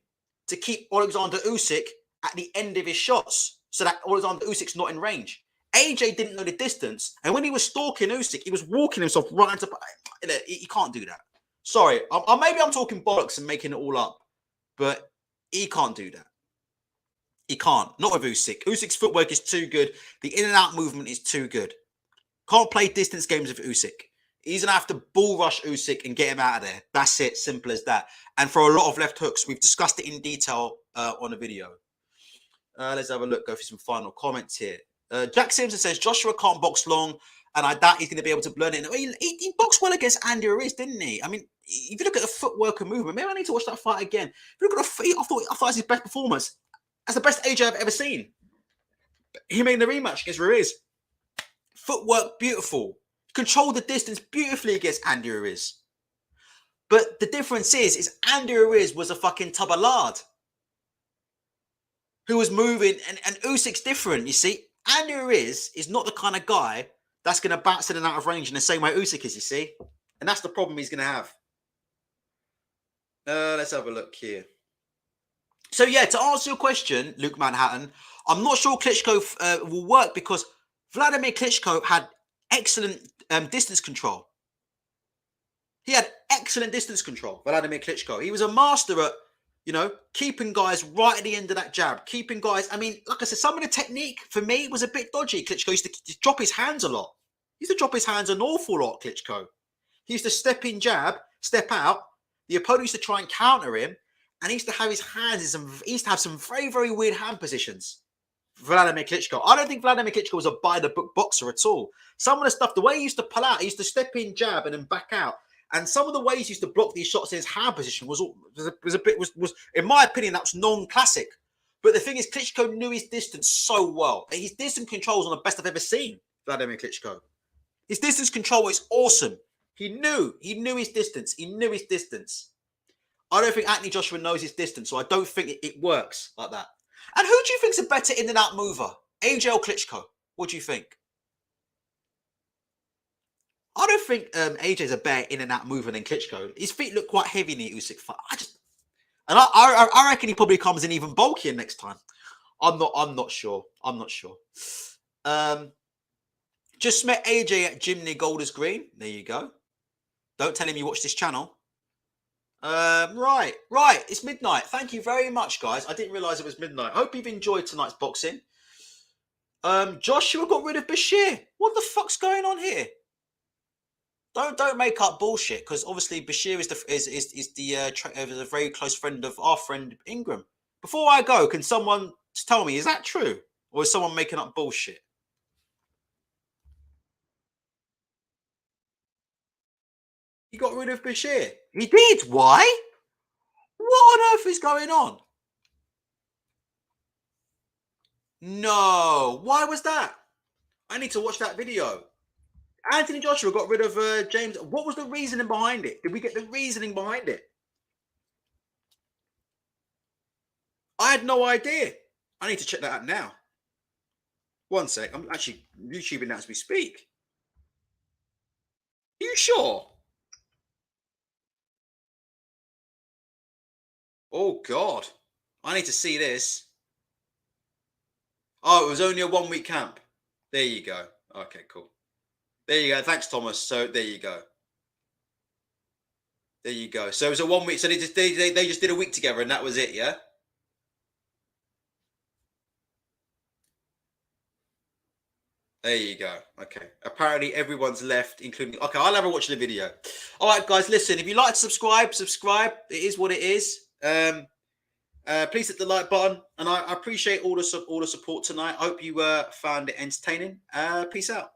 to keep Alexander Usyk at the end of his shots so that Alexander Usyk's not in range. AJ didn't know the distance, and when he was stalking Usyk, he was walking himself right into... He can't do that. Sorry, maybe I'm talking bollocks and making it all up, but he can't do that. He can't. Not with Usyk. Usyk's footwork is too good. The in and out movement is too good. Can't play distance games with Usyk. He's going to have to bull rush Usyk and get him out of there. That's it. Simple as that. And for a lot of left hooks, we've discussed it in detail on the video. Let's have a look. Go through some final comments here. Jack Simpson says, Joshua can't box long, and I doubt he's going to be able to learn it. He boxed well against Andy Ruiz, didn't he? I mean, if you look at the footwork and movement, maybe I need to watch that fight again. If you look at the feet, I thought it was his best performance. That's the best AJ I've ever seen. He made the rematch against Ruiz. Footwork, beautiful. Controlled the distance beautifully against Andy Ruiz. But the difference is Andy Ruiz was a fucking tub of lard who was moving, and Usyk's different, you see. Andy Ruiz is not the kind of guy that's going to bounce in and out of range in the same way Usyk is, you see. And that's the problem he's going to have. Let's have a look here. So, yeah, to answer your question, Luke Manhattan, I'm not sure Klitschko will work because Vladimir Klitschko had excellent distance control. He had excellent distance control, Vladimir Klitschko. He was a master at, keeping guys right at the end of that jab. Keeping guys, I mean, like I said, some of the technique for me was a bit dodgy. Klitschko used to drop his hands a lot. He used to drop his hands an awful lot, Klitschko. He used to step in jab, step out. The opponent used to try and counter him. And he used to have his hands he used to have some very, very weird hand positions. Vladimir Klitschko. I don't think Vladimir Klitschko was a by-the-book boxer at all. Some of the stuff, the way he used to pull out, he used to step in, jab, and then back out. And some of the ways he used to block these shots in his hand position was in my opinion, that was non-classic. But the thing is, Klitschko knew his distance so well. His distance control is one of the best I've ever seen, Vladimir Klitschko. His distance control is awesome. He knew his distance. He knew his distance. I don't think Anthony Joshua knows his distance, so I don't think it works like that. And who do you think's a better in and out mover? AJ or Klitschko? What do you think? I don't think AJ's a better in and out mover than Klitschko. His feet look quite heavy in the Usyk fight. I reckon he probably comes in even bulkier next time. I'm not sure. Just met AJ at gym near Golders Green. There you go. Don't tell him you watch this channel. Right. It's midnight. Thank you very much, guys. I didn't realise it was midnight. Hope you've enjoyed tonight's boxing. Joshua got rid of Bashir. What the fuck's going on here? Don't make up bullshit, because obviously Bashir is a very close friend of our friend Ingram. Before I go, can someone tell me, is that true, or is someone making up bullshit? He got rid of Bashir. He did. Why? What on earth is going on? No. Why was that? I need to watch that video. Anthony Joshua got rid of James. What was the reasoning behind it? Did we get the reasoning behind it? I had no idea. I need to check that out now. One sec. I'm actually YouTubing that as we speak. Are you sure? Oh, God. I need to see this. Oh, it was only a 1 week camp. There you go. Okay, cool. There you go. Thanks, Thomas. So there you go. There you go. So it was a 1 week. So they just did a week together, and that was it, yeah? There you go. Okay. Apparently everyone's left, including... Okay, I'll have a watch of the video. All right, guys, listen. If you like to subscribe. It is what it is. Please hit the like button. And I appreciate all the support tonight. I hope you found it entertaining. Peace out.